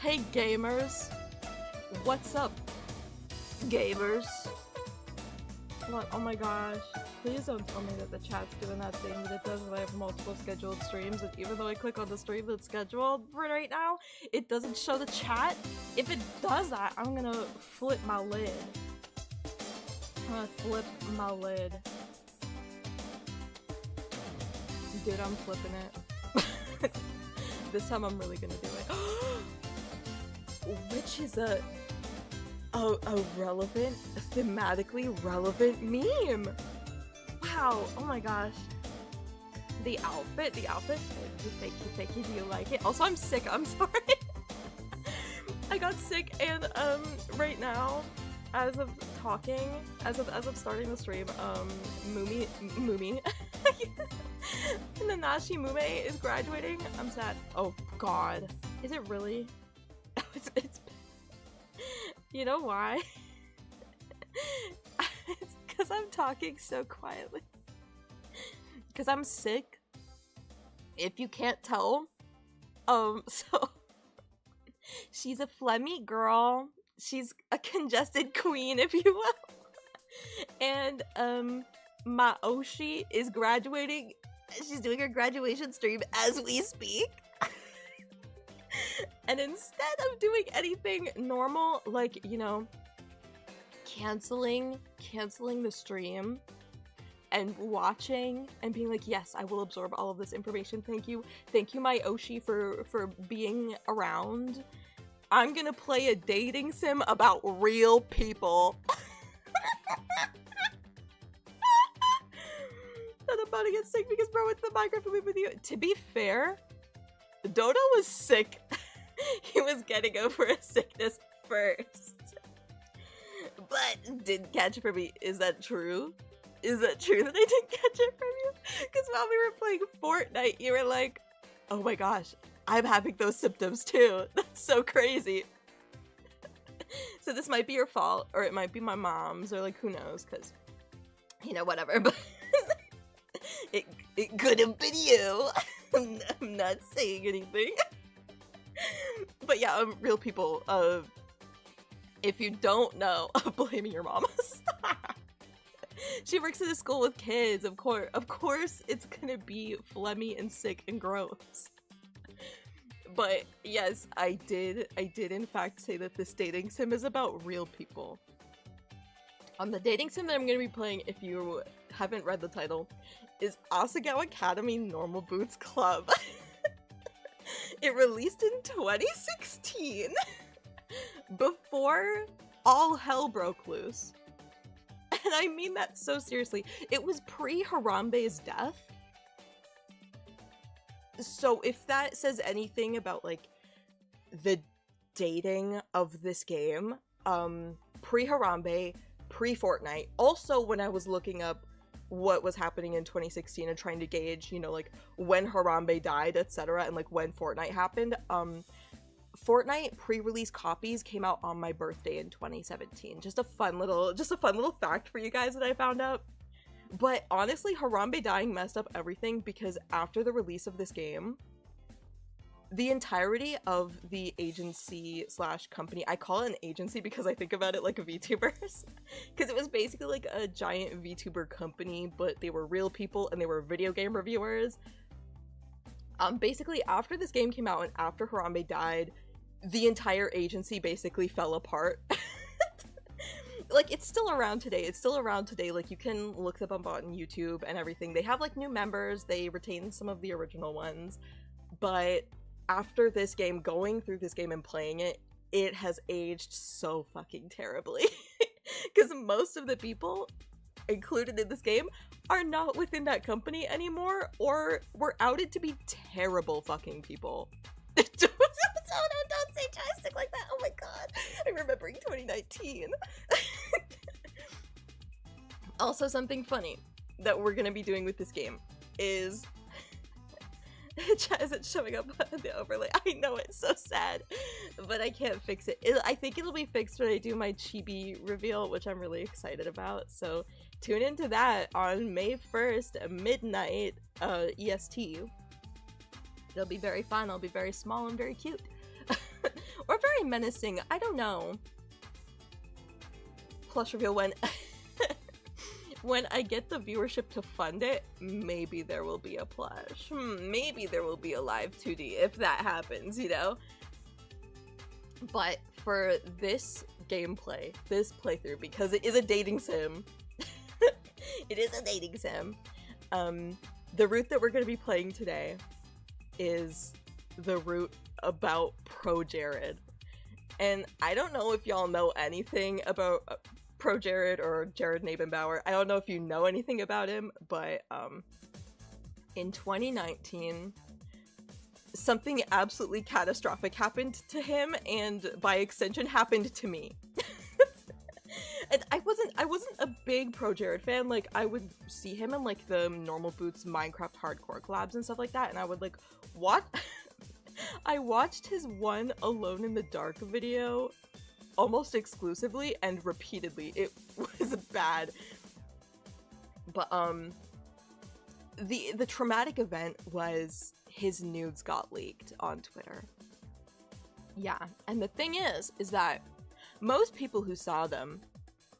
Hey gamers, what's up, gamers? What? Oh my gosh, please don't tell me that the chat's doing that thing that it does when I have multiple scheduled streams, and even though I click on the stream that's scheduled for right now, it doesn't show the chat? If it does that, I'm gonna flip my lid. I'm gonna flip my lid. Dude, I'm flipping it. This time I'm really gonna do it. Which is a relevant, thematically relevant meme. Wow, oh my gosh. The outfit, thank you, do you like it? Also, I'm sick, I'm sorry. I got sick, and right now, as of talking, as of starting the stream, Mumi Nanashi Mume is graduating. I'm sad. Oh god. Is it really? It's you know why? It's because I'm talking so quietly. Because I'm sick. If you can't tell. So she's a phlegmy girl. She's a congested queen, if you will. And my Oshi is graduating. She's doing her graduation stream as we speak. And instead of doing anything normal, like, you know, canceling the stream and watching and being like, yes, I will absorb all of this information. Thank you, my Oshi, for being around. I'm gonna play a dating sim about real people. And I'm about to get sick because bro went to the Minecraft with you. To be fair, Dodo was sick. He was getting over a sickness first. But didn't catch it from me. Is that true? Is that true that I didn't catch it from you? Because while we were playing Fortnite, you were like, oh my gosh, I'm having those symptoms too. That's so crazy. So this might be your fault, or it might be my mom's, or like, who knows, because, you know, whatever, but it could have been you. I'm not saying anything. But yeah, real people, if you don't know, blaming your mama. She works at a school with kids, of course it's gonna be phlegmy and sick and gross. But yes, I did in fact say that this dating sim is about real people. On the dating sim that I'm gonna be playing, if you haven't read the title, is Asagao Academy Normal Boots Club. It released in 2016, before all hell broke loose. And I mean that so seriously. It was pre-Harambe's death. So if that says anything about, like, the dating of this game, pre-Harambe, pre-Fortnite. Also, when I was looking up what was happening in 2016 and trying to gauge, you know, like, when Harambe died, etc., and, like, when Fortnite happened, Fortnite pre-release copies came out on my birthday in 2017. Just a fun little fact for you guys that I found out. But honestly, Harambe dying messed up everything, because after the release of this game, the entirety of the agency slash company, I call it an agency because I think about it like a VTubers, because it was basically like a giant VTuber company, but they were real people and they were video game reviewers. Basically, after this game came out and after Harambe died, the entire agency basically fell apart. Like, it's still around today. Like, you can look them up on YouTube and everything. They have, like, new members. They retain some of the original ones. But after this game, going through this game and playing it, it has aged so fucking terribly. Because most of the people included in this game are not within that company anymore, or were outed to be terrible fucking people. Don't say joystick like that. Oh my god. I'm remembering 2019. Also, something funny that we're gonna be doing with this game is is it showing up on the overlay? I know, it's so sad, but I can't fix it. I think it'll be fixed when I do my chibi reveal, which I'm really excited about. So tune into that on May 1st at midnight EST. It'll be very fun. I'll be very small and very cute. Or very menacing. I don't know. Plush reveal when when I get the viewership to fund it, maybe there will be a plush. Maybe there will be a live 2D if that happens, you know? But for this gameplay, this playthrough, because it is a dating sim, it is a dating sim, the route that we're going to be playing today is the route about Pro Jared. And I don't know if y'all know anything about Pro Jared or Jared Nabenbauer. I don't know if you know anything about him, but in 2019, something absolutely catastrophic happened to him, and by extension happened to me. And I wasn't a big Pro Jared fan. Like, I would see him in like the Normal Boots Minecraft hardcore collabs and stuff like that, and I would like, what? I watched his one Alone in the Dark video almost exclusively and repeatedly. It was bad. But the traumatic event was his nudes got leaked on Twitter. Yeah, and the thing is that most people who saw them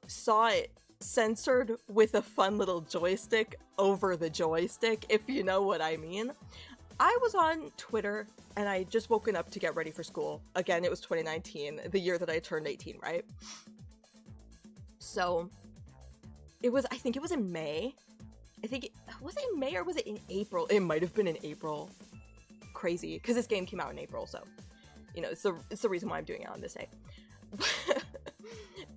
saw it censored with a fun little joystick over the joystick, if you know what I mean. I was on Twitter and I just woken up to get ready for school. Again, it was 2019, the year that I turned 18, right? So I think it was in May. Was it in May or was it in April? It might have been in April. Crazy, because this game came out in April, so, you know, it's the reason why I'm doing it on this day.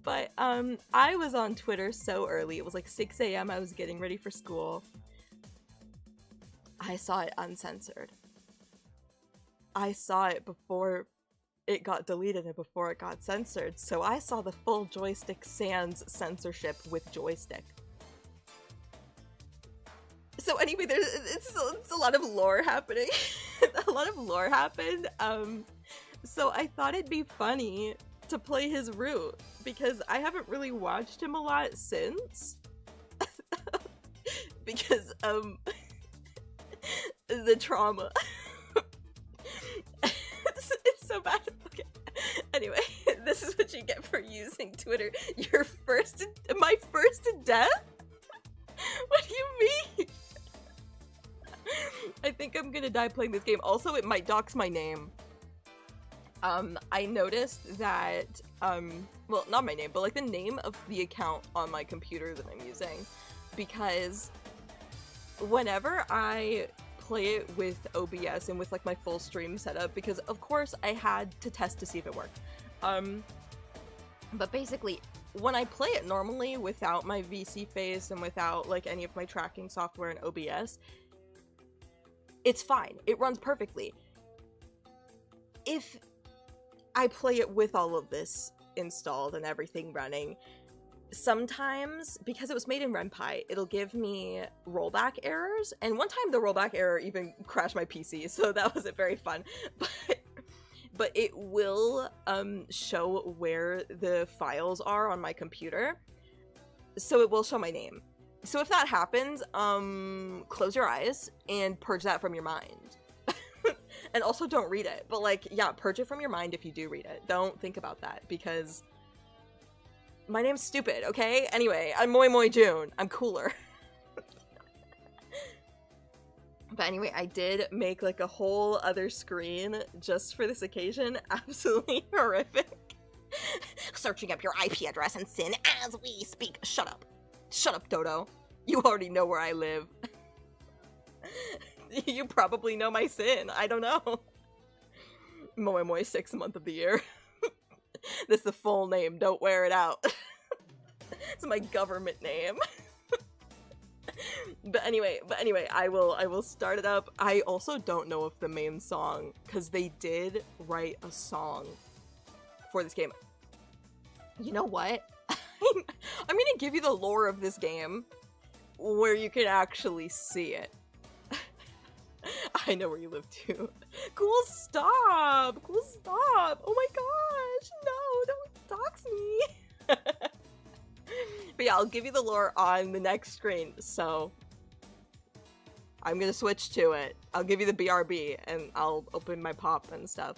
But I was on Twitter so early. It was like 6 a.m. I was getting ready for school. I saw it uncensored. I saw it before it got deleted and before it got censored, so I saw the full joystick sans censorship with joystick. So anyway, it's a lot of lore happening. A lot of lore happened. So I thought it'd be funny to play his route, because I haven't really watched him a lot since. Because, the trauma. It's so bad. Okay. Anyway, this is what you get for using Twitter. My first death? What do you mean? I think I'm gonna die playing this game. Also, it might dox my name. I noticed that, well, not my name, but like the name of the account on my computer that I'm using, because whenever I play it with OBS and with like my full stream setup, because of course I had to test to see if it worked. But basically, when I play it normally without my VC face and without like any of my tracking software and OBS, it's fine. It runs perfectly. If I play it with all of this installed and everything running, sometimes, because it was made in RenPy, it'll give me rollback errors, and one time the rollback error even crashed my PC, so that wasn't very fun. But it will show where the files are on my computer, so it will show my name. So if that happens, close your eyes and purge that from your mind. And also don't read it, but like, yeah, purge it from your mind if you do read it. Don't think about that, because my name's stupid, okay? Anyway, I'm Moi Moi June. I'm cooler. But anyway, I did make like a whole other screen just for this occasion. Absolutely horrific. Searching up your IP address and sin as we speak. Shut up. Shut up, Dodo. You already know where I live. You probably know my sin. I don't know. Moi Moi 6th month of the year. That's the full name. Don't wear it out. It's my government name. But anyway, I will start it up. I also don't know if the main song, because they did write a song for this game. You know what? I'm gonna give you the lore of this game where you can actually see it. I know where you live too. Cool, stop! Cool, stop! Oh my gosh! No, don't dox me! But yeah, I'll give you the lore on the next screen, so I'm gonna switch to it. I'll give you the BRB, and I'll open my pop and stuff.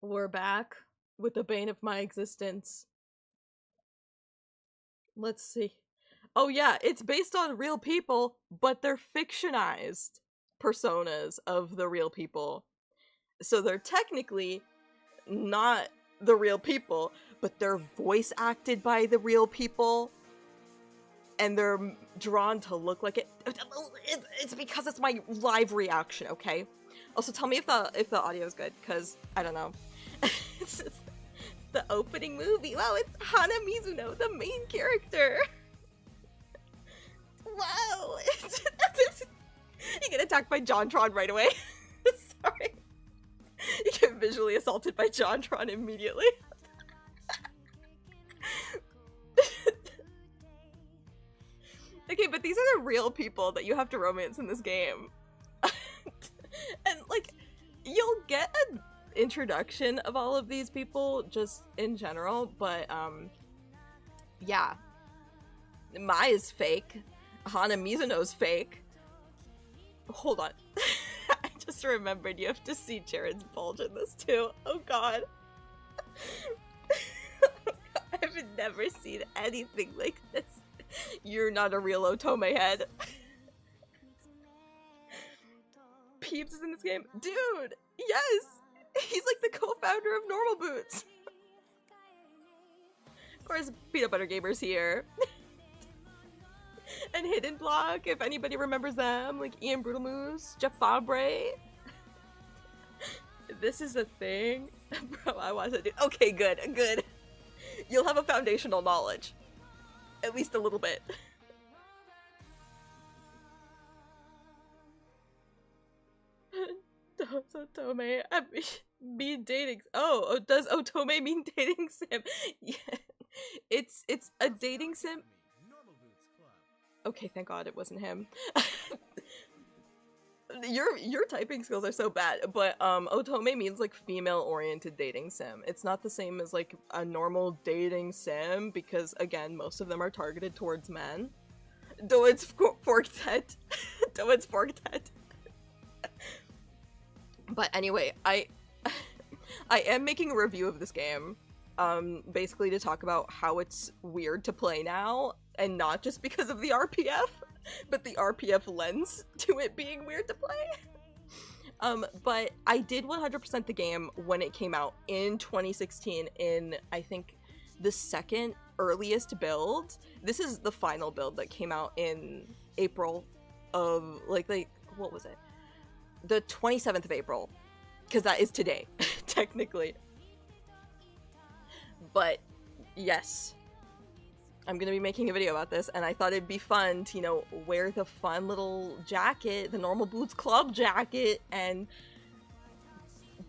We're back with the bane of my existence. Let's see. Oh yeah, it's based on real people, but they're fictionized personas of the real people. So they're technically not the real people, but they're voice acted by the real people, and they're drawn to look like it. It's because it's my live reaction, okay? Also, tell me if the audio is good, because I don't know. It's the opening movie. Wow, it's Hana Mizuno, the main character. Wow. You get attacked by JonTron right away. Sorry. You get visually assaulted by JonTron immediately. Okay, but these are the real people that you have to romance in this game. And, like, you'll get an introduction of all of these people just in general, but, yeah. Mai is fake. Hana Mizuno's fake. Hold on. I just remembered you have to see Jared's bulge in this too. Oh god. I've never seen anything like this. You're not a real Otome head. Peeps is in this game. Dude! Yes! He's like the co-founder of Normal Boots. Of course, Peanut Butter Gamer's here. And Hidden Block, if anybody remembers them, like Ian Brutalmoose, Jeff Fabre. This is a thing? Bro, I want to do- Okay, good, good. You'll have a foundational knowledge. At least a little bit. Does Otome mean dating? Oh, does Otome mean dating sim? Yeah, it's a dating sim. Okay, thank God it wasn't him. Your typing skills are so bad, but Otome means like female-oriented dating sim. It's not the same as like a normal dating sim because again, most of them are targeted towards men. Though it's forked. Though it's forked. But anyway, I am making a review of this game, basically to talk about how it's weird to play now, and not just because of the RPF, but the RPF lens to it being weird to play. But I did 100% the game when it came out in 2016 in, I think, the second earliest build. This is the final build that came out in April of, like what was it? The 27th of April, because that is today, technically. But, yes. I'm gonna be making a video about this, and I thought it'd be fun to, you know, wear the fun little jacket, the Normal Boots Club jacket, and...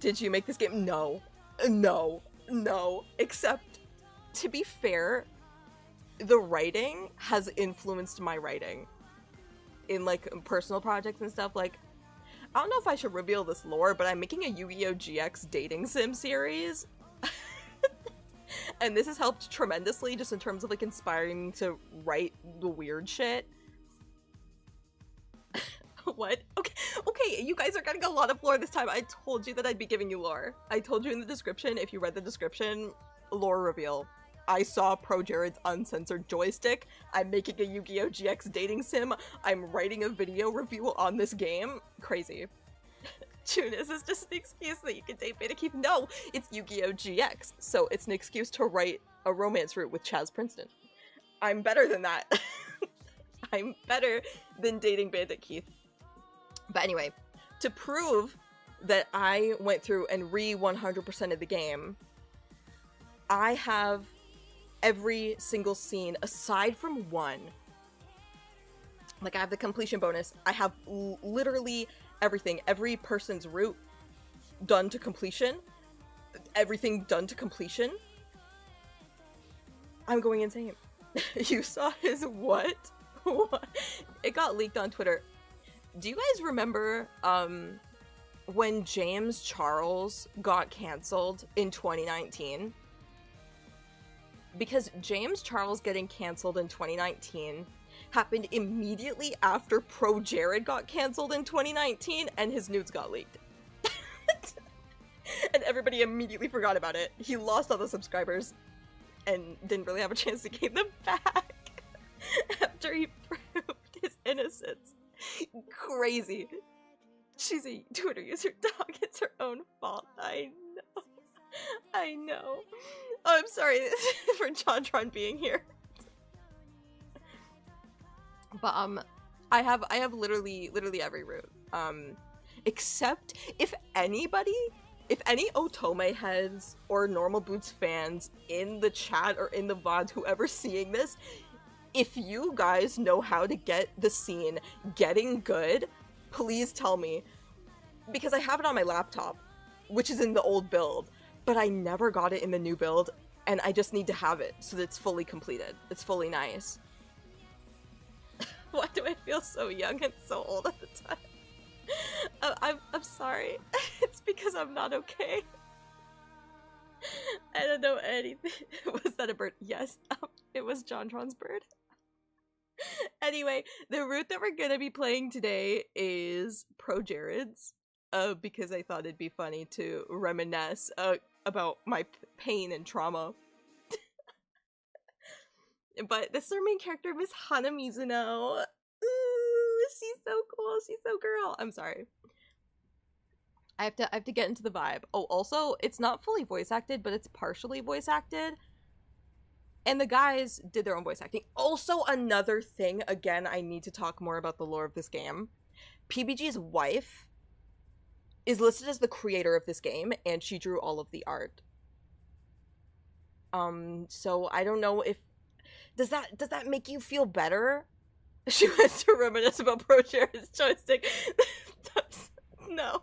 Did you make this game? No. No. No. Except, to be fair, the writing has influenced my writing. In, like, personal projects and stuff, like... I don't know if I should reveal this lore, but I'm making a Yu-Gi-Oh! GX dating sim series. And this has helped tremendously just in terms of like inspiring me to write the weird shit. What? Okay, you guys are getting a lot of lore this time. I told you that I'd be giving you lore. I told you in the description, if you read the description, lore reveal. I saw Pro Jared's uncensored joystick. I'm making a Yu-Gi-Oh! GX dating sim. I'm writing a video review on this game. Crazy. Tunis is just an excuse that you can date Beta Keith. No, it's Yu-Gi-Oh! GX, so it's an excuse to write a romance route with Chaz Princeton. I'm better than that. I'm better than dating Bandit Keith. But anyway, to prove that I went through and 100% of the game, I have every single scene aside from one. Like, I have the completion bonus. I have literally everything. Every person's route done to completion. Everything done to completion. I'm going insane. You saw his what? What? It got leaked on Twitter. Do you guys remember when James Charles got canceled in 2019? Because James Charles getting canceled in 2019 happened immediately after Pro Jared got canceled in 2019 and his nudes got leaked. And everybody immediately forgot about it. He lost all the subscribers and didn't really have a chance to gain them back after he proved his innocence. Crazy. She's a Twitter user dog. It's her own fault. I know. I know. Oh, I'm sorry for JonTron being here. But I have literally every route. Except if any Otome heads or Normal Boots fans in the chat or in the VODs, whoever's seeing this, if you guys know how to get the scene getting good, please tell me. Because I have it on my laptop, which is in the old build, but I never got it in the new build, and I just need to have it so that it's fully completed. It's fully nice. Why do I feel so young and so old at the time? I'm sorry. It's because I'm not okay. I don't know anything. Was that a bird? Yes, it was JonTron's bird. Anyway, the route that we're gonna be playing today is Pro Jared's, because I thought it'd be funny to reminisce about my pain and trauma. But this is our main character, Miss Hana Mizuno. Ooh, she's so cool. She's so girl. I'm sorry. I have to get into the vibe. Oh, also, it's not fully voice acted, but it's partially voice acted. And the guys did their own voice acting. Also, another thing, again, I need to talk more about the lore of this game. PBG's wife is listed as the creator of this game, and she drew all of the art. So I don't know if does that make you feel better? She wants to reminisce about Pro Jared's joystick. No.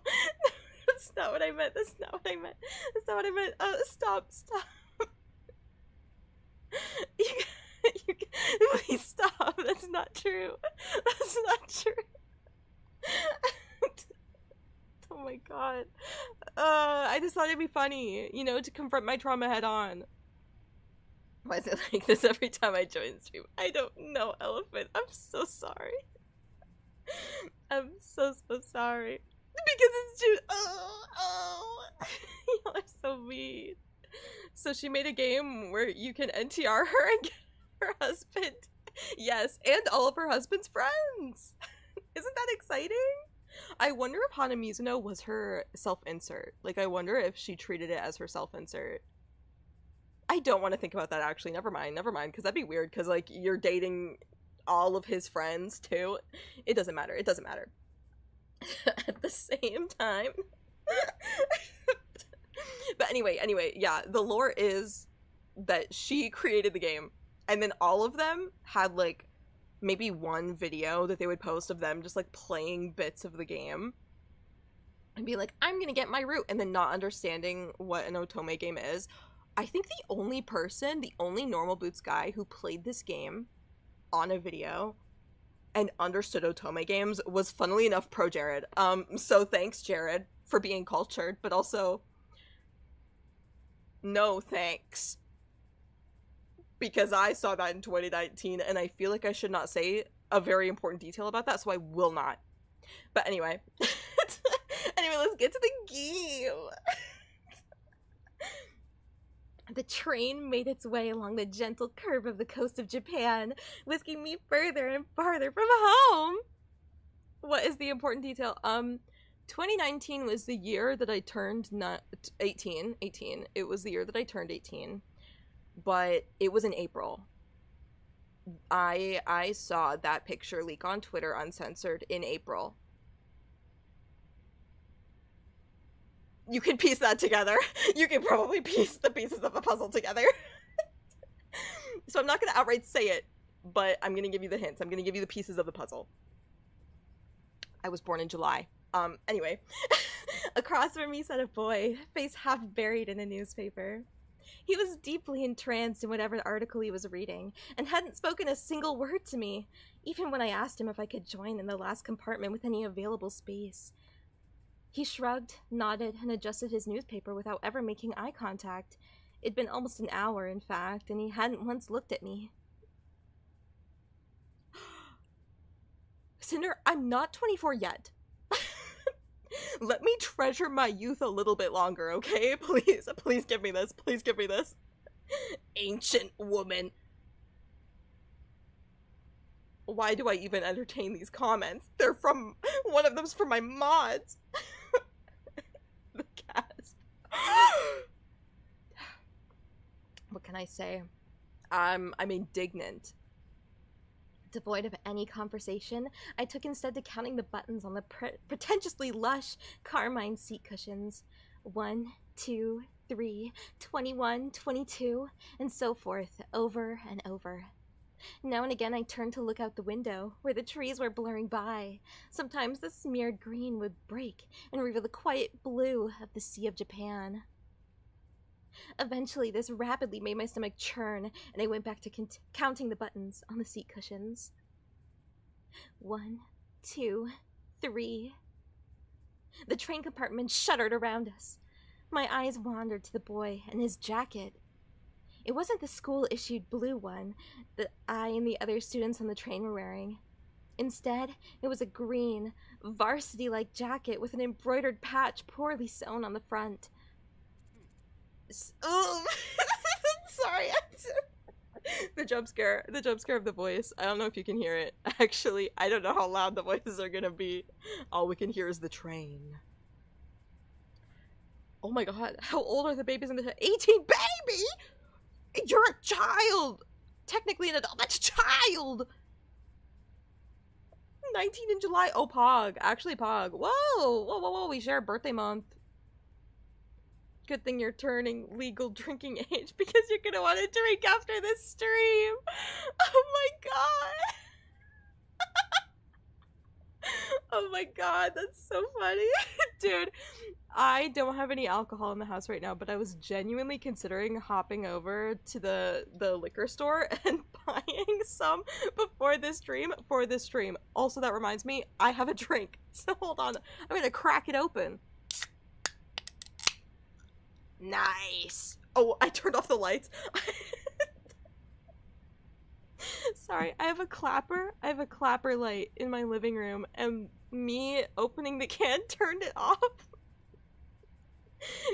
That's not what I meant. That's not what I meant. That's not what I meant. Stop. Please stop. That's not true. That's not true. Oh my god. I just thought it'd be funny, you know, to confront my trauma head on. Why is it like this every time I join stream? I don't know, Elephant. I'm so sorry. I'm so sorry. Because it's just y'all are so mean. So she made a game where you can NTR her and get her husband. Yes, and all of her husband's friends. Isn't that exciting? I wonder if Hana Mizuno was her self-insert. Like, I wonder if she treated it as her self-insert. I don't want to think about that, actually. Never mind, because that'd be weird, because, like, you're dating all of his friends, too. It doesn't matter. At the same time. But anyway, yeah, the lore is that she created the game, and then all of them had, like, maybe one video that they would post of them just, like, playing bits of the game. And be like, I'm gonna get my route, and then not understanding what an Otome game is. I think the only Normal Boots guy who played this game on a video and understood Otome games was, funnily enough, Pro Jared. So thanks, Jared, for being cultured, but also no thanks. Because I saw that in 2019, and I feel like I should not say a very important detail about that, so I will not. But anyway. Anyway, let's get to the game. The train made its way along the gentle curve of the coast of Japan, whisking me further and farther from home. What is the important detail? 2019 was the year that I turned 18. It was the year that I turned 18. But it was in April. I saw that picture leak on Twitter uncensored in April. You can piece that together. You can probably piece the pieces of the puzzle together. So I'm not going to outright say it, but I'm going to give you the hints. I'm going to give you the pieces of the puzzle. I was born in July. Anyway. Across from me sat a boy, face half buried in a newspaper. He was deeply entranced in whatever article he was reading, and hadn't spoken a single word to me, even when I asked him if I could join in the last compartment with any available space. He shrugged, nodded, and adjusted his newspaper without ever making eye contact. It'd been almost an hour, in fact, and he hadn't once looked at me. Cinder, I'm not 24 yet. Let me treasure my youth a little bit longer, okay? Please, please give me this. Please give me this. Ancient woman. Why do I even entertain these comments? They're from... One of them's from my mods. The cast. What can I say? I'm indignant. Devoid of any conversation, I took instead to counting the buttons on the pretentiously lush carmine seat cushions. 1, 2, 3, 21, 22, and so forth, over and over. Now and again I turned to look out the window, where the trees were blurring by. Sometimes the smeared green would break and reveal the quiet blue of the Sea of Japan. Eventually, this rapidly made my stomach churn, and I went back to counting the buttons on the seat cushions. 1, 2, 3. The train compartment shuddered around us. My eyes wandered to the boy and his jacket. It wasn't the school-issued blue one that I and the other students on the train were wearing. Instead, it was a green, varsity-like jacket with an embroidered patch poorly sewn on the front. Oh, sorry. The jump scare of the voice. I don't know if you can hear it. Actually, I don't know how loud the voices are gonna be. All we can hear is the train. Oh my god, how old are the babies in the 18? Baby! You're a child! Technically an adult, that's a child! 19 in July. Oh, Pog. Actually, Pog. Whoa! Whoa, whoa, whoa. We share a birthday month. Good thing you're turning legal drinking age because you're gonna want to drink after this stream. Oh my god. Oh my god, that's so funny. Dude, I don't have any alcohol in the house right now, but I was genuinely considering hopping over to the liquor store and buying some before this stream for this stream. Also, that reminds me, I have a drink. So hold on. I'm gonna crack it open. Nice. Oh, I turned off the lights. Sorry, I have a clapper light in my living room, and me opening the can turned it off.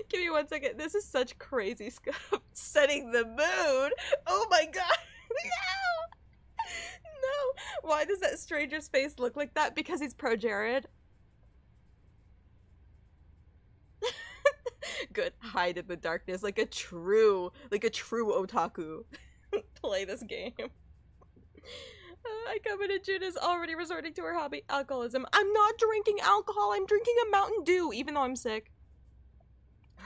Give me 1 second. This is such crazy stuff. Setting the mood. Oh my god. No. No. Why does that stranger's face look like that? Because he's pro Jared. Good. Hide in the darkness like a true otaku. Play this game. I come in June is already resorting to her hobby, alcoholism. I'm not drinking alcohol. I'm drinking a Mountain Dew, even though I'm sick.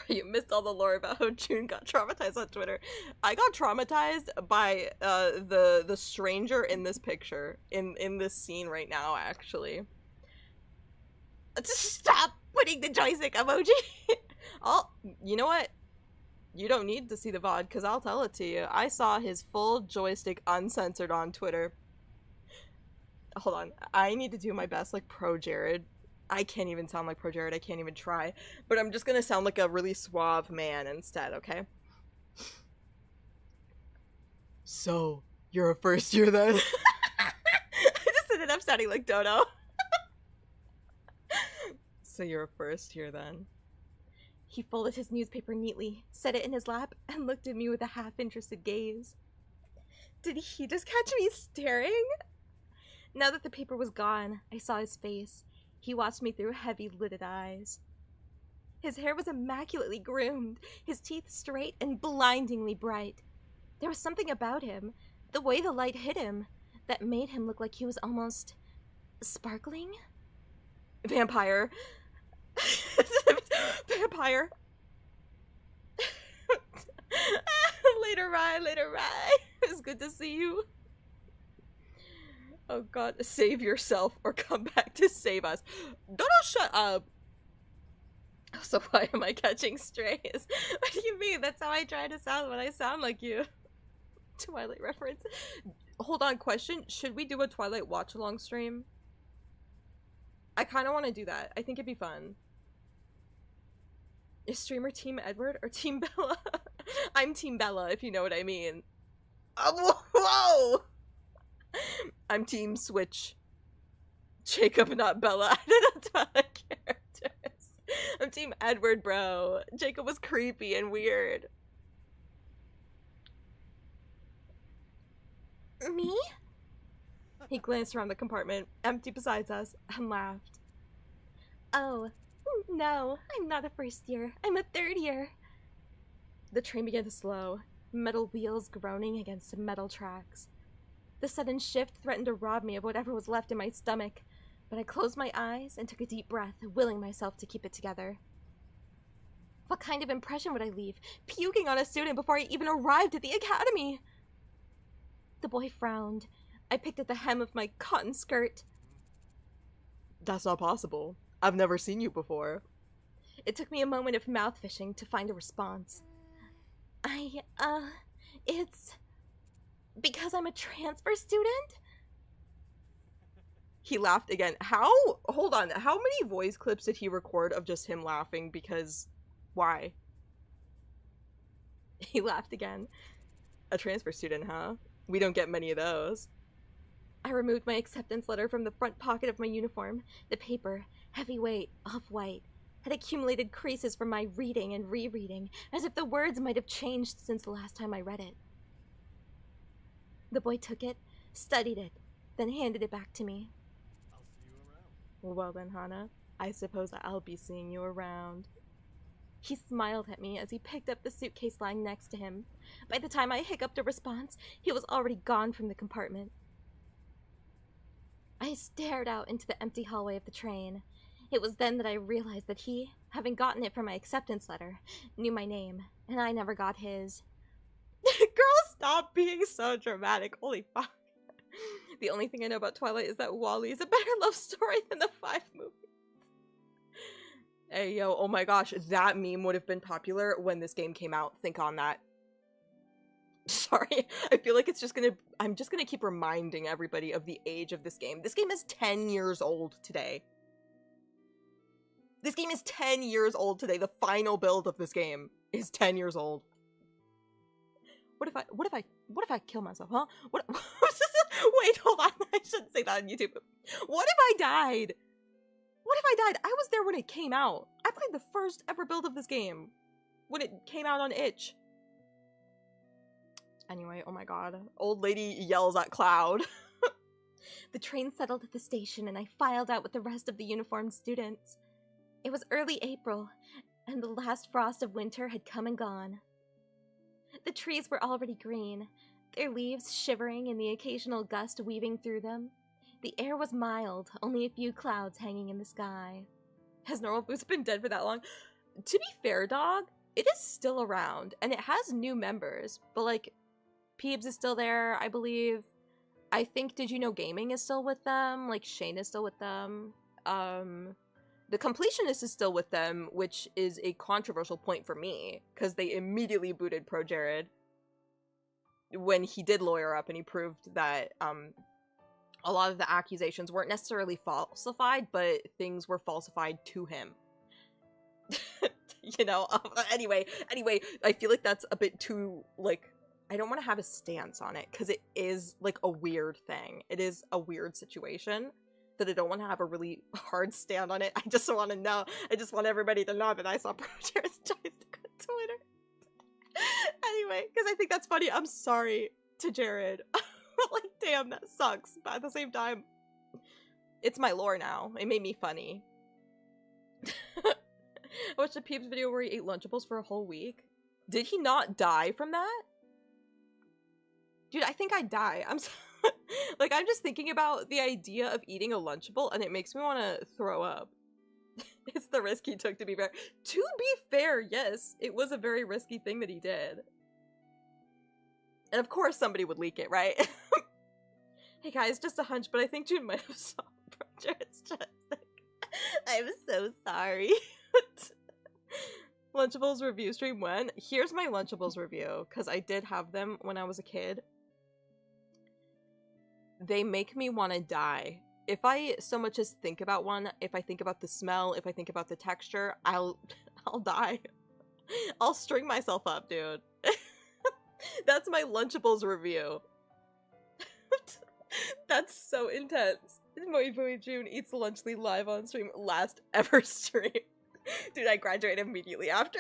You missed all the lore about how June got traumatized on Twitter. I got traumatized by the stranger in this picture, in this scene right now, actually. Stop putting the joystick emoji. You know what? You don't need to see the VOD, because I'll tell it to you. I saw his full joystick uncensored on Twitter. Hold on. I need to do my best, like, pro Jared. I can't even sound like pro Jared. I can't even try. But I'm just gonna sound like a really suave man instead, okay? So, you're a first year then? I just ended up sounding like Dodo. So you're a first year then? He folded his newspaper neatly, set it in his lap, and looked at me with a half-interested gaze. Did he just catch me staring? Now that the paper was gone, I saw his face. He watched me through heavy-lidded eyes. His hair was immaculately groomed, his teeth straight and blindingly bright. There was something about him, the way the light hit him, that made him look like he was almost sparkling? Vampire. Vampire. Later, Rye. It was good to see you. Oh god, save yourself or come back to save us. Dodo, shut up. So why am I catching strays? What do you mean? That's how I try to sound when I sound like you. Twilight reference. Hold on, question. Should we do a Twilight watch-along stream? I kind of want to do that. I think it'd be fun. Is streamer Team Edward or Team Bella? I'm Team Bella, if you know what I mean. Whoa! I'm Team Switch. Jacob, not Bella. I did not Twilight character. Edward, bro. Jacob was creepy and weird. Me? He glanced around the compartment, empty beside us, and laughed. Oh, no, I'm not a first year. I'm a third year. The train began to slow, metal wheels groaning against metal tracks. The sudden shift threatened to rob me of whatever was left in my stomach, but I closed my eyes and took a deep breath, willing myself to keep it together. What kind of impression would I leave, puking on a student before I even arrived at the academy? The boy frowned. I picked at the hem of my cotton skirt. That's not possible. I've never seen you before. It took me a moment of mouth fishing to find a response. It's because I'm a transfer student? He laughed again. Hold on, how many voice clips did he record of just him laughing? Because, why? He laughed again. A transfer student, huh? We don't get many of those. I removed my acceptance letter from the front pocket of my uniform. The paper, heavyweight, off-white, had accumulated creases from my reading and rereading, as if the words might have changed since the last time I read it. The boy took it, studied it, then handed it back to me. I'll see you around. Well then, Hana, I suppose I'll be seeing you around. He smiled at me as he picked up the suitcase lying next to him. By the time I hiccuped a response, he was already gone from the compartment. I stared out into the empty hallway of the train. It was then that I realized that he, having gotten it from my acceptance letter, knew my name, and I never got his. Girl, stop being so dramatic. Holy fuck. The only thing I know about Twilight is that Wally is a better love story than the 5 movies. Hey, yo, oh my gosh, that meme would have been popular when this game came out. Think on that. Sorry, I feel like I'm just gonna keep reminding everybody of the age of this game. This game is 10 years old today. This game is 10 years old today. The final build of this game is 10 years old. What if I kill myself, huh? Wait, hold on. I shouldn't say that on YouTube. What if I died? What if I died? I was there when it came out. I played the first ever build of this game when it came out on itch. Anyway, oh my god. Old lady yells at Cloud. The train settled at the station and I filed out with the rest of the uniformed students. It was early April, and the last frost of winter had come and gone. The trees were already green, their leaves shivering and the occasional gust weaving through them. The air was mild, only a few clouds hanging in the sky. Has Normal Boots been dead for that long? To be fair, dog, it is still around, and it has new members, but like, Peebs is still there, I believe. I think Did You Know Gaming is still with them, like Shane is still with them. The Completionist is still with them, which is a controversial point for me, because they immediately booted Pro Jared when he did lawyer up and he proved that a lot of the accusations weren't necessarily falsified, but things were falsified to him. You know, anyway, I feel like that's a bit too, like, I don't want to have a stance on it, because it is, like, a weird thing. It is a weird situation that I don't want to have a really hard stand on it. I just want to know. I just want everybody to know that I saw Pro Jared's choice to go to Twitter. Anyway, because I think that's funny. I'm sorry to Jared. Like, damn, that sucks. But at the same time, it's my lore now. It made me funny. I watched a Peeps video where he ate Lunchables for a whole week. Did he not die from that? Dude, I think I'd die. I'm so like, I'm just thinking about the idea of eating a Lunchable and it makes me want to throw up. It's the risk he took, to be fair. To be fair, yes, it was a very risky thing that he did. And of course somebody would leak it, right? Hey guys, just a hunch, but I think June might have saw Pro Jared's chest. I'm so sorry. Lunchables review stream when? Here's my Lunchables review, because I did have them when I was a kid. They make me want to die. If I so much as think about one, if I think about the smell, if I think about the texture, I'll die. I'll string myself up, dude. That's my Lunchables review. That's so intense. Moi Boy June eats lunch live on stream. Last ever stream. Dude, I graduated immediately after.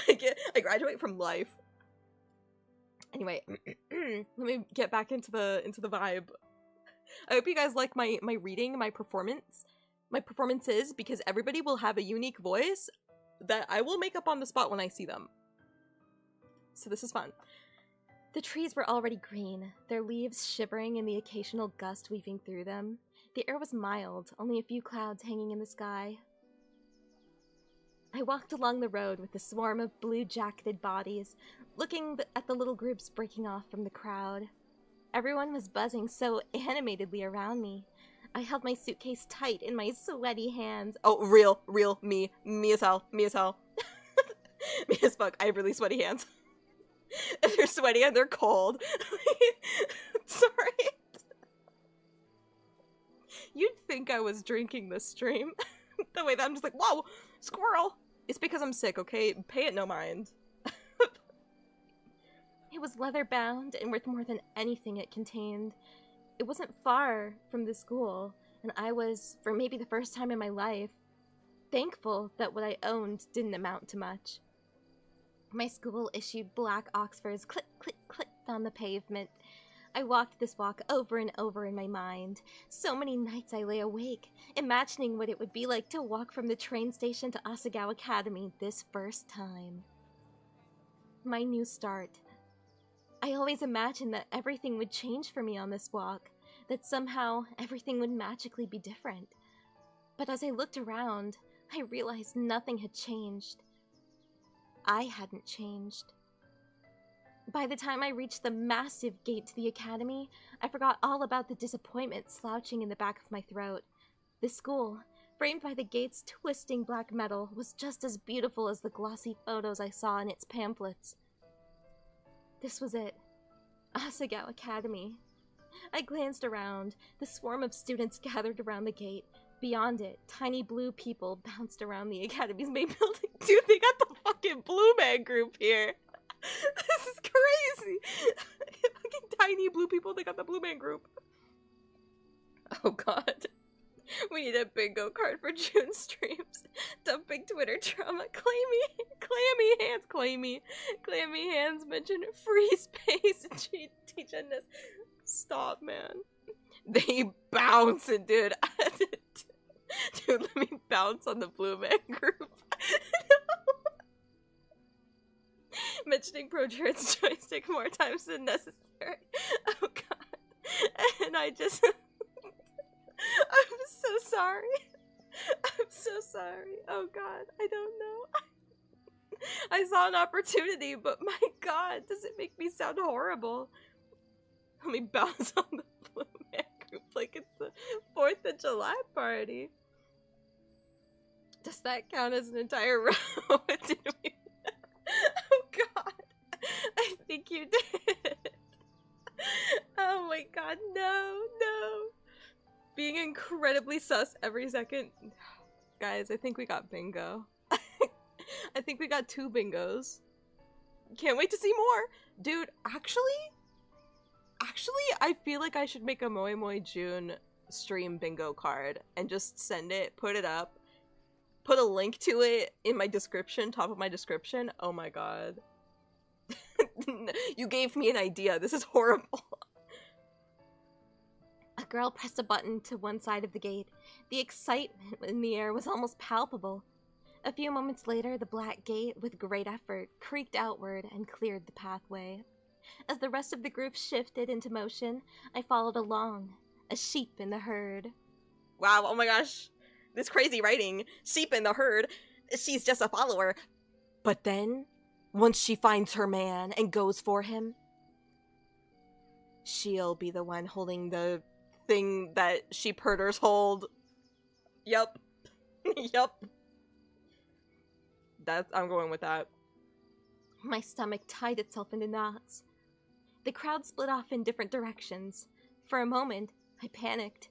Like, I graduate from life. Anyway, let me get back into the vibe. I hope you guys like my reading, my performances, because everybody will have a unique voice that I will make up on the spot when I see them. So this is fun. The trees were already green, their leaves shivering in the occasional gust weaving through them. The air was mild, only a few clouds hanging in the sky. I walked along the road with a swarm of blue-jacketed bodies, looking at the little groups breaking off from the crowd. Everyone was buzzing so animatedly around me. I held my suitcase tight in my sweaty hands. Oh, real, me as hell. Me as fuck. I have really sweaty hands. And they're sweaty and they're cold. Sorry. You'd think I was drinking this stream. The way that I'm just like, whoa, squirrel. It's because I'm sick, okay? Pay it no mind. It was leather-bound and worth more than anything it contained. It wasn't far from the school, and I was, for maybe the first time in my life, thankful that what I owned didn't amount to much. My school issued black Oxfords click, click, click on the pavement. I walked this walk over and over in my mind. So many nights I lay awake, imagining what it would be like to walk from the train station to Asagao Academy this first time. My new start. I always imagined that everything would change for me on this walk, that somehow everything would magically be different. But as I looked around, I realized nothing had changed. I hadn't changed. By the time I reached the massive gate to the academy, I forgot all about the disappointment slouching in the back of my throat. The school, framed by the gate's twisting black metal, was just as beautiful as the glossy photos I saw in its pamphlets. This was it. Asagao Academy. I glanced around. The swarm of students gathered around the gate. Beyond it, tiny blue people bounced around the academy's main building. Dude, they got the fucking Blue Man Group here. This is crazy. Fucking tiny blue people, they got the Blue Man Group. Oh god. We need a bingo card for June streams. Dumping Twitter trauma. Clammy hands mention free space. Teach us. Stop, man. They bouncing, dude. Dude, let me bounce on the Blue Man Group. Mentioning Proger's joystick more times than necessary. Oh god. And I just... I'm so sorry. I'm so sorry. Oh god, I don't know. I saw an opportunity, but my god, does it make me sound horrible? Let me bounce on the Blue Man Group like it's the 4th of July party. Does that count as an entire row? Did we... Oh god. I think you did. Oh my god, no. Being incredibly sus every second. Guys, I think we got bingo. I think we got 2 bingos. Can't wait to see more. Dude, actually, I feel like I should make a Moi Moi June stream bingo card and just send it, put it up, put a link to it in my description, top of my description. Oh my god. You gave me an idea. This is horrible. A girl pressed a button to one side of the gate. The excitement in the air was almost palpable. A few moments later, the black gate, with great effort, creaked outward and cleared the pathway. As the rest of the group shifted into motion, I followed along, a sheep in the herd. Wow, oh my gosh. This crazy writing. Sheep in the herd. She's just a follower. But then, once she finds her man and goes for him, she'll be the one holding the thing that sheep herders hold. Yup. Yup. I'm going with that. My stomach tied itself into knots. The crowd split off in different directions. For a moment, I panicked.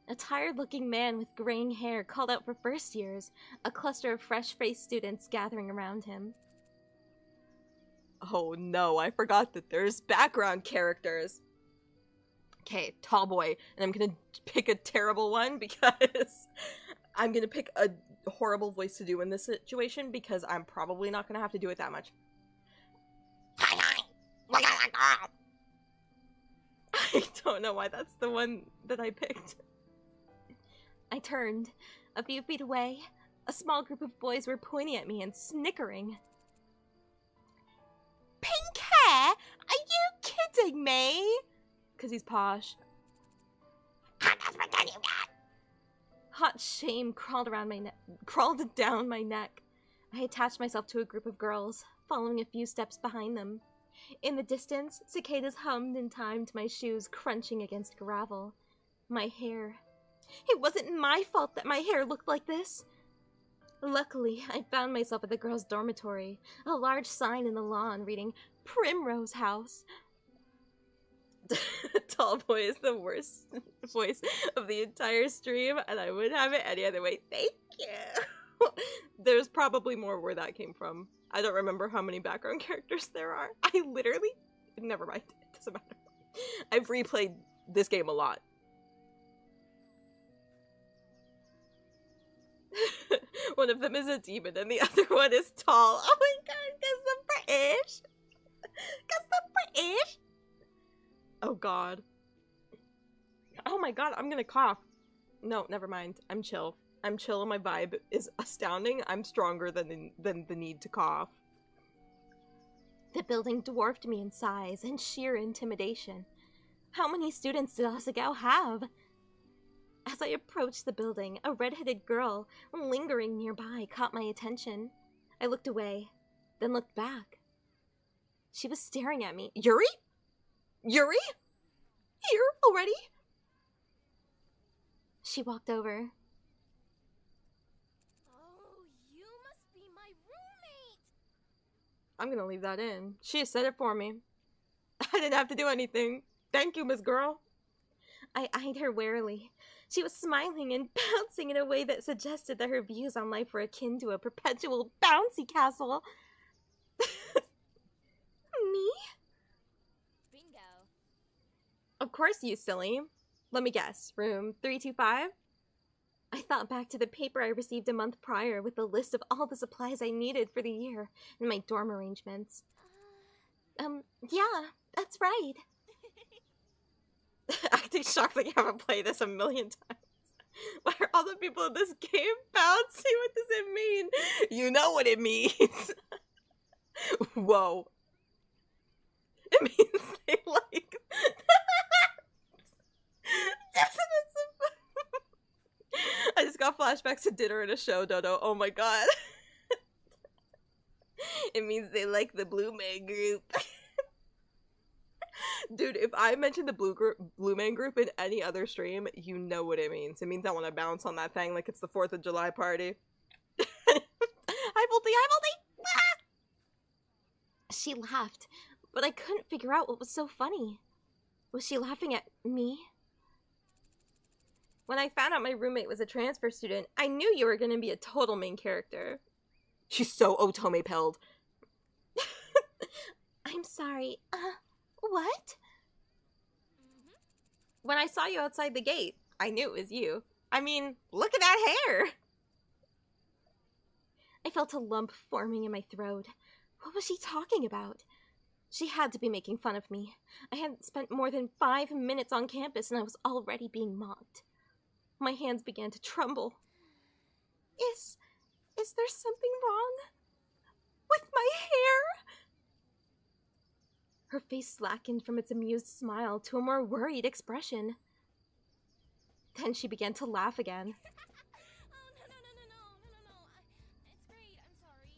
A tired-looking man with graying hair called out for first years, a cluster of fresh-faced students gathering around him. Oh no, I forgot that there's background characters. Okay, tall boy, and I'm gonna pick a terrible one because I'm gonna pick a horrible voice to do in this situation because I'm probably not gonna have to do it that much. I don't know why that's the one that I picked. I turned. A few feet away, a small group of boys were pointing at me and snickering. Pink hair? Are you kidding me? Because he's posh. Hot shame crawled down my neck. I attached myself to a group of girls, following a few steps behind them. In the distance, cicadas hummed in time to my shoes crunching against gravel. My hair. It wasn't my fault that my hair looked like this. Luckily, I found myself at the girls' dormitory, a large sign in the lawn reading Primrose House. Tall boy is the worst voice of the entire stream, and I wouldn't have it any other way. Thank you. There's probably more where that came from. I don't remember how many background characters there are. I literally... Never mind. It doesn't matter. I've replayed this game a lot. One of them is a demon and the other one is tall. Oh my god, because the British! Because the British! Oh god. Oh my god, I'm gonna cough. No, never mind. I'm chill. I'm chill and my vibe is astounding. I'm stronger than the need to cough. The building dwarfed me in size and sheer intimidation. How many students did Asagao have? As I approached the building, a red-headed girl lingering nearby caught my attention. I looked away, then looked back. She was staring at me. Yuri? Yuri? Here already? She walked over. Oh, you must be my roommate! I'm gonna leave that in. She said it for me. I didn't have to do anything. Thank you, Miss Girl. I eyed her warily. She was smiling and bouncing in a way that suggested that her views on life were akin to a perpetual bouncy castle. Me? Bingo. Of course, you silly. Let me guess. Room 325? I thought back to the paper I received a month prior with the list of all the supplies I needed for the year and my dorm arrangements. Yeah, that's right. Acting shocked that you haven't played this a million times. Why are all the people in this game bouncy? What does it mean? You know what it means. Whoa. It means they like... I just got flashbacks to dinner and a show, Dodo. Oh my god. It means they like the Blue Man Group. Dude, if I mention the Blue Man Group in any other stream, you know what it means. It means I want to bounce on that thing like it's the 4th of July party. Hi, Volty! Hi, Volty! Ah! She laughed, but I couldn't figure out what was so funny. Was she laughing at me? When I found out my roommate was a transfer student, I knew you were going to be a total main character. She's so otome-pelled. I'm sorry. What? When I saw you outside the gate, I knew it was you. I mean, look at that hair! I felt a lump forming in my throat. What was she talking about? She had to be making fun of me. I hadn't spent more than 5 minutes on campus and I was already being mocked. My hands began to tremble. Is there something wrong with my hair? Her face slackened from its amused smile to a more worried expression. Then she began to laugh again. Oh, no. It's great, I'm sorry.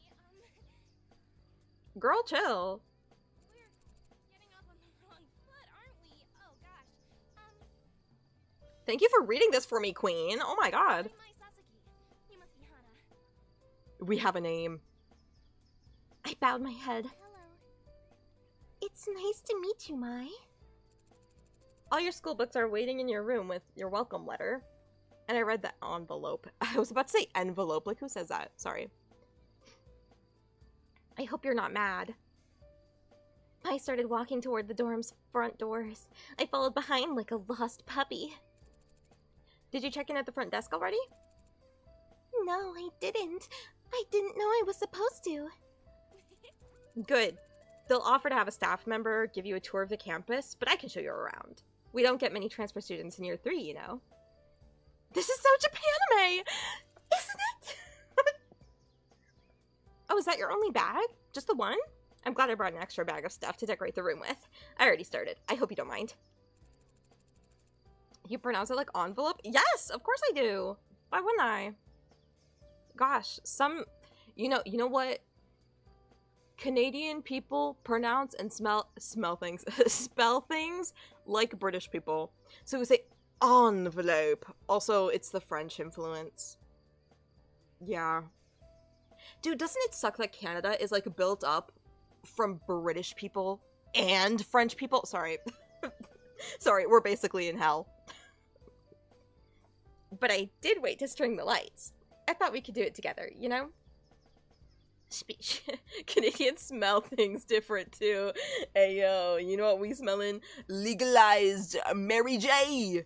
Girl, chill. We're getting off on the wrong foot, aren't we? Oh, gosh. Thank you for reading this for me, Queen. Oh my god. My Sasuke. You must be Hana. We have a name. I bowed my head. Hello. It's nice to meet you, Mai. All your school books are waiting in your room with your welcome letter. And I read that envelope. I was about to say envelope. Like, who says that? Sorry. I hope you're not mad. I started walking toward the dorm's front doors. I followed behind like a lost puppy. Did you check in at the front desk already? No, I didn't. I didn't know I was supposed to. Good. They'll offer to have a staff member give you a tour of the campus, but I can show you around. We don't get many transfer students in year 3, you know. This is so Japanime, isn't it? Oh, is that your only bag? Just the one? I'm glad I brought an extra bag of stuff to decorate the room with. I already started. I hope you don't mind. You pronounce it like envelope? Yes, of course I do. Why wouldn't I? Gosh, you know what? Canadian people pronounce and smell things, spell things like British people. So we say envelope. Also, it's the French influence. Yeah. Dude, doesn't it suck that Canada is like built up from British people and French people? Sorry. Sorry, we're basically in hell. But I did wait to string the lights. I thought we could do it together, you know? Speech. Canadians smell things different too. Hey yo, you know what we smellin'? Legalized Mary J.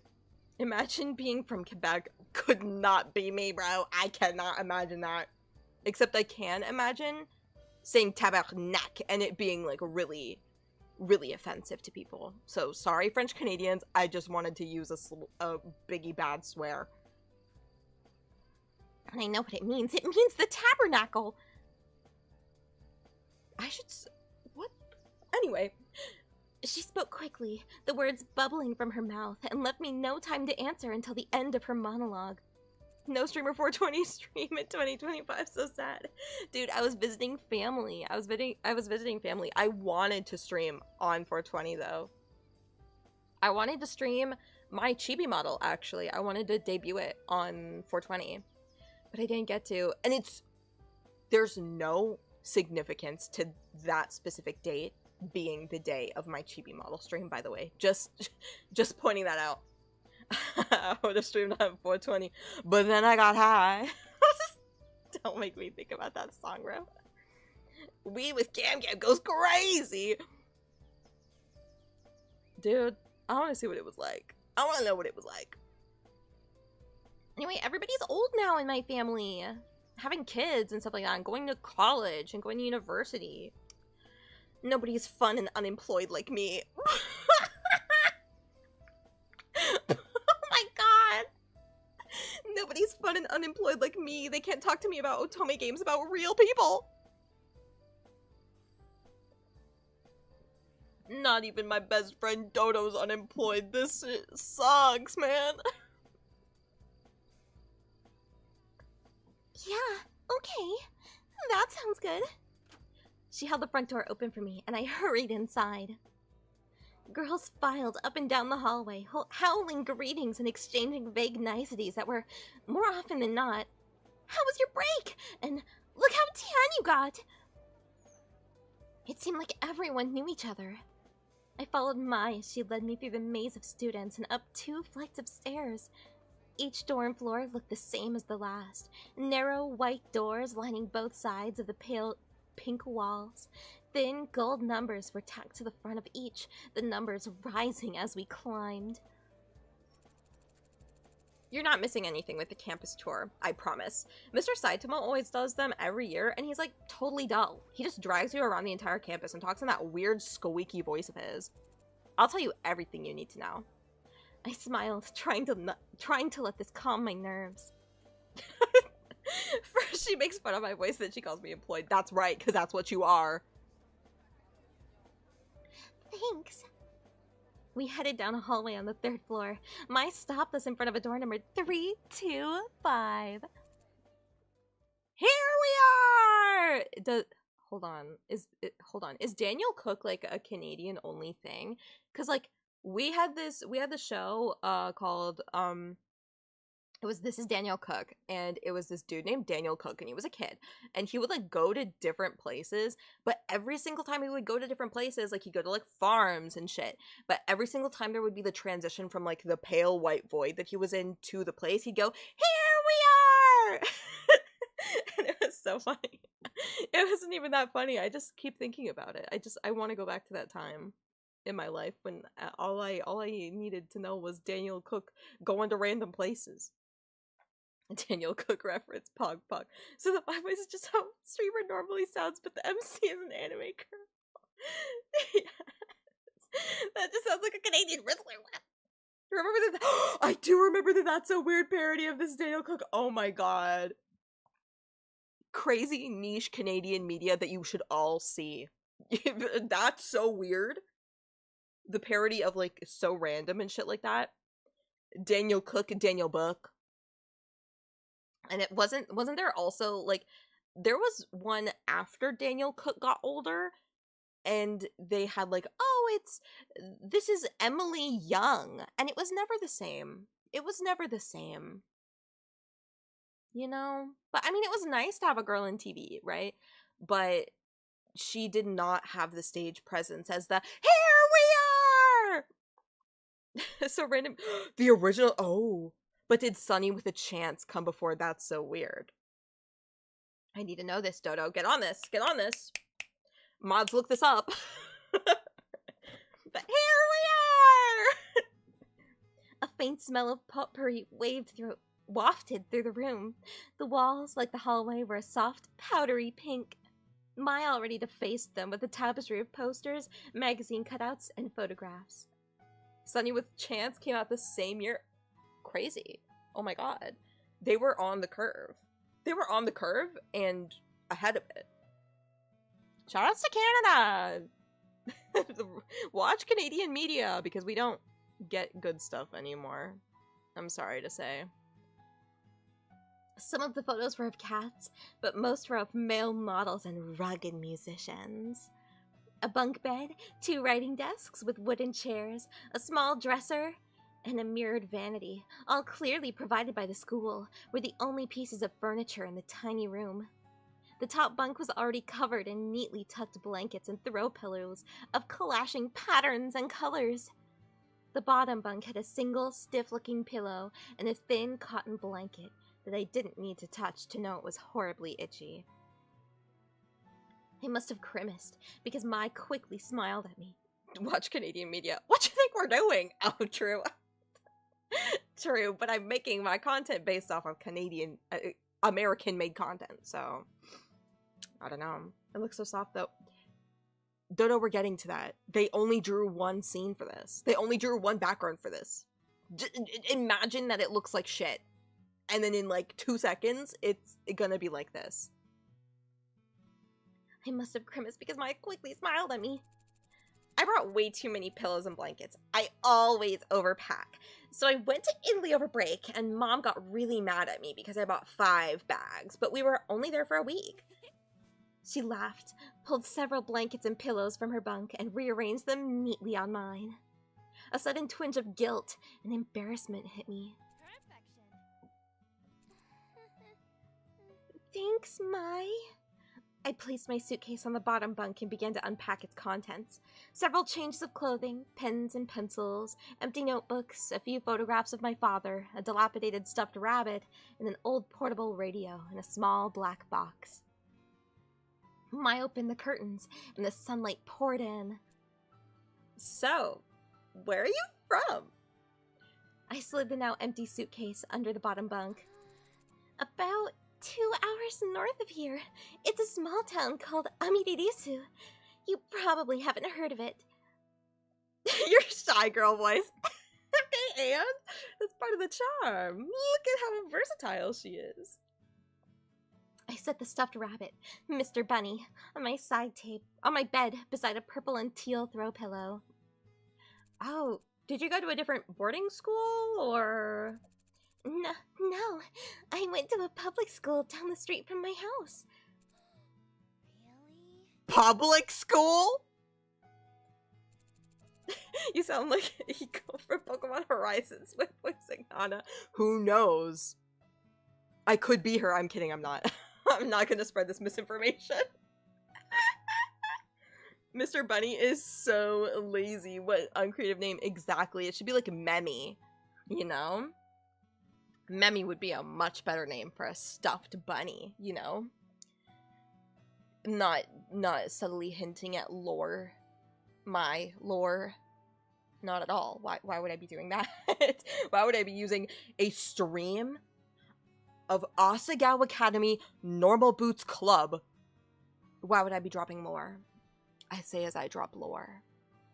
Imagine being from Quebec. Could not be me, bro. I cannot imagine that. Except I can imagine saying tabarnak and it being like really, really offensive to people. So sorry, French Canadians. I just wanted to use a biggie bad swear. And I know what it means. It means the tabernacle. I should what? Anyway. She spoke quickly, the words bubbling from her mouth, and left me no time to answer until the end of her monologue. No streamer 420 stream in 2025, so sad. Dude, I was visiting family. I was visiting family. I wanted to stream on 420 though. I wanted to stream my chibi model actually. I wanted to debut it on 420. But I didn't get to. And there's no significance to that specific date being the day of my chibi model stream, by the way. Just pointing that out. I would have streamed on 420, but then I got high. Don't make me think about that song, bro. We with Cam Cam goes crazy. Dude, I want to see what it was like. I want to know what it was like. Anyway, everybody's old now in my family. Having kids and stuff like that, and going to college and going to university. Nobody's fun and unemployed like me. Oh my god. Nobody's fun and unemployed like me. They can't talk to me about otome games about real people. Not even my best friend Dodo's unemployed. This sucks, man. Yeah, okay. That sounds good. She held the front door open for me, and I hurried inside. Girls filed up and down the hallway, howling greetings and exchanging vague niceties that were, more often than not, "How was your break?" and "Look how tan you got!" It seemed like everyone knew each other. I followed Mai as she led me through the maze of students and up 2 flights of stairs. Each dorm floor looked the same as the last, narrow white doors lining both sides of the pale pink walls. Thin gold numbers were tacked to the front of each, the numbers rising as we climbed. You're not missing anything with the campus tour, I promise. Mr. Saitama always does them every year, and he's like totally dull. He just drags you around the entire campus and talks in that weird squeaky voice of his. I'll tell you everything you need to know. I smiled, trying to let this calm my nerves. First she makes fun of my voice, then she calls me employed. That's right, because that's what you are. Thanks. We headed down a hallway on the 3rd floor. Mai stopped us in front of a door number 325. Here we are! Hold on. Is Daniel Cook like a Canadian only thing? Because like we had the show called it was This Is Daniel Cook, and it was this dude named Daniel Cook, and he was a kid, and he would like go to different places, but every single time he would go to different places, like he'd go to like farms and shit, but every single time there would be the transition from like the pale white void that he was in to the place, he'd go, "Here we are!" And it was so funny. It wasn't even that funny. I just keep thinking about it. I want to go back to that time in my life when all I needed to know was Daniel Cook going to random places. Daniel Cook reference, Pog Pog. So the My Voice is just how streamer normally sounds, but the MC is an anime girl. Yes. That just sounds like a Canadian wrestler. Remember that? I do remember that That's So Weird parody of this Daniel Cook. Oh my god. Crazy niche Canadian media that you should all see. That's so weird. The parody of like So Random and shit like that. Daniel Cook and Daniel Book. And it wasn't there also like there was one after Daniel Cook got older and they had like, oh, this is Emily Young, and it was never the same. It was never the same. You know? But I mean, it was nice to have a girl in TV, right? But she did not have the stage presence as the here we are. So random. The original. Oh, but did Sunny with a Chance come before That's So Weird? I need to know this, Dodo. Get on this. Get on this. Mods, look this up. But here we are. A faint smell of potpourri wafted through the room. The walls, like the hallway, were a soft, powdery pink. Maya already defaced them with a tapestry of posters, magazine cutouts, and photographs. Sunny with Chance came out the same year. Crazy. Oh my god. They were on the curve. They were on the curve and ahead of it. Shout outs to Canada! Watch Canadian media because we don't get good stuff anymore. I'm sorry to say. Some of the photos were of cats, but most were of male models and rugged musicians. A bunk bed, 2 writing desks with wooden chairs, a small dresser, and a mirrored vanity, all clearly provided by the school, were the only pieces of furniture in the tiny room. The top bunk was already covered in neatly tucked blankets and throw pillows of clashing patterns and colors. The bottom bunk had a single stiff-looking pillow and a thin cotton blanket that I didn't need to touch to know it was horribly itchy. I must have grimaced, because Mai quickly smiled at me. Watch Canadian media. What do you think we're doing? Oh, true. True, but I'm making my content based off of Canadian, American-made content, so... I don't know. It looks so soft, though. Dodo, we're getting to that. They only drew one scene for this. They only drew one background for this. Imagine that it looks like shit. And then in, like, 2 seconds, it's gonna be like this. I must have grimaced because Maya quickly smiled at me. I brought way too many pillows and blankets. I always overpack. So I went to Italy over break, and Mom got really mad at me because I bought 5 bags, but we were only there for a week. She laughed, pulled several blankets and pillows from her bunk, and rearranged them neatly on mine. A sudden twinge of guilt and embarrassment hit me. Thanks, Mai. I placed my suitcase on the bottom bunk and began to unpack its contents. Several changes of clothing, pens and pencils, empty notebooks, a few photographs of my father, a dilapidated stuffed rabbit, and an old portable radio in a small black box. I opened the curtains, and the sunlight poured in. So, where are you from? I slid the now empty suitcase under the bottom bunk. About 2 hours north of here. It's a small town called Amidirisu. You probably haven't heard of it. Your shy girl voice. Okay, Anne. That's part of the charm. Look at how versatile she is. I set the stuffed rabbit, Mr. Bunny, on my bed beside a purple and teal throw pillow. Oh, did you go to a different boarding school, or...? No, I went to a public school down the street from my house. Really? Public school? You sound like you go for Pokemon Horizons with voicing Hana. Who knows? I could be her. I'm kidding, I'm not. I'm not gonna spread this misinformation. Mr. Bunny is so lazy. What uncreative name exactly? It should be like Memmy, you know? Memmy would be a much better name for a stuffed bunny, you know? Not subtly hinting at lore. My lore. Not at all. Why would I be doing that? Why would I be using a stream of Asagao Academy Normal Boots Club. Why would I be dropping lore? I say as I drop lore.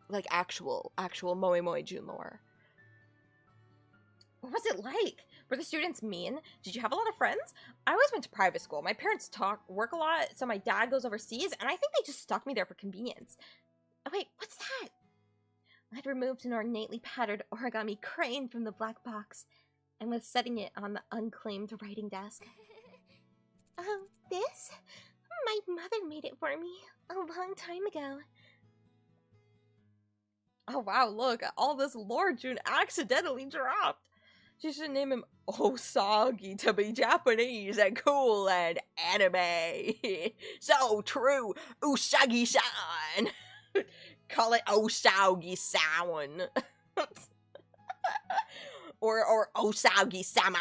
Like actual Moe Moe Jun lore. What was it like? Were the students mean? Did you have a lot of friends? I always went to private school. My parents work a lot, so my dad goes overseas, and I think they just stuck me there for convenience. Oh wait, what's that? I'd removed an ornately patterned origami crane from the black box and was setting it on the unclaimed writing desk. This? My mother made it for me a long time ago. Oh wow, look, all this lore June accidentally dropped. She should name him Osagi to be Japanese and cool and anime. So true, Usagi-san. Call it Osagi-san. or Osagi-sama.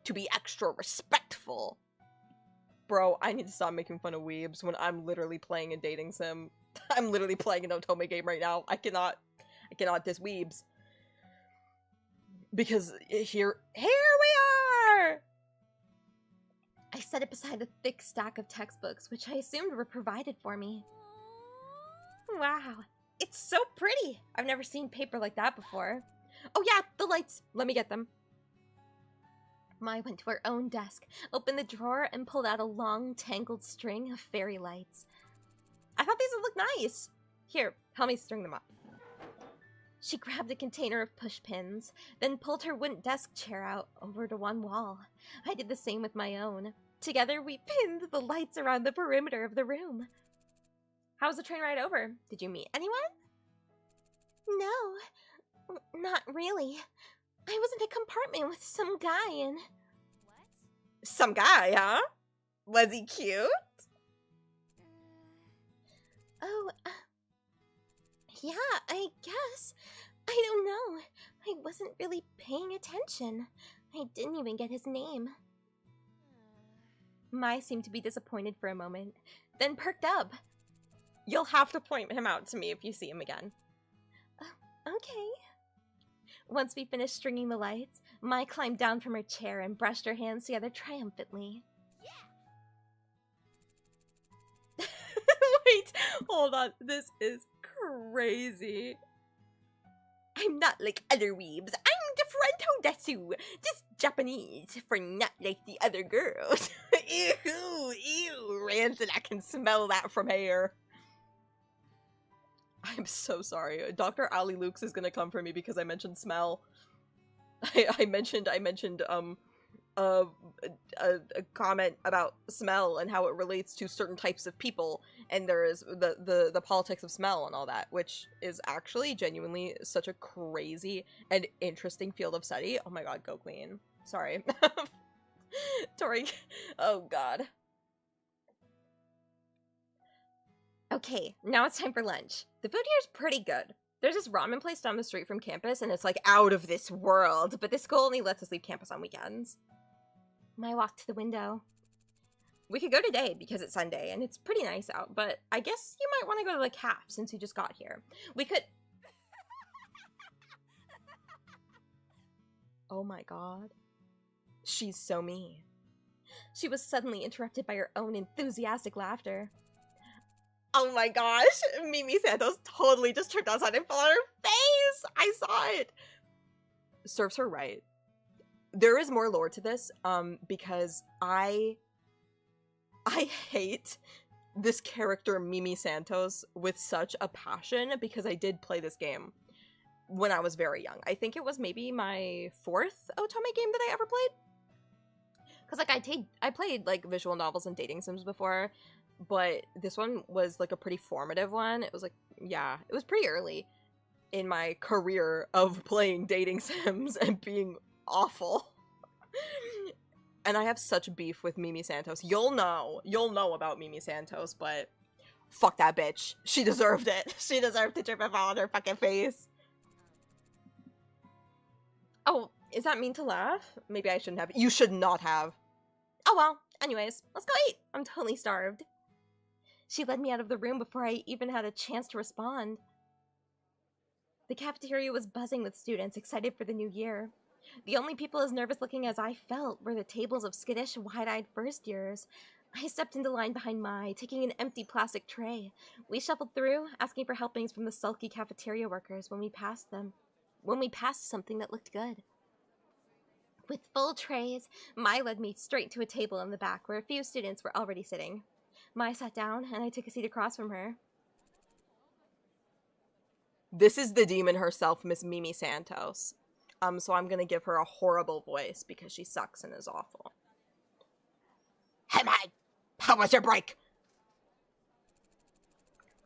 To be extra respectful. Bro, I need to stop making fun of weebs when I'm literally playing a dating sim. I'm literally playing an Otome game right now. I cannot diss weebs. Because here we are! I set it beside the thick stack of textbooks, which I assumed were provided for me. Wow, it's so pretty! I've never seen paper like that before. Oh yeah, the lights! Let me get them. Mai went to her own desk, opened the drawer, and pulled out a long, tangled string of fairy lights. I thought these would look nice! Here, help me string them up. She grabbed a container of push pins, then pulled her wooden desk chair out over to one wall. I did the same with my own. Together, we pinned the lights around the perimeter of the room. How was the train ride over? Did you meet anyone? No, not really. I was in a compartment with some guy and... What? Some guy, huh? Was he cute? Oh, yeah, I guess. I don't know. I wasn't really paying attention. I didn't even get his name. Mai seemed to be disappointed for a moment, then perked up. You'll have to point him out to me if you see him again. Okay. Once we finished stringing the lights, Mai climbed down from her chair and brushed her hands together triumphantly. Yeah! Wait, hold on. This is crazy. I'm not like other weebs. I'm differento desu. Just Japanese for not like the other girls. Ew, rancid. I can smell that from here. I'm so sorry. Dr. Ali Lukes is gonna come for me because I mentioned smell. I mentioned a comment about smell and how it relates to certain types of people, and there is the politics of smell and all that, which is actually genuinely such a crazy and interesting field of study. Oh my god, go queen. Sorry. Tori. Oh god. Okay, now it's time for lunch. The food here is pretty good. There's this ramen place down the street from campus, and it's like out of this world, but this school only lets us leave campus on weekends. Mai walked to the window. We could go today because it's Sunday, and it's pretty nice out, but I guess you might want to go to the CAF since you just got here. We could... Oh my god. She's so mean. She was suddenly interrupted by her own enthusiastic laughter. Oh my gosh, Mimi Santos totally just tripped outside and fell on her face! I saw it! Serves her right. There is more lore to this, because I hate this character Mimi Santos with such a passion because I did play this game when I was very young. I think it was maybe my 4th Otome game that I ever played. Because, like, I played, like, visual novels and dating sims before, but this one was, like, a pretty formative one. It was, like, yeah, it was pretty early in my career of playing dating sims and being awful. And I have such beef with Mimi Santos. You'll know about Mimi Santos, but fuck that bitch. She deserved it. She deserved to trip and fall on her fucking face. Oh, is that mean to laugh? Maybe I shouldn't have. You should not have. Oh well, anyways, let's go eat. I'm totally starved. She led me out of the room before I even had a chance to respond. The cafeteria was buzzing with students excited for the new year. The only people as nervous looking as I felt were the tables of skittish, wide-eyed first years. I stepped into line behind Mai, taking an empty plastic tray. We shuffled through, asking for helpings from the sulky cafeteria workers when we passed them. When we passed something that looked good. With full trays, Mai led me straight to a table in the back where a few students were already sitting. Mai sat down, and I took a seat across from her. This is the demon herself, Miss Mimi Santos. So I'm gonna give her a horrible voice because she sucks and is awful. Hey, Mai! How was your break?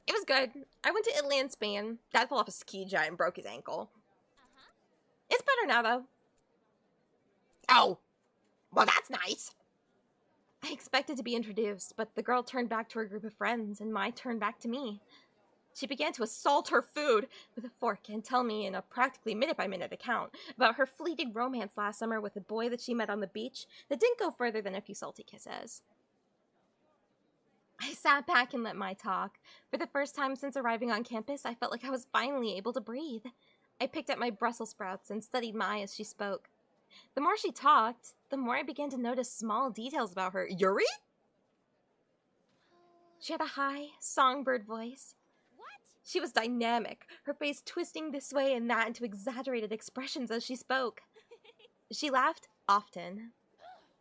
It was good. I went to Italy and Spain. Dad fell off a ski jet and broke his ankle. It's better now, though. Oh, well, that's nice. I expected to be introduced, but the girl turned back to her group of friends, and Mai turned back to me. She began to assault her food with a fork and tell me in a practically minute-by-minute account about her fleeting romance last summer with a boy that she met on the beach that didn't go further than a few salty kisses. I sat back and let Mai talk. For the first time since arriving on campus, I felt like I was finally able to breathe. I picked up my Brussels sprouts and studied Mai as she spoke. The more she talked, the more I began to notice small details about her. Yuri? She had a high, songbird voice. What? She was dynamic, her face twisting this way and that into exaggerated expressions as she spoke. She laughed often.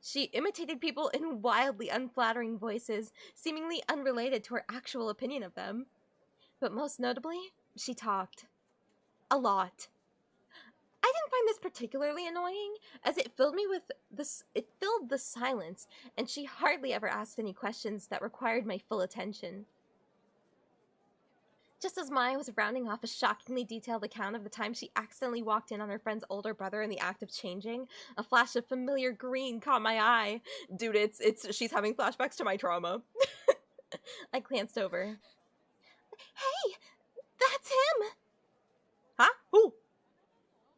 She imitated people in wildly unflattering voices, seemingly unrelated to her actual opinion of them. But most notably, she talked. A lot. I didn't find this particularly annoying, as it filled the silence, and she hardly ever asked any questions that required my full attention. Just as Maya was rounding off a shockingly detailed account of the time she accidentally walked in on her friend's older brother in the act of changing, a flash of familiar green caught my eye. Dude, she's having flashbacks to my trauma. I glanced over. Hey, that's him! Huh? Who?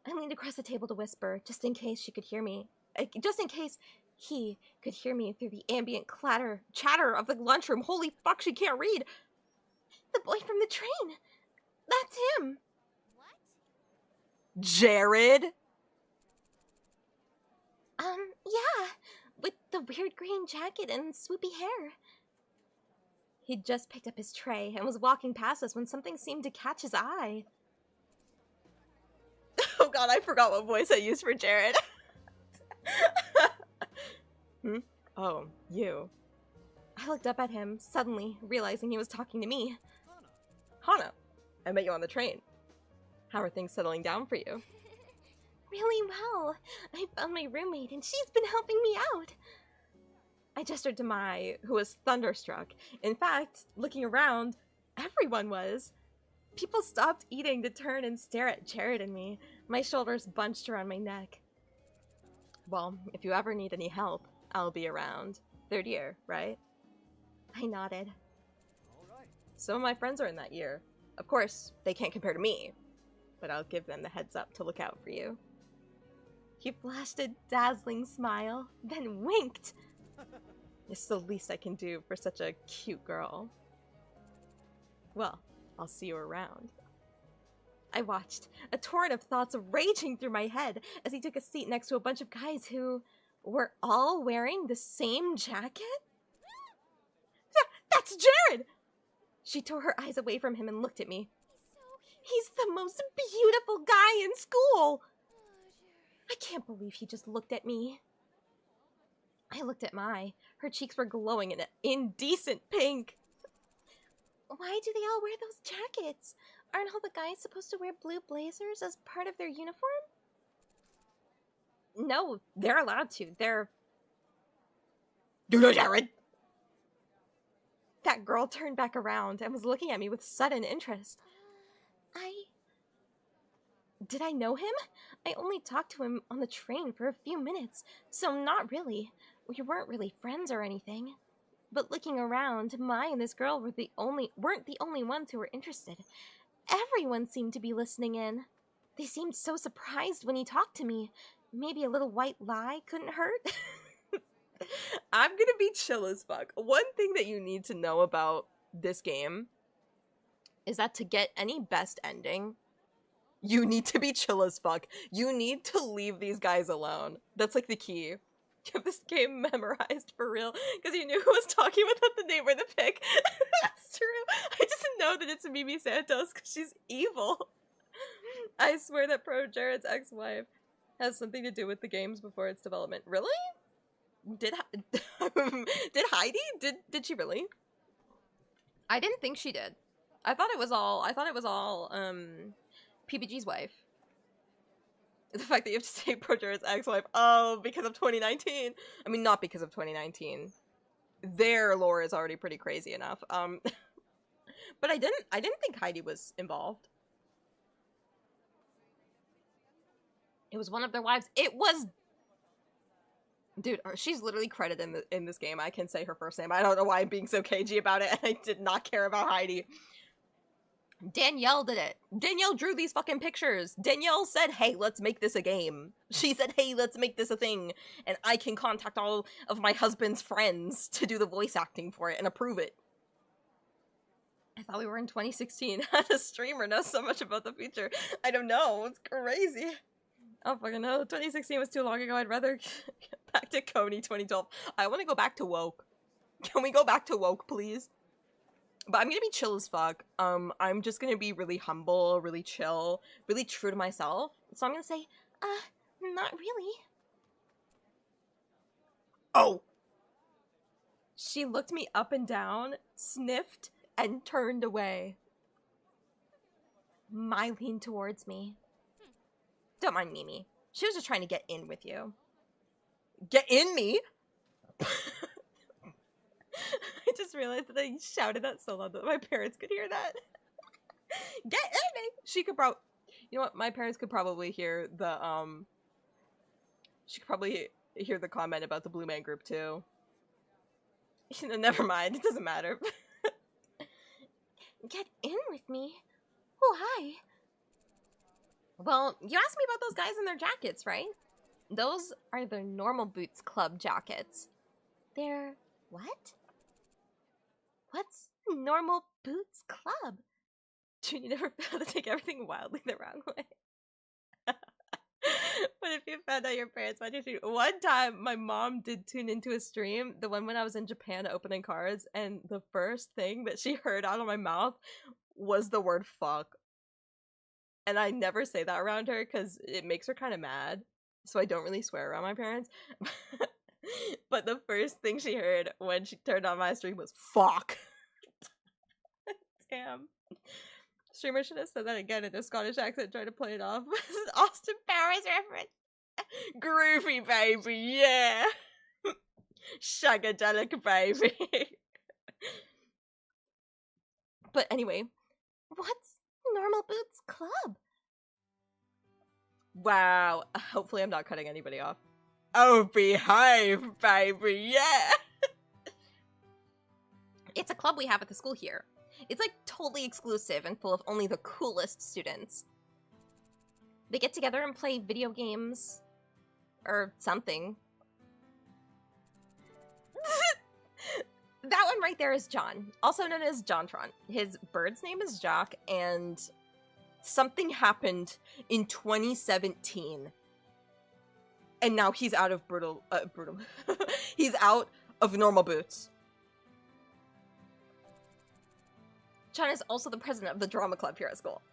I leaned across the table to whisper, just in case she could hear me. Just in case he could hear me through the ambient chatter of the lunchroom. Holy fuck, she can't read! The boy from the train! That's him! What? Jared? Yeah. With the weird green jacket and swoopy hair. He'd just picked up his tray and was walking past us when something seemed to catch his eye. Oh god, I forgot what voice I used for Jared. Oh, you. I looked up at him, suddenly realizing he was talking to me. Hana, I met you on the train. How are things settling down for you? Really well. I found my roommate and she's been helping me out. I gestured to Mai, who was thunderstruck. In fact, looking around, everyone was. People stopped eating to turn and stare at Jared and me, my shoulders bunched around my neck. Well, if you ever need any help, I'll be around. Third year, right? I nodded. Some of my friends are in that year. Of course, they can't compare to me, but I'll give them the heads up to look out for you. He flashed a dazzling smile, then winked. It's the least I can do for such a cute girl. Well, I'll see you around. I watched, a torrent of thoughts raging through my head as he took a seat next to a bunch of guys who were all wearing the same jacket? That's Jared! She tore her eyes away from him and looked at me. He's the most beautiful guy in school! I can't believe he just looked at me. I looked at Mai. Her cheeks were glowing in an indecent pink. Why do they all wear those jackets? Aren't all the guys supposed to wear blue blazers as part of their uniform? No, they're allowed to. You know Jared? That girl turned back around and was looking at me with sudden interest. Did I know him? I only talked to him on the train for a few minutes, so not really. We weren't really friends or anything. But looking around, Mai and this girl weren't the only ones who were interested. Everyone seemed to be listening in. They seemed so surprised when he talked to me. Maybe a little white lie couldn't hurt? I'm gonna be chill as fuck. One thing that you need to know about this game is that to get any best ending, You need to be chill as fuck. You need to leave these guys alone. That's like the key. You have this game memorized for real because you knew who was talking without the name or the pic. That's true. I just know that it's Mimi Santos because she's evil. I swear that Pro Jared's ex-wife has something to do with the games before its development. Really? Did Heidi? Did she really? I didn't think she did. I thought it was all PBG's wife. The fact that you have to say Pro Jared's ex-wife, oh, because of 2019. I mean, not because of 2019. Their lore is already pretty crazy enough. But I didn't think Heidi was involved. It was one of their wives. It was, dude. She's literally credited in this game. I can say her first name. I don't know why I'm being so cagey about it. I did not care about Heidi. Danielle did it. Danielle drew these fucking pictures. Danielle said, hey, let's make this a game. She said, hey, let's make this a thing. And I can contact all of my husband's friends to do the voice acting for it and approve it. I thought we were in 2016. How does a streamer know so much about the future? I don't know. It's crazy. Oh, fucking no. 2016 was too long ago. I'd rather get back to Coney 2012. I want to go back to woke. Can we go back to woke, please? But I'm gonna be chill as fuck. I'm just gonna be really humble, really chill, really true to myself. So I'm gonna say, not really. Oh! She looked me up and down, sniffed, and turned away. Mai leaned towards me. Don't mind Mimi. She was just trying to get in with you. Get in me? I just realized that I shouted that so loud that my parents could hear that. Get in me! She could probably... You know what? My parents could probably hear the, She could probably hear the comment about the Blue Man Group, too. Never mind. It doesn't matter. Get in with me? Oh, hi. Well, you asked me about those guys in their jackets, right? Those are the Normal Boots Club jackets. They're... what? What's Normal Boots Club? Junior never failed to take everything wildly the wrong way. But if you found out your parents watched your stream... One time, my mom did tune into a stream, the one when I was in Japan opening cards, and the first thing that she heard out of my mouth was the word fuck. And I never say that around her because it makes her kind of mad. So I don't really swear around my parents. But the first thing she heard when she turned on my stream was fuck. Damn. Streamer should have said that again in a Scottish accent, trying to play it off. Austin Powers reference. Groovy, baby, yeah. Shagadelic, baby. But anyway, what's Normal Boots Club? Wow. Hopefully I'm not cutting anybody off. Oh, behave, baby, yeah! It's a club we have at the school here. It's like totally exclusive and full of only the coolest students. They get together and play video games. Or something. That one right there is John, also known as Jontron. His bird's name is Jock, and something happened in 2017. And now he's out of brutal. He's out of Normal Boots. John is also the president of the drama club here at school.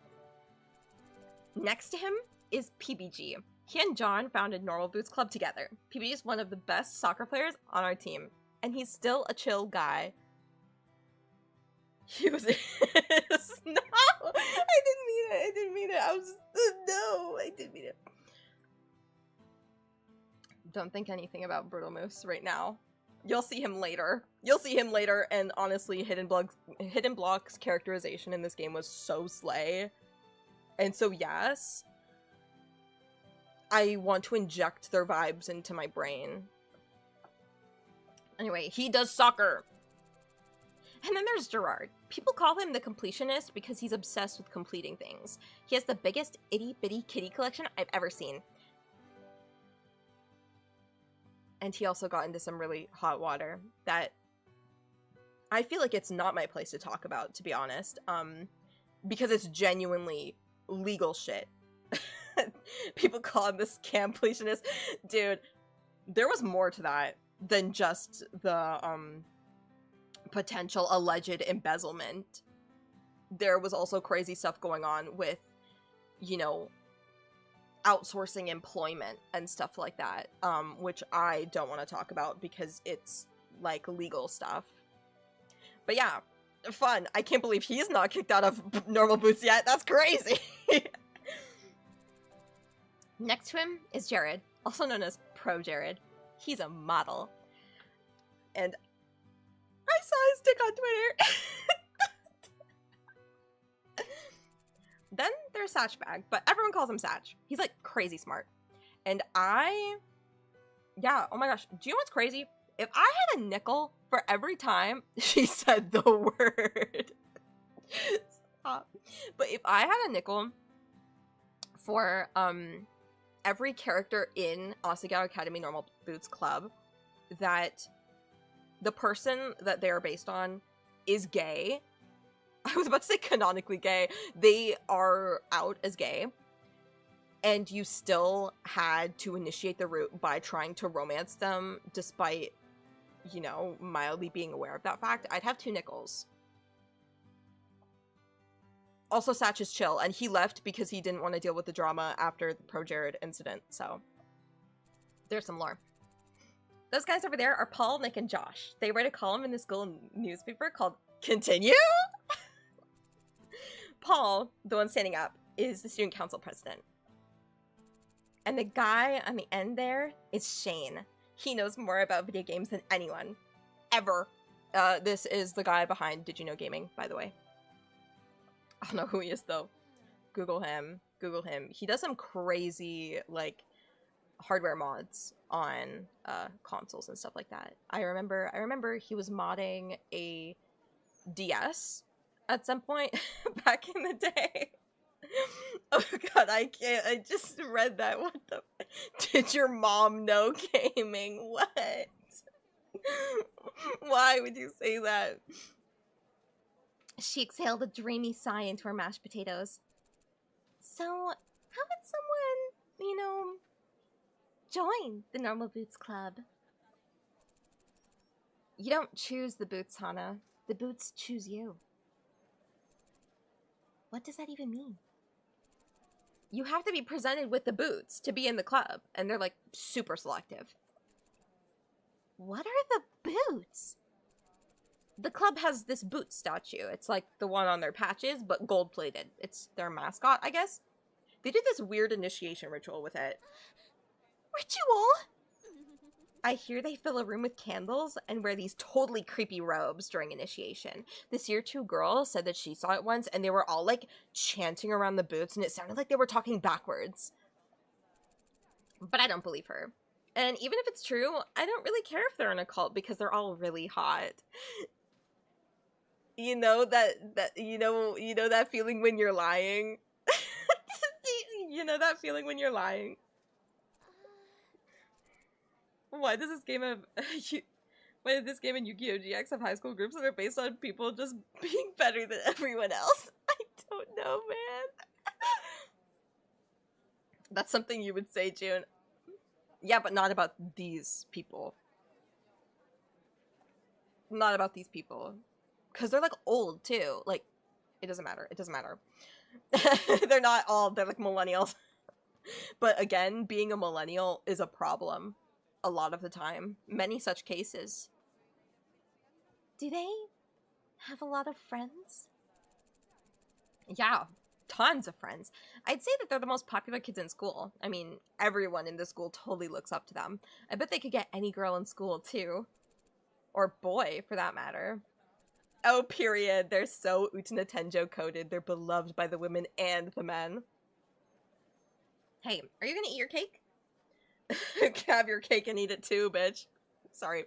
Next to him is PBG. He and John founded Normal Boots Club together. PBG is one of the best soccer players on our team, and he's still a chill guy. He was... No! I didn't mean it. I was... No! I didn't mean it. Don't think anything about Brutal Moose right now. You'll see him later. And honestly, Hidden Block's characterization in this game was so slay. And so yes, I want to inject their vibes into my brain. Anyway, he does soccer. And then there's Gerard. People call him the completionist because he's obsessed with completing things. He has the biggest itty-bitty kitty collection I've ever seen. And he also got into some really hot water that I feel like it's not my place to talk about, to be honest. Because it's genuinely legal shit. People call him the scamplationist. Dude, there was more to that than just the potential alleged embezzlement. There was also crazy stuff going on with, you know, outsourcing employment and stuff like that, which I don't want to talk about because it's like legal stuff. But yeah, fun. I can't believe he's not kicked out of Normal Boots yet. That's crazy. Next to him is Jared, also known as Pro Jared. He's a model. And I saw his stick on Twitter. Then there's Satchbag, but everyone calls him Satch. He's like crazy smart. And yeah, oh my gosh. Do you know what's crazy? If I had a nickel for every time she said the word. Stop. But if I had a nickel for every character in Asagao Academy Normal Boots Club that the person that they are based on is gay, I was about to say canonically gay, they are out as gay, and you still had to initiate the route by trying to romance them despite, you know, mildly being aware of that fact, I'd have 2 nickels. Also, Satch is chill, and he left because he didn't want to deal with the drama after the Pro Jared incident, so there's some lore. Those guys over there are Paul, Nick, and Josh. They write a column in the school newspaper called Continue? Paul, the one standing up, is the student council president. And the guy on the end there is Shane. He knows more about video games than anyone. Ever. This is the guy behind Did You Know Gaming, by the way. I don't know who he is, though. Google him. Google him. He does some crazy, like, hardware mods on consoles and stuff like that. I remember he was modding a DS at some point back in the day. Oh god, I can't. I just read that. What the? Did your mom know gaming? What? Why would you say that? She exhaled a dreamy sigh into her mashed potatoes. So, how would someone, you know, join the Normal Boots Club? You don't choose the boots, Hana. The boots choose you. What does that even mean? You have to be presented with the boots to be in the club, and they're like super selective. What are the boots? The club has this boot statue. It's like the one on their patches, but gold-plated. It's their mascot, I guess. They did this weird initiation ritual with it. Ritual? I hear they fill a room with candles and wear these totally creepy robes during initiation. This year 2 girl said that she saw it once and they were all like chanting around the boots and it sounded like they were talking backwards. But I don't believe her. And even if it's true, I don't really care if they're in a cult because they're all really hot. You know that you know that feeling when you're lying? You know that feeling when you're lying? Why does this game and Yu-Gi-Oh! GX have high school groups that are based on people just being better than everyone else? I don't know, man. That's something you would say, June. Yeah, but not about these people. Not about these people. Because they're, like, old, too. Like, it doesn't matter. It doesn't matter. They're not all, they're, like, millennials. But, again, being a millennial is a problem. A lot of the time. Many such cases. Do they have a lot of friends? Yeah, tons of friends. I'd say that they're the most popular kids in school. I mean, everyone in the school totally looks up to them. I bet they could get any girl in school, too. Or boy, for that matter. Oh, period. They're so Utena Tenjo coded. They're beloved by the women and the men. Hey, are you gonna eat your cake? Have your cake and eat it too, bitch. Sorry.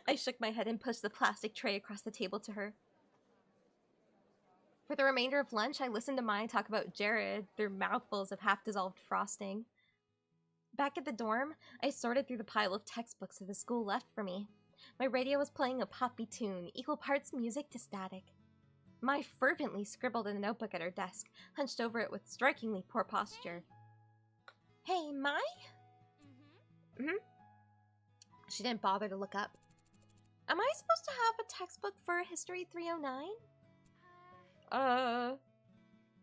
I shook my head and pushed the plastic tray across the table to her. For the remainder of lunch, I listened to Mai talk about Jared through mouthfuls of half-dissolved frosting. Back at the dorm, I sorted through the pile of textbooks that the school left for me. My radio was playing a poppy tune, equal parts music to static. Mai fervently scribbled in a notebook at her desk, hunched over it with strikingly poor posture. Hey, Mai? Mm-hmm. She didn't bother to look up. Am I supposed to have a textbook for History 309?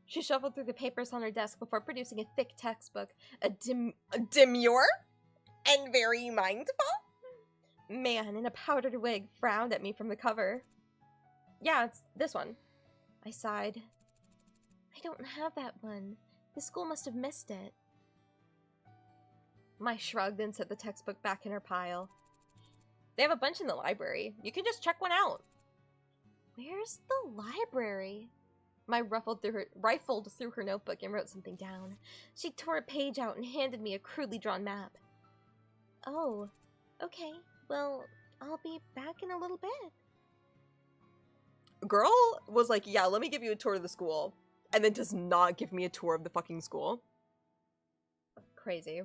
She shuffled through the papers on her desk before producing a thick textbook. A demure? And very mindful? Man in a powdered wig frowned at me from the cover. Yeah, it's this one. I sighed. I don't have that one. The school must have missed it. Mai shrugged and set the textbook back in her pile. They have a bunch in the library. You can just check one out. Where's the library? Mai rifled through her notebook and wrote something down. She tore a page out and handed me a crudely drawn map. Oh, okay. Well, I'll be back in a little bit. Girl was like, yeah, let me give you a tour of the school. And then does not give me a tour of the fucking school. Crazy.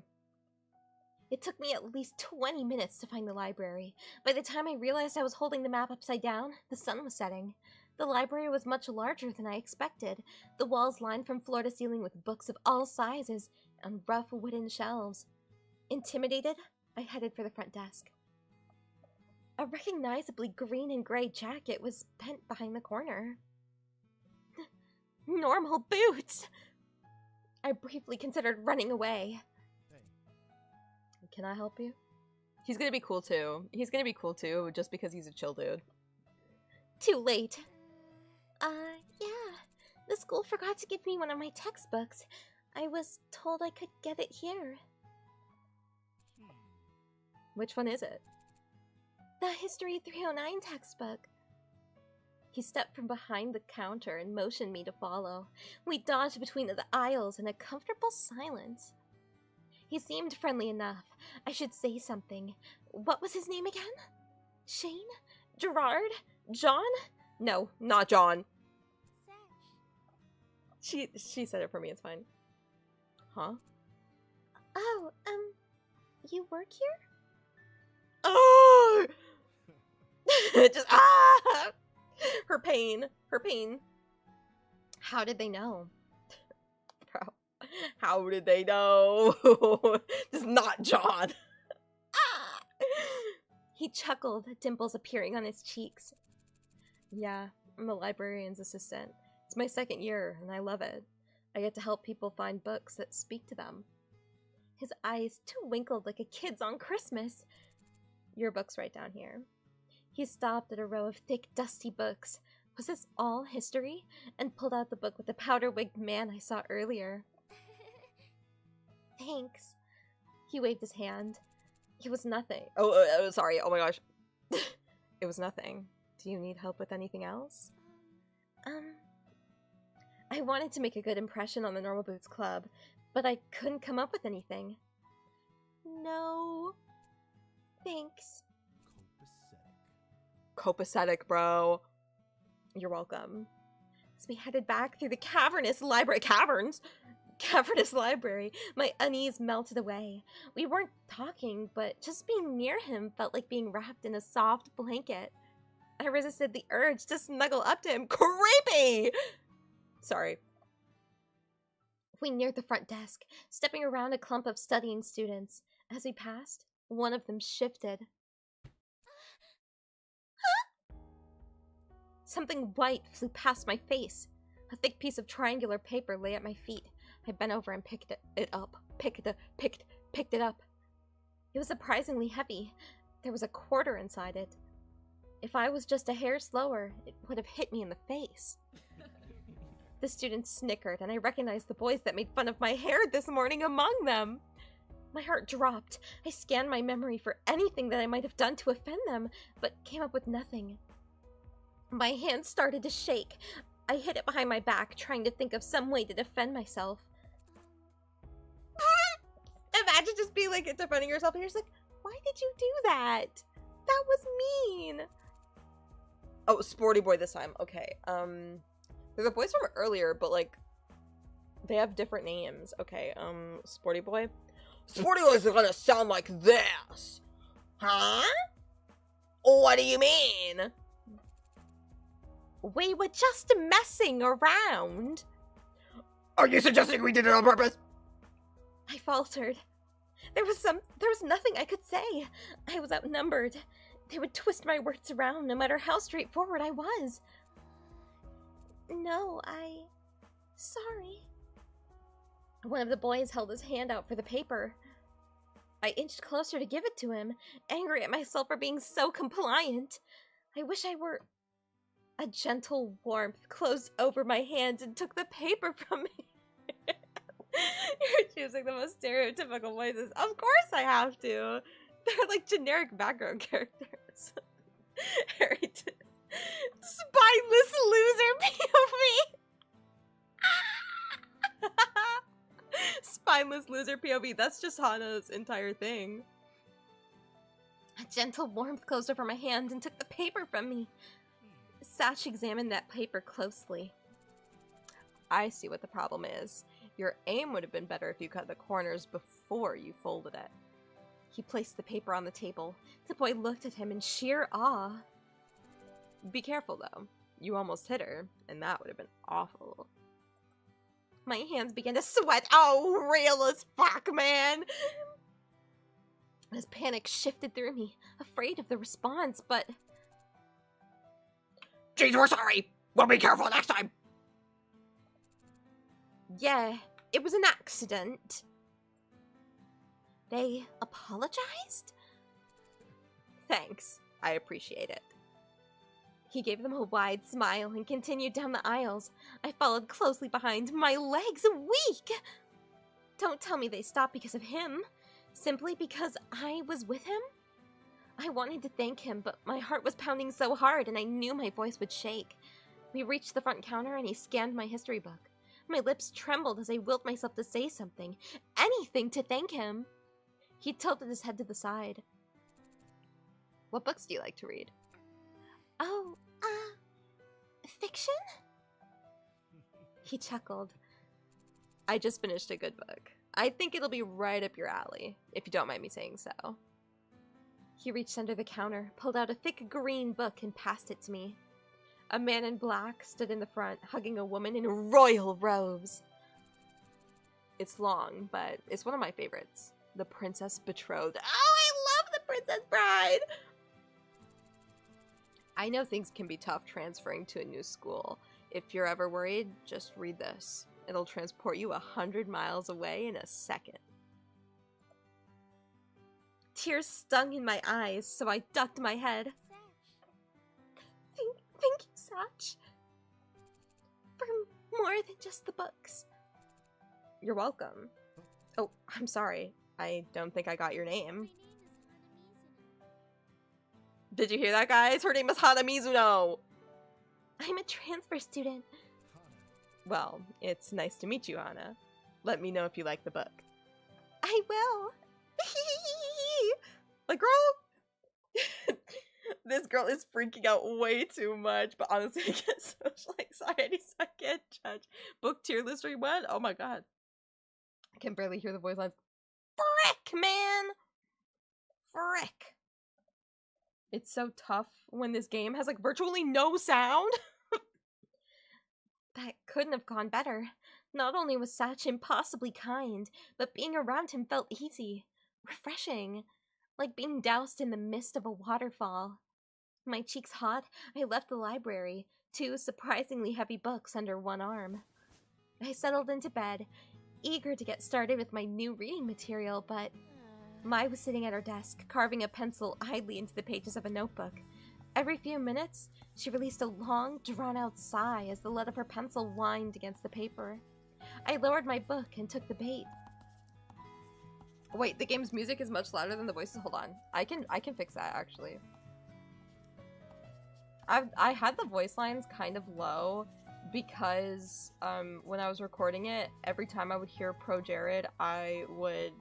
It took me at least 20 minutes to find the library. By the time I realized I was holding the map upside down, the sun was setting. The library was much larger than I expected. The walls lined from floor to ceiling with books of all sizes on rough wooden shelves. Intimidated, I headed for the front desk. A recognizably green and gray jacket was bent behind the corner. Normal boots! I briefly considered running away. Can I help you? He's gonna be cool too. He's gonna be cool too, just because he's a chill dude. Too late. Yeah. The school forgot to give me one of my textbooks. I was told I could get it here. Which one is it? The History 309 textbook. He stepped from behind the counter and motioned me to follow. We dodged between the aisles in a comfortable silence. He seemed friendly enough. I should say something. What was his name again? Shane? Gerard? John? No, not John. She said it for me, it's fine. Huh? Oh, you work here? Oh! Just, ah! Her pain. How did they know? Bro, how did they know? Just not John. Ah! He chuckled, dimples appearing on his cheeks. Yeah, I'm the librarian's assistant. It's my second year, and I love it. I get to help people find books that speak to them. His eyes twinkled like a kid's on Christmas. Your book's right down here. He stopped at a row of thick, dusty books. Was this all history? And pulled out the book with the powder-wigged man I saw earlier. Thanks. He waved his hand. It was nothing. Oh, sorry. Oh my gosh. It was nothing. Do you need help with anything else? I wanted to make a good impression on the Normal Boots Club, but I couldn't come up with anything. No. Thanks. Copacetic, bro. You're welcome. As we headed back through the cavernous library, my unease melted away. We weren't talking, but just being near him felt like being wrapped in a soft blanket. I resisted the urge to snuggle up to him. Creepy! Sorry. We neared the front desk, stepping around a clump of studying students. As we passed, one of them shifted. Something white flew past my face. A thick piece of triangular paper lay at my feet. I bent over and picked it up. Picked it up. It was surprisingly heavy. There was a quarter inside it. If I was just a hair slower, it would have hit me in the face. The students snickered, and I recognized the boys that made fun of my hair this morning among them. My heart dropped. I scanned my memory for anything that I might have done to offend them, but came up with nothing. My hands started to shake. I hid it behind my back, trying to think of some way to defend myself. Imagine just being like defending yourself, and you're just like, why did you do that? That was mean. Oh, sporty boy this time. Okay. They're the boys from earlier, but like they have different names. Okay, sporty boy. Sporty boy is gonna sound like this. Huh? What do you mean? We were just messing around. Are you suggesting we did it on purpose? I faltered. There was nothing I could say. I was outnumbered. They would twist my words around no matter how straightforward I was. No, sorry. One of the boys held his hand out for the paper. I inched closer to give it to him, angry at myself for being so compliant. I wish I were... A gentle warmth closed over my hand and took the paper from me. You're choosing the most stereotypical voices. Of course I have to. They're like generic background characters. Harry, spineless loser POV. Spineless loser POV. That's just Hana's entire thing. A gentle warmth closed over my hand and took the paper from me. Satch examined that paper closely. I see what the problem is. Your aim would have been better if you cut the corners before you folded it. He placed the paper on the table. The boy looked at him in sheer awe. Be careful, though. You almost hit her, and that would have been awful. My hands began to sweat. Oh, real as fuck, man! As panic shifted through me, afraid of the response, but... Jeez, we're sorry! We'll be careful next time! Yeah, it was an accident. They apologized? Thanks, I appreciate it. He gave them a wide smile and continued down the aisles. I followed closely behind, my legs weak! Don't tell me they stopped because of him. Simply because I was with him? I wanted to thank him, but my heart was pounding so hard and I knew my voice would shake. We reached the front counter and he scanned my history book. My lips trembled as I willed myself to say something, anything to thank him. He tilted his head to the side. What books do you like to read? Oh, fiction? He chuckled. I just finished a good book. I think it'll be right up your alley, if you don't mind me saying so. He reached under the counter, pulled out a thick green book, and passed it to me. A man in black stood in the front, hugging a woman in royal robes. It's long, but it's one of my favorites. The Princess Betrothed. Oh, I love The Princess Bride! I know things can be tough transferring to a new school. If you're ever worried, just read this. It'll transport you 100 miles away in a second. Tears stung in my eyes, so I ducked my head. Thank you, Satch. For more than just the books. You're welcome. Oh, I'm sorry. I don't think I got your name. Did you hear that, guys? Her name is Hana Mizuno! I'm a transfer student. Well, it's nice to meet you, Hana. Let me know if you like the book. I will. Like, girl, this girl is freaking out way too much, but honestly, I get social anxiety, so I can't judge. Book tier list rewind? Oh my god. I can barely hear the voice lines. Frick, man! Frick. It's so tough when this game has, like, virtually no sound. That couldn't have gone better. Not only was Satch impossibly kind, but being around him felt easy, refreshing, like being doused in the mist of a waterfall. My cheeks hot, I left the library, 2 surprisingly heavy books under one arm. I settled into bed, eager to get started with my new reading material, but Mai was sitting at her desk, carving a pencil idly into the pages of a notebook. Every few minutes, she released a long, drawn-out sigh as the lead of her pencil whined against the paper. I lowered my book and took the bait. Wait, the game's music is much louder than the voices. Hold on. I can fix that, actually. I had the voice lines kind of low because when I was recording it, every time I would hear Pro Jared, I would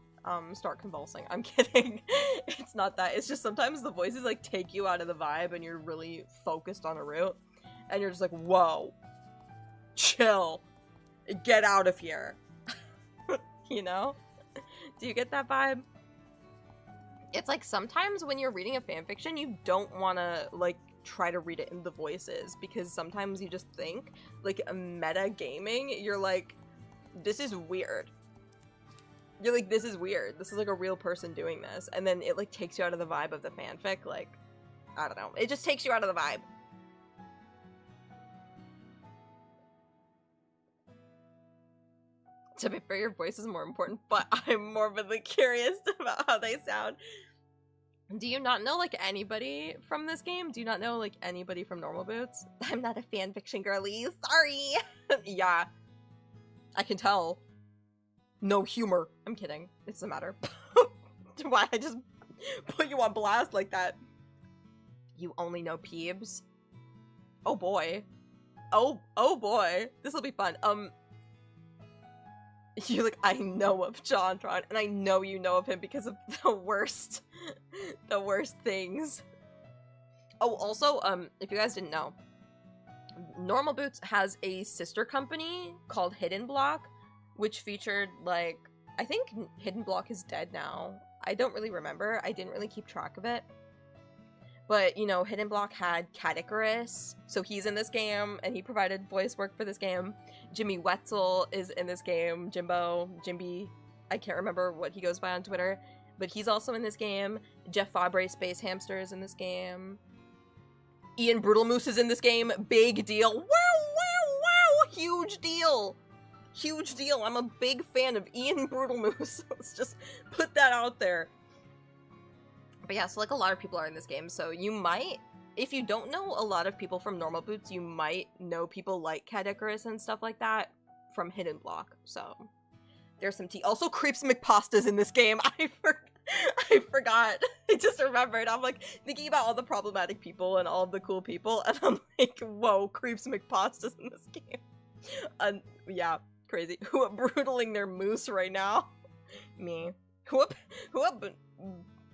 start convulsing. I'm kidding. It's not that. It's just sometimes the voices like take you out of the vibe and you're really focused on a route and you're just like, whoa, chill, get out of here. You know? Do you get that vibe? It's like sometimes when you're reading a fanfiction, you don't want to like try to read it in the voices because sometimes you just think like a meta gaming, you're like, this is weird. You're like, this is weird. This is like a real person doing this. And then it like takes you out of the vibe of the fanfic. Like, I don't know. It just takes you out of the vibe. To be fair, your voice is more important, but I'm morbidly curious about how they sound. Do you not know, like, anybody from this game? Do you not know, like, anybody from Normal Boots? I'm not a fanfiction girly. Sorry. Yeah. I can tell. No humor. I'm kidding. It doesn't matter. Why I just put you on blast like that? You only know Peebs? Oh boy. Oh boy. This'll be fun. You're like, I know of Jontron, and I know you know of him because of the worst things. Oh, also, if you guys didn't know, Normal Boots has a sister company called Hidden Block, which featured, like, I think Hidden Block is dead now. I don't really remember. I didn't really keep track of it. But, you know, Hidden Block had Cat Icarus, so he's in this game, and he provided voice work for this game. Jimmy Wetzel is in this game. Jimby, I can't remember what he goes by on Twitter, but he's also in this game. Jeff Fabre Space Hamster is in this game. Ian Brutalmoose is in this game. Big deal. Wow, wow, wow! Huge deal! Huge deal. I'm a big fan of Ian Brutalmoose. Let's just put that out there. But yeah, so like a lot of people are in this game, so you might, if you don't know a lot of people from Normal Boots, you might know people like Cat Icarus and stuff like that from Hidden Block, so there's some tea. Also, Creeps McPasta's in this game. I forgot. I just remembered. I'm like thinking about all the problematic people and all of the cool people, and I'm like, whoa, Creeps McPasta's in this game. Yeah, crazy. Who up brutaling their moose right now? Me. Who up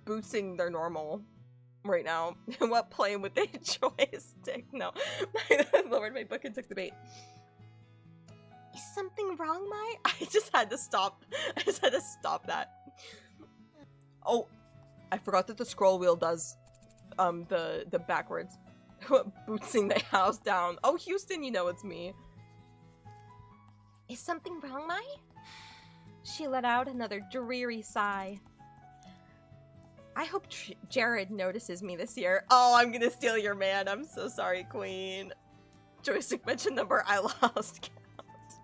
bootsing their normal right now. What playing with the joystick? No. I lowered my book and took the bait. Is something wrong, Mai? I just had to stop. I just had to stop that. Oh, I forgot that the scroll wheel does the backwards. Bootsing the house down. Oh, Houston, you know it's me. Is something wrong, Mai? She let out another dreary sigh. I hope Jared notices me this year. Oh, I'm gonna steal your man. I'm so sorry, Queen. Joystick mention number, I lost count.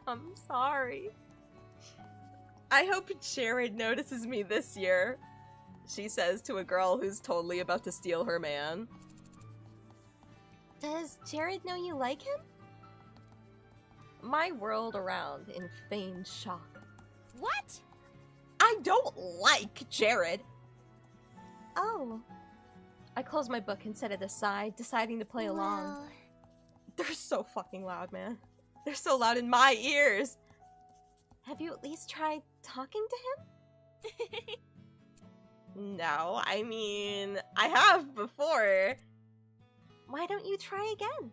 I'm sorry. I hope Jared notices me this year, she says to a girl who's totally about to steal her man. Does Jared know you like him? My whirled around in feigned shock. What? I don't like Jared. Oh. I closed my book and set it aside, deciding to play along. They're so fucking loud, man. They're so loud in my ears. Have you at least tried talking to him? No, I mean, I have before. Why don't you try again?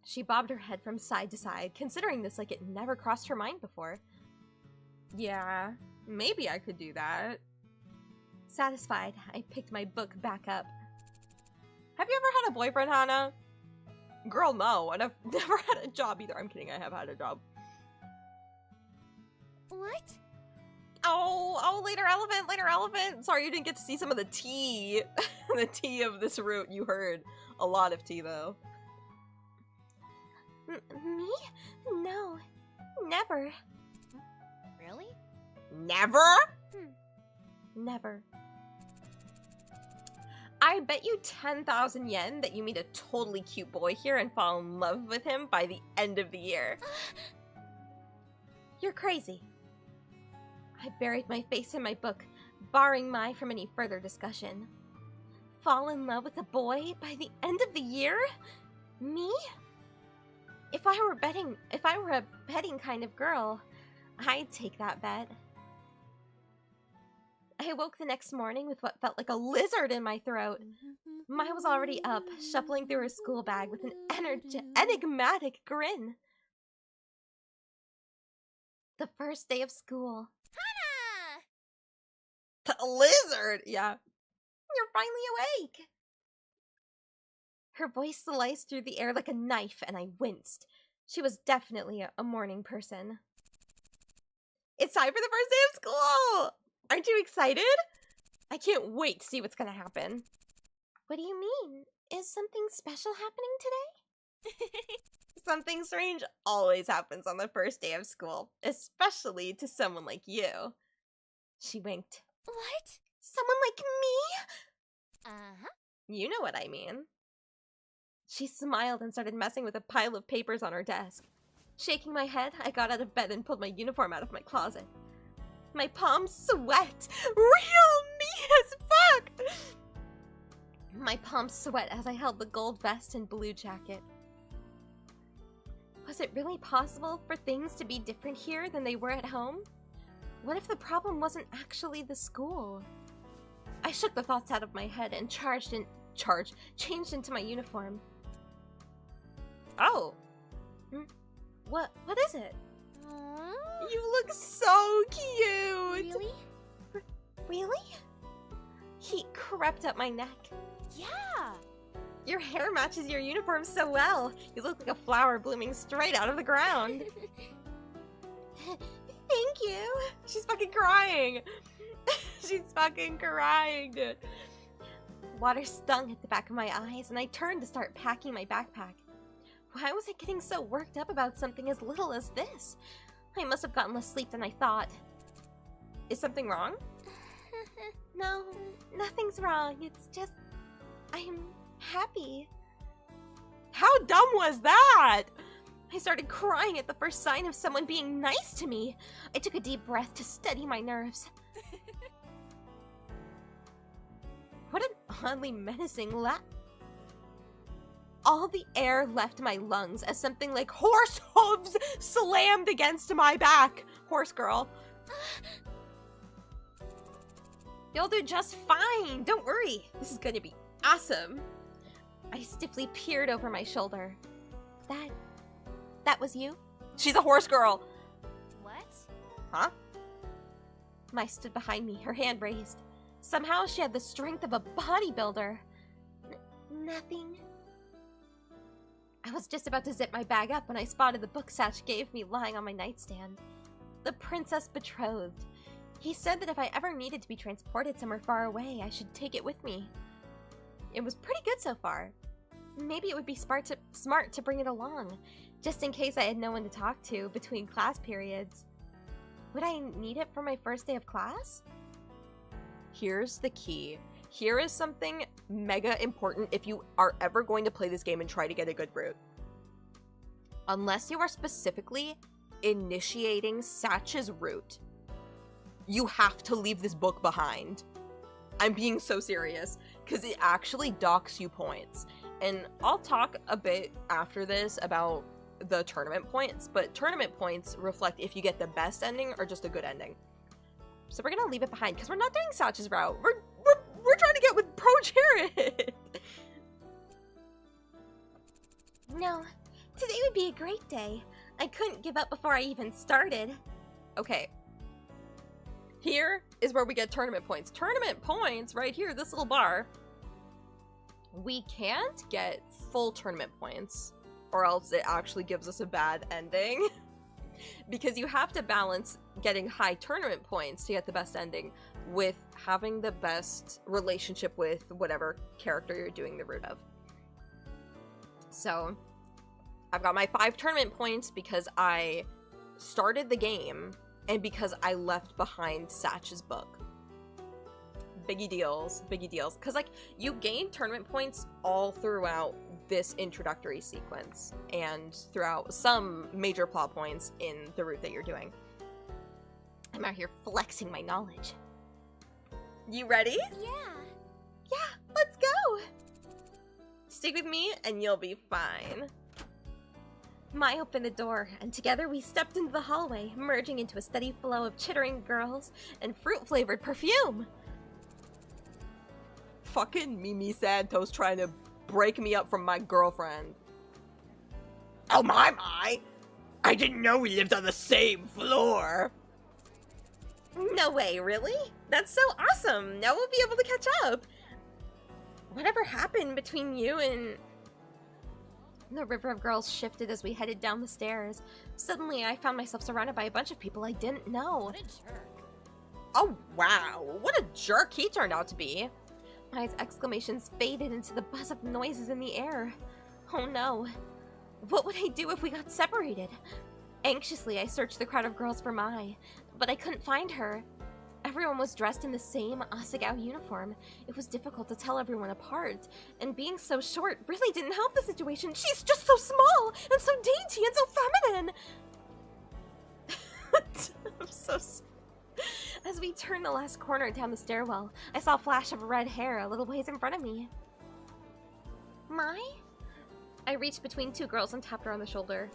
She bobbed her head from side to side, considering this like it never crossed her mind before. Yeah, maybe I could do that. Satisfied, I picked my book back up. Have you ever had a boyfriend, Hannah? Girl, no, and I've never had a job either. I'm kidding, I have had a job. What? Oh, later elephant. Sorry you didn't get to see some of the tea. The tea of this route. You heard a lot of tea, though. Me? No. Never. Really? Never? Never. I bet you 10,000 yen that you meet a totally cute boy here and fall in love with him by the end of the year. You're crazy. I buried my face in my book, barring Mai from any further discussion. Fall in love with a boy by the end of the year? Me? If I were a betting kind of girl, I'd take that bet. I woke the next morning with what felt like a lizard in my throat. Mai was already up, shuffling through her school bag with an enigmatic grin. The first day of school. A lizard! Yeah. You're finally awake! Her voice sliced through the air like a knife, and I winced. She was definitely a morning person. It's time for the first day of school! Aren't you excited? I can't wait to see what's gonna happen. What do you mean? Is something special happening today? Something strange always happens on the first day of school, especially to someone like you. She winked. What? Someone like me? Uh-huh. You know what I mean. She smiled and started messing with a pile of papers on her desk. Shaking my head, I got out of bed and pulled my uniform out of my closet. My palms sweat. Real me as fuck! My palms sweat as I held the gold vest and blue jacket. Was it really possible for things to be different here than they were at home? What if the problem wasn't actually the school? I shook the thoughts out of my head and changed into my uniform. Oh. What is it? You look so cute! Really? Really? Heat crept up my neck. Yeah. Your hair matches your uniform so well. You look like a flower blooming straight out of the ground. Thank you. She's fucking crying! She's fucking crying, dude. Water stung at the back of my eyes, and I turned to start packing my backpack. Why was I getting so worked up about something as little as this? I must have gotten less sleep than I thought. Is something wrong? No, nothing's wrong. It's just, I'm happy. How dumb was that? I started crying at the first sign of someone being nice to me. I took a deep breath to steady my nerves. What an oddly menacing laugh. All the air left my lungs as something like horse hooves slammed against my back. Horse girl. You'll do just fine. Don't worry. This is gonna be awesome. I stiffly peered over my shoulder. That was you? She's a horse girl. What? Huh? Mai stood behind me, her hand raised. Somehow she had the strength of a bodybuilder. Nothing. I was just about to zip my bag up when I spotted the book Satch gave me lying on my nightstand. The Princess Betrothed. He said that if I ever needed to be transported somewhere far away, I should take it with me. It was pretty good so far. Maybe it would be smart to bring it along, just in case I had no one to talk to between class periods. Would I need it for my first day of class? Here's the key. Here is something mega important if you are ever going to play this game and try to get a good route. Unless you are specifically initiating Satch's route, you have to leave this book behind. I'm being so serious, because it actually docks you points. And I'll talk a bit after this about the tournament points, but tournament points reflect if you get the best ending or just a good ending. So we're gonna leave it behind, because we're not doing Satch's route. We're trying to get with Pro Jared! No, today would be a great day. I couldn't give up before I even started. Okay. Here is where we get tournament points. Tournament points, right here, this little bar. We can't get full tournament points, or else it actually gives us a bad ending. Because you have to balance getting high tournament points to get the best ending with having the best relationship with whatever character you're doing the route of. So, I've got my 5 tournament points because I started the game and because I left behind Satch's book. Biggie deals, biggie deals. Because, like, you gain tournament points all throughout this introductory sequence and throughout some major plot points in the route that you're doing. I'm out here flexing my knowledge. You ready? Yeah. Yeah, let's go! Stick with me and you'll be fine. Mai opened the door, and together we stepped into the hallway, merging into a steady flow of chittering girls and fruit-flavored perfume. Fucking Mimi Santos trying to break me up from my girlfriend. Oh my! I didn't know we lived on the same floor! No way, really? That's so awesome! Now we'll be able to catch up! Whatever happened between you and... The river of girls shifted as we headed down the stairs. Suddenly, I found myself surrounded by a bunch of people I didn't know. What a jerk. Oh wow, what a jerk he turned out to be! My exclamations faded into the buzz of noises in the air. Oh no. What would I do if we got separated? Anxiously, I searched the crowd of girls for Mai, but I couldn't find her. Everyone was dressed in the same Asagao uniform. It was difficult to tell everyone apart, and being so short really didn't help the situation. She's just so small, and so dainty, and so feminine! I'm so sorry. As we turned the last corner down the stairwell, I saw a flash of red hair a little ways in front of me. Mai? I reached between two girls and tapped her on the shoulder.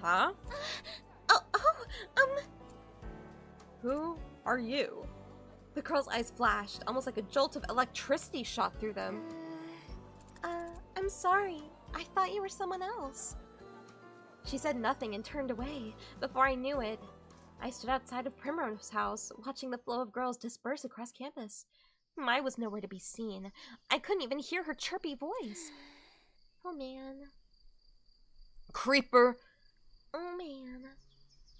Huh? Oh, Who are you? The girl's eyes flashed, almost like a jolt of electricity shot through them. I'm sorry. I thought you were someone else. She said nothing and turned away. Before I knew it, I stood outside of Primrose's house, watching the flow of girls disperse across campus. Mai was nowhere to be seen. I couldn't even hear her chirpy voice. Oh man. Creeper. Oh man.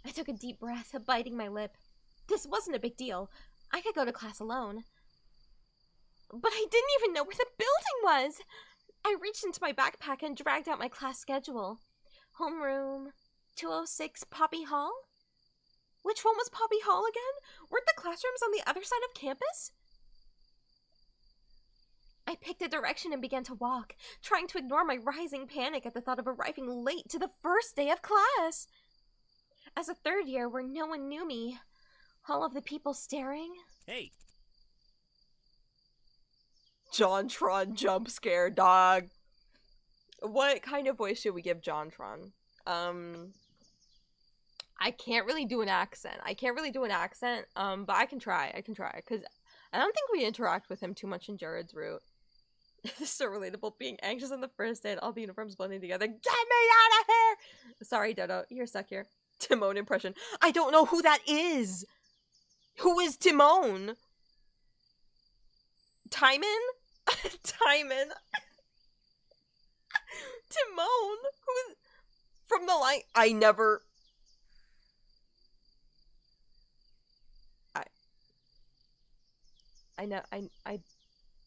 I took a deep breath, biting my lip. This wasn't a big deal. I could go to class alone. But I didn't even know where the building was! I reached into my backpack and dragged out my class schedule. Homeroom 206 Poppy Hall? Which one was Poppy Hall again? Weren't the classrooms on the other side of campus? I picked a direction and began to walk, trying to ignore my rising panic at the thought of arriving late to the first day of class. As a third year where no one knew me, all of the people staring. Hey! JonTron jump scare, dog. What kind of voice should we give JonTron? I can't really do an accent. But I can try, because I don't think we interact with him too much in Jared's route. This is so relatable, being anxious on the first day and all the uniforms blending together. Get me out of here! Sorry, Dodo, you're stuck here. Timon impression. I don't know who that is! Who is Timon? Timon? Timon? Timon? Who is... From the line... I never...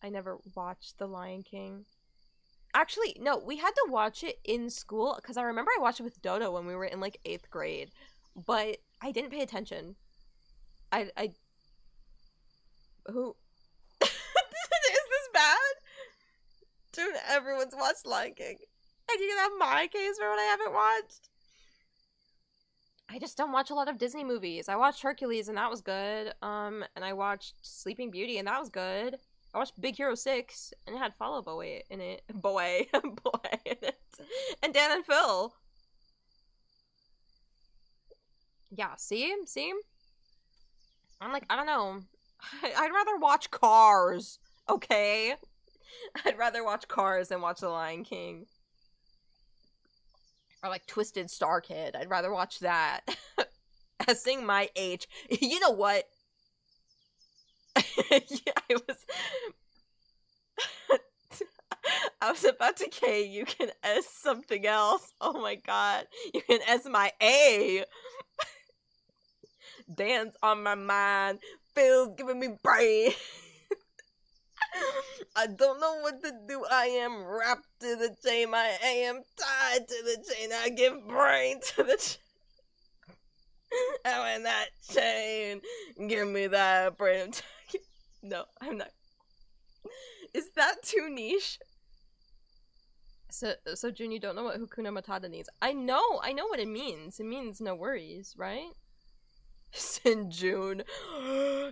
I never watched The Lion King. Actually, no, we had to watch it in school, because I remember I watched it with Dodo when we were in, like, 8th grade. But I didn't pay attention. Who? Is this bad? Dude, everyone's watched Lion King. And you can have my case for what I haven't watched? I just don't watch a lot of Disney movies. I watched Hercules and that was good. And I watched Sleeping Beauty and that was good. I watched Big Hero 6 and it had Fall Out Boy in it. Boy in it. And Dan and Phil. Yeah, see? I'm like, I don't know. I'd rather watch Cars, okay? I'd rather watch Cars than watch The Lion King. Or like Twisted Star Kid. I'd rather watch that. Sing my age. You know what? Yeah, I was about to K. You can S something else. Oh my god. You can S my A. Dance on my mind. Phil's giving me brain. I don't know what to do. I am wrapped to the chain. I am tied to the chain. I give brain to the chain. Oh, and that chain. Give me that brain. No, I'm not. Is that too niche? So June, you don't know what Hakuna Matata means. I know what it means. It means no worries, right? Sinjun.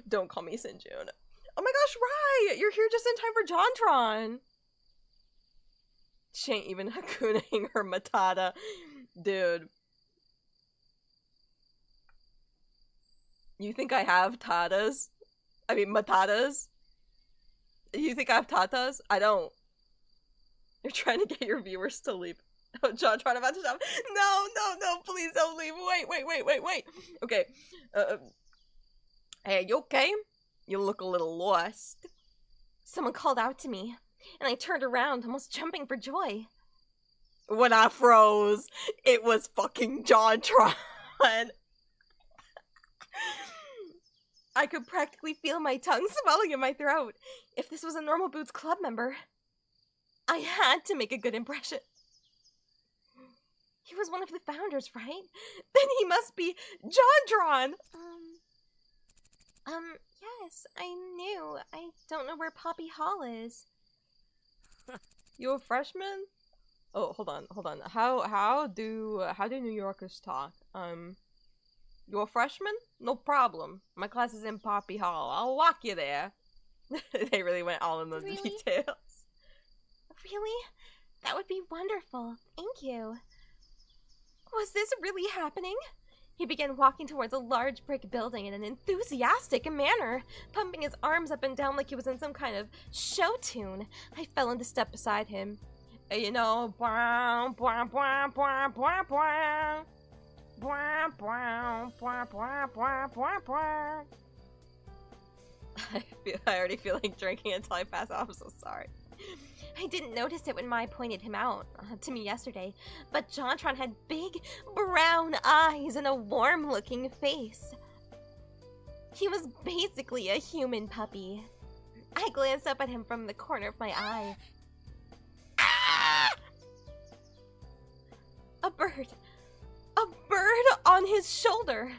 Don't call me Sinjun. Oh my gosh, right! You're here just in time for JonTron! She ain't even Hakunaing her Matata. Dude. You think I have tatas? I mean, Matatas? You think I have tatas? I don't. You're trying to get your viewers to leave. Oh, JonTron about to stop. No, please don't leave. Wait. Okay. Hey, you okay? You look a little lost. Someone called out to me, and I turned around, almost jumping for joy. When I froze, it was fucking JonTron. I could practically feel my tongue swelling in my throat. If this was a normal Boots Club member, I had to make a good impression. He was one of the founders, right? Then he must be JonTron! Yes, I knew. I don't know where Poppy Hall is. You a freshman? Oh, hold on. How do New Yorkers talk? You a freshman? No problem. My class is in Poppy Hall. I'll walk you there. They really went all in the Really? details. Really? That would be wonderful. Thank you. Was this really happening? He began walking towards a large brick building in an enthusiastic manner, pumping his arms up and down like he was in some kind of show tune. I fell into step beside him. You know, bwah, bwah, bwah, bwah, bwah, bwah. Bwah, bwah, bwah, bwah, bwah, bwah, bwah. I already feel like drinking until I pass out. I'm so sorry. I didn't notice it when Mai pointed him out to me yesterday, but JonTron had big, brown eyes and a warm-looking face. He was basically a human puppy. I glanced up at him from the corner of my eye. A bird! A bird on his shoulder!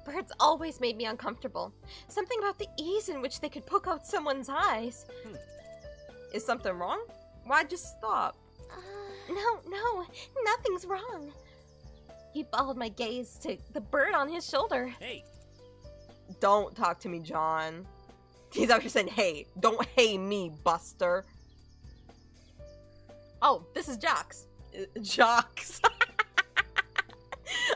Birds always made me uncomfortable. Something about the ease in which they could poke out someone's eyes. Is something wrong? Why just stop? No, nothing's wrong. He followed my gaze to the bird on his shoulder. Hey! Don't talk to me, John. He's out here saying, hey, don't hey me, Buster. Oh, this is Jocks. Jocks.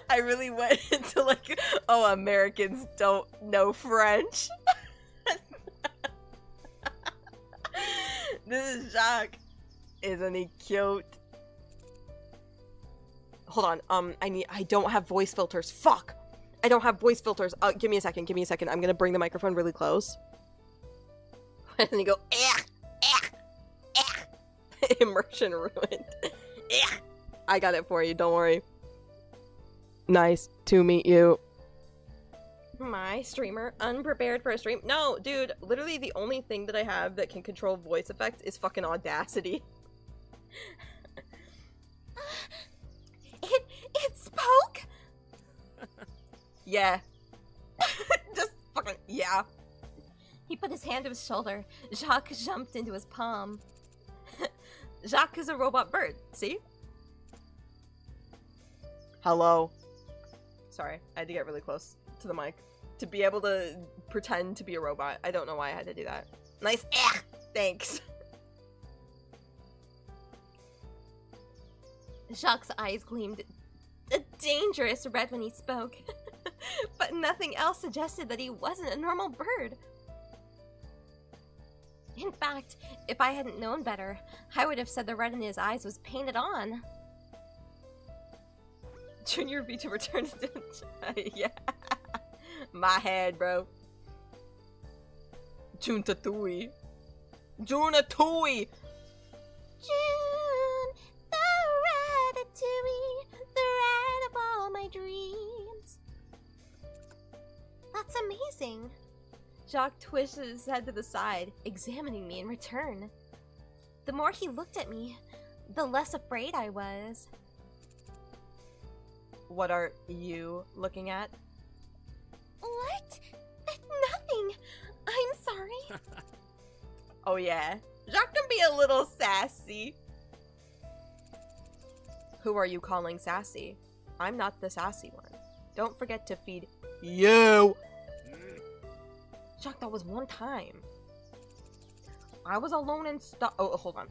I really went into like, oh, Americans don't know French. This is Jacques. Isn't he cute? Hold on, I don't have voice filters. Fuck! I don't have voice filters. Give me a second. I'm gonna bring the microphone really close. And then you go, immersion ruined. I got it for you, don't worry. Nice to meet you. My streamer, unprepared for a stream. No, dude, literally the only thing that I have that can control voice effects is fucking Audacity. It spoke? Yeah. Just fucking, yeah. He put his hand to his shoulder. Jacques jumped into his palm. Jacques is a robot bird, see? Hello. Sorry, I had to get really close to the mic to be able to pretend to be a robot. I don't know why I had to do that. Nice. Thanks. Jacques' eyes gleamed a dangerous red when he spoke, but nothing else suggested that he wasn't a normal bird. In fact, if I hadn't known better, I would have said the red in his eyes was painted on. Junior V to return to yeah. My head, bro. Juntatui. Junatui. June, the ratatouille, the rat of all my dreams. That's amazing. Jacques twisted his head to the side, examining me in return. The more he looked at me, the less afraid I was. What are you looking at? What? Nothing. I'm sorry. Oh yeah. Jacques can be a little sassy. Who are you calling sassy? I'm not the sassy one. Don't forget to feed you. Jacques, that was one time. I was alone and oh, hold on.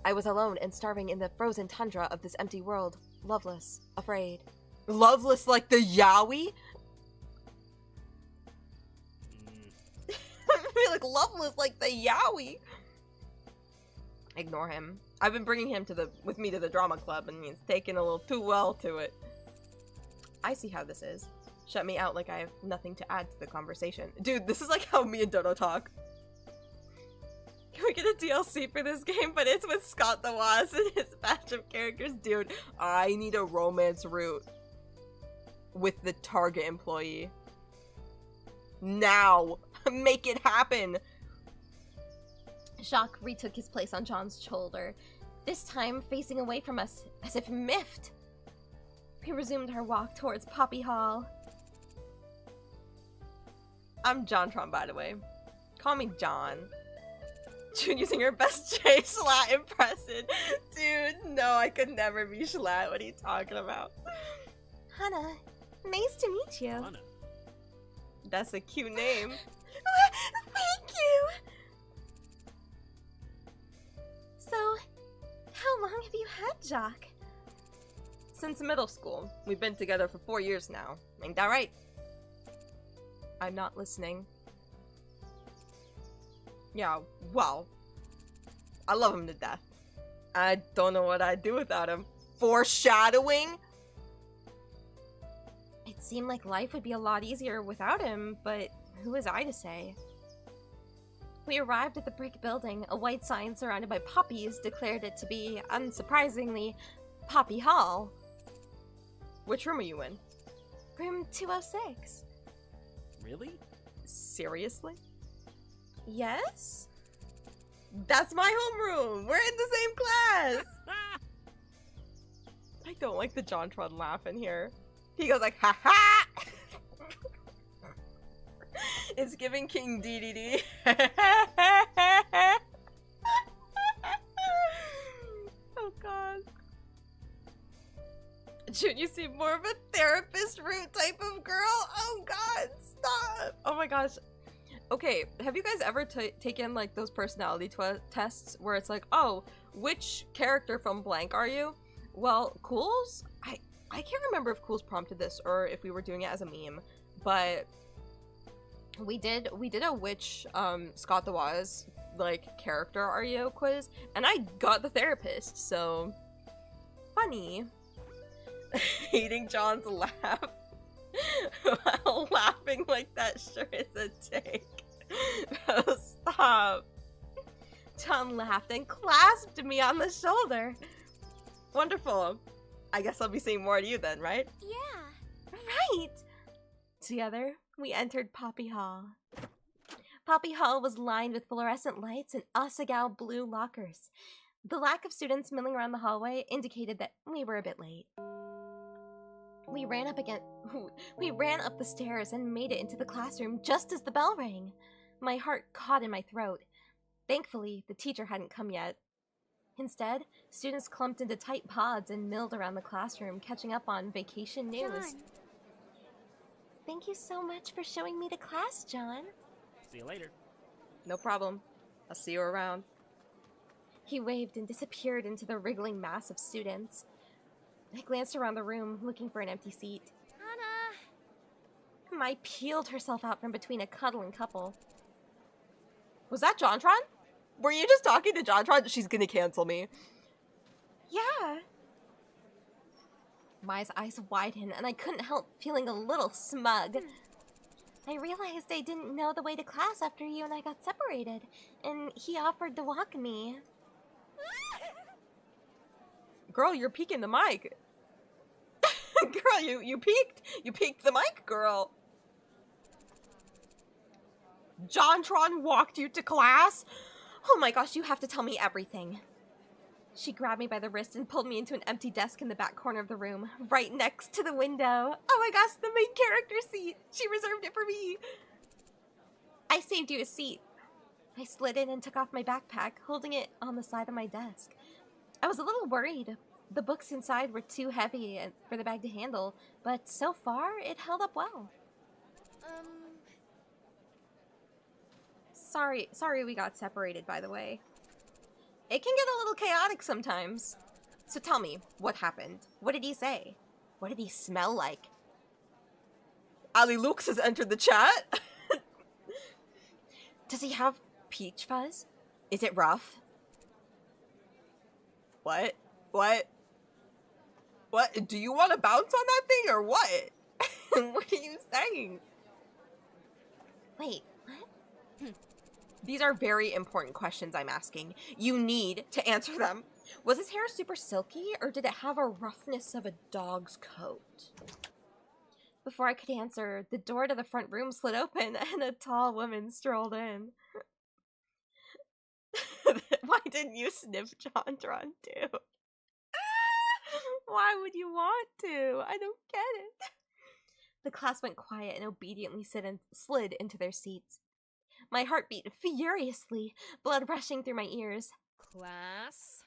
I was alone and starving in the frozen tundra of this empty world. Loveless. Afraid. Loveless like the yaoi? I feel like loveless like the yaoi. Ignore him. I've been bringing him with me to the drama club, and he's taken a little too well to it. I see how this is. Shut me out like I have nothing to add to the conversation. Dude, this is like how me and Dodo talk. Can we get a DLC for this game? But it's with Scott the Woz and his batch of characters. Dude, I need a romance route with the Target employee. Now! Make it happen! Jacques retook his place on John's shoulder, this time facing away from us, as if miffed. We resumed our walk towards Poppy Hall. I'm JonTron, by the way. Call me John. June using her best J Schlatt impression. Dude, no, I could never be Schlatt. What are you talking about? Hannah, nice to meet you. Hannah. That's a cute name. Thank you! So, how long have you had Jacques? Since middle school. We've been together for 4 years now. Ain't that right? I'm not listening. Yeah, well, I love him to death. I don't know what I'd do without him. Foreshadowing? It seemed like life would be a lot easier without him, but who was I to say? We arrived at the brick building. A white sign surrounded by poppies declared it to be, unsurprisingly, Poppy Hall. Which room are you in? Room 206. Really? Seriously? Yes? That's my homeroom! We're in the same class! I don't like the JonTron laugh in here. He goes like, ha ha! It's giving King DDD. Oh god. Should you see more of a therapist route type of girl? Oh god, stop! Oh my gosh. Okay, have you guys ever taken like those personality tests where it's like, oh, which character from blank are you? Well, Cools, I can't remember if Cools prompted this or if we were doing it as a meme, but we did a which Scott the Woz like character are you quiz, and I got the therapist, so funny. Hating John's laugh while laughing like that sure is a take. Oh, stop. John laughed and clasped me on the shoulder. Wonderful. I guess I'll be seeing more of you then, right? Yeah. Right! Together, we entered Poppy Hall. Poppy Hall was lined with fluorescent lights and Asagao blue lockers. The lack of students milling around the hallway indicated that we were a bit late. We ran up the stairs and made it into the classroom just as the bell rang. My heart caught in my throat. Thankfully, the teacher hadn't come yet. Instead, students clumped into tight pods and milled around the classroom, catching up on vacation news. John. Thank you so much for showing me to class, John. See you later. No problem. I'll see you around. He waved and disappeared into the wriggling mass of students. I glanced around the room, looking for an empty seat. Hannah. Mai peeled herself out from between a cuddling couple. Was that JonTron? Were you just talking to JonTron? She's gonna cancel me. Yeah. Mai's eyes widened, and I couldn't help feeling a little smug. I realized I didn't know the way to class after you and I got separated, and he offered to walk me. Girl, you're peeking the mic. Girl, you peeked. You peeked the mic, girl. JonTron walked you to class? Oh my gosh, you have to tell me everything. She grabbed me by the wrist and pulled me into an empty desk in the back corner of the room, right next to the window. Oh my gosh, the main character seat! She reserved it for me! I saved you a seat. I slid in and took off my backpack, holding it on the side of my desk. I was a little worried. The books inside were too heavy for the bag to handle, but so far, it held up well. Sorry we got separated, by the way. It can get a little chaotic sometimes. So tell me, what happened? What did he say? What did he smell like? Ali Lux has entered the chat. Does he have peach fuzz? Is it rough? What? What? Do you want to bounce on that thing or what? What are you saying? Wait, what? These are very important questions I'm asking. You need to answer them. Was his hair super silky, or did it have a roughness of a dog's coat? Before I could answer, the door to the front room slid open and a tall woman strolled in. Why didn't you sniff JonTron too? Why would you want to? I don't get it. The class went quiet and obediently slid into their seats. My heart beat furiously, blood rushing through my ears. Class?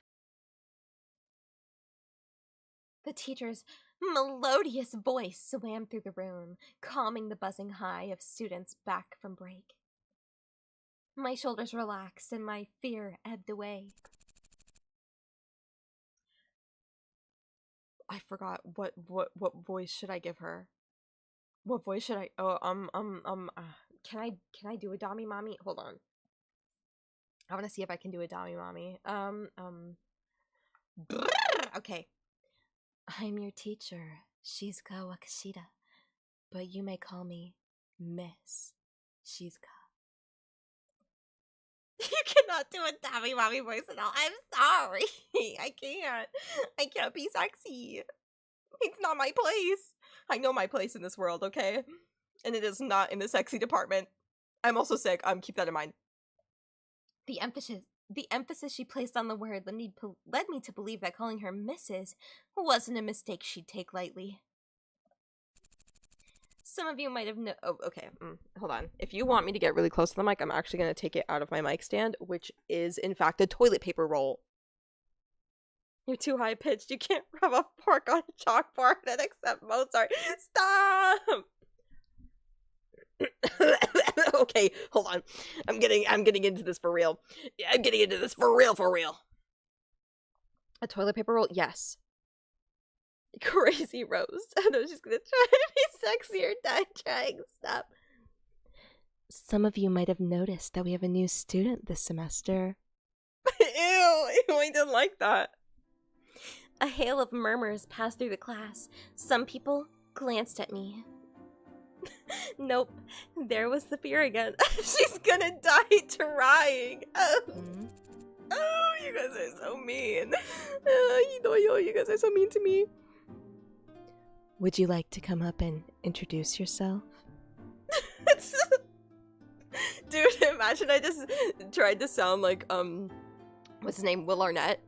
The teacher's melodious voice swam through the room, calming the buzzing high of students back from break. My shoulders relaxed and my fear ebbed away. I forgot what voice should I give her? What voice should I? Can I do a Dami Mommy? Hold on. I want to see if I can do a Dami Mommy. Okay. I'm your teacher, Shizuka Wakashida, but you may call me Miss Shizuka. You cannot do a Dami Mommy voice at all. I'm sorry. I can't be sexy. It's not my place. I know my place in this world, okay? And it is not in the sexy department. I'm also sick. Keep that in mind. The emphasis she placed on the word led me to believe that calling her Mrs. wasn't a mistake she'd take lightly. Some of you might have okay. Hold on. If you want me to get really close to the mic, I'm actually going to take it out of my mic stand, which is, in fact, a toilet paper roll. You're too high-pitched. You can't rub a fork on a chalkboard and accept Mozart. Stop! Okay, hold on. I'm getting into this for real. I'm getting into this for real. A toilet paper roll? Yes. Crazy Rose. I know she's gonna try to be sexy or die trying. Stop. Some of you might have noticed that we have a new student this semester. Ew, I didn't like that. A hail of murmurs passed through the class. Some people glanced at me. Nope, there was the fear again. She's gonna die trying. Oh, you guys are so mean. You guys are so mean to me. Would you like to come up and introduce yourself? Dude, imagine I just tried to sound like, what's his name? Will Arnett.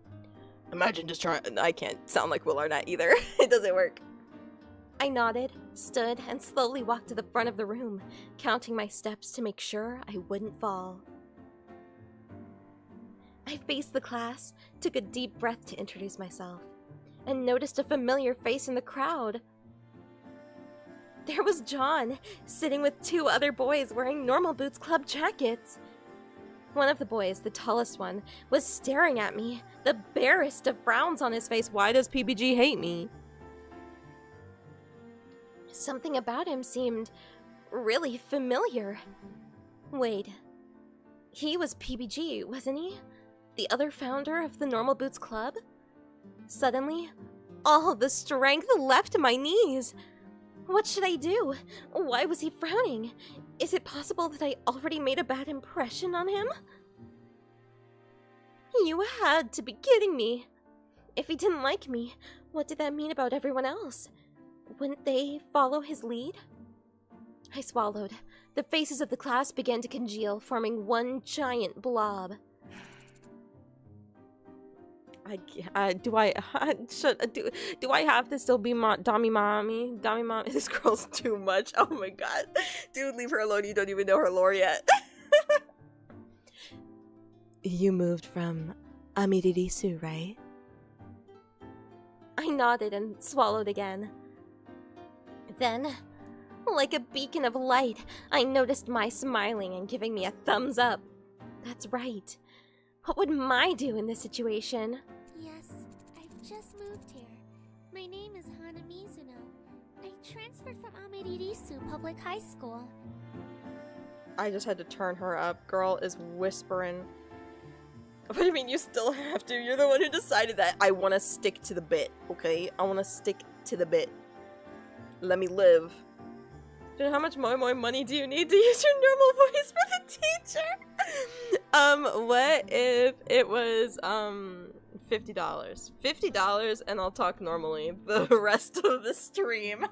Imagine just trying. I can't sound like Will Arnett either. It doesn't work. I nodded, stood, and slowly walked to the front of the room, counting my steps to make sure I wouldn't fall. I faced the class, took a deep breath to introduce myself, and noticed a familiar face in the crowd. There was John, sitting with two other boys wearing Normal Boots Club jackets. One of the boys, the tallest one, was staring at me, the barest of frowns on his face. Why does PBG hate me? Something about him seemed really familiar. Wait, he was PBG, wasn't he? The other founder of the Normal Boots Club? Suddenly, all the strength left my knees. What should I do? Why was he frowning? Is it possible that I already made a bad impression on him? You had to be kidding me. If he didn't like me, what did that mean about everyone else? Wouldn't they follow his lead? I swallowed. The faces of the class began to congeal, forming one giant blob. Do I have to still be Dami Mommy? Dami Mommy? This girl's too much. Oh my god. Dude, leave her alone. You don't even know her lore yet. You moved from Amiririsu, right? I nodded and swallowed again. Then, like a beacon of light, I noticed Mai smiling and giving me a thumbs up. That's right. What would Mai do in this situation? Yes, I've just moved here. My name is Hana Mizuno. I transferred from Amiririsu Public High School. I just had to turn her up. Girl is whispering. What do you mean you still have to? You're the one who decided that. I want to stick to the bit, okay? I want to stick to the bit. Let me live. How much more money do you need to use your normal voice for the teacher? What if it was, $50? $50 and I'll talk normally the rest of the stream.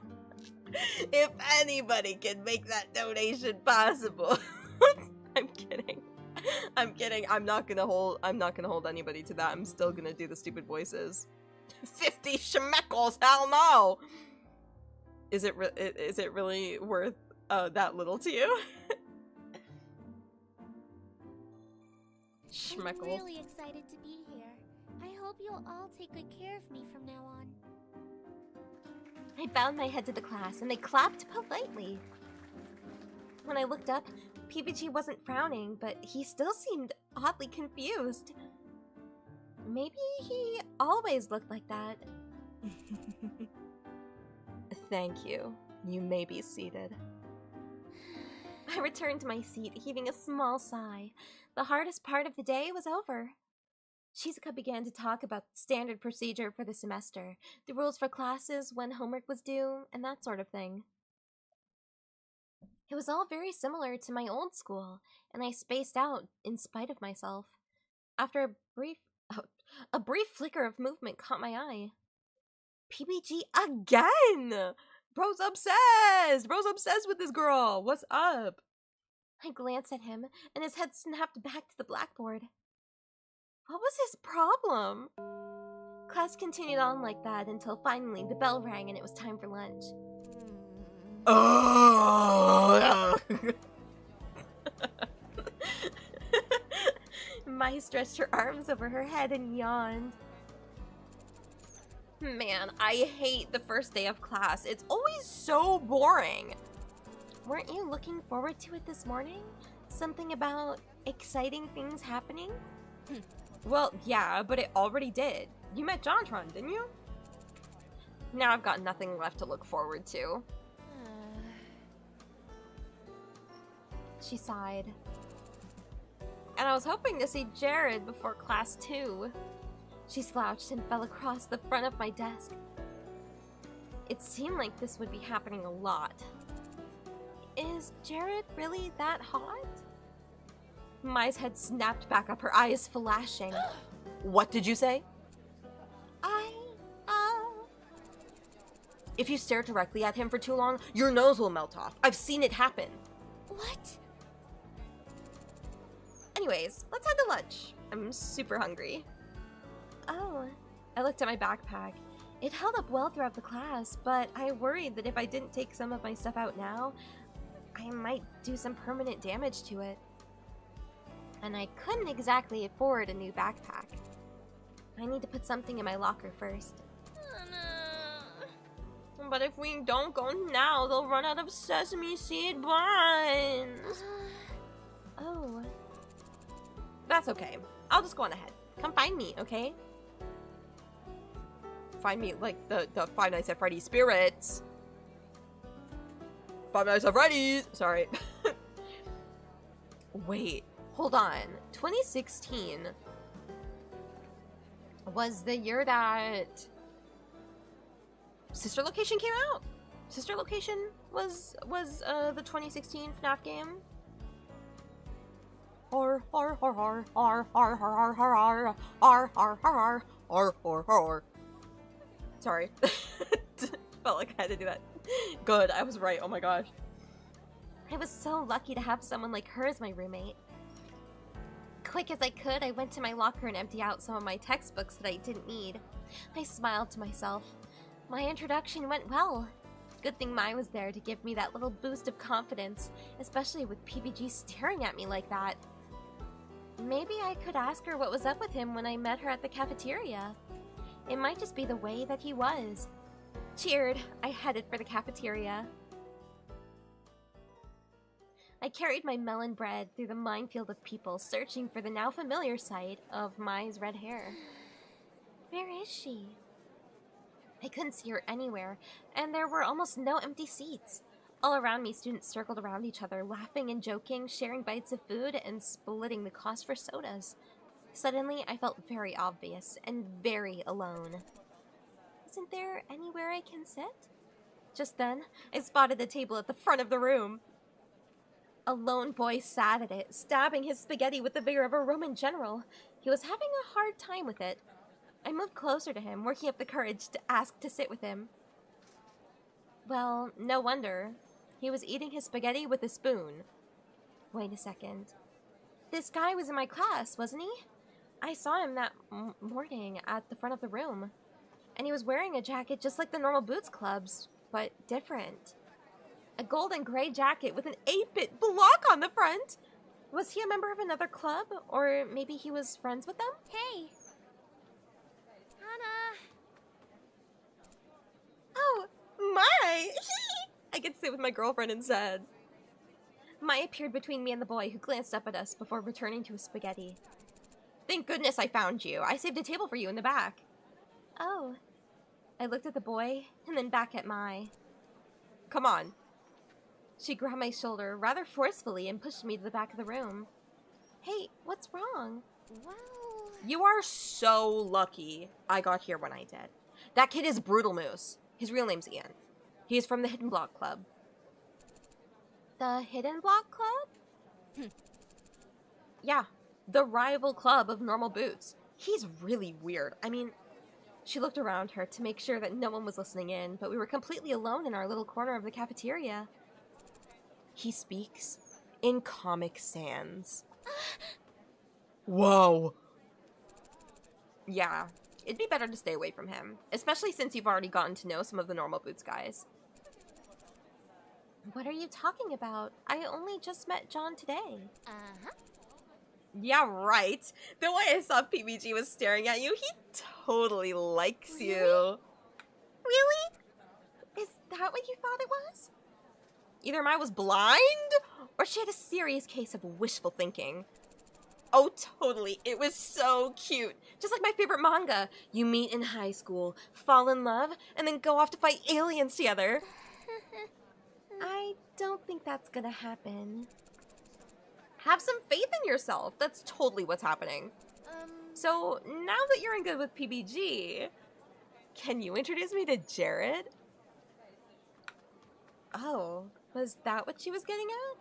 If anybody can make that donation possible. I'm kidding. I'm kidding. I'm not gonna hold anybody to that. I'm still gonna do the stupid voices. 50 schmeckles, hell no! Is it really worth that little to you? I'm really excited to be here. I hope you'll all take good care of me from now on. I bowed my head to the class, and they clapped politely. When I looked up, PBG wasn't frowning, but he still seemed oddly confused. Maybe he always looked like that. Thank you. You may be seated. I returned to my seat, heaving a small sigh. The hardest part of the day was over. Shizuka began to talk about standard procedure for the semester, the rules for classes, when homework was due, and that sort of thing. It was all very similar to my old school, and I spaced out in spite of myself. After a brief flicker of movement caught my eye. PBG again! Bro's obsessed! Bro's obsessed with this girl! What's up? I glanced at him, and his head snapped back to the blackboard. What was his problem? Class continued on like that until finally the bell rang and it was time for lunch. Oh! Mai stretched her arms over her head and yawned. Man, I hate the first day of class. It's always so boring. Weren't you looking forward to it this morning? Something about exciting things happening? Well, yeah, but it already did. You met Jontron, didn't you? Now I've got nothing left to look forward to. She sighed. And I was hoping to see Jared before class 2. She slouched and fell across the front of my desk. It seemed like this would be happening a lot. Is Jared really that hot? Mai's head snapped back up, her eyes flashing. What did you say? If you stare directly at him for too long, your nose will melt off. I've seen it happen. What? Anyways, let's head to lunch. I'm super hungry. Oh, I looked at my backpack. It held up well throughout the class, but I worried that if I didn't take some of my stuff out now, I might do some permanent damage to it. And I couldn't exactly afford a new backpack. I need to put something in my locker first. But if we don't go now, they'll run out of sesame seed buns. Oh. That's okay. I'll just go on ahead. Come find me, okay? Find me like the Five Nights at Freddy's spirits. Five Nights at Freddy's! Sorry. Wait, hold on. 2016 was the year that Sister Location came out. Sister Location was the 2016 FNAF game. Har har har har har har har har har har har har har har. Sorry. Felt like I had to do that. Good, I was right. Oh my gosh. I was so lucky to have someone like her as my roommate. Quick as I could, I went to my locker and emptied out some of my textbooks that I didn't need. I smiled to myself. My introduction went well. Good thing Mai was there to give me that little boost of confidence, especially with PBG staring at me like that. Maybe I could ask her what was up with him when I met her at the cafeteria. It might just be the way that he was. Cheered, I headed for the cafeteria. I carried my melon bread through the minefield of people searching for the now familiar sight of Mai's red hair. Where is she? I couldn't see her anywhere, and there were almost no empty seats. All around me, students circled around each other, laughing and joking, sharing bites of food, and splitting the cost for sodas. Suddenly, I felt very obvious and very alone. Isn't there anywhere I can sit? Just then, I spotted a table at the front of the room. A lone boy sat at it, stabbing his spaghetti with the vigor of a Roman general. He was having a hard time with it. I moved closer to him, working up the courage to ask to sit with him. Well, no wonder. He was eating his spaghetti with a spoon. Wait a second. This guy was in my class, wasn't he? I saw him that morning at the front of the room. And he was wearing a jacket just like the normal Boots Club's, but different. A gold and gray jacket with an 8-bit block on the front. Was he a member of another club? Or maybe he was friends with them? Hey! Hana! Oh, my! I could sit with my girlfriend instead. Mai appeared between me and the boy, who glanced up at us before returning to his spaghetti. Thank goodness I found you. I saved a table for you in the back. Oh. I looked at the boy, and then back at Mai. Come on. She grabbed my shoulder rather forcefully and pushed me to the back of the room. Hey, what's wrong? Well... You are so lucky I got here when I did. That kid is Brutal Moose. His real name's Ian. He is from the Hidden Block Club. The Hidden Block Club? Yeah, the rival club of normal boots. He's really weird. I mean, she looked around her to make sure that no one was listening in, but we were completely alone in our little corner of the cafeteria. He speaks in Comic Sans. Whoa. Yeah, it'd be better to stay away from him, especially since you've already gotten to know some of the normal boots guys. What are you talking about? I only just met John today. Uh-huh. Yeah, right. The way I saw PBG was staring at you, he totally likes you. Really? Is that what you thought it was? Either Mai was blind, or she had a serious case of wishful thinking. Oh, totally. It was so cute. Just like my favorite manga. You meet in high school, fall in love, and then go off to fight aliens together. I don't think that's gonna happen. Have some faith in yourself. That's totally what's happening. So, now that you're in good with PBG, can you introduce me to Jared? Oh, was that what she was getting at?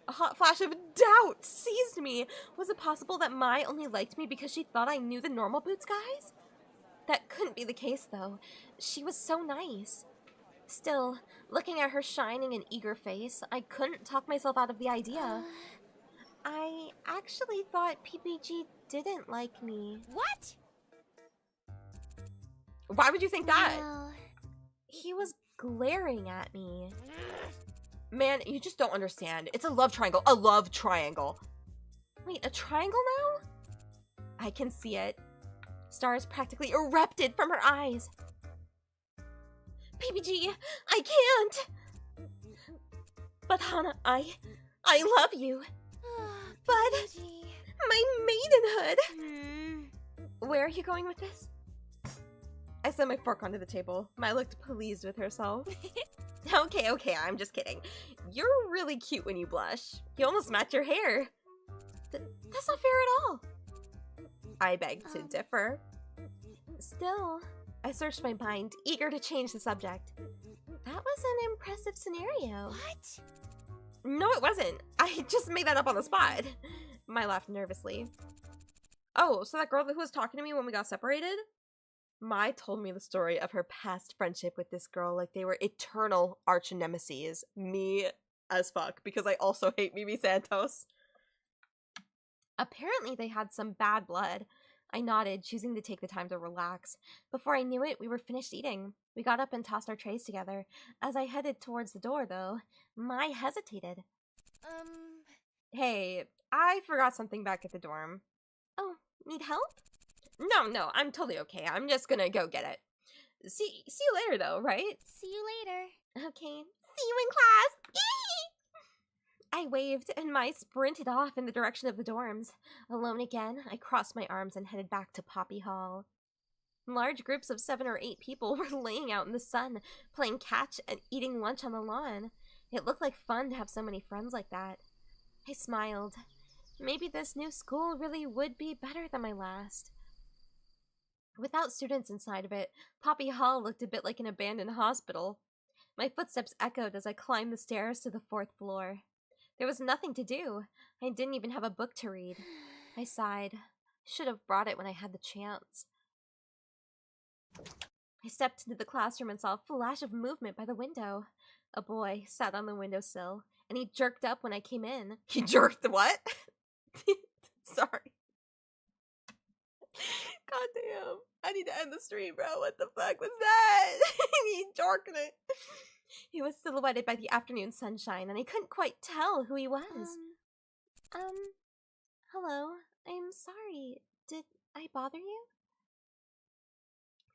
A hot flash of doubt seized me. Was it possible that Mai only liked me because she thought I knew the normal boots guys? That couldn't be the case, though. She was so nice. Still, looking at her shining and eager face, I couldn't talk myself out of the idea. I actually thought PPG didn't like me. What? Why would you think that? Well... He was glaring at me. Man, you just don't understand. It's a love triangle. A love triangle. Wait, a triangle now? I can see it. Stars practically erupted from her eyes. PPG, I can't! But Hana, I love you. But my maidenhood! Where are you going with this? I set my fork onto the table. Mai looked pleased with herself. Okay, I'm just kidding. You're really cute when you blush. You almost match your hair. That's not fair at all. I beg to differ. Still, I searched my mind, eager to change the subject. That was an impressive scenario. What? No, it wasn't. I just made that up on the spot. Mai laughed nervously. Oh, so that girl who was talking to me when we got separated? Mai told me the story of her past friendship with this girl like they were eternal arch nemesis. Me as fuck, because I also hate Mimi Santos. Apparently they had some bad blood. I nodded, choosing to take the time to relax. Before I knew it, we were finished eating. We got up and tossed our trays together. As I headed towards the door, though, Mai hesitated. Hey, I forgot something back at the dorm. Oh, need help? No, I'm totally okay. I'm just gonna go get it. See you later, though, right? See you later. Okay, see you in class! I waved, and Mai sprinted off in the direction of the dorms. Alone again, I crossed my arms and headed back to Poppy Hall. Large groups of 7 or 8 people were laying out in the sun, playing catch and eating lunch on the lawn. It looked like fun to have so many friends like that. I smiled. Maybe this new school really would be better than my last. Without students inside of it, Poppy Hall looked a bit like an abandoned hospital. My footsteps echoed as I climbed the stairs to the 4th floor. There was nothing to do. I didn't even have a book to read. I sighed. Should have brought it when I had the chance. I stepped into the classroom and saw a flash of movement by the window. A boy sat on the windowsill, and he jerked up when I came in. He jerked what? Sorry. God damn. I need to end the stream, bro. What the fuck was that? He jerking it. He was silhouetted by the afternoon sunshine, and I couldn't quite tell who he was. Hello. I'm sorry. Did I bother you?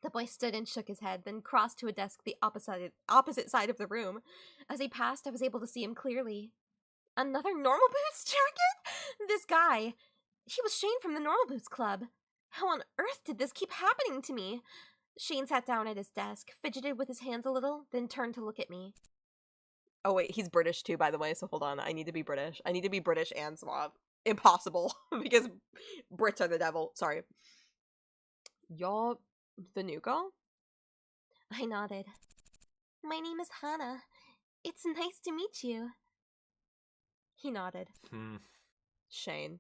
The boy stood and shook his head, then crossed to a desk the opposite side of the room. As he passed, I was able to see him clearly. Another Normal Boots jacket? This guy. He was Shane from the Normal Boots Club. How on earth did this keep happening to me? Shane sat down at his desk, fidgeted with his hands a little, then turned to look at me. Oh wait, he's British too, by the way, so hold on. I need to be British. I need to be British and suave. Impossible, because Brits are the devil. Sorry. You're the new girl? I nodded. My name is Hana. It's nice to meet you. He nodded. Shane.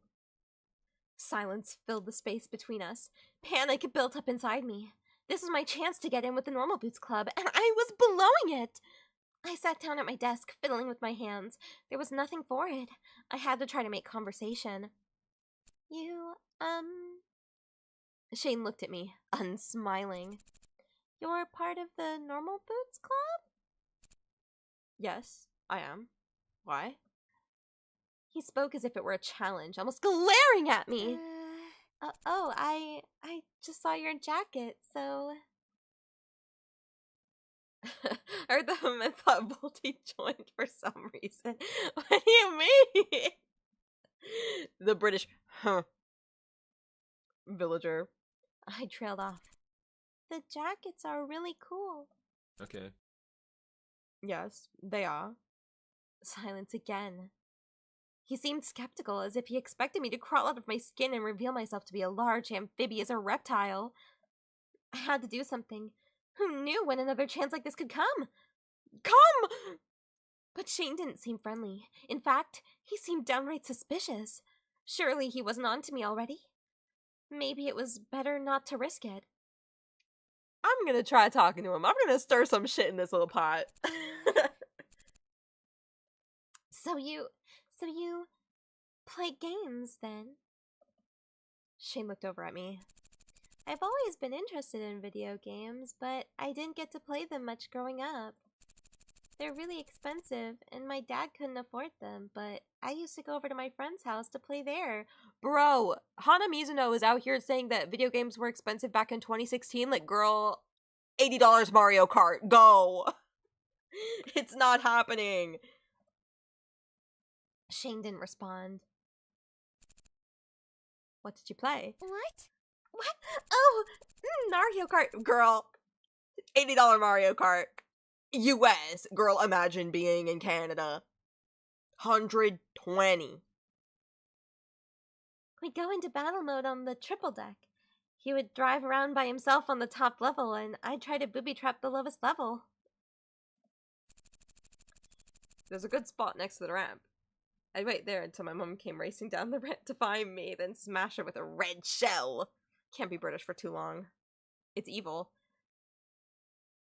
Silence filled the space between us. Panic built up inside me. This was my chance to get in with the Normal Boots Club, and I was blowing it! I sat down at my desk, fiddling with my hands. There was nothing for it. I had to try to make conversation. You, Shane looked at me, unsmiling. You're part of the Normal Boots Club? Yes, I am. Why? He spoke as if it were a challenge, almost glaring at me. I just saw your jacket, so... I heard the and thought Volty joined for some reason. What do you mean? The British, villager. I trailed off. The jackets are really cool. Okay. Yes, they are. Silence again. He seemed skeptical, as if he expected me to crawl out of my skin and reveal myself to be a large amphibious or reptile. I had to do something. Who knew when another chance like this could come? Come! But Shane didn't seem friendly. In fact, he seemed downright suspicious. Surely he wasn't on to me already? Maybe it was better not to risk it. I'm gonna try talking to him. I'm gonna stir some shit in this little pot. So you play games, then? Shane looked over at me. I've always been interested in video games, but I didn't get to play them much growing up. They're really expensive, and my dad couldn't afford them, but I used to go over to my friend's house to play there. Bro, Hana Mizuno is out here saying that video games were expensive back in 2016. Like, girl, $80 Mario Kart, go! It's not happening. Shane didn't respond. What did you play? What? What? Oh, Mario Kart. Girl, $80 Mario Kart. US. Girl, imagine being in Canada. 120. We go into battle mode on the triple deck. He would drive around by himself on the top level, and I'd try to booby trap the lowest level. There's a good spot next to the ramp. I'd wait there until my mom came racing down the ramp to find me, then smash her with a red shell. Can't be British for too long. It's evil.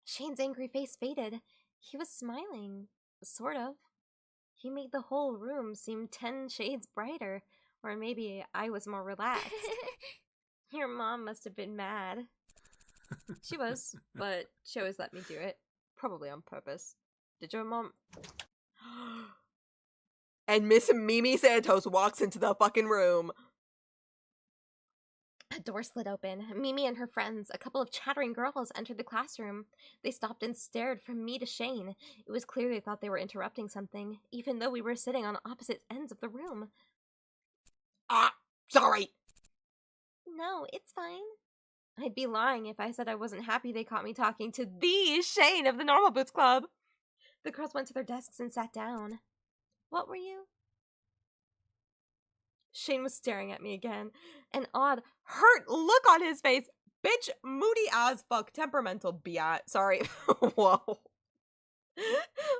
Shane's angry face faded. He was smiling. Sort of. He made the whole room seem 10 shades brighter. Or maybe I was more relaxed. Your mom must have been mad. She was, but she always let me do it. Probably on purpose. Did your mom? And Miss Mimi Santos walks into the fucking room. A door slid open. Mimi and her friends, a couple of chattering girls, entered the classroom. They stopped and stared from me to Shane. It was clear they thought they were interrupting something, even though we were sitting on opposite ends of the room. Ah, sorry. No, it's fine. I'd be lying if I said I wasn't happy they caught me talking to the Shane of the Normal Boots Club. The girls went to their desks and sat down. What were you? Shane was staring at me again, an odd, hurt look on his face. Bitch, moody as fuck, temperamental biat. Sorry. Whoa.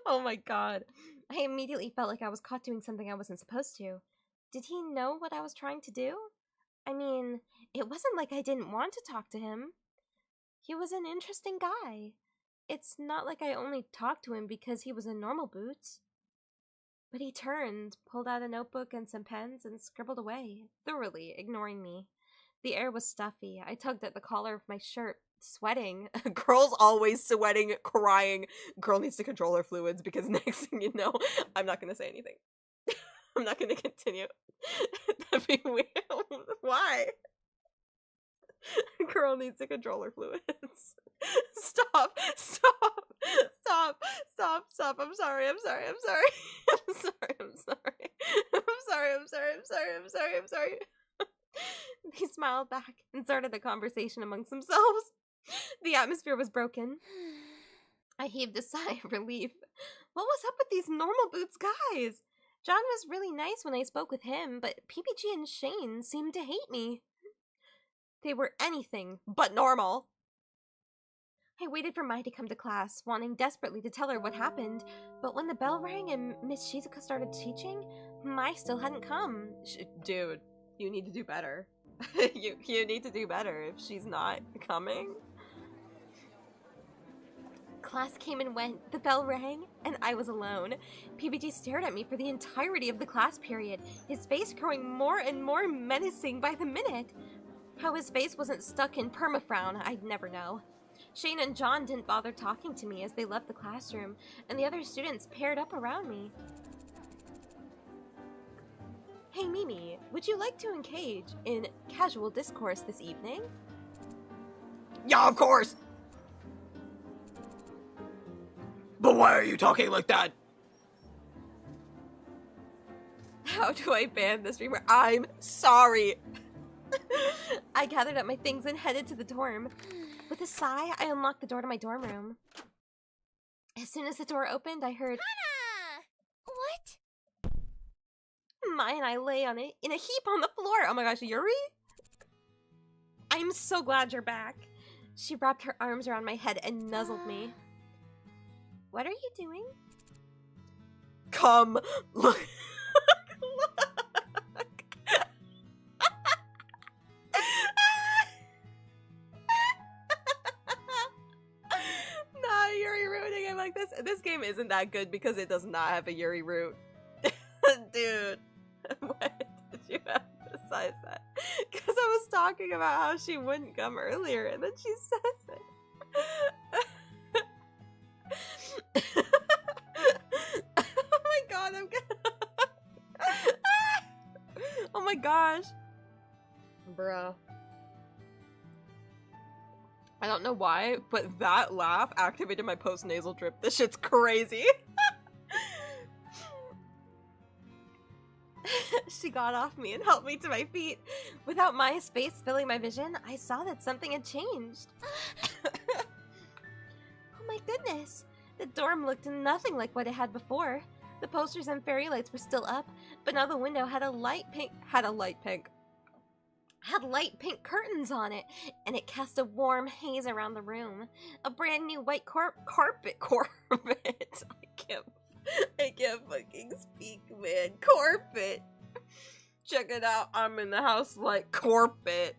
Oh my god. I immediately felt like I was caught doing something I wasn't supposed to. Did he know what I was trying to do? I mean, it wasn't like I didn't want to talk to him. He was an interesting guy. It's not like I only talked to him because he was a normal boots. But he turned, pulled out a notebook and some pens, and scribbled away, thoroughly ignoring me. The air was stuffy. I tugged at the collar of my shirt, sweating. Girl's always sweating, crying. Girl needs to control her fluids because next thing you know, I'm not gonna say anything. I'm not gonna continue. That'd be weird. Why? Girl needs to control her fluids. Stop. Stop. Stop. Stop. Stop. I'm sorry. I'm sorry. I'm sorry. I'm sorry. I'm sorry. I'm sorry. I'm sorry. I'm sorry. I'm sorry. I'm sorry. They smiled back and started a conversation amongst themselves. The atmosphere was broken. I heaved a sigh of relief. What was up with these normal boots guys? John was really nice when I spoke with him, but PPG and Shane seemed to hate me. They were anything but normal. I waited for Mai to come to class, wanting desperately to tell her what happened, but when the bell rang and Miss Shizuka started teaching, Mai still hadn't come. Dude, you need to do better. you need to do better if she's not coming. Class came and went, the bell rang, and I was alone. PPG stared at me for the entirety of the class period, his face growing more and more menacing by the minute. How his face wasn't stuck in permafrown, I'd never know. Shane and John didn't bother talking to me as they left the classroom, and the other students paired up around me. Hey Mimi, would you like to engage in casual discourse this evening? Yeah, of course! But why are you talking like that? How do I ban this streamer? I'm sorry! I gathered up my things and headed to the dorm. With a sigh, I unlocked the door to my dorm room. As soon as the door opened, I heard, Hana! What? Mai and I lay on it in a heap on the floor. Oh my gosh, Yuri? I'm so glad you're back. She wrapped her arms around my head and nuzzled me. What are you doing? Come, look. Nah, Yuri rooting him like this. This game isn't that good because it does not have a Yuri root. Dude, why did you emphasize that? Because I was talking about how she wouldn't come earlier and then she says it. Oh my god, I'm gonna... Oh my gosh. Bruh. I don't know why, but that laugh activated my post-nasal drip. This shit's crazy. She got off me and helped me to my feet. Without my space filling my vision, I saw that something had changed. Oh my goodness. The dorm looked nothing like what it had before. The posters and fairy lights were still up, but now the window had light pink curtains on it, and it cast a warm haze around the room. A brand new white carpet. I can't fucking speak, man. Carpet. Check it out. I'm in the house like carpet.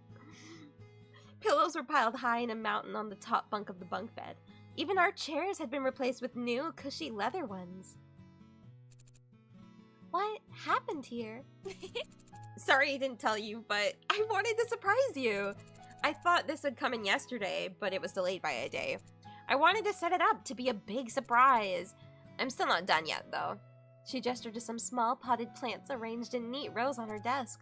Pillows were piled high in a mountain on the top bunk of the bunk bed. Even our chairs had been replaced with new, cushy leather ones. What happened here? Sorry I didn't tell you, but I wanted to surprise you. I thought this would come in yesterday, but it was delayed by a day. I wanted to set it up to be a big surprise. I'm still not done yet, though. She gestured to some small potted plants arranged in neat rows on her desk.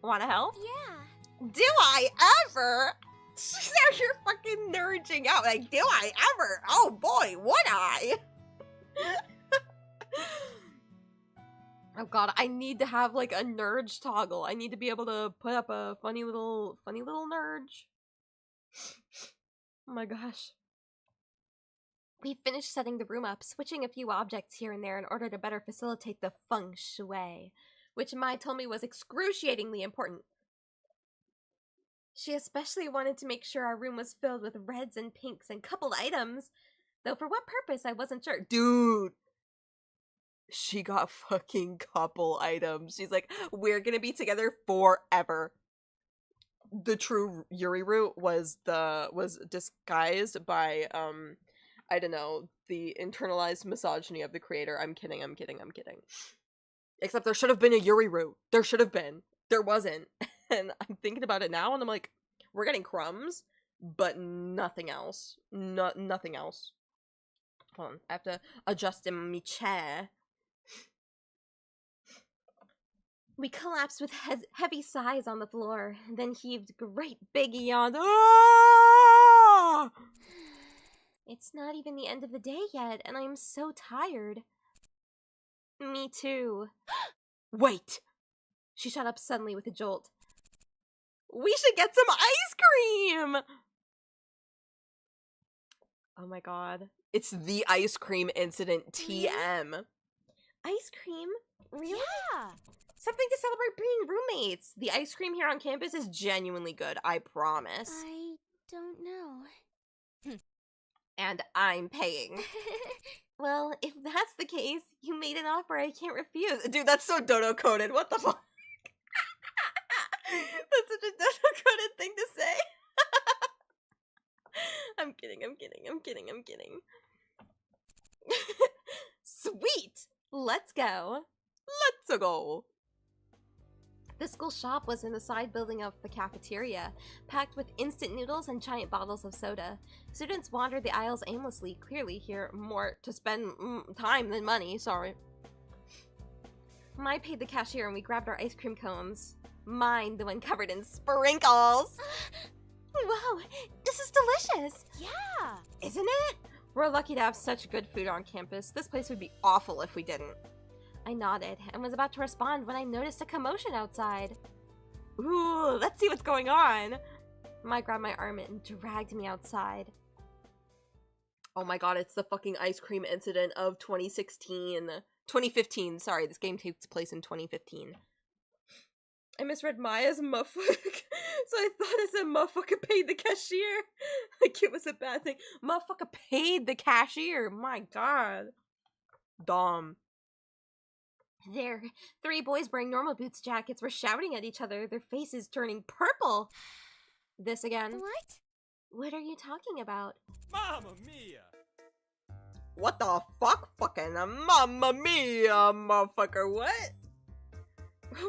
Wanna help? Yeah. Do I ever? She's out here fucking nerding out. Like, do I ever? Oh boy, would I? Oh god, I need to have like a nerdge toggle. I need to be able to put up a funny little nerdge. Oh my gosh. We finished setting the room up, switching a few objects here and there in order to better facilitate the feng shui, which Mai told me was excruciatingly important. She especially wanted to make sure our room was filled with reds and pinks and coupled items. Though for what purpose, I wasn't sure. Dude! She got fucking couple items. She's like, we're gonna be together forever. The true Yuri root was disguised by, I don't know, the internalized misogyny of the creator. I'm kidding. Except there should have been a Yuri root. There should have been. There wasn't. And I'm thinking about it now, and I'm like, we're getting crumbs, but nothing else. Nothing else. Hold on, I have to adjust in my chair. We collapsed with heavy sighs on the floor, then heaved great big yawns. Ah! It's not even the end of the day yet, and I'm so tired. Me too. Wait! She shot up suddenly with a jolt. We should get some ice cream! Oh my god. It's the ice cream incident TM. Ice cream? Really? Yeah! Something to celebrate being roommates. The ice cream here on campus is genuinely good, I promise. I don't know. And I'm paying. Well, if that's the case, you made an offer I can't refuse. Dude, that's so dodo coded. What the fuck? That's such a dodo coded thing to say. I'm kidding. Sweet! Let's go. Let's go. The school shop was in the side building of the cafeteria, packed with instant noodles and giant bottles of soda. Students wandered the aisles aimlessly, clearly here more to spend time than money, sorry. Mai paid the cashier and we grabbed our ice cream cones. Mine, the one covered in sprinkles. Wow, this is delicious! Yeah! Isn't it? We're lucky to have such good food on campus. This place would be awful if we didn't. I nodded and was about to respond when I noticed a commotion outside. Ooh, let's see what's going on. Mai grabbed my arm and dragged me outside. Oh my god, it's the fucking ice cream incident of 2015, sorry, this game takes place in 2015. I misread Maya's motherfucker, so I thought it said motherfucker paid the cashier. Like it was a bad thing. Motherfucker paid the cashier, my god. Dumb. There, 3 boys wearing normal boots jackets were shouting at each other, their faces turning purple. This again. What? What are you talking about? Mamma mia! What the fuck? Fucking mamma mia, motherfucker, what?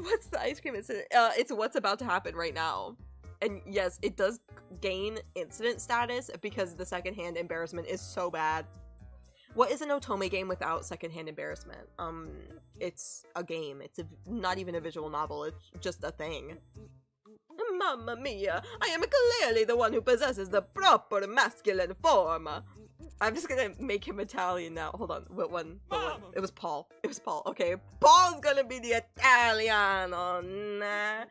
What's the ice cream incident? It's what's about to happen right now. And yes, it does gain incident status because the secondhand embarrassment is so bad. What is an otome game without secondhand embarrassment? It's a game. It's not even a visual novel. It's just a thing. Mamma mia, I am clearly the one who possesses the proper masculine form. I'm just gonna make him Italian now. Hold on, what one? It was Paul. Okay, Paul's gonna be the Italiano. Nah.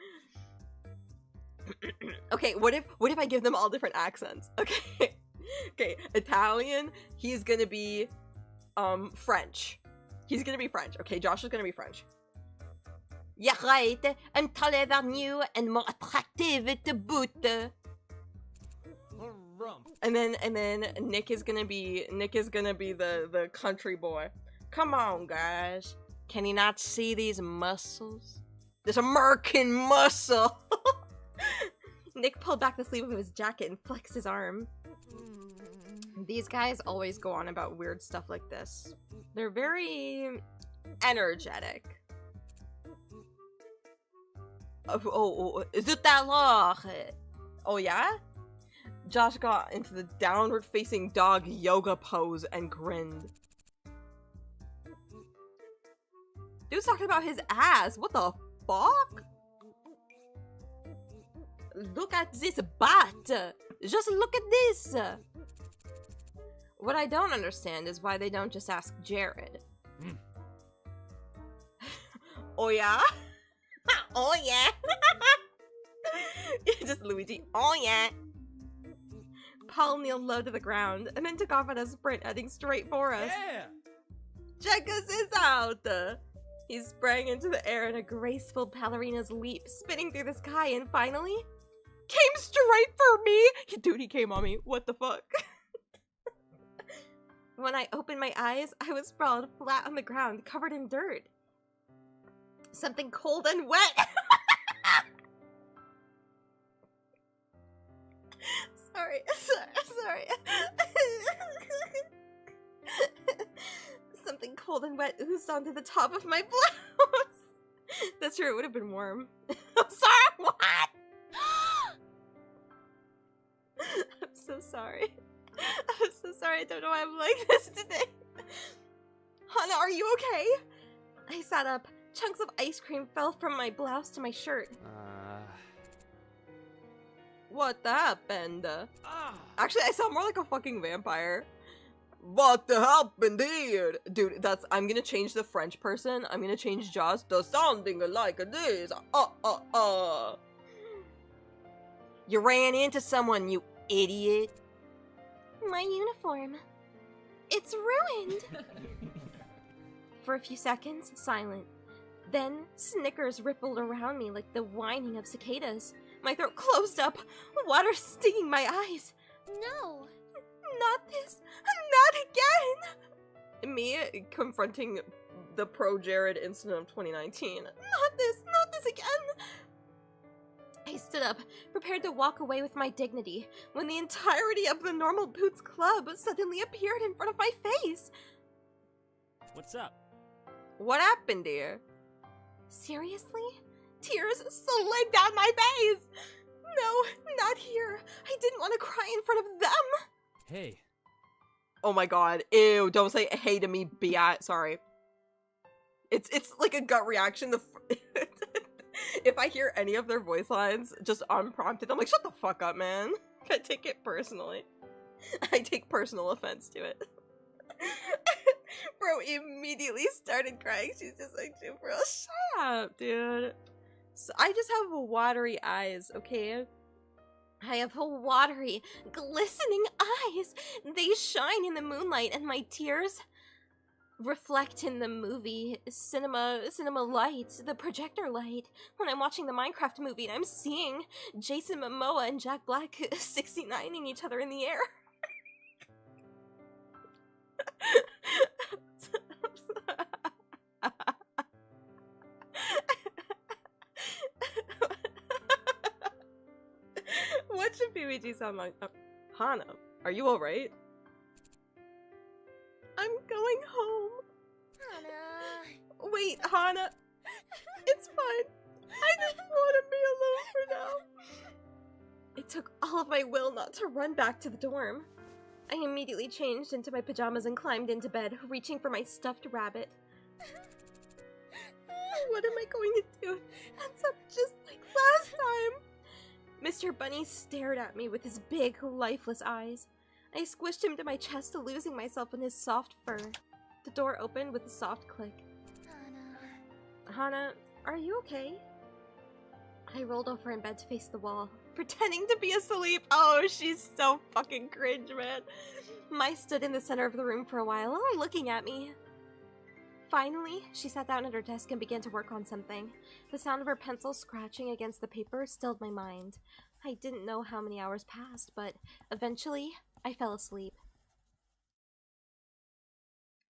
Okay, what if I give them all different accents? Okay. Okay, Italian, he's gonna be, French. He's gonna be French. Okay, Josh is gonna be French. Yeah, right. I'm taller than you and more attractive to boot. And then Nick is gonna be the country boy. Come on, guys. Can you not see these muscles? This American muscle. Nick pulled back the sleeve of his jacket and flexed his arm. These guys always go on about weird stuff like this. They're very energetic. Oh, is it that long? Oh yeah? Josh got into the downward-facing dog yoga pose and grinned. Dude's talking about his ass. What the fuck? Look at this butt. Just look at this. What I don't understand is why they don't just ask Jared. Oh yeah? Oh yeah? Just Luigi. Oh yeah? Paul kneeled low to the ground and then took off at a sprint, heading straight for us. Yeah! Check us out! He sprang into the air in a graceful ballerina's leap, spinning through the sky, and finally came straight for me! Dude, he came on me. What the fuck? When I opened my eyes, I was sprawled flat on the ground, covered in dirt. Something cold and wet. Sorry. Something cold and wet oozed onto the top of my blouse. That's true, it would have been warm. I'm sorry, what? I'm so sorry. I don't know why I'm like this today. Hana, are you okay? I sat up. Chunks of ice cream fell from my blouse to my shirt. What happened? Actually, I sound more like a fucking vampire. What happened here? Dude, I'm gonna change the French person. I'm gonna change Jaws to sounding like this. You ran into someone, you idiot. My uniform. It's ruined. For a few seconds, silent. Then, snickers rippled around me like the whining of cicadas. My throat closed up, water stinging my eyes. No! Not this! Not again! Me confronting the pro-Jared incident of 2019. Not this again! I stood up, prepared to walk away with my dignity, when the entirety of the Normal Boots Club suddenly appeared in front of my face. What's up? What happened, dear? Seriously? Tears slid down my face! No, not here. I didn't want to cry in front of them. Hey. Oh my god. Ew, don't say hey to me, biat. Sorry. It's like a gut reaction. If I hear any of their voice lines just unprompted, I'm like, shut the fuck up, man. I take it personally. I take personal offense to it. Bro immediately started crying. She's just like, bro, shut up, dude. So I just have watery eyes, okay? I have watery, glistening eyes. They shine in the moonlight, and my tears reflect in the movie cinema light, the projector light. When I'm watching the Minecraft movie and I'm seeing Jason Momoa and Jack Black 69ing each other in the air. What should PBG sound like? Hana, are you alright? I'm going home. Hana. Wait, Hana. It's fine. I just want to be alone for now. It took all of my will not to run back to the dorm. I immediately changed into my pajamas and climbed into bed, reaching for my stuffed rabbit. What am I going to do? Ends up just like last time. Mr. Bunny stared at me with his big, lifeless eyes. I squished him to my chest, losing myself in his soft fur. The door opened with a soft click. Hana, are you okay? I rolled over in bed to face the wall, pretending to be asleep. Oh, she's so fucking cringe, man. Mai stood in the center of the room for a while, looking at me. Finally, she sat down at her desk and began to work on something. The sound of her pencil scratching against the paper stilled my mind. I didn't know how many hours passed, but eventually, I fell asleep.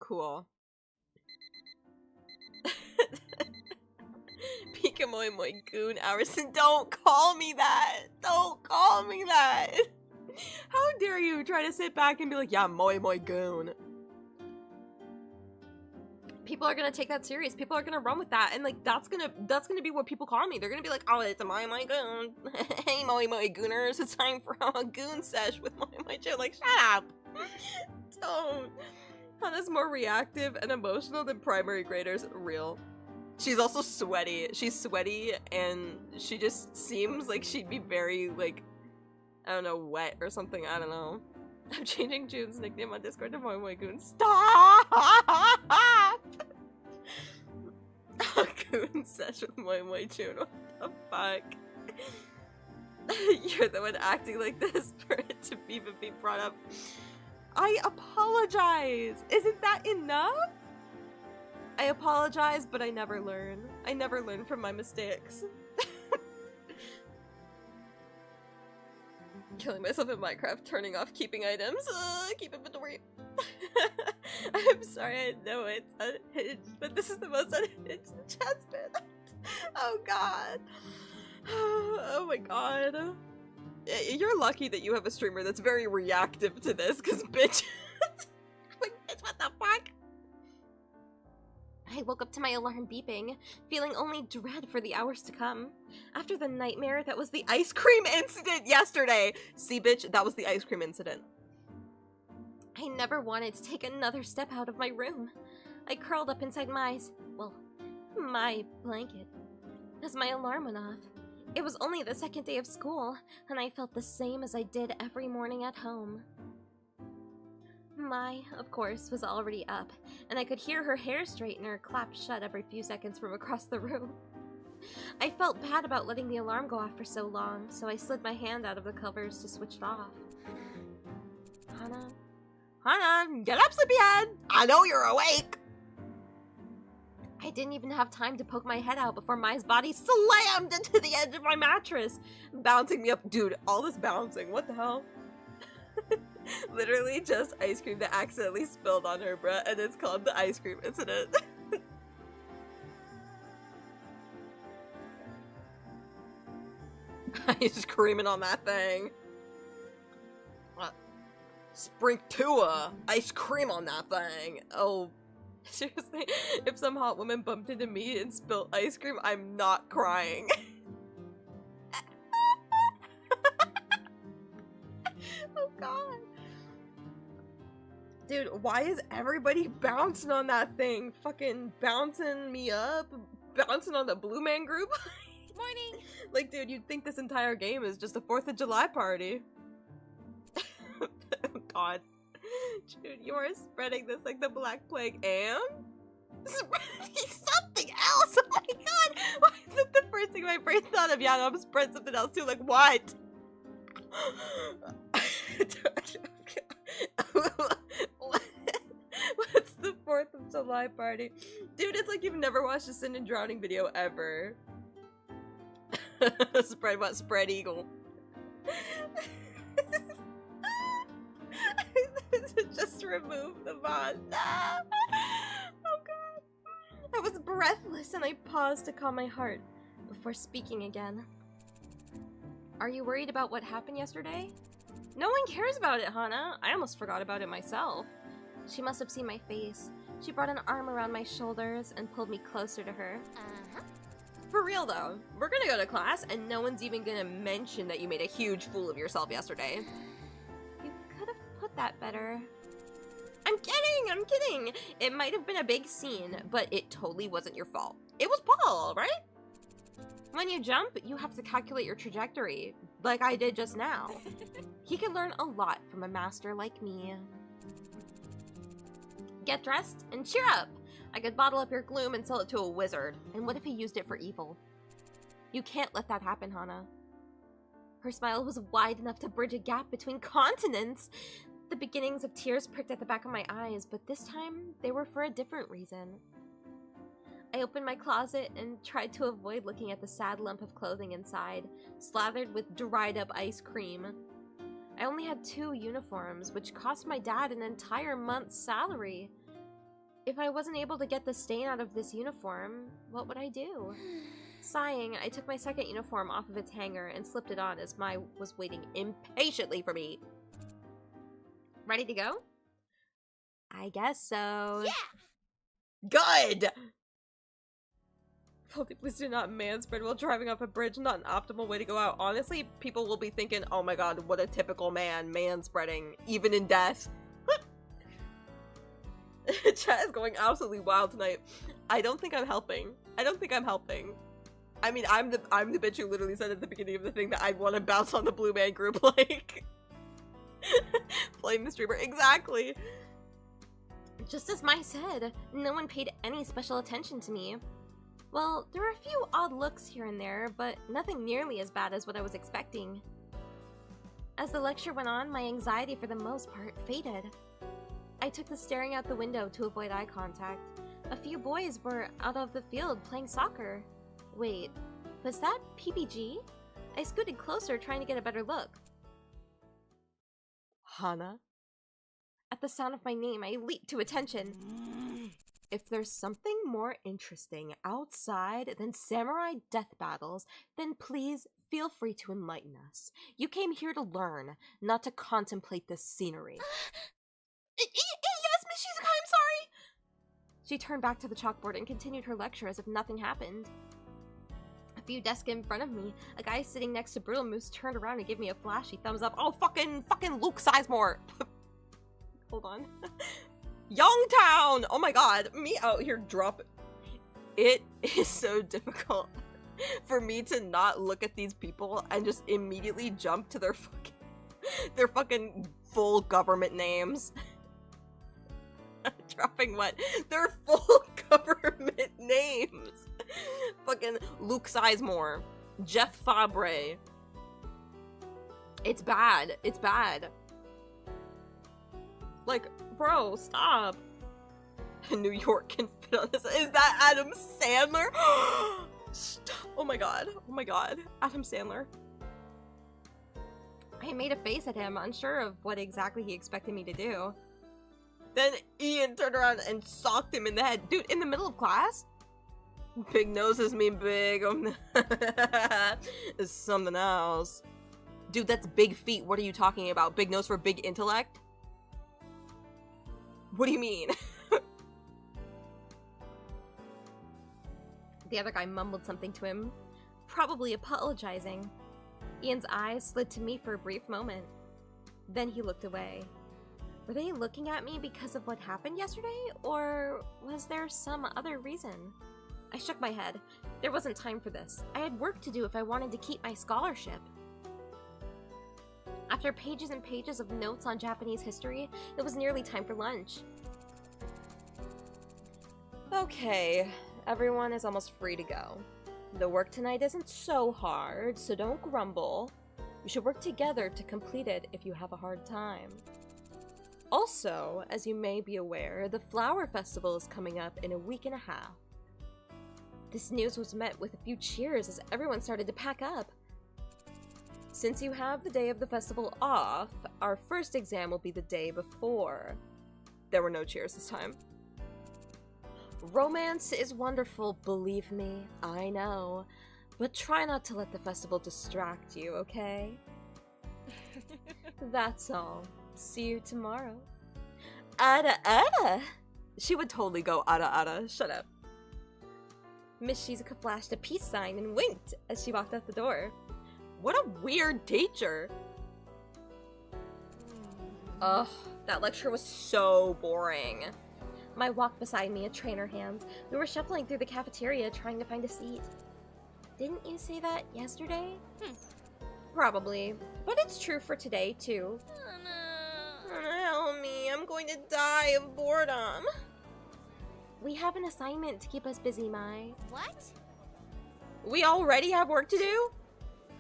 Cool. Pika moi moi goon Arison, don't call me that! Don't call me that! How dare you try to sit back and be like, yeah, moi moi goon. People are gonna take that serious. People are gonna run with that, and like that's gonna be what people call me. They're gonna be like, oh, it's a moi moi goon. Hey, moi moi gooners, it's time for a goon sesh with moi moi Joe. Like, shut up! Don't. Hana's more reactive and emotional than primary graders. Real. She's also sweaty. She's sweaty, and she just seems like she'd be very, like, I don't know, wet or something. I don't know. I'm changing June's nickname on Discord to Moi Moi Goon. Stop! A goon sesh with Moi Moi June. What the fuck? You're the one acting like this for it to even be brought up. I apologize! Isn't that enough? I apologize, but I never learn. I never learn from my mistakes. Killing myself in Minecraft, turning off keeping items, keep inventory. I'm sorry, I know it's unhinged, but this is the most unhinged the chat's been. Oh god. Oh my god. You're lucky that you have a streamer that's very reactive to this, because bitch. Like, bitch, what the fuck? I woke up to my alarm beeping, feeling only dread for the hours to come. After the nightmare that was the Ice cream incident yesterday! See, bitch, that was the ice cream incident. I never wanted to take another step out of my room. I curled up inside my blanket as my alarm went off. It was only the second day of school, and I felt the same as I did every morning at home. Mai, of course, was already up, and I could hear her hair straightener clap shut every few seconds from across the room. I felt bad about letting the alarm go off for so long, so I slid my hand out of the covers to switch it off. Hana, get up, sleepyhead! I know you're awake! I didn't even have time to poke my head out before Mai's body slammed into the edge of my mattress, bouncing me up. Dude, all this bouncing, what the hell? Literally just ice cream that accidentally spilled on her, bruh, and it's called the ice cream incident. Ice creaming on that thing. Sprinktua! Ice cream on that thing! Oh, seriously, if some hot woman bumped into me and spilled ice cream, I'm not crying. Oh god. Dude, why is everybody bouncing on that thing? Fucking bouncing me up? Bouncing on the Blue Man Group? Morning! Like, dude, you'd think this entire game is just a 4th of July party. Oh god. Dude, you are spreading this like the Black Plague and? Spreading something else! Oh my god! Why is it the first thing my brain thought of? Yeah, I'm gonna spread something else too, like what? What's the 4th of July party? Dude, it's like you've never watched a Sin and Drowning video ever. Spread what? Spread eagle. Just remove the mod. Oh god. I was breathless and I paused to calm my heart before speaking again. Are you worried about what happened yesterday? No one cares about it, Hana. I almost forgot about it myself. She must have seen my face. She brought an arm around my shoulders and pulled me closer to her. For real though, we're gonna go to class and no one's even gonna mention that you made a huge fool of yourself yesterday. You could have put that better. I'm kidding! It might have been a big scene, but it totally wasn't your fault. It was Paul, right? When you jump, you have to calculate your trajectory, like I did just now. He can learn a lot from a master like me. Get dressed and cheer up! I could bottle up your gloom and sell it to a wizard, and what if he used it for evil? You can't let that happen, Hana. Her smile was wide enough to bridge a gap between continents. The beginnings of tears pricked at the back of my eyes, but this time they were for a different reason. I opened my closet and tried to avoid looking at the sad lump of clothing inside, slathered with dried up ice cream. I only had 2 uniforms, which cost my dad an entire month's salary. If I wasn't able to get the stain out of this uniform, what would I do? Sighing, I took my second uniform off of its hanger and slipped it on as Mai was waiting impatiently for me. Ready to go? I guess so. Yeah! Good! Please do not manspread while driving off a bridge. Not an optimal way to go out. Honestly, people will be thinking, oh my god, what a typical man, manspreading, even in death. Chat is going absolutely wild tonight. I don't think I'm helping. I mean, I'm the bitch who literally said at the beginning of the thing that I want to bounce on the Blue Man Group, like... Blame the streamer. Exactly. Just as Mai said, no one paid any special attention to me. Well, there were a few odd looks here and there, but nothing nearly as bad as what I was expecting. As the lecture went on, my anxiety for the most part faded. I took to staring out the window to avoid eye contact. A few boys were out of the field playing soccer. Wait, was that PBG? I scooted closer trying to get a better look. Hana? At the sound of my name, I leaped to attention. If there's something more interesting outside than samurai death battles, then please feel free to enlighten us. You came here to learn, not to contemplate this scenery. Yes, Miss Shizuka, I'm sorry! She turned back to the chalkboard and continued her lecture as if nothing happened. A few desks in front of me, a guy sitting next to Brittle Moose turned around and gave me a flashy thumbs up. Oh, fucking Luke Sizemore! Hold on. Youngtown! Oh my god, me out here dropping. It is so difficult for me to not look at these people and just immediately jump to their fucking full government names. Dropping what? Their full government names. Fucking Luke Sizemore. Jeff Fabre. It's bad. It's bad. Like, bro, stop. New York can fit on this. Is that Adam Sandler? Stop. Oh my god. Oh my god. Adam Sandler. I made a face at him, unsure of what exactly he expected me to do. Then Ian turned around and socked him in the head. Dude, in the middle of class? Big noses mean big. It's something else. Dude, that's big feet. What are you talking about? Big nose for big intellect? What do you mean? The other guy mumbled something to him, probably apologizing. Ian's eyes slid to me for a brief moment. Then he looked away. Were they looking at me because of what happened yesterday, or was there some other reason? I shook my head. There wasn't time for this. I had work to do if I wanted to keep my scholarship. After pages and pages of notes on Japanese history, it was nearly time for lunch. Okay, everyone is almost free to go. The work tonight isn't so hard, so don't grumble. We should work together to complete it if you have a hard time. Also, as you may be aware, the Flower Festival is coming up in a week and a half. This news was met with a few cheers as everyone started to pack up. Since you have the day of the festival off, our first exam will be the day before. There were no cheers this time. Romance is wonderful, believe me, I know. But try not to let the festival distract you, okay? That's all. See you tomorrow. Ada Ada! She would totally go Ada Ada. Shut up. Miss Shizuka flashed a peace sign and winked as she walked out the door. What a weird teacher. Ugh, that lecture was so boring. My walk beside me, a trainer hands. We were shuffling through the cafeteria trying to find a seat. Didn't you say that yesterday? Probably, but it's true for today too. Oh no. Help me, I'm going to die of boredom. We have an assignment to keep us busy, Mai. What? We already have work to do?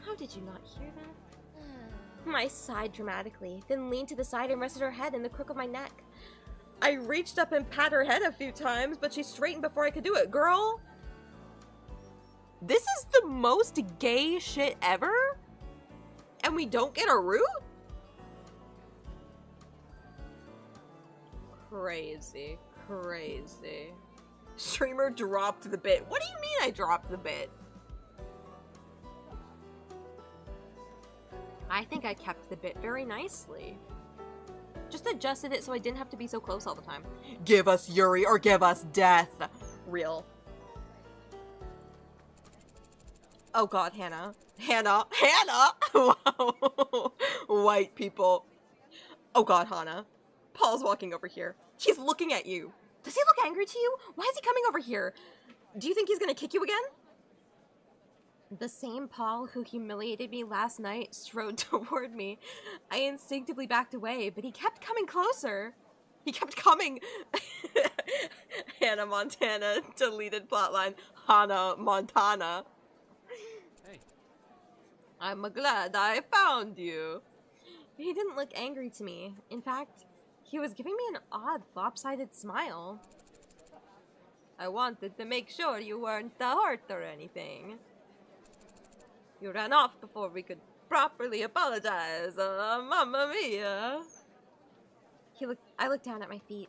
How did you not hear that? Mai sighed dramatically, then leaned to the side and rested her head in the crook of my neck. I reached up and pat her head a few times, but she straightened before I could do it. Girl, this is the most gay shit ever? And we don't get a root? Crazy, crazy. Streamer dropped the bit. What do you mean I dropped the bit? I think I kept the bit very nicely. Just adjusted it so I didn't have to be so close all the time. Give us Yuri or give us death. Real. Oh god, Hannah. Hannah! Wow. White people. Oh god, Hannah. Paul's walking over here. He's looking at you. Does he look angry to you? Why is he coming over here? Do you think he's gonna kick you again? The same Paul who humiliated me last night strode toward me. I instinctively backed away, but he kept coming closer. He kept coming. Hannah Montana, deleted plotline. Hannah Montana. Hey. I'm glad I found you. He didn't look angry to me. In fact, he was giving me an odd, lopsided smile. I wanted to make sure you weren't hurt or anything. You ran off before we could properly apologize. Mamma mia. I looked down at my feet.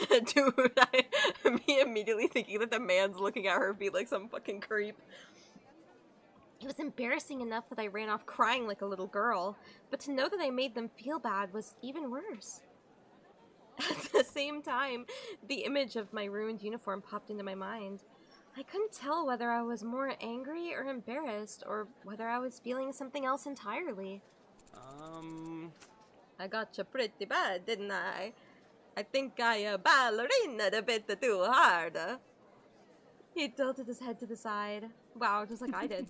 Dude, me immediately thinking that the man's looking at her feet like some fucking creep. It was embarrassing enough that I ran off crying like a little girl, but to know that I made them feel bad was even worse. At the same time, the image of my ruined uniform popped into my mind. I couldn't tell whether I was more angry or embarrassed, or whether I was feeling something else entirely. I got you pretty bad, didn't I? I think I ballerinaed a bit too hard. He tilted his head to the side. Wow, just like I did.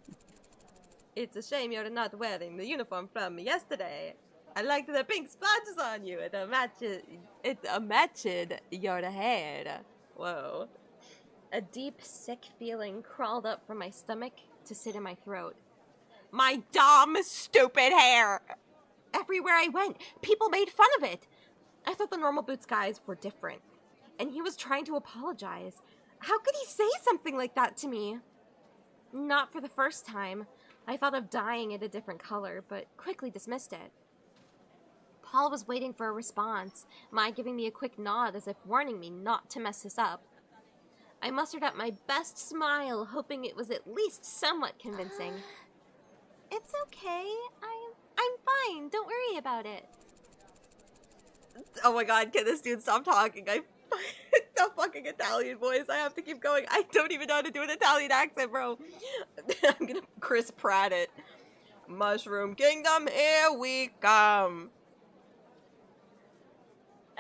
It's a shame you're not wearing the uniform from yesterday. I liked the pink splotches on you. It matched your hair. Whoa. A deep, sick feeling crawled up from my stomach to sit in my throat. My dumb, stupid hair! Everywhere I went, people made fun of it. I thought the Normal Boots guys were different, and he was trying to apologize. How could he say something like that to me? Not for the first time. I thought of dyeing it a different color, but quickly dismissed it. Paul was waiting for a response, Mai giving me a quick nod as if warning me not to mess this up. I mustered up my best smile, hoping it was at least somewhat convincing. It's okay. I'm fine. Don't worry about it. Oh my god, can this dude stop talking? The fucking Italian voice. I have to keep going. I don't even know how to do an Italian accent, bro. I'm gonna Chris Pratt it. Mushroom Kingdom, here we come.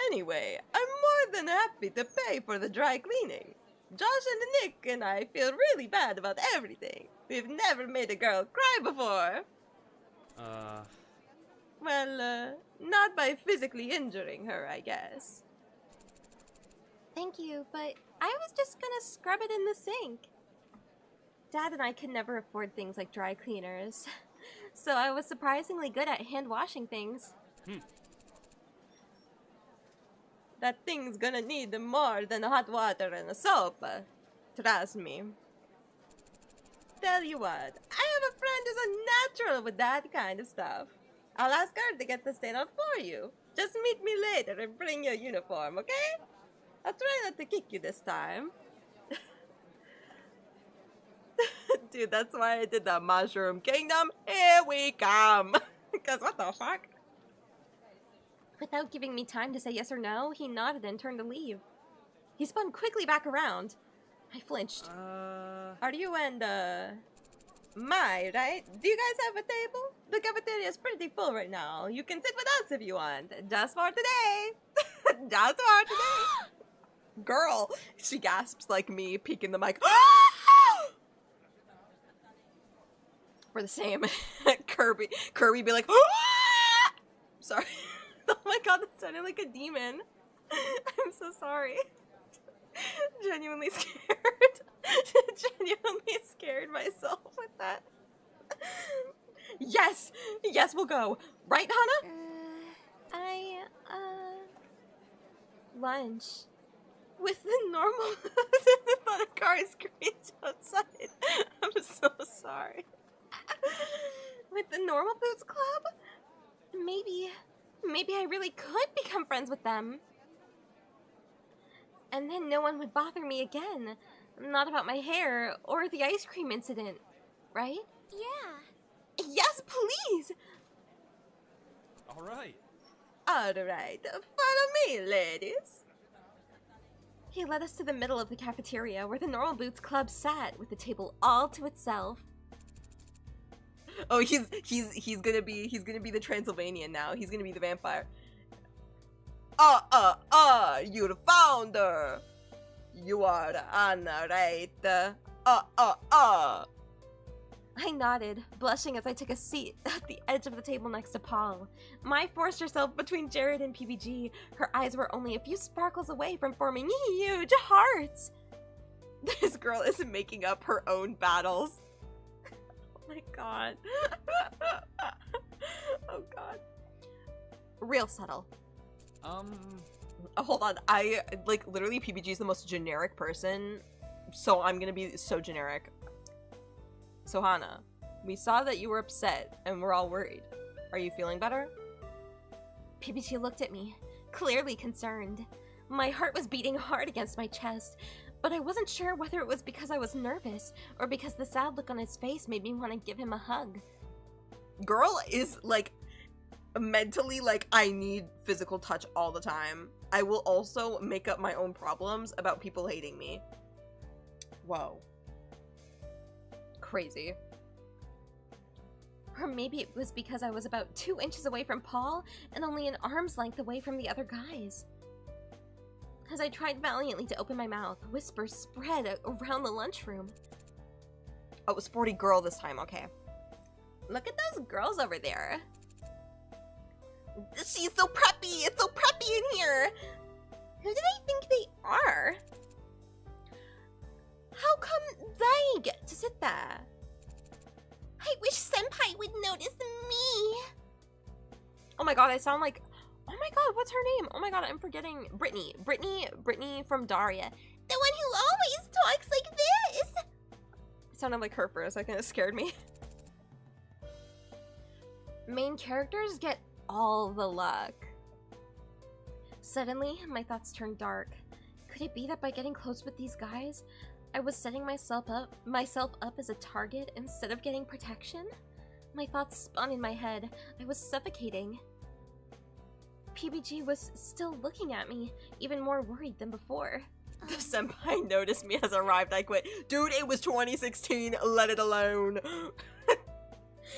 Anyway, I'm more than happy to pay for the dry cleaning. Josh and Nick and I feel really bad about everything. We've never made a girl cry before. Well, not by physically injuring her, I guess. Thank you, but I was just gonna scrub it in the sink. Dad and I could never afford things like dry cleaners, so I was surprisingly good at hand washing things. That thing's gonna need more than hot water and a soap. Trust me. Tell you what, I have a friend who's a natural with that kind of stuff. I'll ask her to get the stain out for you. Just meet me later and bring your uniform, okay? I'll try not to kick you this time. Dude, that's why I did the Mushroom Kingdom. Here we come. Because what the fuck? Without giving me time to say yes or no, he nodded and turned to leave. He spun quickly back around. I flinched. Are you and, Mai, right? Do you guys have a table? The cafeteria is pretty full right now. You can sit with us if you want. Just for today. Just for today. Girl, she gasps like me, peeking the mic. We're the same. Kirby be like, sorry. Oh my god, that sounded like a demon. I'm so sorry. Genuinely scared. Genuinely scared myself with that. Yes! Yes, we'll go. Right, Hannah? Lunch. With the normal... I thought a car screeched outside. I'm so sorry. With the Normal Boots Club? Maybe I really could become friends with them. And then no one would bother me again. Not about my hair or the ice cream incident, right? Yeah. Yes, please! Alright. Alright, follow me, ladies. He led us to the middle of the cafeteria where the Normal Boots Club sat with the table all to itself. Oh, he's gonna be the Transylvanian now. He's gonna be the vampire. You're the founder. You are Anna, right? I nodded, blushing as I took a seat at the edge of the table next to Paul. Mai forced herself between Jared and PBG. Her eyes were only a few sparkles away from forming huge hearts. This girl is making up her own battles. Oh my god. Oh god. Real subtle. Hold on. I, like, literally PBG is the most generic person, so I'm gonna be so generic. So Hannah, we saw that you were upset, and we're all worried. Are you feeling better? PBG looked at me, clearly concerned. My heart was beating hard against my chest, but I wasn't sure whether it was because I was nervous or because the sad look on his face made me want to give him a hug. Girl is, like, mentally, like, I need physical touch all the time. I will also make up my own problems about people hating me. Whoa. Crazy. Or maybe it was because I was about 2 inches away from Paul and only an arm's length away from the other guys. As I tried valiantly to open my mouth, whispers spread around the lunchroom. Oh, sporty girl this time, okay. Look at those girls over there. She's so preppy! It's so preppy in here! Who do they think they are? How come they get to sit there? I wish Senpai would notice me. Oh my god, I sound like... Oh my god, what's her name? Oh my god, I'm forgetting. Brittany. Brittany from Daria. The one who always talks like this. It sounded like her for a second. It scared me. Main characters get all the luck. Suddenly, my thoughts turned dark. Could it be that by getting close with these guys, I was setting myself up as a target instead of getting protection? My thoughts spun in my head. I was suffocating. PBG was still looking at me, even more worried than before. The senpai noticed me has arrived. I quit. Dude, it was 2016. Let it alone.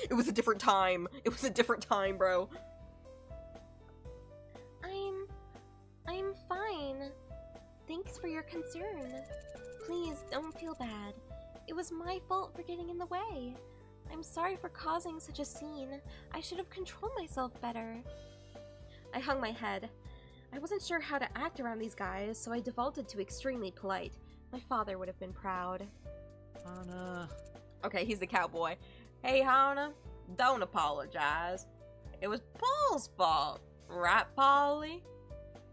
It was a different time. It was a different time, bro. I'm fine. Thanks for your concern. Please don't feel bad. It was my fault for getting in the way. I'm sorry for causing such a scene. I should have controlled myself better. I hung my head. I wasn't sure how to act around these guys, so I defaulted to extremely polite. My father would have been proud. Hana. Okay, he's the cowboy. Hey, Hana, don't apologize. It was Paul's fault. Right, Polly?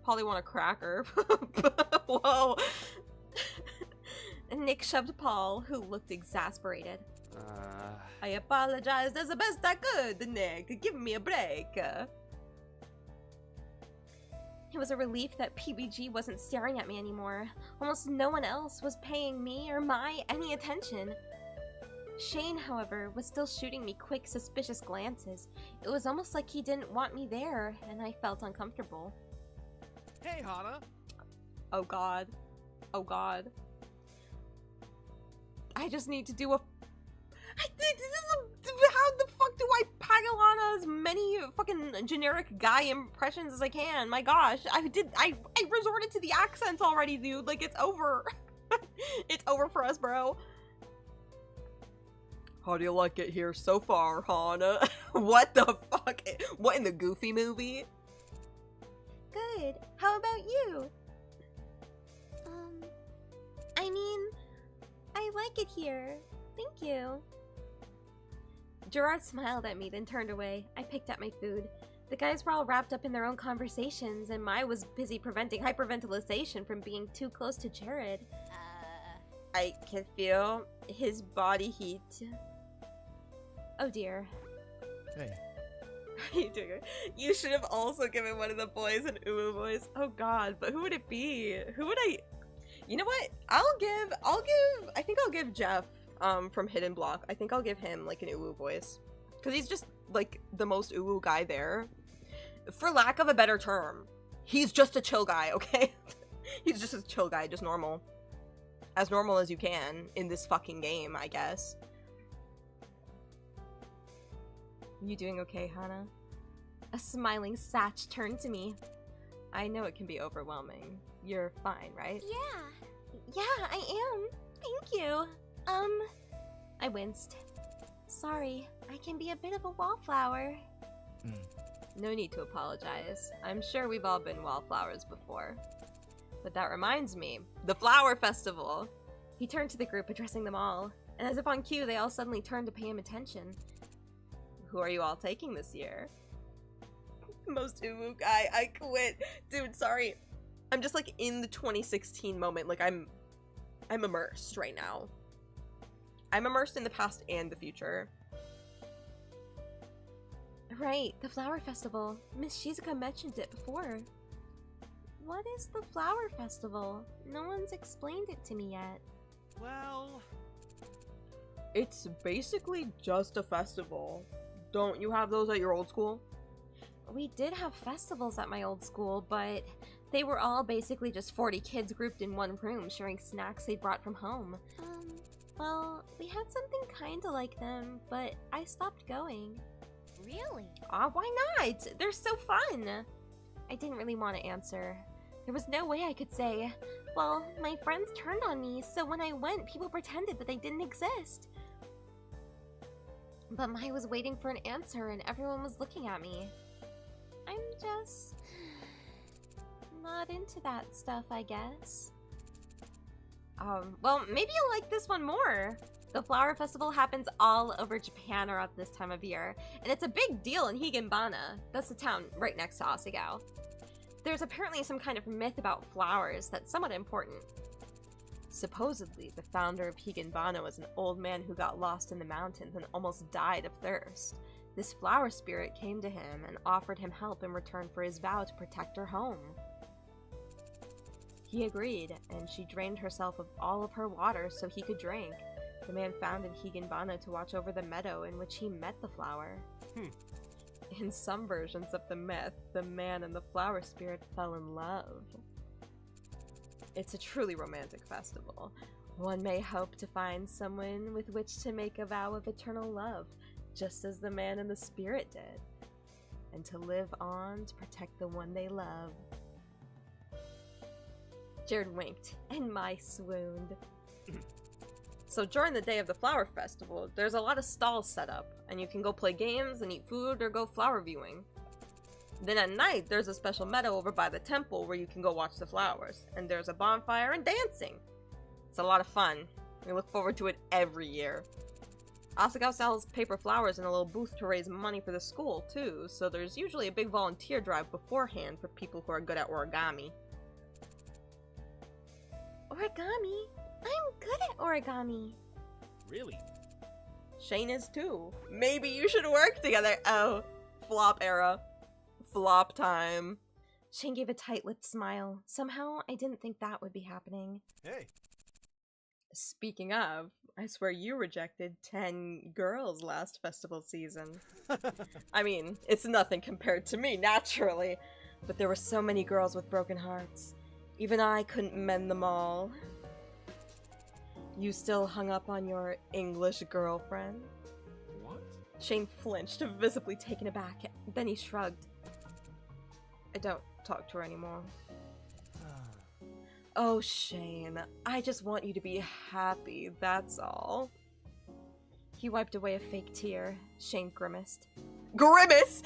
Polly want a cracker. Whoa. Nick shoved Paul, who looked exasperated. I apologized as the best I could, Nick. Give me a break. It was a relief that PBG wasn't staring at me anymore. Almost no one else was paying me or any attention. Shane, however, was still shooting me quick, suspicious glances. It was almost like he didn't want me there, and I felt uncomfortable. Hey, Hana. Oh god. Oh god. I just need to do a... How the fuck do I pile on as many fucking generic guy impressions as I can? My gosh, I resorted to the accents already, dude. Like, it's over. It's over for us, bro. How do you like it here so far, Hana? What the fuck? What, in the Goofy movie? Good. How about you? I mean, I like it here. Thank you. Gerard smiled at me, then turned away. I picked up my food. The guys were all wrapped up in their own conversations, and Mai was busy preventing hyperventilation from being too close to Jared. I can feel his body heat. Oh dear. Hey. How you doing? You should have also given one of the boys an uwu voice. Oh god, but who would it be? Who would I... You know what? I think I'll give Jeff, from Hidden Block. I think I'll give him, like, an uwu voice. Because he's just, like, the most uwu guy there. For lack of a better term. He's just a chill guy, okay? He's just a chill guy, just normal. As normal as you can in this fucking game, I guess. You doing okay, Hana? A smiling Satch turned to me. I know it can be overwhelming. You're fine, right? Yeah. Yeah, I am. Thank you. I winced. Sorry, I can be a bit of a wallflower. No need to apologize. I'm sure we've all been wallflowers before. But that reminds me, the flower festival! He turned to the group, addressing them all, and as if on cue, they all suddenly turned to pay him attention. Who are you all taking this year? Most uwu guy, I quit. Dude, sorry. I'm just like in the 2016 moment, like I'm immersed right now. I'm immersed in the past and the future. Right, the flower festival. Miss Shizuka mentioned it before. what is the flower festival? No one's explained it to me yet. Well, It's basically just a festival. Don't you have those at your old school? We did have festivals at my old school, but they were all basically just 40 kids grouped in one room sharing snacks they'd brought from home. Well, we had something kinda like them, but I stopped going. Really? Why not? They're so fun! I didn't really want to answer. There was no way I could say, well, my friends turned on me, so when I went, people pretended that they didn't exist. But I was waiting for an answer and everyone was looking at me. I'm just not into that stuff, I guess. Well, maybe you'll like this one more. The flower festival happens all over Japan around this time of year, and it's a big deal in Higanbana. That's the town right next to Asagao. There's apparently some kind of myth about flowers that's somewhat important. Supposedly, the founder of Higanbana was an old man who got lost in the mountains and almost died of thirst. This flower spirit came to him and offered him help in return for his vow to protect her home. He agreed, and she drained herself of all of her water so he could drink. The man founded Higanbana to watch over the meadow in which he met the flower. In some versions of the myth, the man and the flower spirit fell in love. It's a truly romantic festival. One may hope to find someone with which to make a vow of eternal love, just as the man and the spirit did, and to live on to protect the one they love. Jared winked, and Mai swooned. So during the day of the flower festival, there's a lot of stalls set up, and you can go play games and eat food or go flower viewing. Then at night, there's a special meadow over by the temple where you can go watch the flowers, and there's a bonfire and dancing. It's a lot of fun. We look forward to it every year. Asagao sells paper flowers in a little booth to raise money for the school, too, so there's usually a big volunteer drive beforehand for people who are good at origami. Origami? I'm good at origami. really? Shane is too. Maybe you should work together. Oh, flop era. Flop time. Shane gave a tight-lipped smile. Somehow, I didn't think that would be happening. Hey. Speaking of, I swear you rejected 10 girls last festival season. I mean, it's nothing compared to me, naturally. But there were so many girls with broken hearts. Even I couldn't mend them all. You still hung up on your English girlfriend? What? Shane flinched, visibly taken aback. Then he shrugged. I don't talk to her anymore. Oh, Shane, I just want you to be happy, that's all. He wiped away a fake tear. Shane grimaced. Grimace!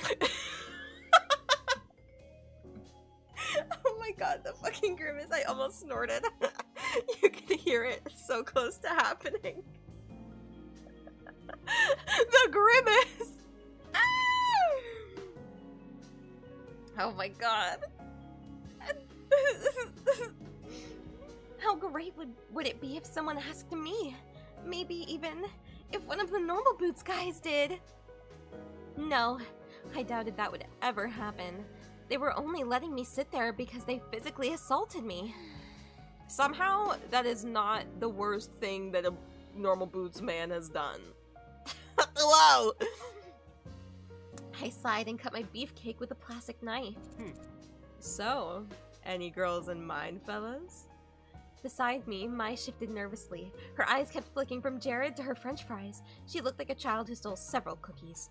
Oh my god, the fucking grimace. I almost snorted. You can hear it so close to happening. The grimace! Ah! Oh my god. How great would it be if someone asked me? Maybe even if one of the normal boots guys did. No, I doubted that would ever happen. They were only letting me sit there because they physically assaulted me. Somehow, that is not the worst thing that a normal boots man has done. Whoa! I sighed and cut my beefcake with a plastic knife. So, any girls in mind, fellas? Beside me, Mai shifted nervously. Her eyes kept flicking from Jared to her french fries. She looked like a child who stole several cookies.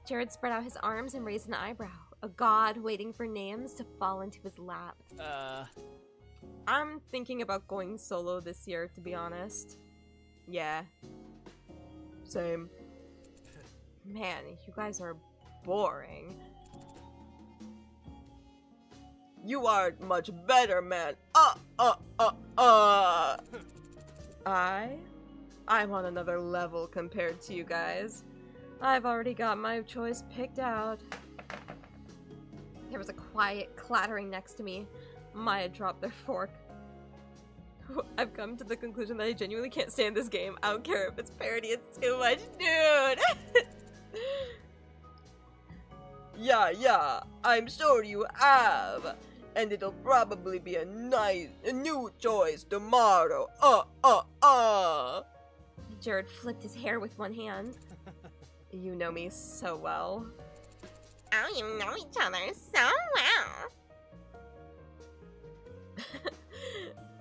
Jared spread out his arms and raised an eyebrow, a god waiting for names to fall into his lap. I'm thinking about going solo this year, to be honest. Yeah. Same. Man, you guys are boring. You are much better, man. I'm on another level compared to you guys. I've already got my choice picked out. There was a quiet clattering next to me. Maya dropped their fork. I've come to the conclusion that I genuinely can't stand this game. I don't care if it's parody, it's too much, dude! Yeah, I'm sure you have. And it'll probably be a new choice tomorrow. Jared flipped his hair with one hand. You know me so well. Oh, you know each other so well.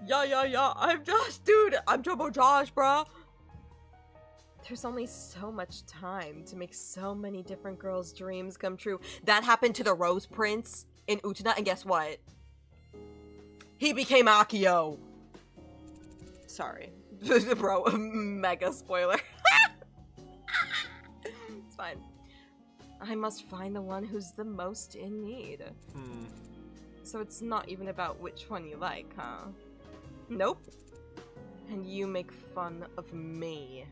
Yeah, I'm Josh, dude. I'm Turbo Josh, bruh. There's only so much time to make so many different girls' dreams come true. That happened to the Rose Prince in Utena, and guess what? He became Akio. Sorry. Bro, mega spoiler. It's fine. I must find the one who's the most in need. So it's not even about which one you like, huh? Nope. And you make fun of me.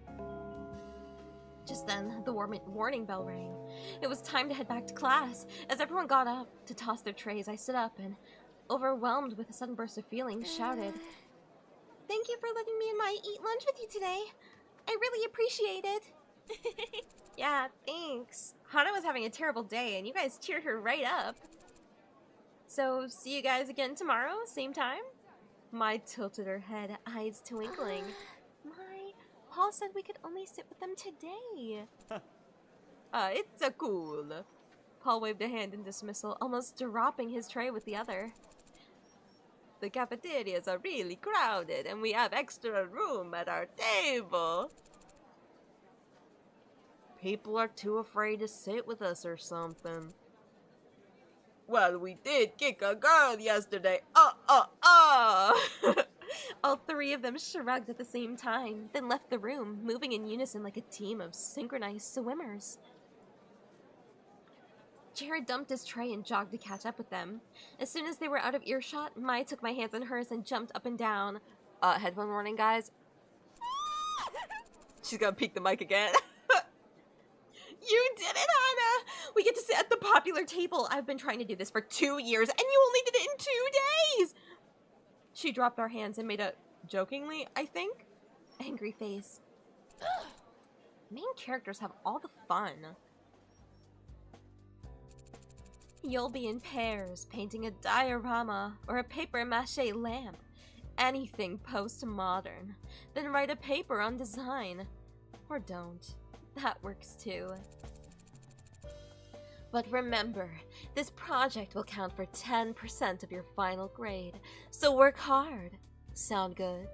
Just then, the warning bell rang. It was time to head back to class. As everyone got up to toss their trays, I stood up and, overwhelmed with a sudden burst of feelings, shouted, "Thank you for letting me and Mai eat lunch with you today. I really appreciate it." Yeah, thanks. Hana was having a terrible day, and you guys cheered her right up. So, see you guys again tomorrow, same time? Mai tilted her head, eyes twinkling. Mai, Paul said we could only sit with them today. It's a cool. Paul waved a hand in dismissal, almost dropping his tray with the other. The cafeterias are really crowded, and we have extra room at our table. People are too afraid to sit with us or something. Well, we did kick a girl yesterday. All three of them shrugged at the same time, then left the room, moving in unison like a team of synchronized swimmers. Jared dumped his tray and jogged to catch up with them. As soon as they were out of earshot, Mai took my hands in hers and jumped up and down. Headphone warning, guys. She's gonna peek the mic again. You did it, Hana! We get to sit at the popular table. I've been trying to do this for 2 years, and you only did it in 2 days! She dropped our hands and made a, jokingly, I think, angry face. Main characters have all the fun. You'll be in pairs, painting a diorama or a papier-mâché lamp. Anything post-modern. Then write a paper on design. Or don't. That works too. But remember, this project will count for 10% of your final grade, so work hard. Sound good?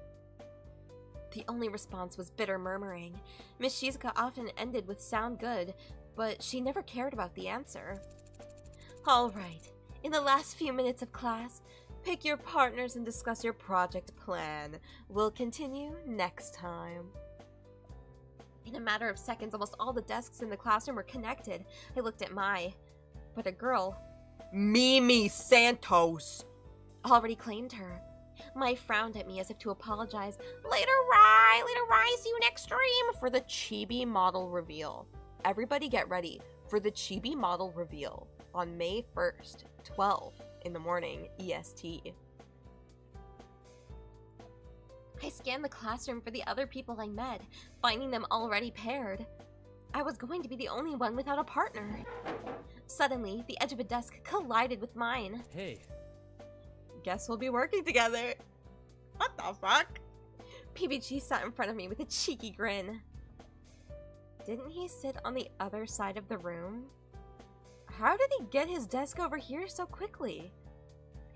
The only response was bitter murmuring. Miss Shizuka often ended with sound good, but she never cared about the answer. Alright, in the last few minutes of class, pick your partners and discuss your project plan. We'll continue next time. In a matter of seconds, almost all the desks in the classroom were connected. I looked at Mai, but a girl, Mimi Santos, already claimed her. Mai frowned at me as if to apologize. Later, Rai, see you next stream for the chibi model reveal. Everybody get ready for the chibi model reveal on May 1st, 12 in the morning, EST. I scanned the classroom for the other people I met, finding them already paired. I was going to be the only one without a partner. Suddenly, the edge of a desk collided with mine. Hey. Guess we'll be working together. What the fuck? PBG sat in front of me with a cheeky grin. Didn't he sit on the other side of the room? How did he get his desk over here so quickly?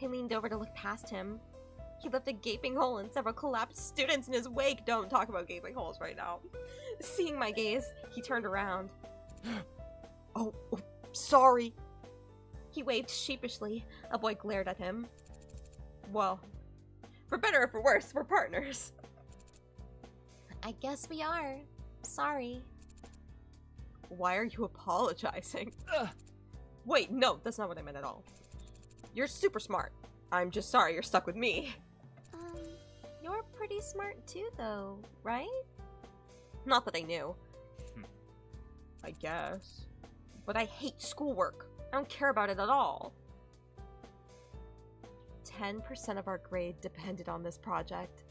I leaned over to look past him. He left a gaping hole and several collapsed students in his wake. Don't talk about gaping holes right now. Seeing my gaze, he turned around. Oh, sorry. He waved sheepishly. A boy glared at him. Well, for better or for worse, we're partners. I guess we are. Sorry. Why are you apologizing? Wait, no, that's not what I meant at all. You're super smart. I'm just sorry you're stuck with me. You're pretty smart too, though, right? Not that I knew. I guess. But I hate schoolwork. I don't care about it at all. 10% of our grade depended on this project.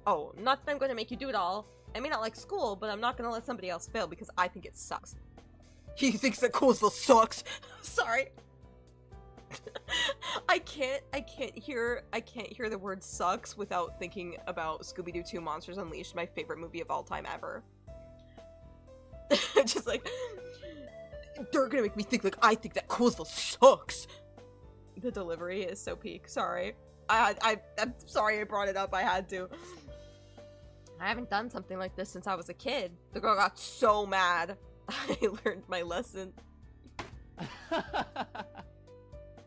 Oh, not that I'm going to make you do it all. I may not like school, but I'm not going to let somebody else fail because I think it sucks. He thinks that Coolsville sucks. Sorry. I can't hear the word sucks without thinking about Scooby-Doo 2 Monsters Unleashed, my favorite movie of all time ever. Just like, they're gonna make me think like I think that Coolsville sucks. The delivery is so peak. Sorry. I'm sorry I brought it up. I had to. I haven't done something like this since I was a kid. The girl got so mad. I learned my lesson.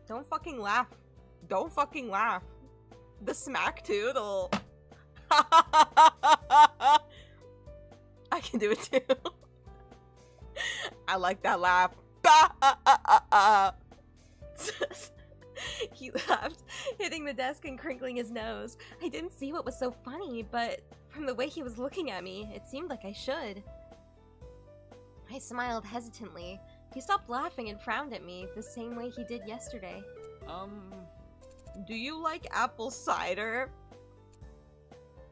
Don't fucking laugh. Don't fucking laugh. The smack too, the little... I can do it too. I like that laugh. He laughed, hitting the desk and crinkling his nose. I didn't see what was so funny, but from the way he was looking at me, it seemed like I should. I smiled hesitantly. He stopped laughing and frowned at me, the same way he did yesterday. Do you like apple cider?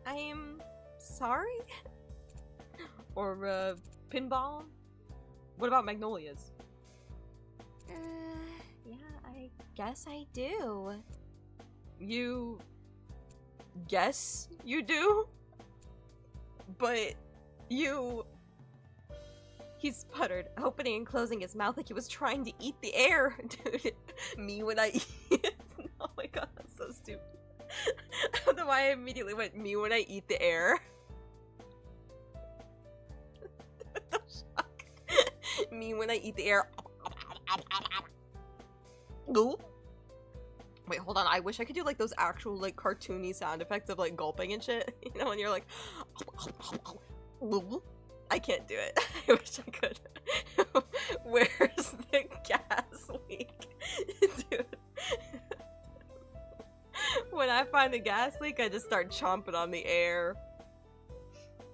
I'm sorry? Or, pinball? What about magnolias? Yeah, I guess I do. You... guess you do? But... you... He sputtered, opening and closing his mouth like he was trying to eat the air. Dude, me when I eat... Oh my god, that's so stupid. I don't know why I immediately went, me when I eat the air. The shock. Me when I eat the air. Ooh. Wait, hold on. I wish I could do like those actual like cartoony sound effects of like gulping and shit. You know, when you're like... I can't do it. I wish I could. Where's the gas leak? Dude. When I find a gas leak, I just start chomping on the air.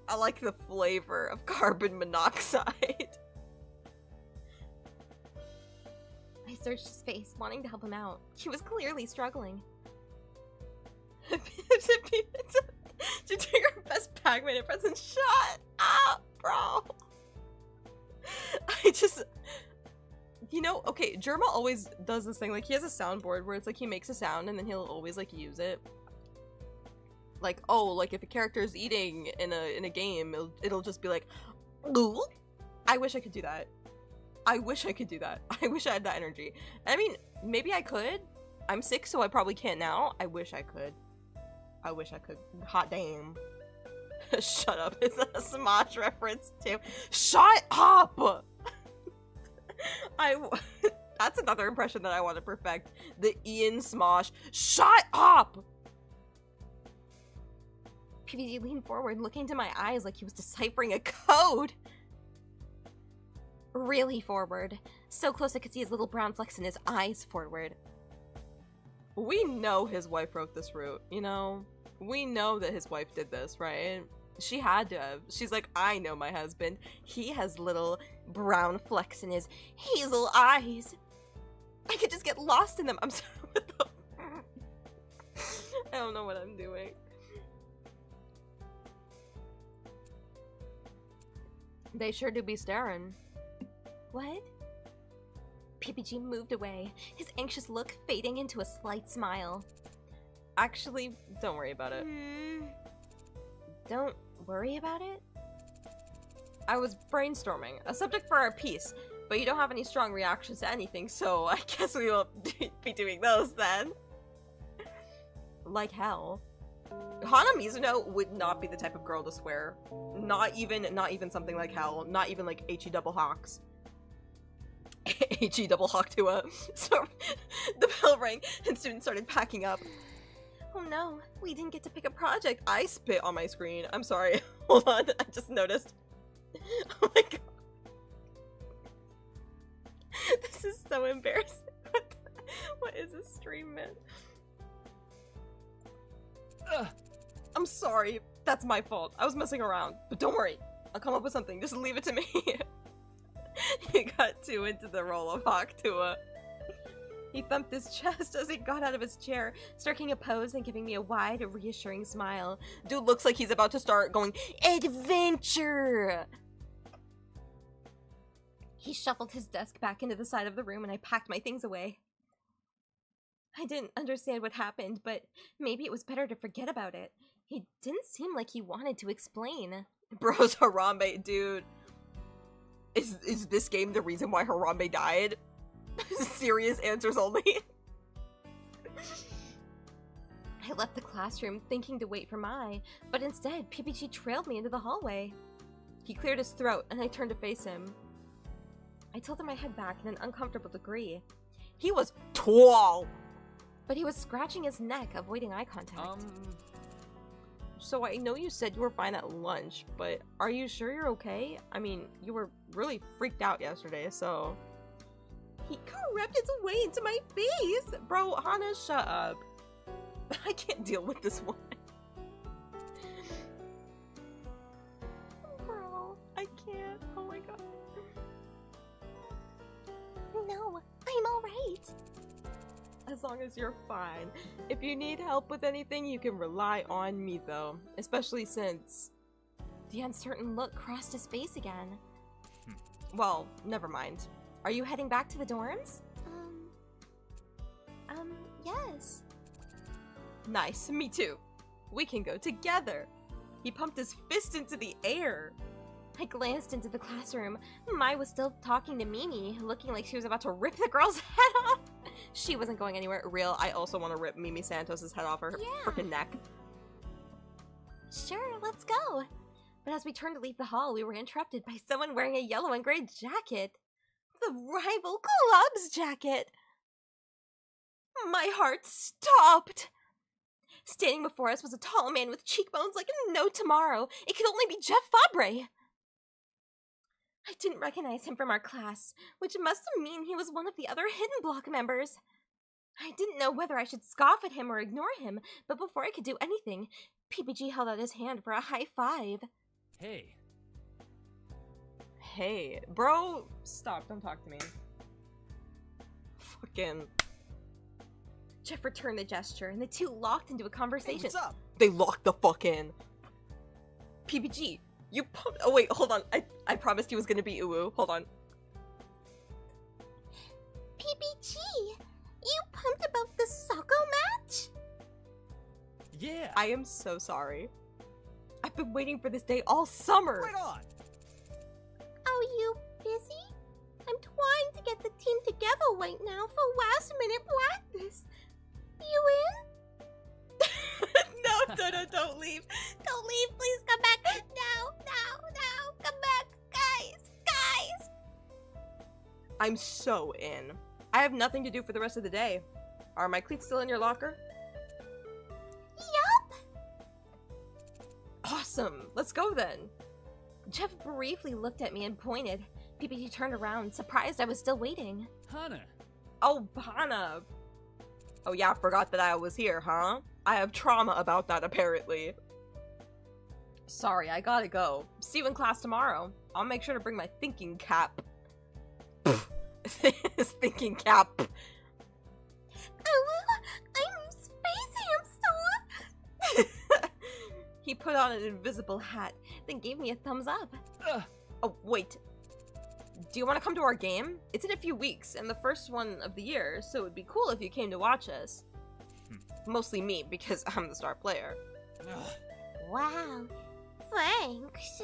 I like the flavor of carbon monoxide. I searched his face, wanting to help him out. He was clearly struggling. Did you do your best Pac-Man impression? Shut up, bro. I just... You know, okay, Germa always does this thing, like, he has a soundboard where it's like he makes a sound and then he'll always, like, use it. Like, oh, like, if a character is eating in a game, it'll just be like, ooh. I wish I could do that. I wish I could do that. I wish I had that energy. I mean, maybe I could. I'm sick, so I probably can't now. I wish I could. I wish I could. Hot damn. Shut up. Is that a Smosh reference too? Shut up! That's another impression that I want to perfect. The Ian Smosh. Shut up! PBG leaned forward, looking into my eyes like he was deciphering a code. Really forward. So close I could see his little brown flecks in his eyes forward. We know his wife wrote this route, you know? We know that his wife did this, right? She had to have. She's like, I know my husband. He has little brown flecks in his hazel eyes. I could just get lost in them. I'm sorry. What the... I don't know what I'm doing. They sure do be staring. What? PPG moved away, his anxious look fading into a slight smile. Actually, don't worry about it. Don't worry about it? I was brainstorming a subject for our piece, but you don't have any strong reactions to anything, so I guess we won't be doing those then. Like hell. Hana Mizuno would not be the type of girl to swear. Not even something like hell. Not even like HE double hawks. HE double hawk to a... So, the bell rang and students started packing up. Oh no, we didn't get to pick a project. I spit on my screen. I'm sorry. Hold on, I just noticed. Oh my god. This is so embarrassing. What is this stream, man? I'm sorry. That's my fault. I was messing around. But don't worry. I'll come up with something. Just leave it to me. He got too into the role of Hawktua. He thumped his chest as he got out of his chair, striking a pose and giving me a wide, reassuring smile. Dude looks like he's about to start going, adventure! He shuffled his desk back into the side of the room and I packed my things away. I didn't understand what happened, but maybe it was better to forget about it. He didn't seem like he wanted to explain. Bros, Harambe, dude. Is this game the reason why Harambe died? Serious answers only. I left the classroom thinking to wait for Mai, but instead, PPG trailed me into the hallway. He cleared his throat, and I turned to face him. I tilted my head back in an uncomfortable degree. He was tall! But he was scratching his neck, avoiding eye contact. So I know you said you were fine at lunch, but are you sure you're okay? I mean, you were really freaked out yesterday, so... He crept his way into my face! Bro, Hana, shut up. I can't deal with this one. Bro, I can't. Oh my god. No, I'm alright. As long as you're fine. If you need help with anything, you can rely on me, though. Especially since... The uncertain look crossed his face again. Well, never mind. Are you heading back to the dorms? Yes. Nice, me too. We can go together. He pumped his fist into the air. I glanced into the classroom. Mai was still talking to Mimi, looking like she was about to rip the girl's head off. She wasn't going anywhere. Real, I also want to rip Mimi Santos' head off her freaking neck. Sure, let's go. But as we turned to leave the hall, we were interrupted by someone wearing a yellow and gray jacket. The rival club's jacket. My heart stopped. Standing before us was a tall man with cheekbones like no tomorrow. It could only be Jeff Fabre. I didn't recognize him from our class, which must mean he was one of the other Hidden Block members. I didn't know whether I should scoff at him or ignore him, but before I could do anything, PPG held out his hand for a high five. Hey. Hey, bro, stop, don't talk to me. Fucking... Jeff returned the gesture, and the two locked into a conversation. Hey, what's up? They locked the fuck in. PPG, you pumped- oh wait, hold on, I promised he was gonna be Uwu, hold on. PPG, you pumped about the Asagao match? Yeah. I am so sorry. I've been waiting for this day all summer. Right on. Are you busy? I'm trying to get the team together right now for last minute practice. You in? No, don't leave. Don't leave, please come back. No, come back. Guys. I'm so in. I have nothing to do for the rest of the day. Are my cleats still in your locker? Yup. Awesome, let's go then. Jeff briefly looked at me and pointed. PPG turned around, surprised I was still waiting. Hana. Oh, Hana. Oh yeah, I forgot that I was here, huh? I have trauma about that, apparently. Sorry, I gotta go. See you in class tomorrow. I'll make sure to bring my thinking cap. His thinking cap. I'm Space Hamster. He put on an invisible hat, Then gave me a thumbs up. Oh, wait. Do you want to come to our game? It's in a few weeks, and the first one of the year, so it would be cool if you came to watch us. Mostly me, because I'm the star player. Wow. Thanks.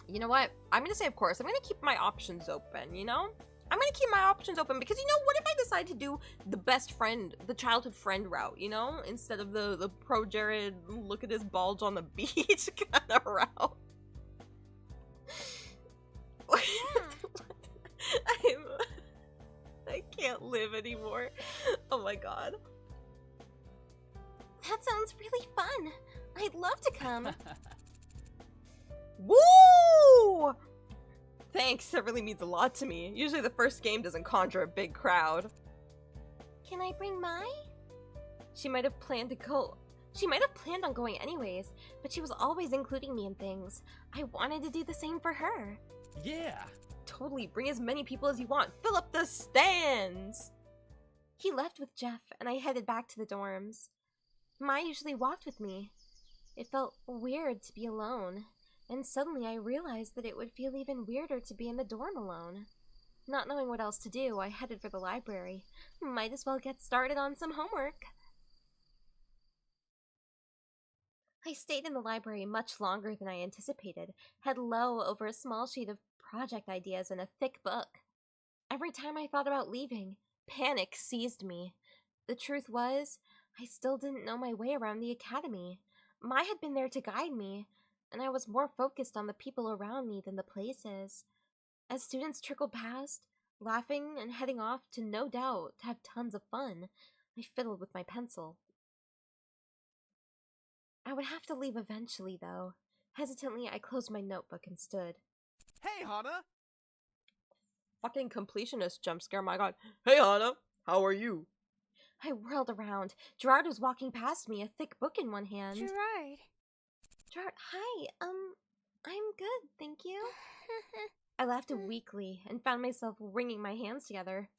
You know what? I'm gonna say, of course, I'm gonna keep my options open, you know? I'm gonna keep my options open, because, you know, what if I decide to do the best friend, the childhood friend route, you know? Instead of the pro Jared, look at his bulge on the beach kind of route. I can't live anymore. Oh my god. That sounds really fun. I'd love to come. Woo! Thanks, that really means a lot to me. Usually the first game doesn't conjure a big crowd. Can I bring Mai? She might have planned to go. She might have planned on going anyways, but she was always including me in things. I wanted to do the same for her. Yeah. Totally, bring as many people as you want. Fill up the stands! He left with Jeff, and I headed back to the dorms. Mai usually walked with me. It felt weird to be alone, and suddenly I realized that it would feel even weirder to be in the dorm alone. Not knowing what else to do, I headed for the library. Might as well get started on some homework. I stayed in the library much longer than I anticipated, head low over a small sheet of project ideas and a thick book. Every time I thought about leaving, panic seized me. The truth was, I still didn't know my way around the academy. Mai had been there to guide me, and I was more focused on the people around me than the places. As students trickled past, laughing and heading off to no doubt to have tons of fun, I fiddled with my pencil. I would have to leave eventually, though. Hesitantly, I closed my notebook and stood. Hey, Hana! Fucking completionist jump scare, my god. Hey, Hana, how are you? I whirled around. Gerard was walking past me, a thick book in one hand. Gerard, hi, I'm good, thank you. I laughed weakly and found myself wringing my hands together.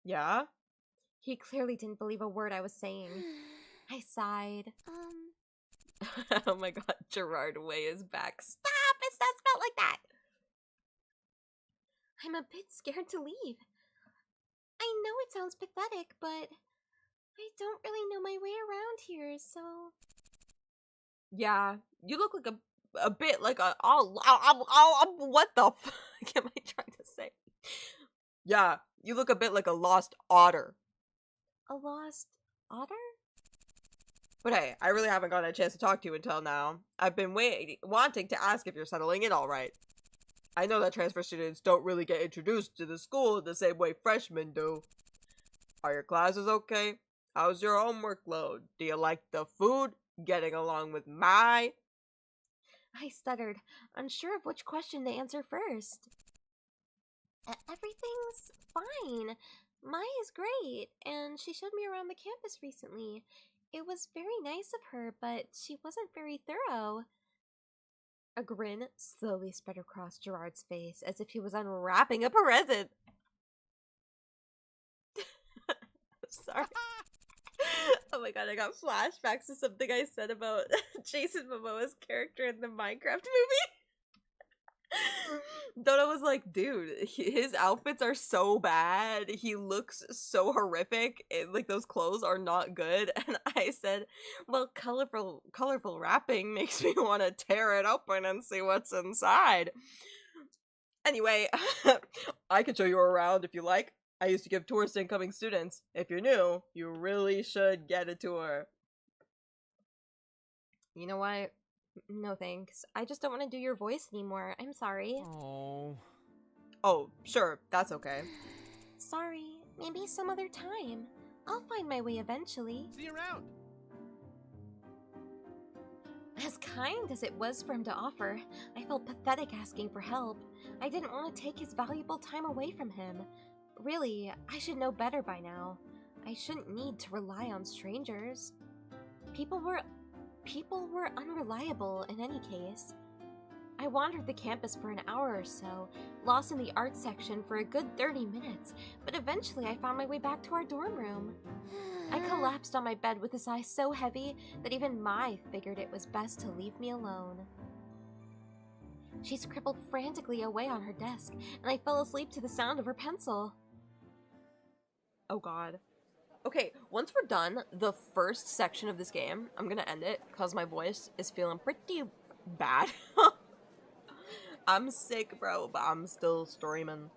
Yeah? He clearly didn't believe a word I was saying. I sighed. Oh my god, Gerard way is back. Stop! It's not spelled like that! I'm a bit scared to leave. I know it sounds pathetic, but I don't really know my way around here, so... Yeah, you look like a bit like a... what the fuck am I trying to say? Yeah, you look a bit like a lost otter. A lost otter? But hey, I really haven't gotten a chance to talk to you until now. I've been wanting to ask if you're settling in alright. I know that transfer students don't really get introduced to the school the same way freshmen do. Are your classes okay? How's your homework load? Do you like the food? Getting along with Mai? I stuttered, unsure of which question to answer first. Everything's fine. Mai is great, and she showed me around the campus recently. It was very nice of her, but she wasn't very thorough. A grin slowly spread across Gerard's face, as if he was unwrapping a present. Sorry. Oh my god, I got flashbacks to something I said about Jason Momoa's character in the Minecraft movie. Donna was like, dude, his outfits are so bad. He looks so horrific. Like, those clothes are not good. And I said, well, colorful wrapping makes me want to tear it open and see what's inside. Anyway, I can show you around if you like. I used to give tours to incoming students. If you're new, you really should get a tour. You know what? No thanks. I just don't want to do your voice anymore. I'm sorry. Oh, sure. That's okay. Sorry. Maybe some other time. I'll find my way eventually. See you around! As kind as it was for him to offer, I felt pathetic asking for help. I didn't want to take his valuable time away from him. Really, I should know better by now. I shouldn't need to rely on strangers. People were unreliable in any case. I wandered the campus for an hour or so, lost in the art section for a good 30 minutes, but eventually I found my way back to our dorm room. I collapsed on my bed with a sigh so heavy that even Mai figured it was best to leave me alone. She scribbled frantically away on her desk, and I fell asleep to the sound of her pencil. Oh god. Okay, once we're done the first section of this game, I'm gonna end it because my voice is feeling pretty bad. I'm sick, bro, but I'm still streaming.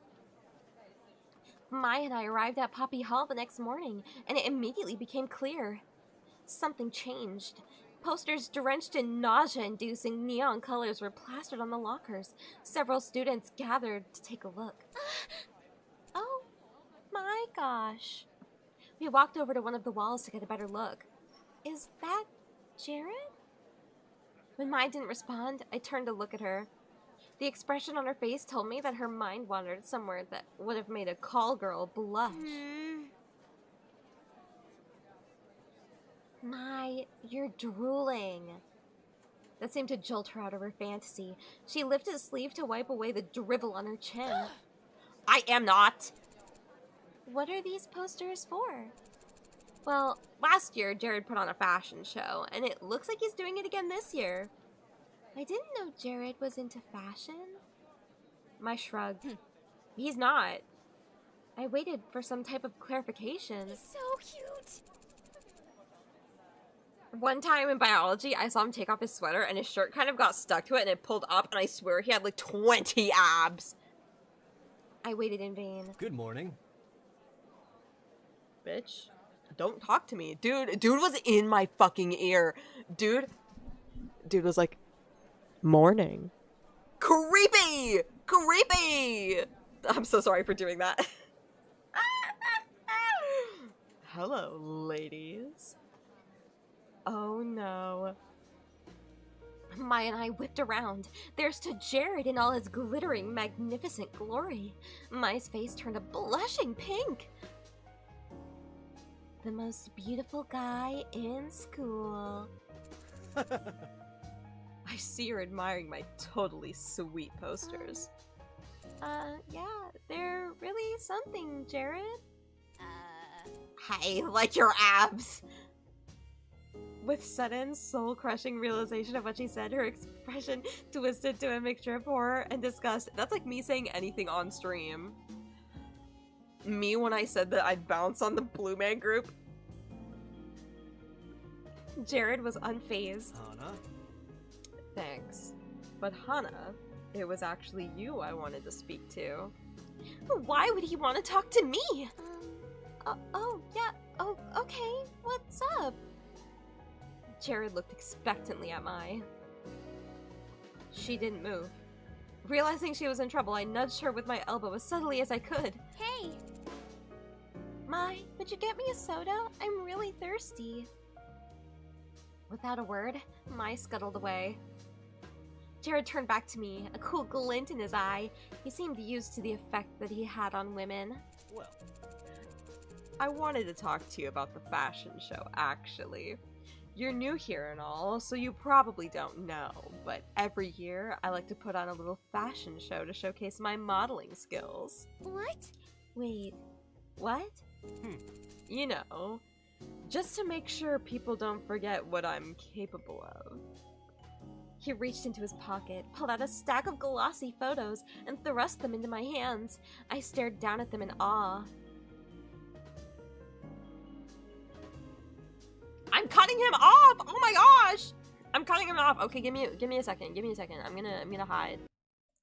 Mai and I arrived at Poppy Hall the next morning, and it immediately became clear. Something changed. Posters drenched in nausea-inducing neon colors were plastered on the lockers. Several students gathered to take a look. Oh my gosh. We walked over to one of the walls to get a better look. Is that Jared? When Mai didn't respond, I turned to look at her. The expression on her face told me that her mind wandered somewhere that would have made a call girl blush. Mai, you're drooling. That seemed to jolt her out of her fantasy. She lifted a sleeve to wipe away the drivel on her chin. I am not! What are these posters for? Well, last year Jared put on a fashion show, and it looks like he's doing it again this year. I didn't know Jared was into fashion. Mai shrugged. He's not. I waited for some type of clarification. He's so cute. One time in biology, I saw him take off his sweater and his shirt kind of got stuck to it and it pulled up, and I swear he had like 20 abs. I waited in vain. Good morning. Bitch, don't talk to me. Dude was in my fucking ear. Dude was like, morning. Creepy! Creepy! I'm so sorry for doing that. Hello, ladies. Oh no. Maya and I whipped around. There stood Jared in all his glittering, magnificent glory. Maya's face turned a blushing pink. The most beautiful guy in school. I see you're admiring my totally sweet posters. Yeah, they're really something, Jared. I like your abs. With sudden, soul-crushing realization of what she said, her expression twisted to a mixture of horror and disgust. That's like me saying anything on stream. Me when I said that I'd bounce on the Blue Man Group. Jared was unfazed. Hana? Thanks. But Hana, it was actually you I wanted to speak to. Why would he want to talk to me? Yeah. Oh, okay. What's up? Jared looked expectantly at Mai. She didn't move. Realizing she was in trouble, I nudged her with my elbow as subtly as I could. Hey. Mai, would you get me a soda? I'm really thirsty. Without a word, Mai scuttled away. Jared turned back to me, a cool glint in his eye. He seemed used to the effect that he had on women. Well, I wanted to talk to you about the fashion show, actually. You're new here and all, so you probably don't know, but every year I like to put on a little fashion show to showcase my modeling skills. What? Wait, what? You know, just to make sure people don't forget what I'm capable of. He reached into his pocket, pulled out a stack of glossy photos, and thrust them into my hands. I stared down at them in awe. I'm cutting him off! Oh my gosh! I'm cutting him off. Okay, give me a second. Give me a second. I'm gonna hide.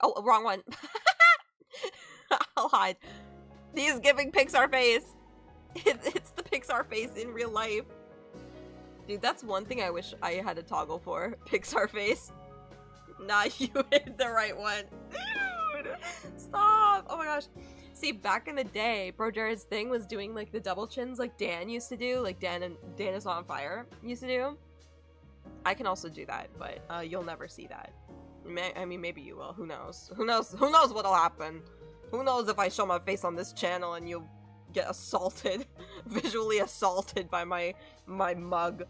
Oh, wrong one. I'll hide. He's giving Pixar face. It's the Pixar face in real life. Dude, that's one thing I wish I had a toggle for. Pixar face. Nah, you hit the right one. Dude, stop. Oh my gosh. See, back in the day, Bro Jared's thing was doing like the double chins like Dan used to do, like Dan is on fire used to do. I can also do that, but you'll never see that. I mean, maybe you will. Who knows? Who knows what'll happen? Who knows if I show my face on this channel and you'll get assaulted, visually assaulted by my mug.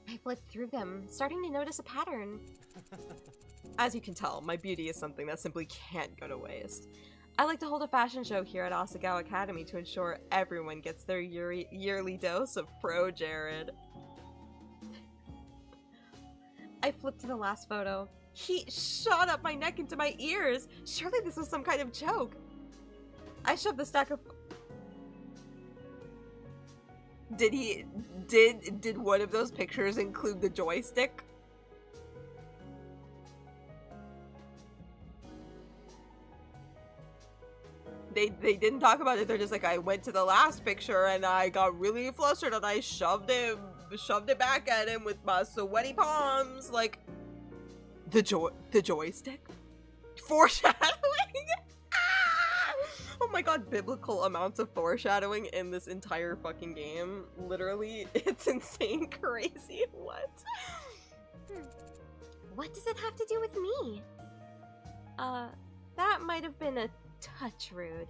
I flipped through them, starting to notice a pattern. As you can tell, my beauty is something that simply can't go to waste. I like to hold a fashion show here at Asagao Academy to ensure everyone gets their yearly dose of Pro Jared. I flipped to the last photo. He shot up my neck into my ears. Surely this was some kind of joke. I shoved the stack of... Did one of those pictures include the joystick? They didn't talk about it. They're just like, I went to the last picture and I got really flustered and I shoved it back at him with my sweaty palms. Like, the joystick? Foreshadowing? Oh my god, biblical amounts of foreshadowing in this entire fucking game. Literally, it's insane crazy. What? What does it have to do with me? That might have been a touch rude.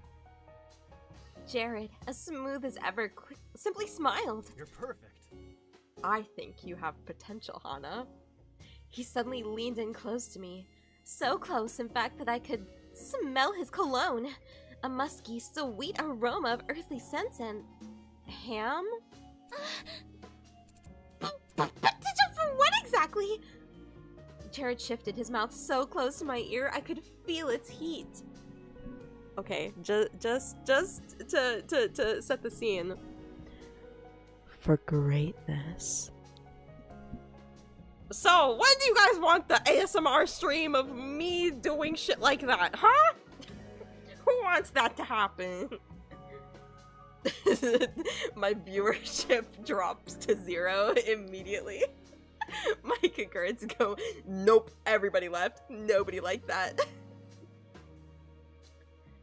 Jared, as smooth as ever, simply smiled. you're perfect. I think you have potential, Hana. He suddenly leaned in close to me. So close, in fact, that I could smell his cologne. A musky, sweet aroma of earthly scents and... ham? Potential for what exactly? Jared shifted, his mouth so close to my ear I could feel its heat. Okay, just to set the scene. For greatness. So, when do you guys want the ASMR stream of me doing shit like that, huh? Who wants that to happen? My viewership drops to 0 immediately. My concurrents go, nope, everybody left. Nobody liked that.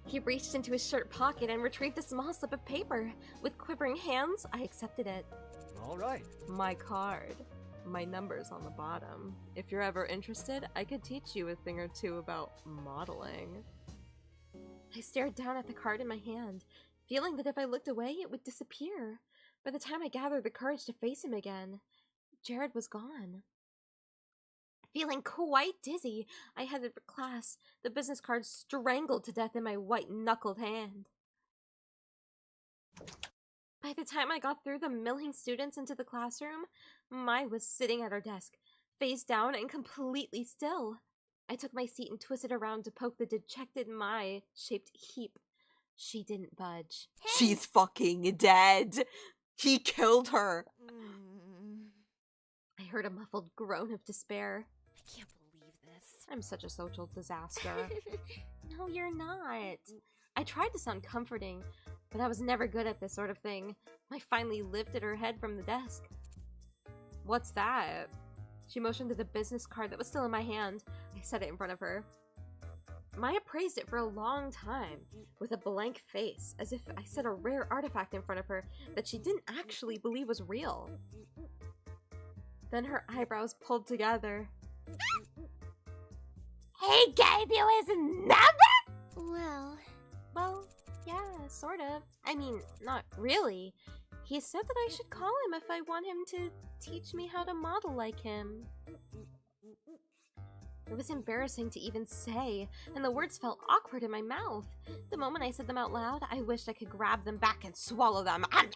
He reached into his shirt pocket and retrieved a small slip of paper. With quivering hands, I accepted it. All right. My card. My number's on the bottom. If you're ever interested, I could teach you a thing or two about modeling. I stared down at the card in my hand, feeling that if I looked away, it would disappear. By the time I gathered the courage to face him again, Jared was gone. Feeling quite dizzy, I headed for class, the business card strangled to death in my white-knuckled hand. By the time I got through the milling students into the classroom, Mai was sitting at her desk, face down and completely still. I took my seat and twisted around to poke the dejected Mai-shaped heap. She didn't budge. Hey. She's fucking dead! He killed her! I heard a muffled groan of despair. I can't believe this. I'm such a social disaster. No, you're not. I tried to sound comforting, but I was never good at this sort of thing. I finally lifted her head from the desk. What's that? She motioned to the business card that was still in my hand. I set it in front of her. Maya praised it for a long time, with a blank face, as if I set a rare artifact in front of her that she didn't actually believe was real. Then her eyebrows pulled together. He gave you his number? Well, yeah, sort of. I mean, not really. He said that I should call him if I want him to teach me how to model like him. It was embarrassing to even say, and the words felt awkward in my mouth. The moment I said them out loud, I wished I could grab them back and swallow them. I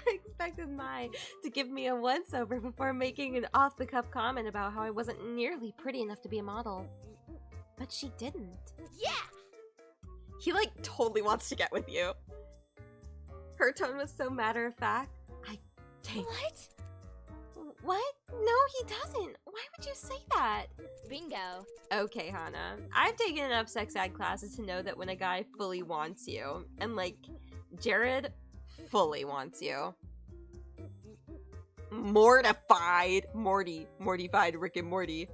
expected Mai to give me a once-over before making an off-the-cuff comment about how I wasn't nearly pretty enough to be a model. But she didn't. Yeah! He, like, totally wants to get with you. Her tone was so matter-of-fact. I take. What? What? No, he doesn't. Why would you say that? Bingo. Okay, Hana. I've taken enough sex ed classes to know that when a guy fully wants you, and like, Jared fully wants you. Mortified. Mortified Rick and Morty.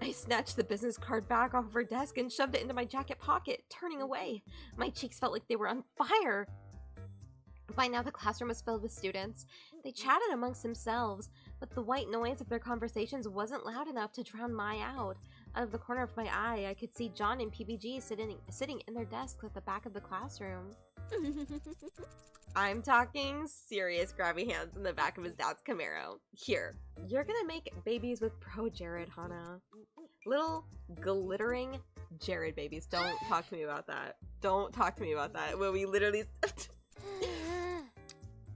I snatched the business card back off of her desk and shoved it into my jacket pocket, turning away. My cheeks felt like they were on fire. By now, the classroom was filled with students. They chatted amongst themselves, but the white noise of their conversations wasn't loud enough to drown Mai out. Out of the corner of my eye, I could see John and PBG sitting in their desks at the back of the classroom. I'm talking serious grabby hands in the back of his dad's Camaro. Here, you're gonna make babies with pro Jared, Hana. Little glittering Jared babies. Don't talk to me about that. Don't talk to me about that. When we literally...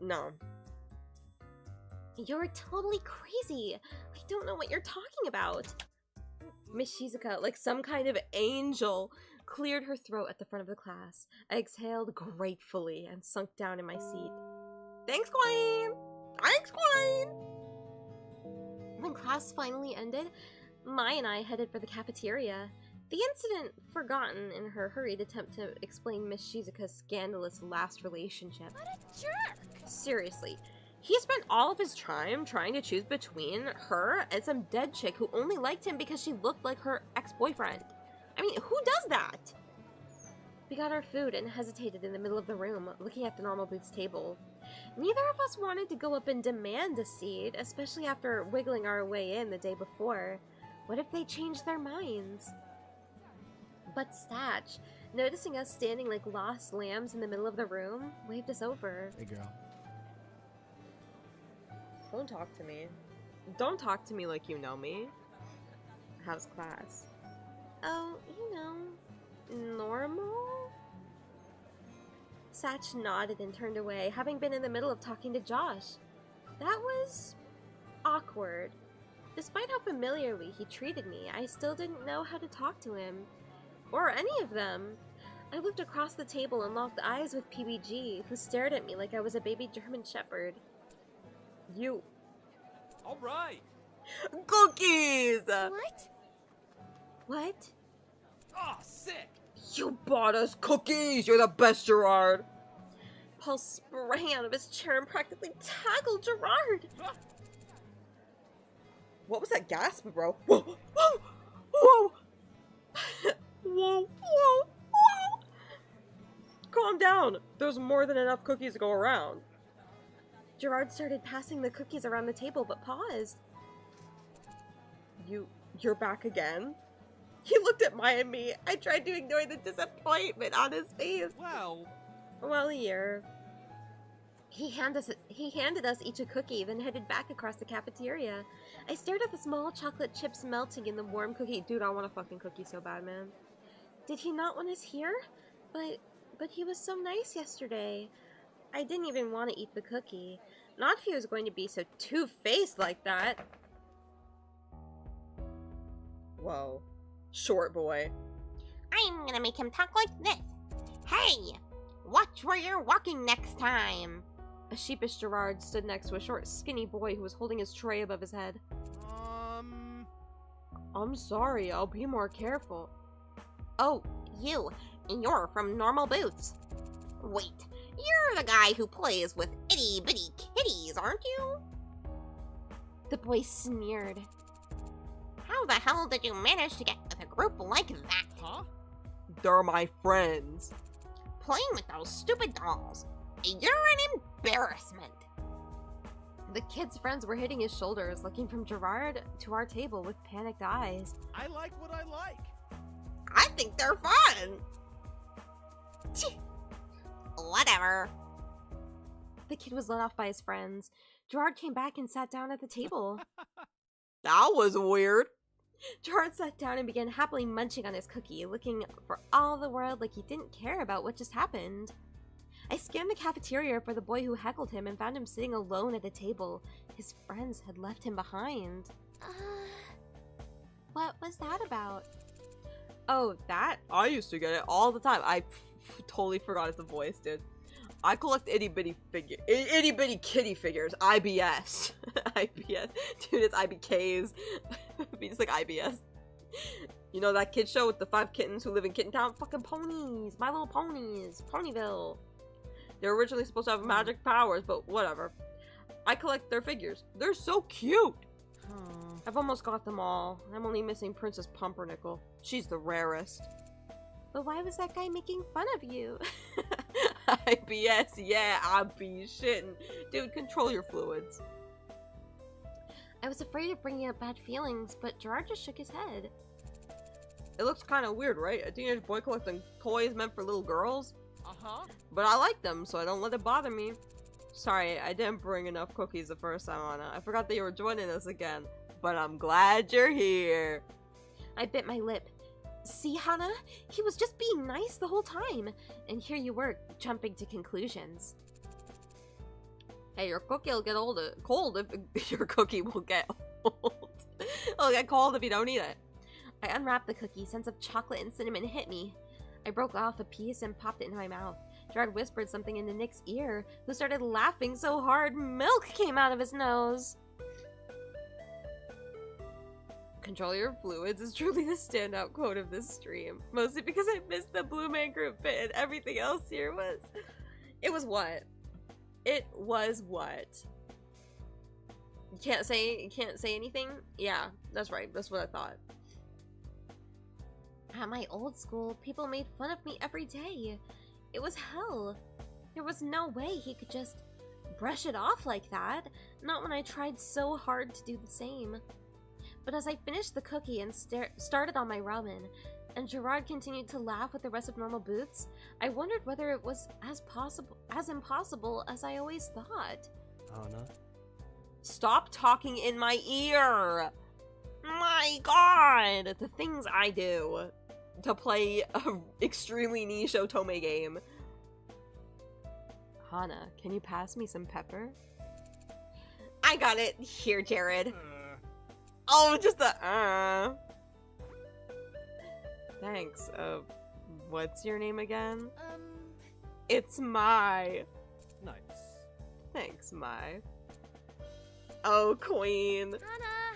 No. You're totally crazy. I don't know what you're talking about. Miss Shizuka, like some kind of angel, cleared her throat at the front of the class. I exhaled gratefully and sunk down in my seat. Thanks, Queen! Thanks, Queen! When class finally ended, Mai and I headed for the cafeteria. The incident forgotten in her hurried attempt to explain Miss Shizuka's scandalous last relationship. What a jerk! Seriously, he spent all of his time trying to choose between her and some dead chick who only liked him because she looked like her ex-boyfriend. I mean, who does that? We got our food and hesitated in the middle of the room, looking at the normal boots table. Neither of us wanted to go up and demand a seat, especially after wiggling our way in the day before. What if they changed their minds? But Statch, noticing us standing like lost lambs in the middle of the room, waved us over. Hey, girl. Don't talk to me. Don't talk to me like you know me. How's class? Oh, you know, normal? Satch nodded and turned away, having been in the middle of talking to Josh. That was awkward. Despite how familiarly he treated me, I still didn't know how to talk to him. Or any of them. I looked across the table and locked eyes with PBG, who stared at me like I was a baby German Shepherd. You... All right. Cookies! What? What? Oh, sick. You bought us cookies! You're the best, Gerard! Paul sprang out of his chair and practically tackled Gerard. What was that gasp, bro? Whoa! Whoa! Whoa! Whoa! Whoa! Whoa! Calm down. There's more than enough cookies to go around. Gerard started passing the cookies around the table, but paused. You're back again? He looked at Maya and me. I tried to ignore the disappointment on his face. Well, here. He handed us each a cookie, then headed back across the cafeteria. I stared at the small chocolate chips melting in the warm cookie. Dude, I want a fucking cookie so bad, man. Did he not want us here? But he was so nice yesterday. I didn't even want to eat the cookie. Not if he was going to be so two-faced like that. Whoa. Short boy. I'm gonna make him talk like this. Hey! Watch where you're walking next time. A sheepish Gerard stood next to a short, skinny boy who was holding his tray above his head. I'm sorry, I'll be more careful. Oh, you're from Normal Boots. Wait, you're the guy who plays with itty-bitty kitties, aren't you? The boy sneered. How the hell did you manage to get with a group like that? Huh? They're my friends. Playing with those stupid dolls. You're an embarrassment. The kid's friends were hitting his shoulders, looking from Gerard to our table with panicked eyes. I like what I like. I think they're fun. Whatever. The kid was led off by his friends. Gerard came back and sat down at the table. That was weird. Gerard sat down and began happily munching on his cookie, looking for all the world like he didn't care about what just happened. I scanned the cafeteria for the boy who heckled him and found him sitting alone at a table. His friends had left him behind. What was that about? Oh, that? I used to get it all the time. I totally forgot it's a voice, dude. I collect itty-bitty kitty figures. IBS. IBS. Dude, it's IBKs. Be just like IBS. You know that kid show with the 5 kittens who live in Kitten Town? Fucking ponies. My Little Ponies. Ponyville. They were originally supposed to have magic powers, but whatever. I collect their figures. They're so cute. I've almost got them all. I'm only missing Princess Pumpernickel. She's the rarest. But why was that guy making fun of you? IBS, yeah, I be shitting. Dude, control your fluids. I was afraid of bringing up bad feelings, but Gerard just shook his head. It looks kind of weird, right? A teenage boy collecting toys meant for little girls? Uh-huh. But I like them, so I don't let it bother me. Sorry, I didn't bring enough cookies the first time, Anna. I forgot that you were joining us again. But I'm glad you're here. I bit my lip. See, Hannah? He was just being nice the whole time. And here you were, jumping to conclusions. Hey, your cookie will get cold if your cookie will get old. It'll get cold if you don't eat it. I unwrapped the cookie. Scents of chocolate and cinnamon hit me. I broke off a piece and popped it into my mouth. Gerard whispered something into Nick's ear, who started laughing so hard milk came out of his nose. Control your fluids is truly the standout quote of this stream. Mostly because I missed the Blue Man Group bit and everything else here was... It was what? It was what? You can't say anything? Yeah, that's right. That's what I thought. At my old school, people made fun of me every day. It was hell. There was no way he could just brush it off like that. Not when I tried so hard to do the same. But as I finished the cookie and started on my ramen, and Gerard continued to laugh with the rest of Normal Boots, I wondered whether it was as impossible as I always thought. Anna? Stop talking in my ear! My god! The things I do to play a extremely niche otome game. Hana, can you pass me some pepper? I got it. Here, Jared. Oh, just the Thanks. What's your name again? It's Mai. Nice. Thanks, Mai. Oh, Queen. Hana.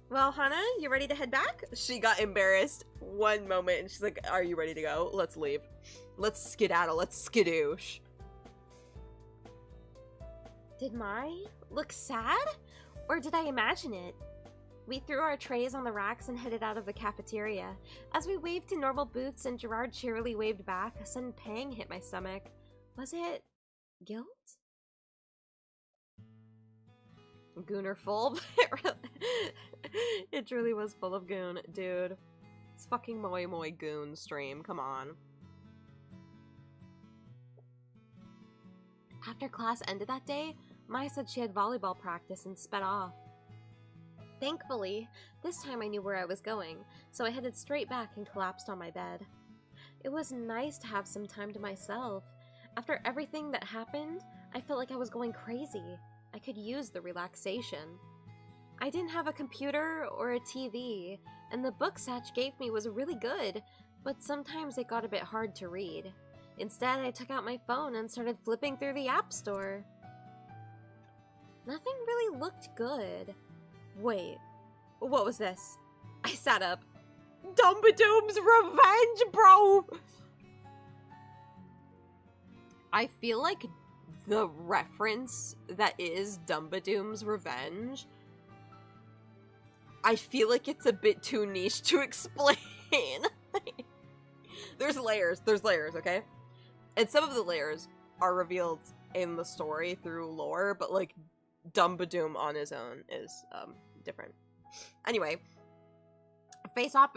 Well, Hana, you ready to head back? She got embarrassed one moment and she's like, are you ready to go? Let's leave. Let's skedaddle. Let's skadoosh. Did Mai look sad? Or did I imagine it? We threw our trays on the racks and headed out of the cafeteria. As we waved to normal booths and Gerard cheerily waved back, a sudden pang hit my stomach. Was it guilt? Gooner full? It truly was full of goon, dude. It's fucking Moi Moi Goon stream, come on. After class ended that day, Mai said she had volleyball practice and sped off. Thankfully, this time I knew where I was going, so I headed straight back and collapsed on my bed. It was nice to have some time to myself. After everything that happened, I felt like I was going crazy. I could use the relaxation. I didn't have a computer or a TV, and the book Satch gave me was really good, but sometimes it got a bit hard to read. Instead, I took out my phone and started flipping through the App Store. Nothing really looked good. Wait, what was this? I sat up. Dumbadoom's Revenge, bro! I feel like the reference that is Dumbadoom's Revenge, I feel like it's a bit too niche to explain. There's layers, okay? And some of the layers are revealed in the story through lore, but like Dumbadoom on his own is different. Anyway, face off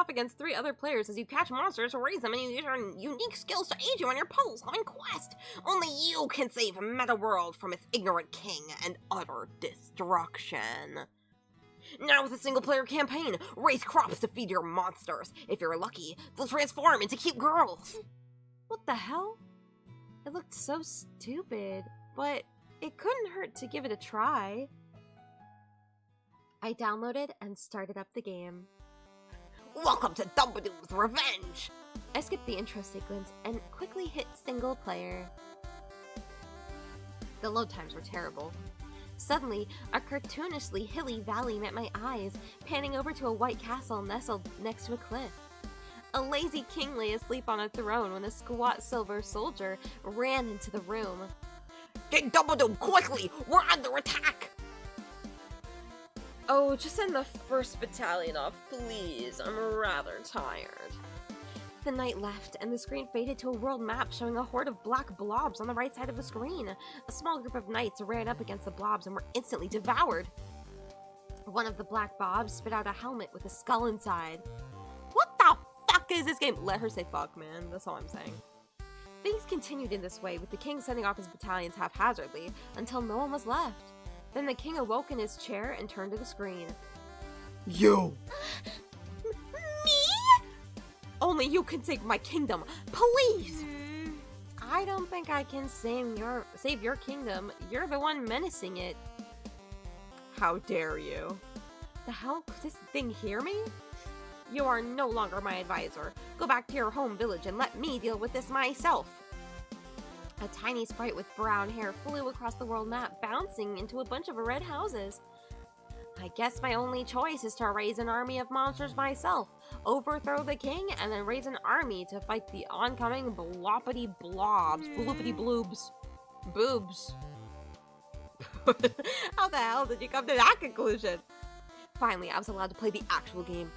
against 3 other players as you catch monsters, raise them, and you use your unique skills to aid you on your puzzle-solving quest. Only you can save Meta World from its ignorant king and utter destruction. Now with a single-player campaign, raise crops to feed your monsters. If you're lucky, they'll transform into cute girls. What the hell? It looked so stupid, but it couldn't hurt to give it a try. I downloaded and started up the game. Welcome to Dumbadoom's Revenge! I skipped the intro sequence and quickly hit single player. The load times were terrible. Suddenly, a cartoonishly hilly valley met my eyes, panning over to a white castle nestled next to a cliff. A lazy king lay asleep on a throne when a squat silver soldier ran into the room. Get Dumbadoom, quickly! We're under attack! Oh, just send the 1st Battalion off, please. I'm rather tired. The knight left, and the screen faded to a world map showing a horde of black blobs on the right side of the screen. A small group of knights ran up against the blobs and were instantly devoured. One of the black blobs spit out a helmet with a skull inside. What the fuck is this game? Let her say fuck, man. That's all I'm saying. Things continued in this way, with the king sending off his battalions haphazardly until no one was left. Then the king awoke in his chair and turned to the screen. You! Me? Only you can save my kingdom, please! I don't think I can save your kingdom. You're the one menacing it. How dare you? The hell? Could this thing hear me? You are no longer my advisor. Go back to your home village and let me deal with this myself. A tiny sprite with brown hair flew across the world map, bouncing into a bunch of red houses. I guess my only choice is to raise an army of monsters myself, overthrow the king, and then raise an army to fight the oncoming bloppity blobs. Bloopity bloobs. Boobs. How the hell did you come to that conclusion? Finally, I was allowed to play the actual game.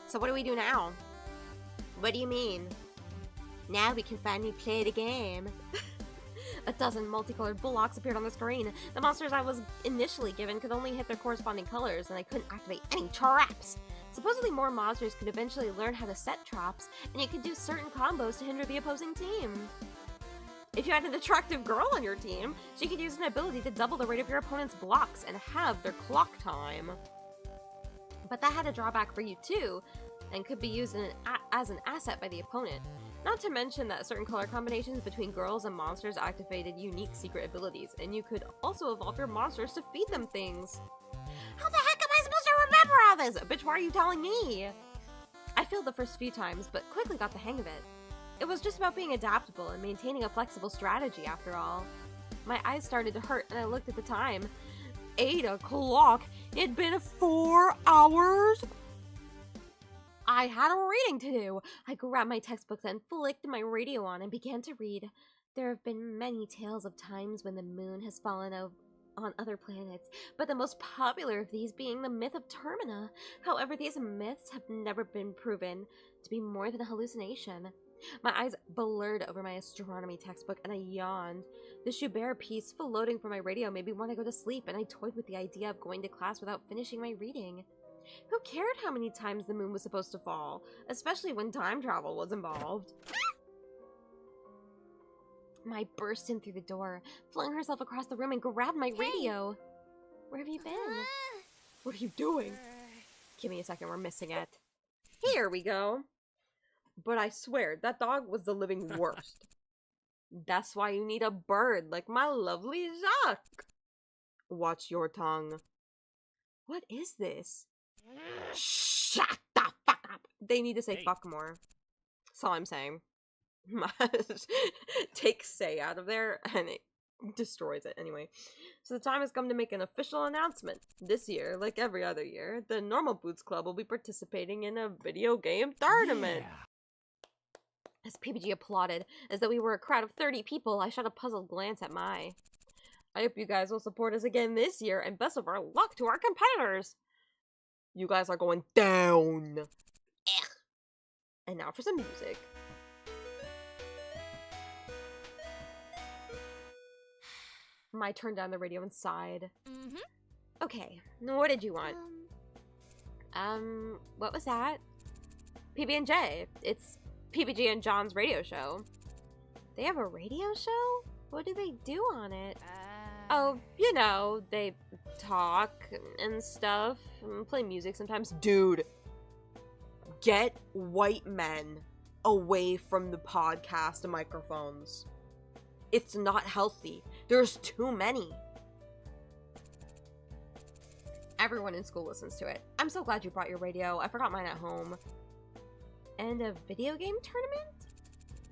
So what do we do now? What do you mean? Now we can finally play the game. A dozen multicolored blocks appeared on the screen. The monsters I was initially given could only hit their corresponding colors, and I couldn't activate any traps. Supposedly more monsters could eventually learn how to set traps, and you could do certain combos to hinder the opposing team. If you had an attractive girl on your team, she could use an ability to double the rate of your opponent's blocks and have their clock time. But that had a drawback for you too, and could be used as an asset by the opponent. Not to mention that certain color combinations between girls and monsters activated unique secret abilities, and you could also evolve your monsters to feed them things. How the heck am I supposed to remember all this? Bitch, why are you telling me? I failed the first few times, but quickly got the hang of it. It was just about being adaptable and maintaining a flexible strategy after all. My eyes started to hurt and I looked at the time. 8 o'clock? It'd been 4 hours? I had a reading to do. I grabbed my textbooks and flicked my radio on and began to read. There have been many tales of times when the moon has fallen on other planets, but the most popular of these being the myth of Termina. However, these myths have never been proven to be more than a hallucination. My eyes blurred over my astronomy textbook and I yawned. The Schubert piece floating from my radio made me want to go to sleep, and I toyed with the idea of going to class without finishing my reading. Who cared how many times the moon was supposed to fall, especially when time travel was involved? Mai burst in through the door, flung herself across the room and grabbed my radio. Where have you been? What are you doing? Give me a second, we're missing it. Here we go. But I swear, that dog was the living worst. That's why you need a bird like my lovely Jacques. Watch your tongue. What is this? Shut the fuck up. They need to say fuck more. That's all I'm saying. Take say out of there and it destroys it anyway. So the time has come to make an official announcement. This year, like every other year, the Normal Boots Club will be participating in a video game tournament. Yeah. As PBG applauded, as though we were a crowd of 30 people, I shot a puzzled glance at Mai. I hope you guys will support us again this year, and best of our luck to our competitors! You guys are going down! Ugh. And now for some music. Mai turned down the radio and sighed. Okay, what did you want? What was that? PB&J. It's PBG and John's radio show. They have a radio show? What do they do on it? Oh, you know, they talk and stuff, and play music sometimes. Dude, get white men away from the podcast microphones. It's not healthy. There's too many. Everyone in school listens to it. I'm so glad you brought your radio. I forgot mine at home. And a video game tournament?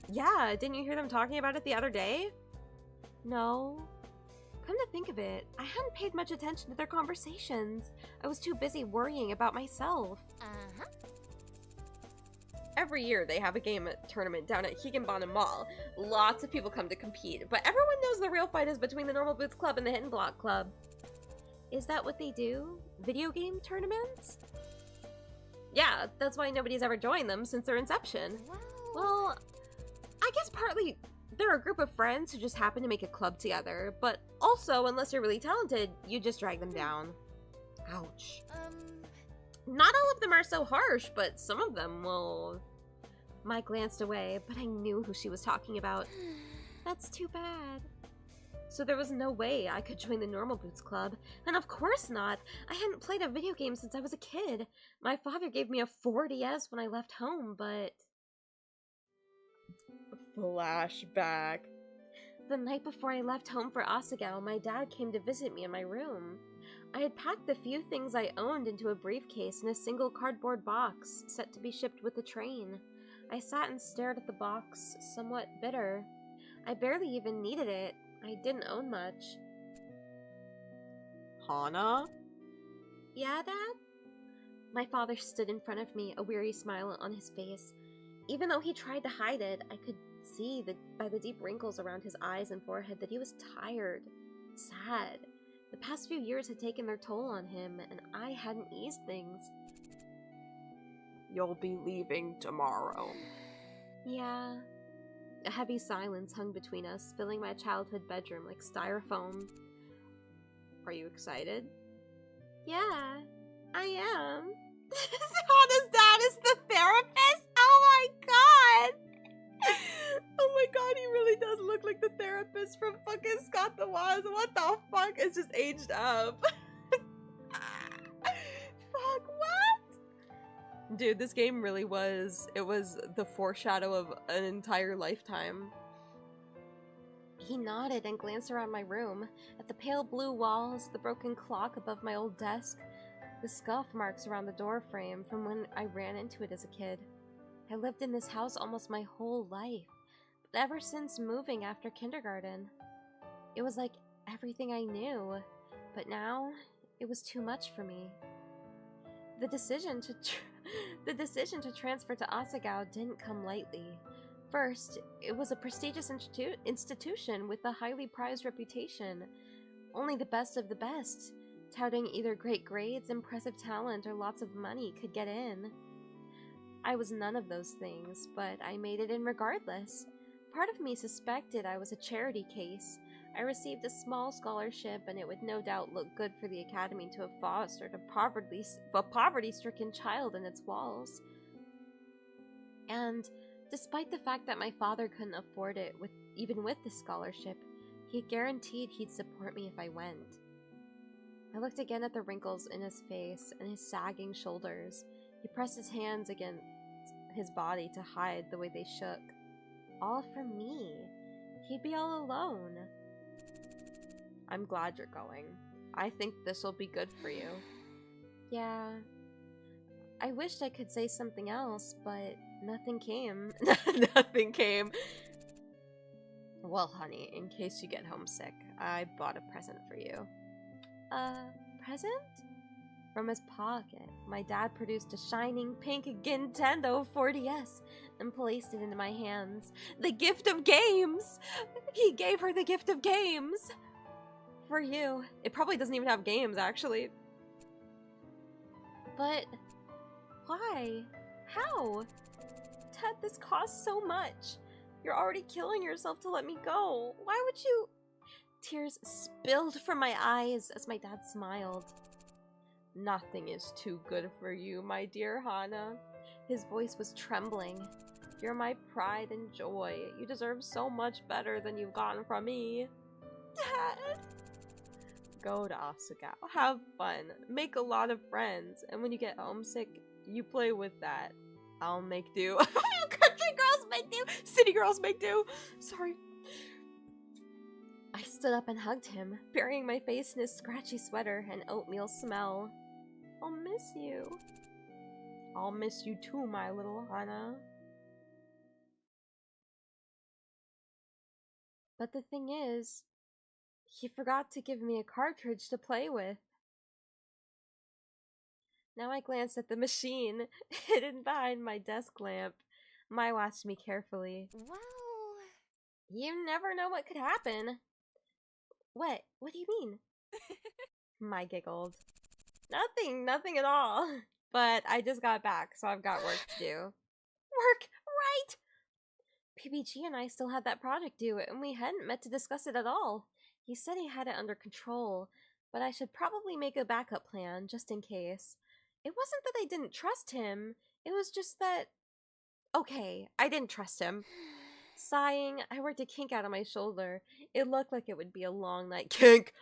Yeah, didn't you hear them talking about it the other day? No. Come to think of it, I hadn't paid much attention to their conversations. I was too busy worrying about myself. Every year they have a game tournament down at Higenbana Mall. Lots of people come to compete, but everyone knows the real fight is between the Normal Boots Club and the Hidden Block Club. Is that what they do? Video game tournaments? Yeah, that's why nobody's ever joined them since their inception. Well, I guess partly they're a group of friends who just happen to make a club together, but also, unless you're really talented, you just drag them down. Ouch. Not all of them are so harsh, but some of them will... Mai glanced away, but I knew who she was talking about. That's too bad. So there was no way I could join the Normal Boots Club, and of course not. I hadn't played a video game since I was a kid. My father gave me a 4DS when I left home, but... Flashback. The night before I left home for Asagao, my dad came to visit me in my room. I had packed the few things I owned into a briefcase in a single cardboard box, set to be shipped with the train. I sat and stared at the box, somewhat bitter. I barely even needed it. I didn't own much. Hana? Yeah, Dad? My father stood in front of me, a weary smile on his face. Even though he tried to hide it, I could see by the deep wrinkles around his eyes and forehead that he was tired, sad. The past few years had taken their toll on him, and I hadn't eased things. You'll be leaving tomorrow. Yeah. A heavy silence hung between us, filling my childhood bedroom like styrofoam. Are you excited? Yeah, I am. Hana's dad is the therapist? Oh my god! Oh my god, he really does look like the therapist from fucking Scott the Woz. What the fuck? It's just aged up. Fuck, what? Dude, this game really was, it was the foreshadow of an entire lifetime. He nodded and glanced around my room, at the pale blue walls, the broken clock above my old desk, the scuff marks around the door frame from when I ran into it as a kid. I lived in this house almost my whole life, but ever since moving after kindergarten. It was like everything I knew, but now it was too much for me. The decision to transfer to Asagao didn't come lightly. First, it was a prestigious institution with a highly prized reputation. Only the best of the best, touting either great grades, impressive talent, or lots of money, could get in. I was none of those things, but I made it in regardless. Part of me suspected I was a charity case. I received a small scholarship, and it would no doubt look good for the academy to have fostered a poverty-stricken child in its walls. And despite the fact that my father couldn't afford it, even with the scholarship, he guaranteed he'd support me if I went. I looked again at the wrinkles in his face and his sagging shoulders. He pressed his hands against his body to hide the way they shook. All for me. He'd be all alone. I'm glad you're going. I think this'll be good for you. Yeah. I wished I could say something else, but nothing came. Nothing came. Well, honey, in case you get homesick, I bought a present for you. Present? From his pocket, my dad produced a shining pink Nintendo 4DS and placed it into my hands. The gift of games! He gave her the gift of games! For you. It probably doesn't even have games, actually. But why? How? Dad, this costs so much. You're already killing yourself to let me go. Why would you? Tears spilled from my eyes as my dad smiled. Nothing is too good for you, my dear Hana. His voice was trembling. You're my pride and joy. You deserve so much better than you've gotten from me. Dad! Go to Asagao. Have fun. Make a lot of friends. And when you get homesick, you play with that. I'll make do. Country girls make do. City girls make do. Sorry. I stood up and hugged him, burying my face in his scratchy sweater and oatmeal smell. I'll miss you. I'll miss you too, my little Hana. But the thing is, he forgot to give me a cartridge to play with. Now I glanced at the machine, hidden behind my desk lamp. Mai watched me carefully. Well, You never know what could happen. What? What do you mean? Mai giggled. Nothing at all. But I just got back, so I've got work to do. Work? Right! PBG and I still had that project due, and we hadn't met to discuss it at all. He said he had it under control, but I should probably make a backup plan, just in case. It wasn't that I didn't trust him, it was just that... Okay, I didn't trust him. Sighing, I worked a kink out of my shoulder. It looked like it would be a long night. Kink!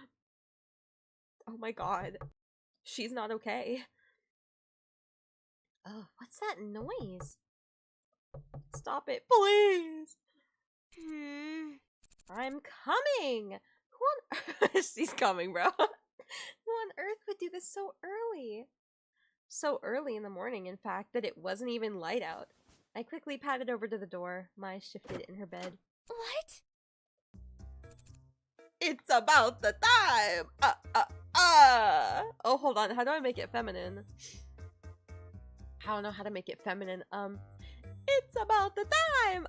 Oh my god. She's not okay. Oh, what's that noise? Stop it, please! I'm coming! Who on earth? She's coming, bro. Who on earth would do this so early? So early in the morning, in fact, that it wasn't even light out. I quickly padded over to the door. Mai shifted in her bed. what? It's about the time! Oh, hold on. How do I make it feminine? I don't know how to make it feminine. It's about the time!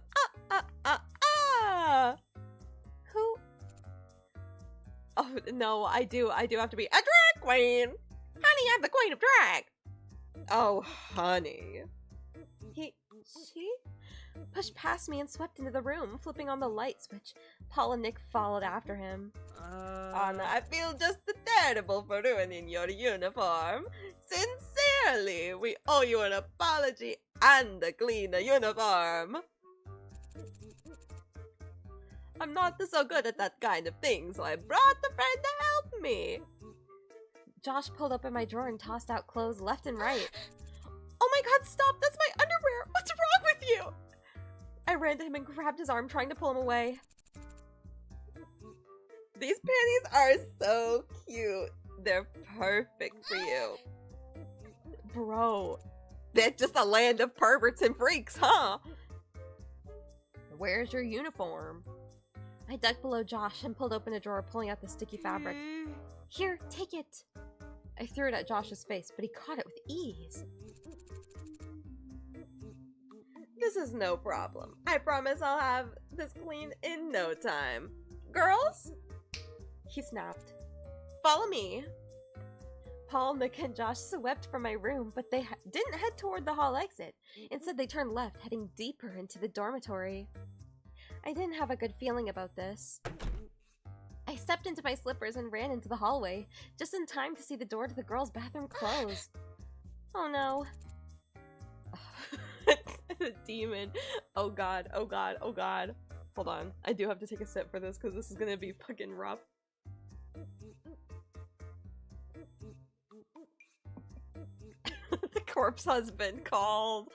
Who? Oh, no, I do have to be a drag queen! Honey, I'm the queen of drag! Oh, honey. She pushed past me and swept into the room, flipping on the light switch. Paul and Nick followed after him. Anna, I feel just terrible for ruining your uniform. Sincerely, we owe you an apology and a cleaner uniform. I'm not so good at that kind of thing, so I brought a friend to help me. Josh pulled open my drawer and tossed out clothes left and right. Oh my god, stop! That's my underwear! What's wrong with you? I ran to him and grabbed his arm, trying to pull him away. These panties are so cute. They're perfect for you. Bro, That's just a land of perverts and freaks, huh? Where's your uniform? I ducked below Josh and pulled open a drawer, pulling out the sticky fabric. Here, take it. I threw it at Josh's face, but he caught it with ease. This is no problem. I promise I'll have this clean in no time. Girls? He snapped. Follow me. Paul, Nick, and Josh swept from my room, but they didn't head toward the hall exit. Instead, they turned left, heading deeper into the dormitory. I didn't have a good feeling about this. I stepped into my slippers and ran into the hallway, just in time to see the door to the girls' bathroom close. Oh no. The demon. Oh god, oh god, oh god. Hold on. I do have to take a sip for this because this is gonna be fucking rough. The corpse husband called.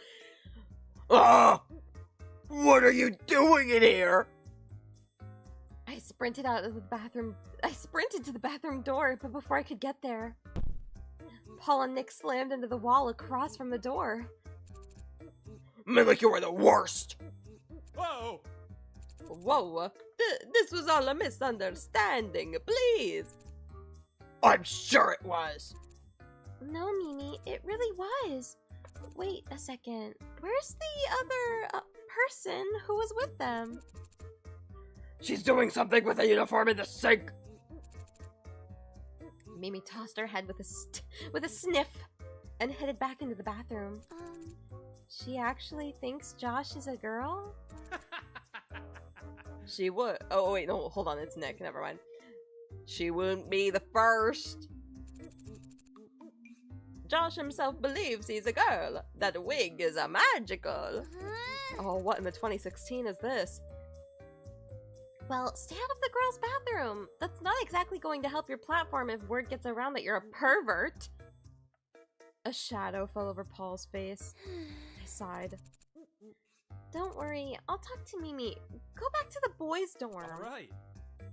Ah! What are you doing in here? I sprinted out of the bathroom. I sprinted to the bathroom door, but before I could get there, Paul and Nick slammed into the wall across from the door. Man, like you were the worst. Whoa! Whoa, this was all a misunderstanding, please. I'm sure it was. No, Mimi, it really was. Wait a second. Where's the other person who was with them? She's doing something with the uniform in the sink. Mimi tossed her head with a sniff and headed back into the bathroom. She actually thinks Josh is a girl? She would. Oh, wait, no, hold on, it's Nick, never mind. She wouldn't be the first. Josh himself believes he's a girl. That wig is a magical. Oh, what in the 2016 is this? Well, stay out of the girls' bathroom. That's not exactly going to help your platform if word gets around that you're a pervert. A shadow fell over Paul's face. I sighed. Don't worry, I'll talk to Mimi. Go back to the boys' dorm. All right.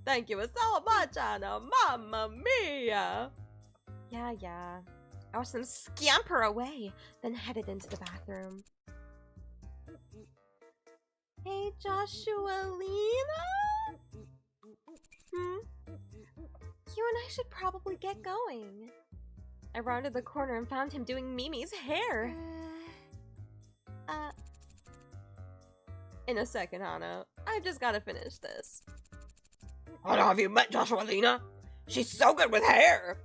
Thank you so much, Anna. Mamma mia. Yeah. I watched them scamper away, then headed into the bathroom. Hey, Joshua Lena? You and I should probably get going. I rounded the corner and found him doing Mimi's hair. In a second, Anna. I've just gotta finish this. Anna, have you met Joshua Lena? She's so good with hair.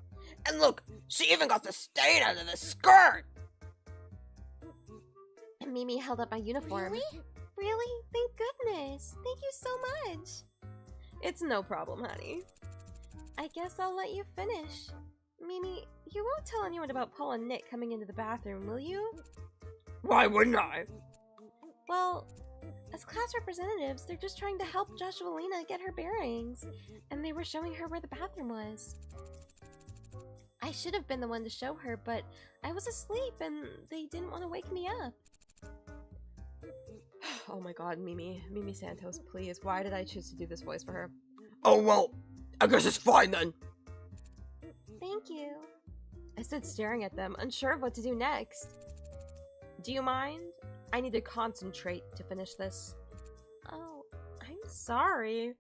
And look, she even got the stain out of the skirt. And Mimi held up my uniform. Really? Thank goodness. Thank you so much. It's no problem, honey. I guess I'll let you finish. Mimi, you won't tell anyone about Paul and Nick coming into the bathroom, will you? Why wouldn't I? Well, as class representatives, they're just trying to help Joshua Lena get her bearings, and they were showing her where the bathroom was. I should have been the one to show her, but I was asleep and they didn't want to wake me up. Oh my god, Mimi Santos, please. Why did I choose to do this voice for her? Oh, well, I guess it's fine then. Thank you. I stood staring at them, unsure of what to do next. Do you mind? I need to concentrate to finish this. Oh, I'm sorry.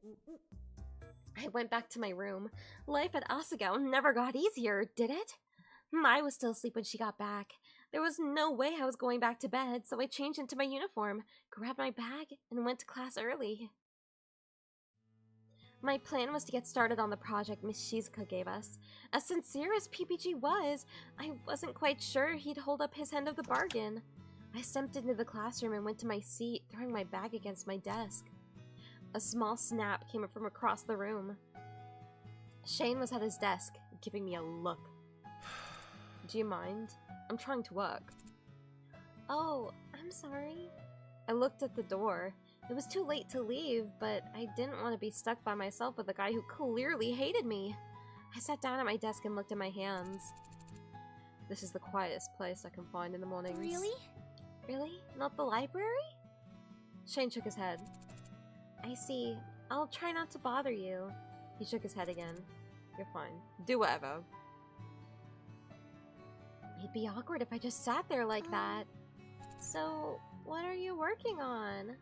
I went back to my room. Life at Asagao never got easier, did it? Mai was still asleep when she got back. There was no way I was going back to bed, so I changed into my uniform, grabbed my bag, and went to class early. My plan was to get started on the project Miss Shizuka gave us. As sincere as PPG was, I wasn't quite sure he'd hold up his end of the bargain. I stepped into the classroom and went to my seat, throwing my bag against my desk. A small snap came from across the room. Shane was at his desk, giving me a look. Do you mind? I'm trying to work. Oh, I'm sorry. I looked at the door. It was too late to leave, but I didn't want to be stuck by myself with a guy who clearly hated me. I sat down at my desk and looked at my hands. This is the quietest place I can find in the mornings. Really? Really? Not the library? Shane shook his head. I see. I'll try not to bother you. He shook his head again. You're fine. Do whatever. It'd be awkward if I just sat there like that. So, what are you working on?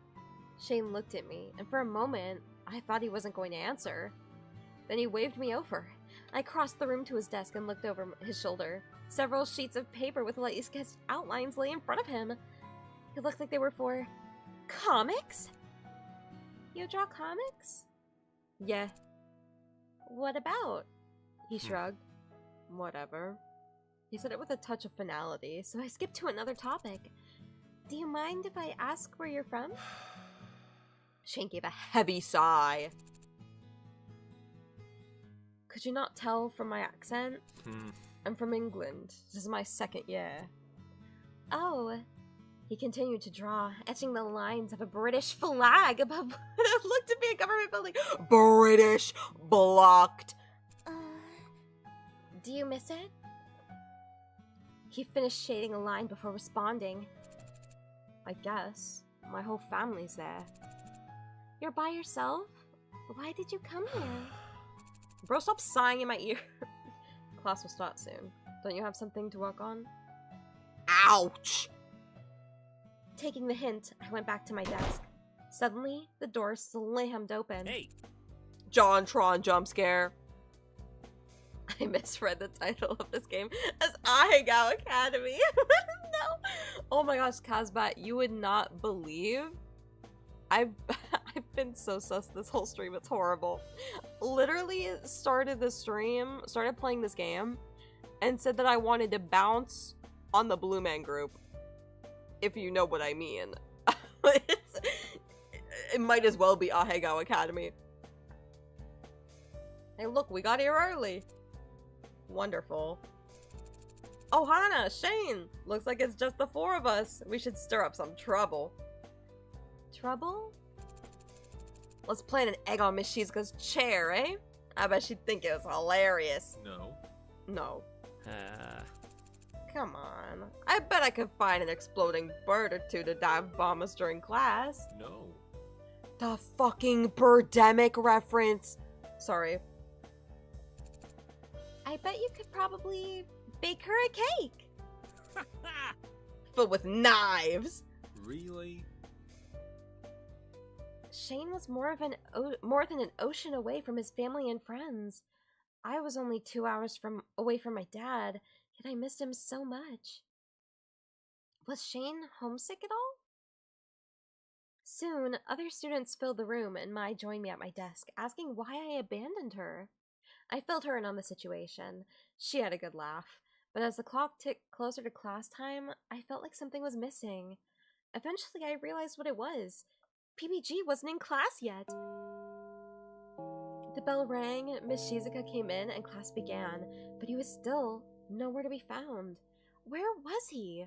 Shane looked at me, and for a moment, I thought he wasn't going to answer. Then he waved me over. I crossed the room to his desk and looked over his shoulder. Several sheets of paper with lightly sketched outlines lay in front of him. It looked like they were for comics? You draw comics? Yeah. What about? He shrugged. Whatever. He said it with a touch of finality, so I skipped to another topic. Do you mind if I ask where you're from? Shane gave a heavy sigh. Could you not tell from my accent? I'm from England. This is my second year. Oh. He continued to draw, etching the lines of a British flag above what looked to be a government building. British blocked. Do you miss it? He finished shading a line before responding. I guess. My whole family's there. You're by yourself? Why did you come here? Bro, stop sighing in my ear. Class will start soon. Don't you have something to work on? Ouch! Taking the hint, I went back to my desk. Suddenly, the door slammed open. Hey! JonTron jump scare. I misread the title of this game as Asagao Academy. No! Oh my gosh, Kazbat, you would not believe. I've been so sus this whole stream, it's horrible. Literally started the stream, started playing this game, and said that I wanted to bounce on the Blue Man group. If you know what I mean. It might as well be Asagao Academy. Hey look, we got here early. Wonderful. Oh, Hana, Shane! Looks like it's just the four of us. We should stir up some trouble. Trouble? Let's plant an egg on Miss Shizuka's chair, eh? I bet she'd think it was hilarious. No. No. Come on. I bet I could find an exploding bird or two to dive bomb us during class. No. The fucking Birdemic reference. Sorry. I bet you could probably bake her a cake. Filled with knives. Really? Shane was more than an ocean away from his family and friends. I was only 2 hours away from my dad, yet I missed him so much. Was Shane homesick at all? Soon, other students filled the room and Mai joined me at my desk, asking why I abandoned her. I filled her in on the situation. She had a good laugh, but as the clock ticked closer to class time, I felt like something was missing. Eventually, I realized what it was. PBG wasn't in class yet. The bell rang, Miss Shizuka came in, and class began, but he was still nowhere to be found. Where was he?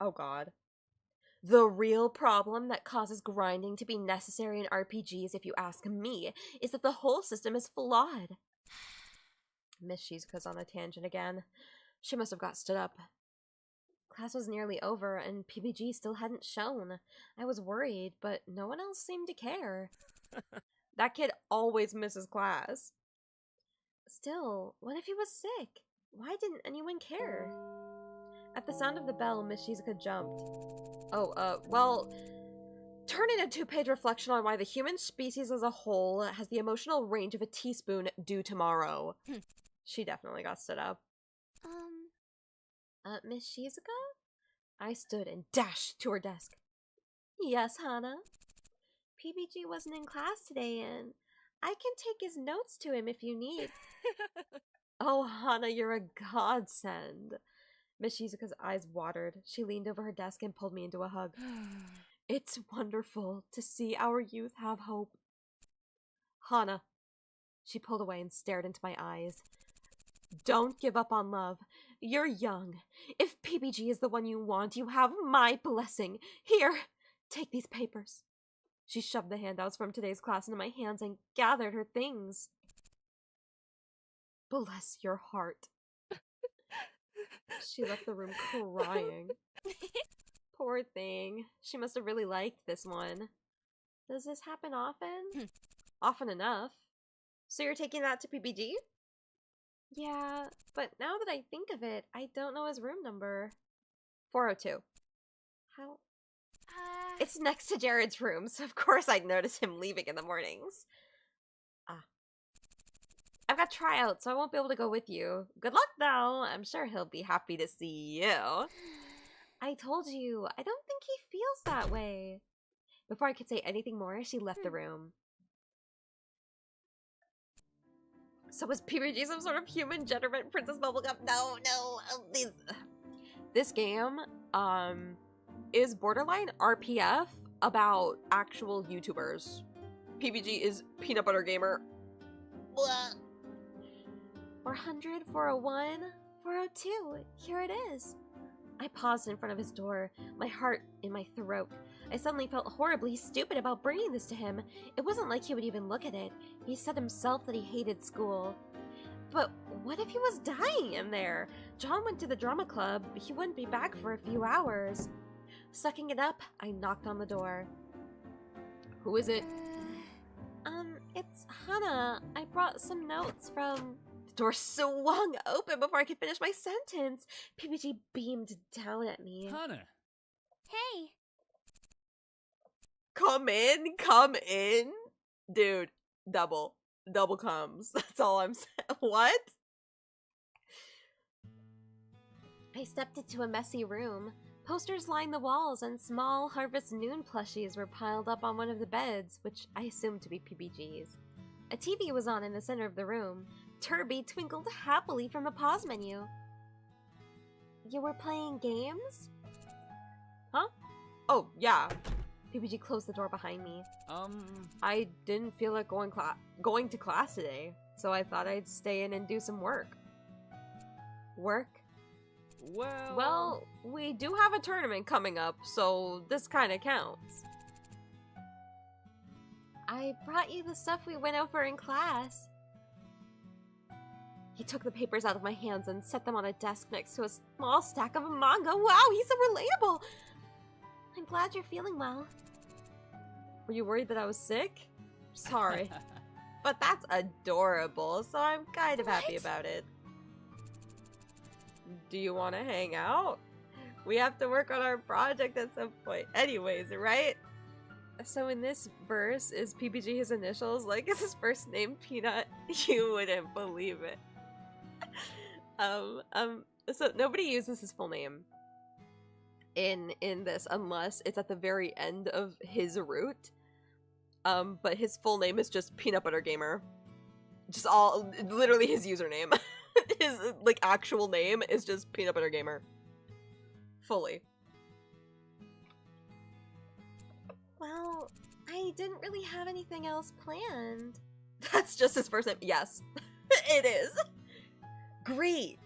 Oh god. The real problem that causes grinding to be necessary in RPGs, if you ask me, is that the whole system is flawed. Miss Shizuka's on a tangent again. She must have got stood up. Class was nearly over, and PBG still hadn't shown. I was worried, but no one else seemed to care. That kid always misses class. Still, what if he was sick? Why didn't anyone care? At the sound of the bell, Miss Shizuka jumped. Well, turn in a 2-page reflection on why the human species as a whole has the emotional range of a teaspoon due tomorrow. She definitely got stood up. Miss Shizuka? I stood and dashed to her desk. Yes, Hana? PBG wasn't in class today, and I can take his notes to him if you need. Oh, Hana, you're a godsend. Miss Shizuka's eyes watered. She leaned over her desk and pulled me into a hug. It's wonderful to see our youth have hope. Hana. She pulled away and stared into my eyes. Don't give up on love. You're young. If PBG is the one you want, you have my blessing. Here, take these papers. She shoved the handouts from today's class into my hands and gathered her things. Bless your heart. She left the room crying. Poor thing. She must have really liked this one. Does this happen often? Often enough. So you're taking that to PPG? Yeah, but now that I think of it, I don't know his room number. 402. How? It's next to Jared's room, so of course I'd notice him leaving in the mornings. I've got tryouts, so I won't be able to go with you. Good luck, though. I'm sure he'll be happy to see you. I told you, I don't think he feels that way. Before I could say anything more, she left the room. So was PBG some sort of human gentleman princess bubblegum? No, this game, is borderline RPF about actual YouTubers. PBG is peanut butter gamer. Blah. 400, 401, 402. Here it is. I paused in front of his door, my heart in my throat. I suddenly felt horribly stupid about bringing this to him. It wasn't like he would even look at it. He said himself that he hated school. But what if he was dying in there? John went to the drama club. He wouldn't be back for a few hours. Sucking it up, I knocked on the door. Who is it? It's Hannah. I brought some notes from... The door swung open before I could finish my sentence. PBG beamed down at me. Hannah. Hey. Come in. Dude, double comes. That's all I'm saying. What? I stepped into a messy room. Posters lined the walls, and small Harvest Moon plushies were piled up on one of the beds, which I assumed to be PBG's. A TV was on in the center of the room. Turby twinkled happily from the pause menu. You were playing games? Huh? Oh, yeah. PBG closed the door behind me. I didn't feel like going to class today, so I thought I'd stay in and do some work. Work? Well, we do have a tournament coming up, so this kind of counts. I brought you the stuff we went over in class. He took the papers out of my hands and set them on a desk next to a small stack of manga. Wow, he's so relatable! I'm glad you're feeling well. Were you worried that I was sick? Sorry. But that's adorable, so I'm kind of happy about it. Do you want to hang out? We have to work on our project at some point. Anyways, right? So in this verse, is PBG his initials? Like, is his first name Peanut? You wouldn't believe it. So nobody uses his full name in this unless it's at the very end of his route. But his full name is just Peanut Butter Gamer. Just literally his username. His, like, actual name is just Peanut Butter Gamer. Fully. Well, I didn't really have anything else planned. That's just his first name. Yes, it is. Great.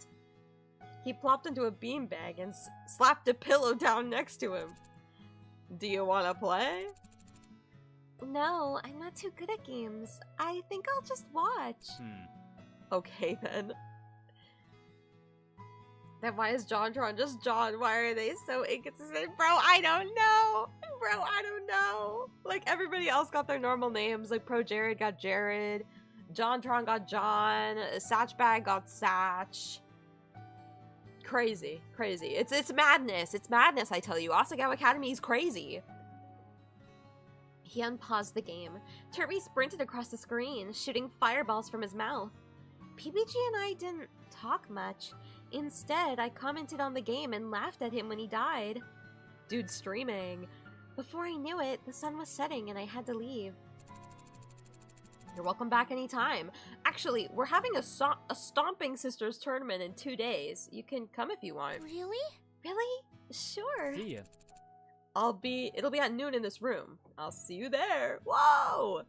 He plopped into a beanbag and slapped a pillow down next to him. Do you want to play? No, I'm not too good at games. I think I'll just watch. Okay, then. Then why is JonTron just John? Why are they so inconsistent? Bro, I don't know. Bro, I don't know. Like, everybody else got their normal names. Like, Pro Jared got Jared. JonTron got John. Satchbag got Satch. Crazy. It's madness. It's madness, I tell you. Asagao Academy is crazy. He unpaused the game. Turby sprinted across the screen, shooting fireballs from his mouth. PBG and I didn't talk much. Instead, I commented on the game and laughed at him when he died. Dude streaming. Before I knew it, the sun was setting and I had to leave. You're welcome back anytime. Actually, we're having a Stomping Sisters tournament in 2 days. You can come if you want. Really? Really? Sure. See ya. It'll be at noon in this room. I'll see you there. Whoa!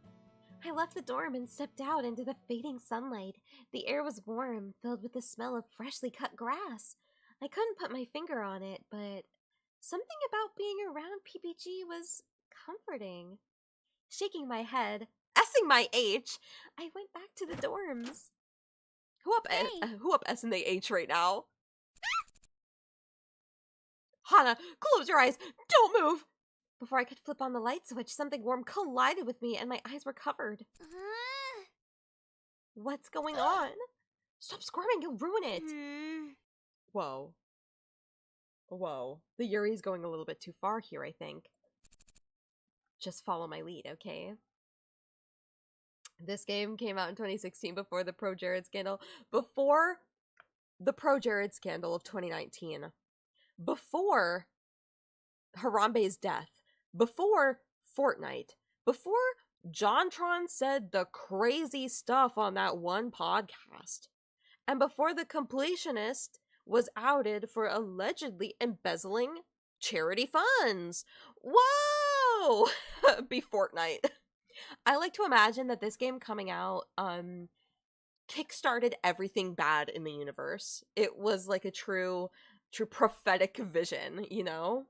I left the dorm and stepped out into the fading sunlight. The air was warm, filled with the smell of freshly cut grass. I couldn't put my finger on it, but something about being around PPG was comforting. Shaking my head, S-ing my H, I went back to the dorms. Who up S and they H right now? Hana, close your eyes! Don't move! Before I could flip on the light switch, something warm collided with me and my eyes were covered. What's going on? Stop squirming, you'll ruin it! Whoa. Whoa. The Yuri's going a little bit too far here, I think. Just follow my lead, okay? This game came out in 2016 before the Pro Jared scandal. Before the Pro Jared scandal of 2019. Before Harambe's death. Before Fortnite. Before JonTron said the crazy stuff on that one podcast. And before the completionist was outed for allegedly embezzling charity funds. Whoa! Be Fortnite. I like to imagine that this game coming out kickstarted everything bad in the universe. It was like a true prophetic vision, you know?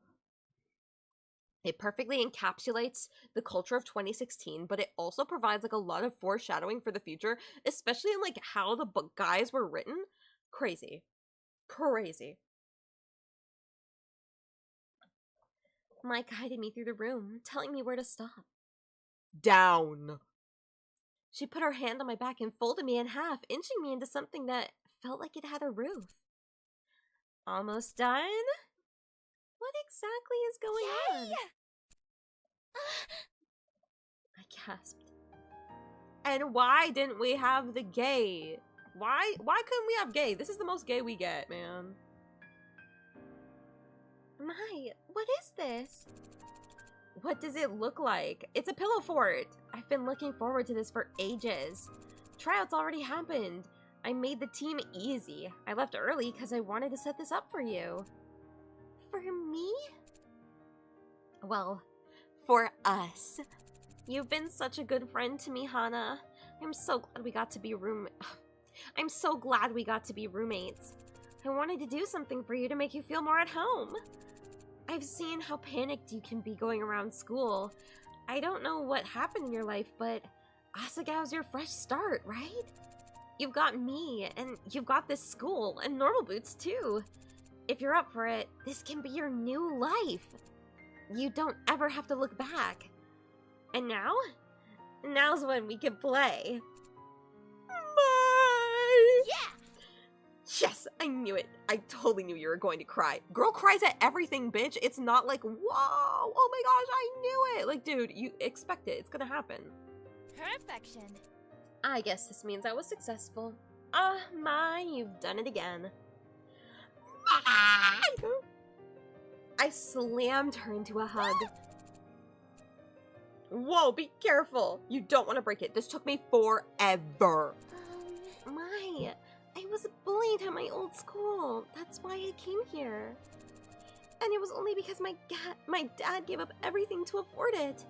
It perfectly encapsulates the culture of 2016, but it also provides like a lot of foreshadowing for the future, especially in like how the guys were written. Crazy. Crazy. Mike guided me through the room, telling me where to stop. Down. She put her hand on my back and folded me in half, inching me into something that felt like it had a roof. Almost done? What exactly is going on? I gasped. And why didn't we have the gay? Why couldn't we have gay? This is the most gay we get, man. My, what is this? What does it look like? It's a pillow fort. I've been looking forward to this for ages. Tryouts already happened. I made the team easy. I left early because I wanted to set this up for you. For me? Well, for us. You've been such a good friend to me, Hana. I'm so glad we got to be roommates. I wanted to do something for you to make you feel more at home. I've seen how panicked you can be going around school. I don't know what happened in your life, but Asagao's your fresh start, right? You've got me, and you've got this school, and normal boots too. If you're up for it, this can be your new life. You don't ever have to look back. And now? Now's when we can play. Yes, I knew it. I totally knew you were going to cry. Girl cries at everything, bitch. It's not like, whoa, oh my gosh, I knew it. Like, dude, you expect it. It's gonna happen. Perfection. I guess this means I was successful. My, you've done it again. I slammed her into a hug. Whoa, be careful. You don't want to break it. This took me forever. My, I was bullied at my old school. That's why I came here. And it was only because my dad gave up everything to afford it.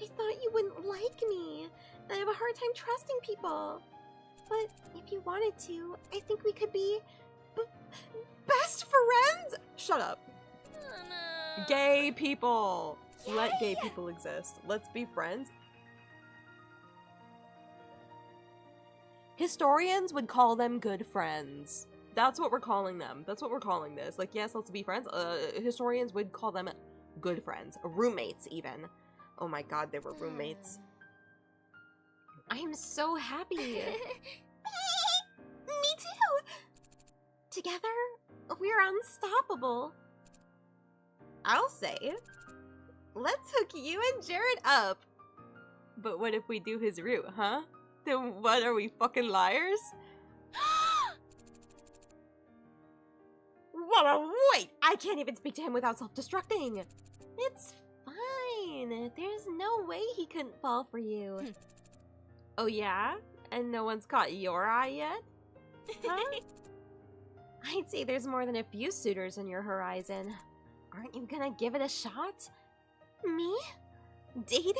I thought you wouldn't like me. I have a hard time trusting people. But if you wanted to, I think we could be Best friends? Shut up. Oh, no. Gay people. Let gay people exist. Let's be friends. Historians would call them good friends. That's what we're calling them. That's what we're calling this. Like, yes, let's be friends. Historians would call them good friends. Roommates, even. Oh my god, they were roommates. I'm so happy. Me too. Together, we're unstoppable. I'll say. Let's hook you and Jared up. But what if we do his route, huh? Then what, are we fucking liars? Whoa, wait! I can't even speak to him without self-destructing. It's fine. There's no way he couldn't fall for you. Oh yeah? And no one's caught your eye yet? Huh? I'd say there's more than a few suitors on your horizon. Aren't you gonna give it a shot? Me? Dating?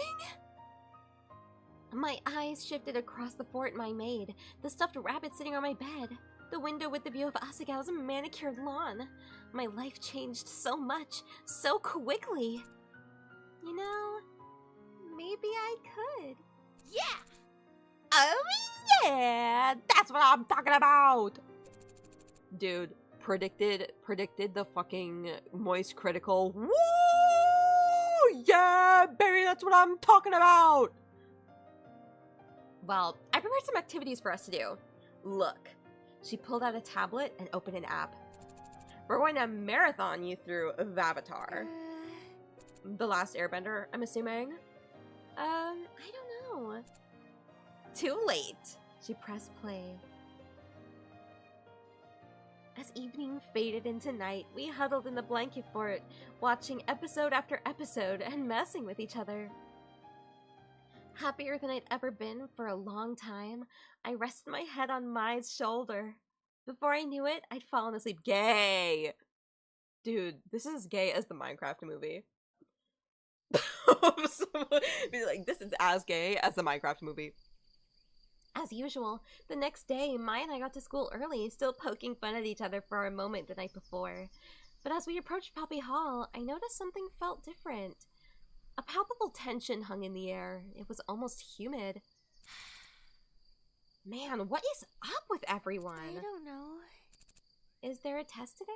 My eyes shifted across the fort my maid, the stuffed rabbit sitting on my bed, the window with the view of Asagao's manicured lawn. My life changed so much, so quickly. You know, maybe I could. Yeah. Yeah, that's what I'm talking about. Dude, predicted the fucking moist critical. Woo! Yeah, Barry, that's what I'm talking about. Well, I prepared some activities for us to do. Look, she pulled out a tablet and opened an app. We're going to marathon you through Vavatar. The Last Airbender, I'm assuming? I don't know. Too late. She pressed play. As evening faded into night, we huddled in the blanket fort, watching episode after episode and messing with each other. Happier than I'd ever been for a long time, I rested my head on Mai's shoulder. Before I knew it, I'd fallen asleep. Gay! Dude, this is as gay as the Minecraft movie. Be like, this is as gay as the Minecraft movie. As usual, the next day, Mai and I got to school early, still poking fun at each other for a moment the night before. But as we approached Poppy Hall, I noticed something felt different. A palpable tension hung in the air. It was almost humid. Man, what is up with everyone? I don't know. Is there a test today?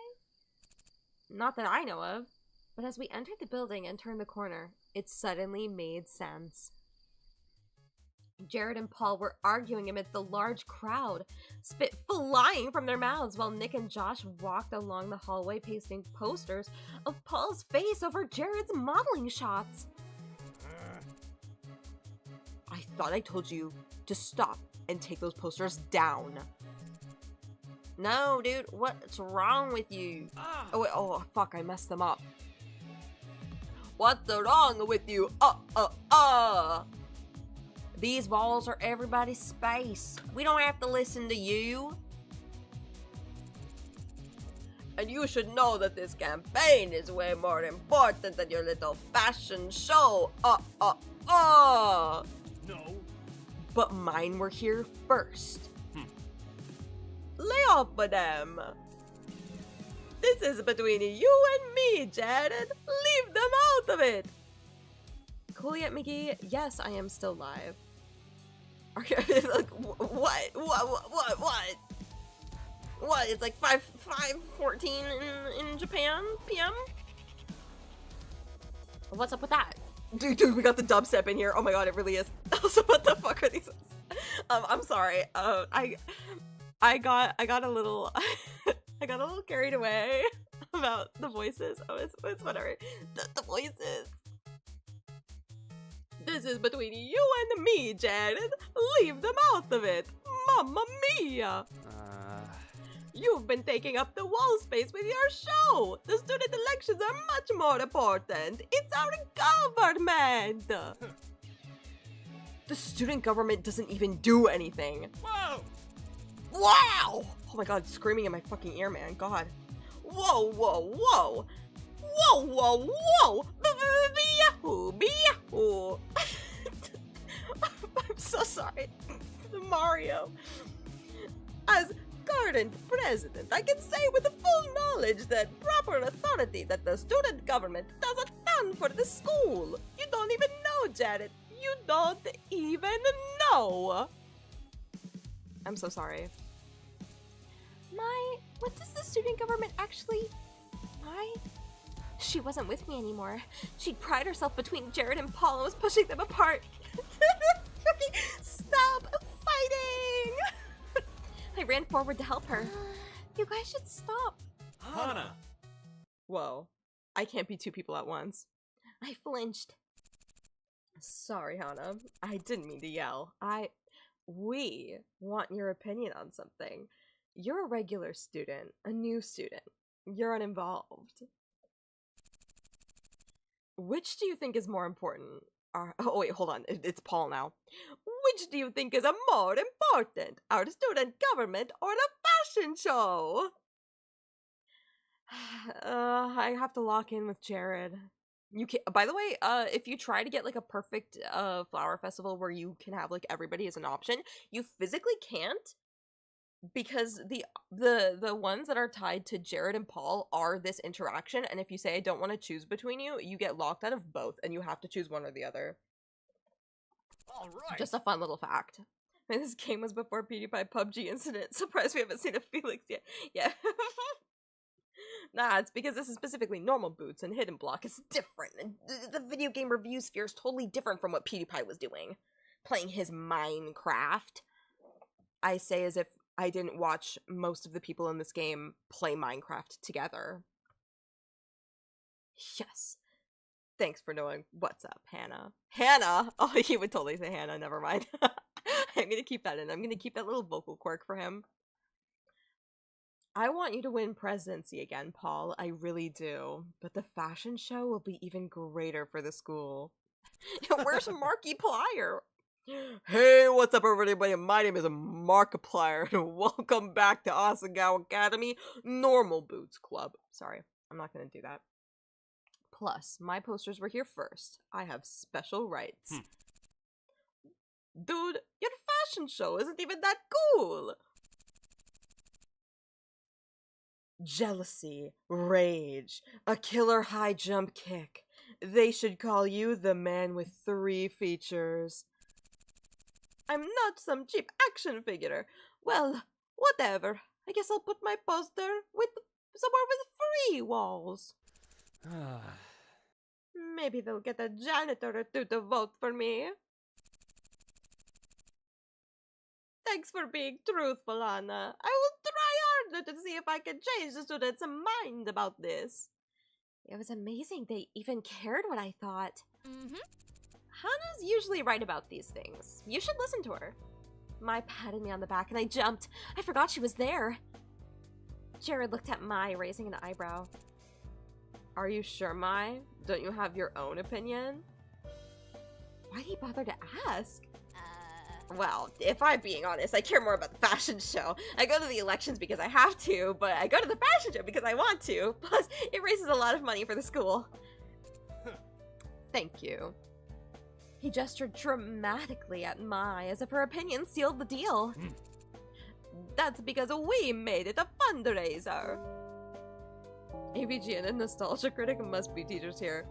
Not that I know of. But as we entered the building and turned the corner, it suddenly made sense. Jared and Paul were arguing amidst the large crowd, spit flying from their mouths while Nick and Josh walked along the hallway pasting posters of Paul's face over Jared's modeling shots. I thought I told you to stop and take those posters down. No, dude, what's wrong with you? Oh, wait, oh, fuck, I messed them up. What's wrong with you? These walls are everybody's space. We don't have to listen to you. And you should know that this campaign is way more important than your little fashion show. No. But mine were here first. Lay off, madame. This is between you and me, Jared. Leave them out of it. Cool yet, McGee? Yes, I am still live. Like, what? What? It's like 5:14 in Japan PM? What's up with that? Dude, we got the dubstep in here. Oh my god, it really is. Also, what the fuck are these? I'm sorry. I got a little I got a little carried away about the voices. Oh, it's whatever. The voices. This is between you and me, Jared. Leave them out of it. Mamma mia! You've been taking up the wall space with your show. The student elections are much more important. It's our government. The student government doesn't even do anything. Whoa! Wow! Oh my god, screaming in my fucking ear, man. God. Whoa, whoa, whoa! Whoa, whoa, whoa! Yahoo! I'm so sorry. Mario. As current president, I can say with full knowledge that proper authority that the student government does a ton for the school. You don't even know, Jared. You don't even know. I'm so sorry. What does the student government actually... She wasn't with me anymore. She'd pried herself between Jared and Paul and was pushing them apart. Stop fighting! I ran forward to help her. You guys should stop. Hana! Whoa. I can't be two people at once. I flinched. Sorry, Hana. I didn't mean to yell. We want your opinion on something. You're a regular student, a new student. You're uninvolved. Which do you think is more important? Oh wait, hold on. It's Paul now. Which do you think is more important? Our student government or the fashion show? I have to lock in with Jared. You can. By the way, if you try to get like a perfect flower festival where you can have like everybody as an option, you physically can't. Because the ones that are tied to Jared and Paul are this interaction, and if you say I don't want to choose between you, you get locked out of both, and you have to choose one or the other. All right. Just a fun little fact. Man, this game was before PewDiePie PUBG incident. Surprised we haven't seen a Felix yet. Yeah. Nah, it's because this is specifically normal boots and hidden block is different. The video game review sphere is totally different from what PewDiePie was doing. Playing his Minecraft. I say as if I didn't watch most of the people in this game play Minecraft together. Yes. Thanks for knowing. What's up, Hannah? Hannah! Oh, he would totally say Hannah, never mind. I'm gonna keep that in. I'm gonna keep that little vocal quirk for him. I want you to win presidency again, Paul. I really do. But the fashion show will be even greater for the school. Where's Markiplier? Hey, what's up, everybody? My name is Markiplier, and welcome back to Asagao Academy Normal Boots Club. Sorry, I'm not gonna do that. Plus, my posters were here first. I have special rights. Dude, your fashion show isn't even that cool! Jealousy, rage, a killer high jump kick. They should call you the man with 3 features. I'm not some cheap action figure. Well, whatever. I guess I'll put my poster with somewhere with 3 walls. Maybe they'll get a janitor or 2 to vote for me. Thanks for being truthful, Anna. I will try harder to see if I can change the students' mind about this. It was amazing they even cared what I thought. Hannah's usually right about these things. You should listen to her. Mai patted me on the back and I jumped. I forgot she was there. Jared looked at Mai, raising an eyebrow. Are you sure, Mai? Don't you have your own opinion? Why'd he bother to ask? Well, if I'm being honest, I care more about the fashion show. I go to the elections because I have to, but I go to the fashion show because I want to. Plus, it raises a lot of money for the school. Thank you. He gestured dramatically at Mai as if her opinion sealed the deal. That's because we made it a fundraiser. AVGN and Nostalgia Critic must be teachers here.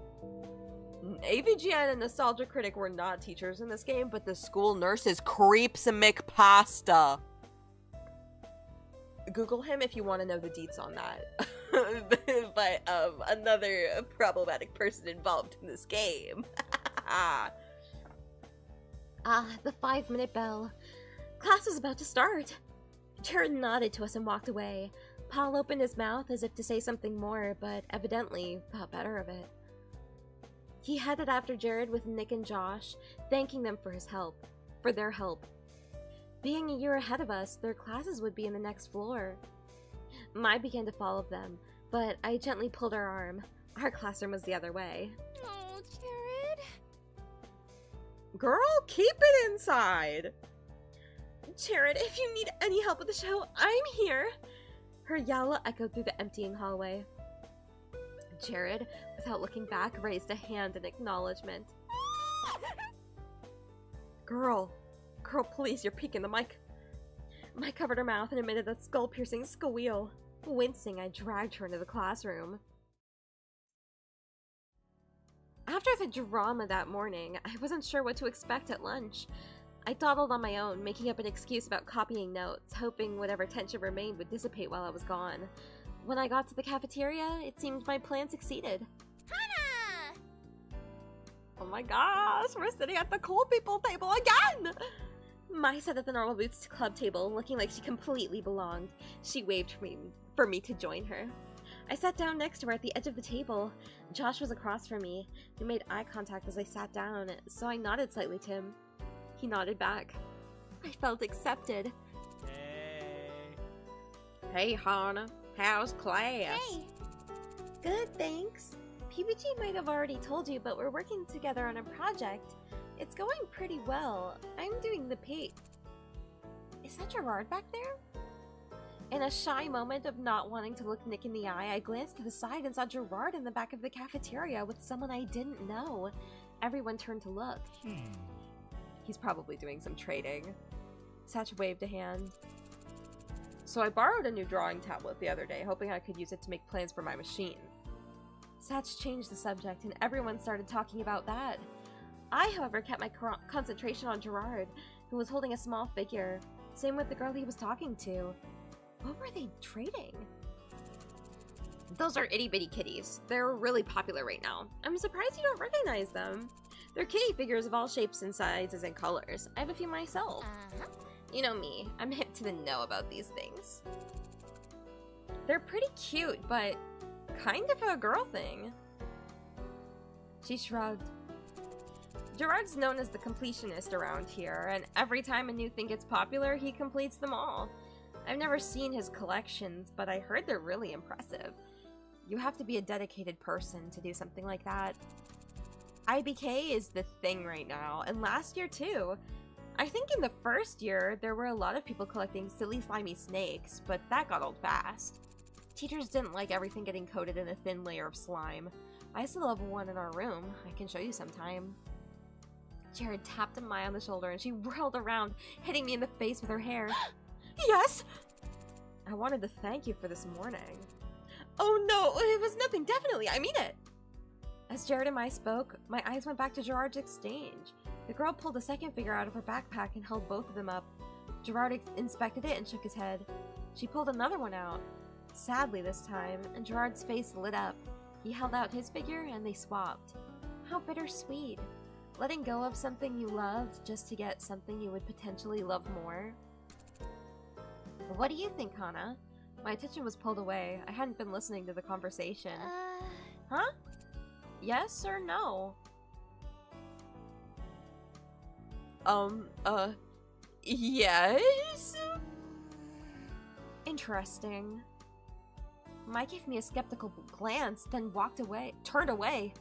AVGN and Nostalgia Critic were not teachers in this game, but the school nurses creeps McPasta. Google him if you want to know the deets on that. But another problematic person involved in this game. The 5-minute bell. Class was about to start. Jared nodded to us and walked away. Paul opened his mouth as if to say something more, but evidently thought better of it. He headed after Jared with Nick and Josh, thanking them for their help. Being a year ahead of us, their classes would be in the next floor. Mai began to follow them, but I gently pulled her arm. Our classroom was the other way. Oh, Jared. Girl, keep it inside! Jared, if you need any help with the show, I'm here! Her yell echoed through the emptying hallway. Jared, without looking back, raised a hand in acknowledgement. Girl, please, you're peeking the mic. Mai covered her mouth and emitted a skull-piercing squeal. Wincing, I dragged her into the classroom. After the drama that morning, I wasn't sure what to expect at lunch. I dawdled on my own, making up an excuse about copying notes, hoping whatever tension remained would dissipate while I was gone. When I got to the cafeteria, it seemed my plan succeeded. Hannah! Oh my gosh, we're sitting at the cool people table again! Mai sat at the Normal Boots Club table, looking like she completely belonged. She waved for me to join her. I sat down next to her at the edge of the table. Josh was across from me. We made eye contact as I sat down, so I nodded slightly to him. He nodded back. I felt accepted. Hey, Hannah. How's class? Hey! Good, thanks. PBG might have already told you, but we're working together on a project. It's going pretty well. I'm doing the Is that Gerard back there? In a shy moment of not wanting to look Nick in the eye, I glanced to the side and saw Gerard in the back of the cafeteria with someone I didn't know. Everyone turned to look. He's probably doing some trading. Satch waved a hand. So I borrowed a new drawing tablet the other day, hoping I could use it to make plans for my machine. Satch changed the subject and everyone started talking about that. I, however, kept my concentration on Gerard. who was holding a small figure. Same with the girl he was talking to. What were they trading? Those are itty bitty kitties. They're really popular right now. I'm surprised you don't recognize them. They're kitty figures of all shapes and sizes and colors. I have a few myself. You know me, I'm hip to the know about these things. They're pretty cute, but kind of a girl thing. She shrugged. Gerard's known as the completionist around here, and every time a new thing gets popular, he completes them all. I've never seen his collections, but I heard they're really impressive. You have to be a dedicated person to do something like that. IBK is the thing right now, and last year too. I think in the first year, there were a lot of people collecting silly slimy snakes, but that got old fast. Teachers didn't like everything getting coated in a thin layer of slime. I still have one in our room. I can show you sometime. Jared tapped Mai on the shoulder and she whirled around, hitting me in the face with her hair. Yes! I wanted to thank you for this morning. Oh no, it was nothing, definitely, I mean it! As Jared and Mai spoke, my eyes went back to Gerard's exchange. The girl pulled a second figure out of her backpack and held both of them up. Gerard inspected it and shook his head. She pulled another one out. Sadly this time, and Gerard's face lit up. He held out his figure and they swapped. How bittersweet. Letting go of something you loved just to get something you would potentially love more. What do you think, Hana? My attention was pulled away. I hadn't been listening to the conversation. Huh? Yes or no? Yes? Interesting. Mai gave me a skeptical glance, then turned away.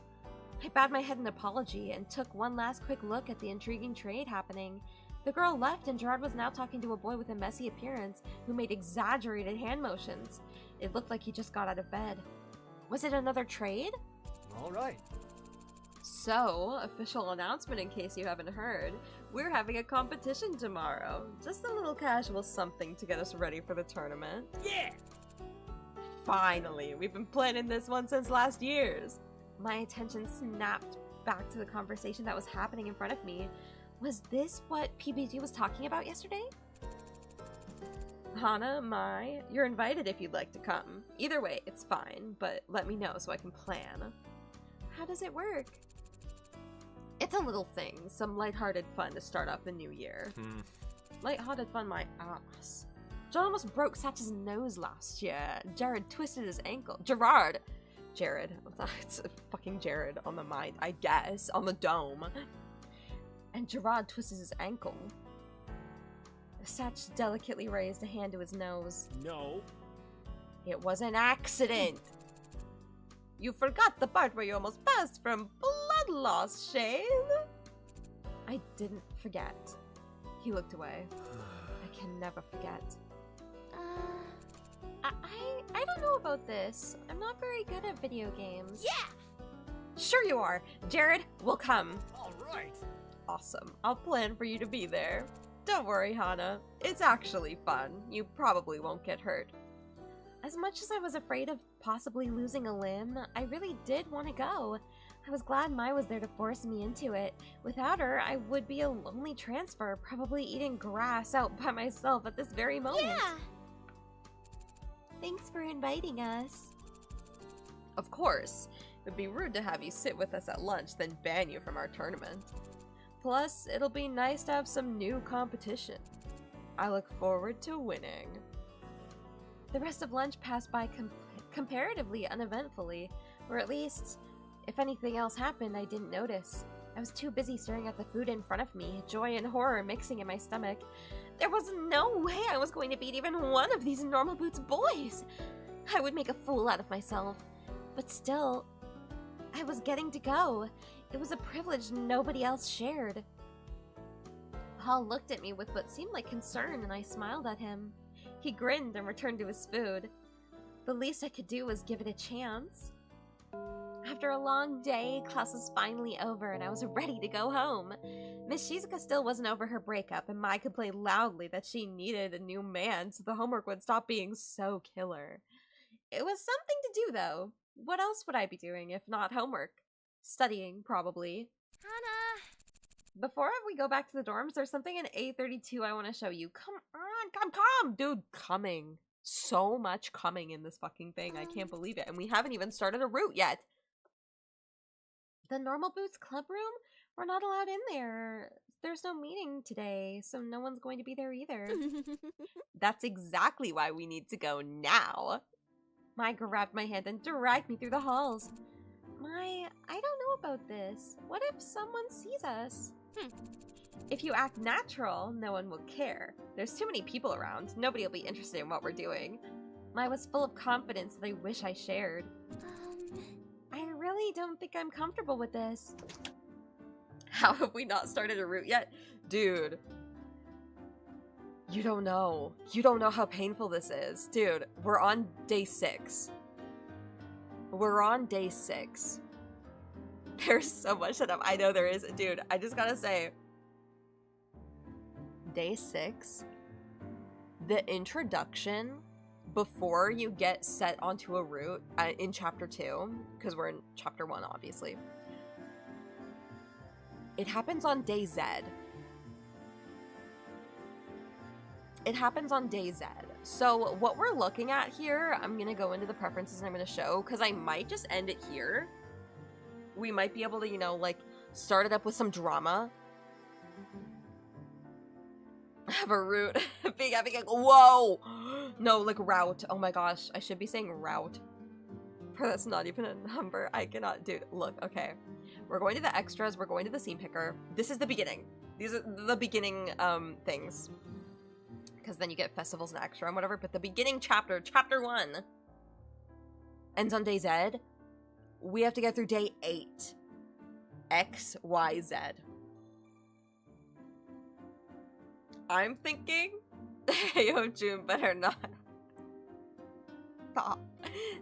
I bowed my head in apology and took one last quick look at the intriguing trade happening. The girl left and Gerard was now talking to a boy with a messy appearance who made exaggerated hand motions. It looked like he just got out of bed. Was it another trade? All right. So, official announcement in case you haven't heard, we're having a competition tomorrow. Just a little casual something to get us ready for the tournament. Yeah! Finally, we've been planning this one since last year's. My attention snapped back to the conversation that was happening in front of me. Was this what PBG was talking about yesterday? Hana, Mai, you're invited if you'd like to come. Either way, it's fine, but let me know so I can plan. How does it work? It's a little thing, some lighthearted fun to start off the new year. Lighthearted fun, my ass. John almost broke Satch's nose last year. Jared twisted his ankle. Jared. It's fucking Jared on the mind, I guess. On the dome. And Gerard twisted his ankle. Satch delicately raised a hand to his nose. No. It was an accident. You forgot the part where you almost passed from blood loss, Shane. I didn't forget. He looked away. I can never forget. I don't know about this. I'm not very good at video games. Yeah! Sure you are. Jared, we'll come. All right. Awesome. I'll plan for you to be there. Don't worry, Hana. It's actually fun. You probably won't get hurt. As much as I was afraid of possibly losing a limb, I really did want to go. I was glad Mai was there to force me into it. Without her, I would be a lonely transfer, probably eating grass out by myself at this very moment. Yeah! Thanks for inviting us. Of course. It'd be rude to have you sit with us at lunch, then ban you from our tournament. Plus, it'll be nice to have some new competition. I look forward to winning. The rest of lunch passed by comparatively uneventfully, or at least, if anything else happened, I didn't notice. I was too busy staring at the food in front of me, joy and horror mixing in my stomach. There was no way I was going to beat even one of these Normal Boots boys! I would make a fool out of myself. But still, I was getting to go. It was a privilege nobody else shared. Paul looked at me with what seemed like concern, and I smiled at him. He grinned and returned to his food. The least I could do was give it a chance. After a long day, class was finally over and I was ready to go home. Miss Shizuka still wasn't over her breakup, and Mai complained loudly that she needed a new man so the homework would stop being so killer. It was something to do, though. What else would I be doing if not homework? Studying, probably. Hana! Before we go back to the dorms, there's something in A32 I want to show you. Come on, come! Dude, coming. So much coming in this fucking thing. I can't believe it. And we haven't even started a route yet. The Normal Boots Club room? We're not allowed in there. There's no meeting today, so no one's going to be there either. That's exactly why we need to go now. Mai grabbed my hand and dragged me through the halls. Mai, I don't know about this. What if someone sees us? If you act natural, no one will care. There's too many people around. Nobody will be interested in what we're doing. Mai was full of confidence that I wish I shared. I really don't think I'm comfortable with this. How have we not started a route yet? Dude. You don't know. You don't know how painful this is. Dude, we're on day 6. We're on day 6. There's so much setup. I know there is. Dude, I just gotta say. Day 6. The introduction before you get set onto a route in chapter 2, because we're in chapter 1, obviously. It happens on day Z. It happens on day Z. So what we're looking at here, I'm going to go into the preferences and I'm going to show, because I might just end it here. We might be able to, you know, like, start it up with some drama. Have a route. Being like, whoa! No, like, route. Oh my gosh, I should be saying route. That's not even a number. I cannot, dude, look, okay. We're going to the extras, we're going to the scene picker. This is the beginning. These are the beginning, things. Because then you get festivals and extra and whatever, but the beginning chapter, chapter 1, ends on day Z. We have to get through day 8. X, Y, Z. I'm thinking, Heyo June better not. Stop.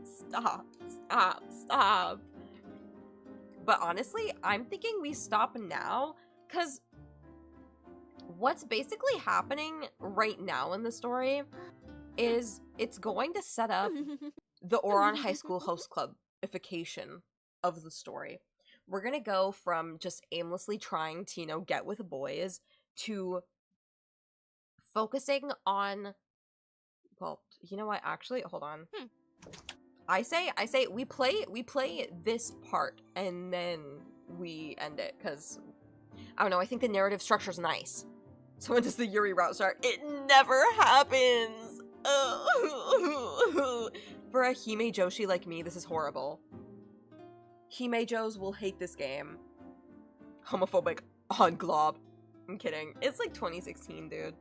Stop. Stop. Stop. But honestly, I'm thinking we stop now, because what's basically happening right now in the story is it's going to set up the Oron High School Host Clubification of the story. We're going to go from just aimlessly trying to, you know, get with boys to focusing on, well, you know what, actually, hold on. I say we play this part and then we end it, because I don't know, I think the narrative structure's nice. So when does the Yuri route start? It never happens. For a Hime Joshi like me, this is horrible. Hime Joes will hate this game. Homophobic on Glob. I'm kidding. It's like 2016, dude.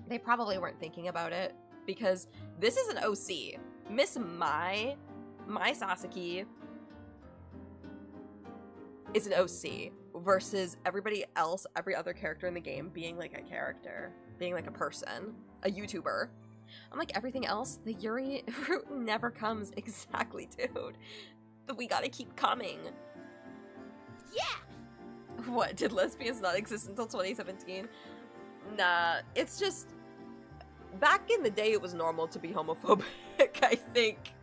They probably weren't thinking about it, because this is an OC. Miss Mai Sasaki is an OC versus everybody else, every other character in the game being like a character, being like a person, a YouTuber. I'm like, everything else, the Yuri route never comes. Exactly, dude. But we gotta keep coming. Yeah! What, did lesbians not exist until 2017? Nah, it's just, back in the day it was normal to be homophobic, I think.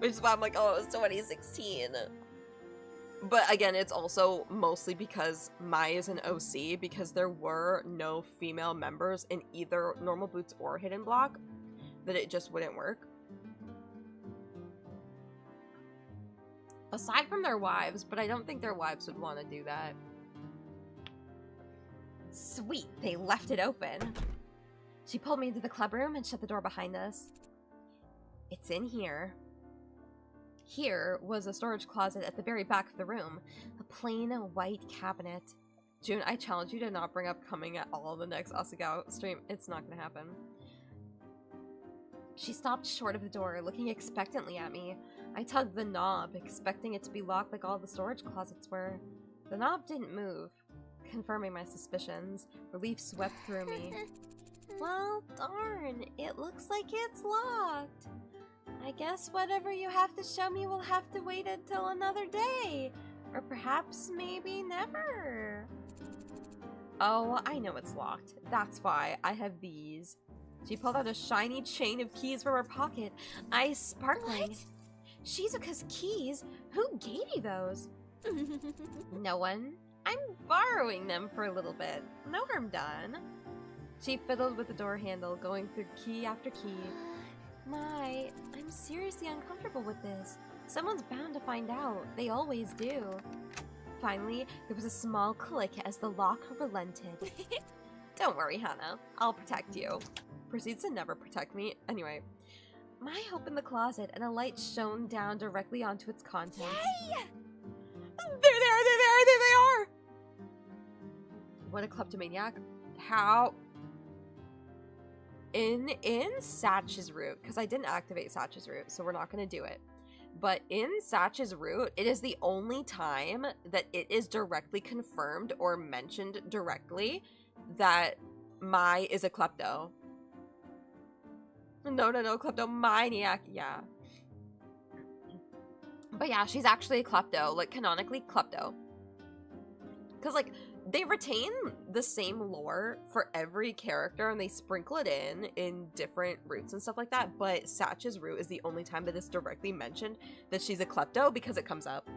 Which is why I'm like, oh, it was 2016. But again, it's also mostly because Mai is an OC, because there were no female members in either Normal Boots or Hidden Block, that it just wouldn't work. Aside from their wives, but I don't think their wives would want to do that. Sweet, they left it open. She pulled me into the club room and shut the door behind us. It's in here. Here was a storage closet at the very back of the room. A plain white cabinet. June, I challenge you to not bring up coming at all in the next Asagao stream. It's not gonna happen. She stopped short of the door, looking expectantly at me. I tugged the knob, expecting it to be locked like all the storage closets were. The knob didn't move, confirming my suspicions. Relief swept through me. Well, darn, it looks like it's locked. I guess whatever you have to show me will have to wait until another day. Or perhaps maybe never. Oh, I know it's locked. That's why I have these. She pulled out a shiny chain of keys from her pocket, eyes sparkling. What? Shizuka's keys? Who gave you those? No one. I'm borrowing them for a little bit. No harm done. She fiddled with the door handle, going through key after key. My, I'm seriously uncomfortable with this. Someone's bound to find out. They always do. Finally, there was a small click as the lock relented. Don't worry, Hannah. I'll protect you. Proceeds to never protect me. Anyway. Mai opened the closet and a light shone down directly onto its contents. Yay! There they are! What a kleptomaniac. How? In Satch's route, because I didn't activate Satch's route, so we're not going to do it. But in Satch's route, it is the only time that it is directly confirmed or mentioned directly that Mai is a klepto. No, kleptomaniac, yeah. But yeah, she's actually a klepto, like canonically klepto. Because like, they retain the same lore for every character and they sprinkle it in different routes and stuff like that, but Satch's route is the only time that it's directly mentioned that she's a klepto because it comes up.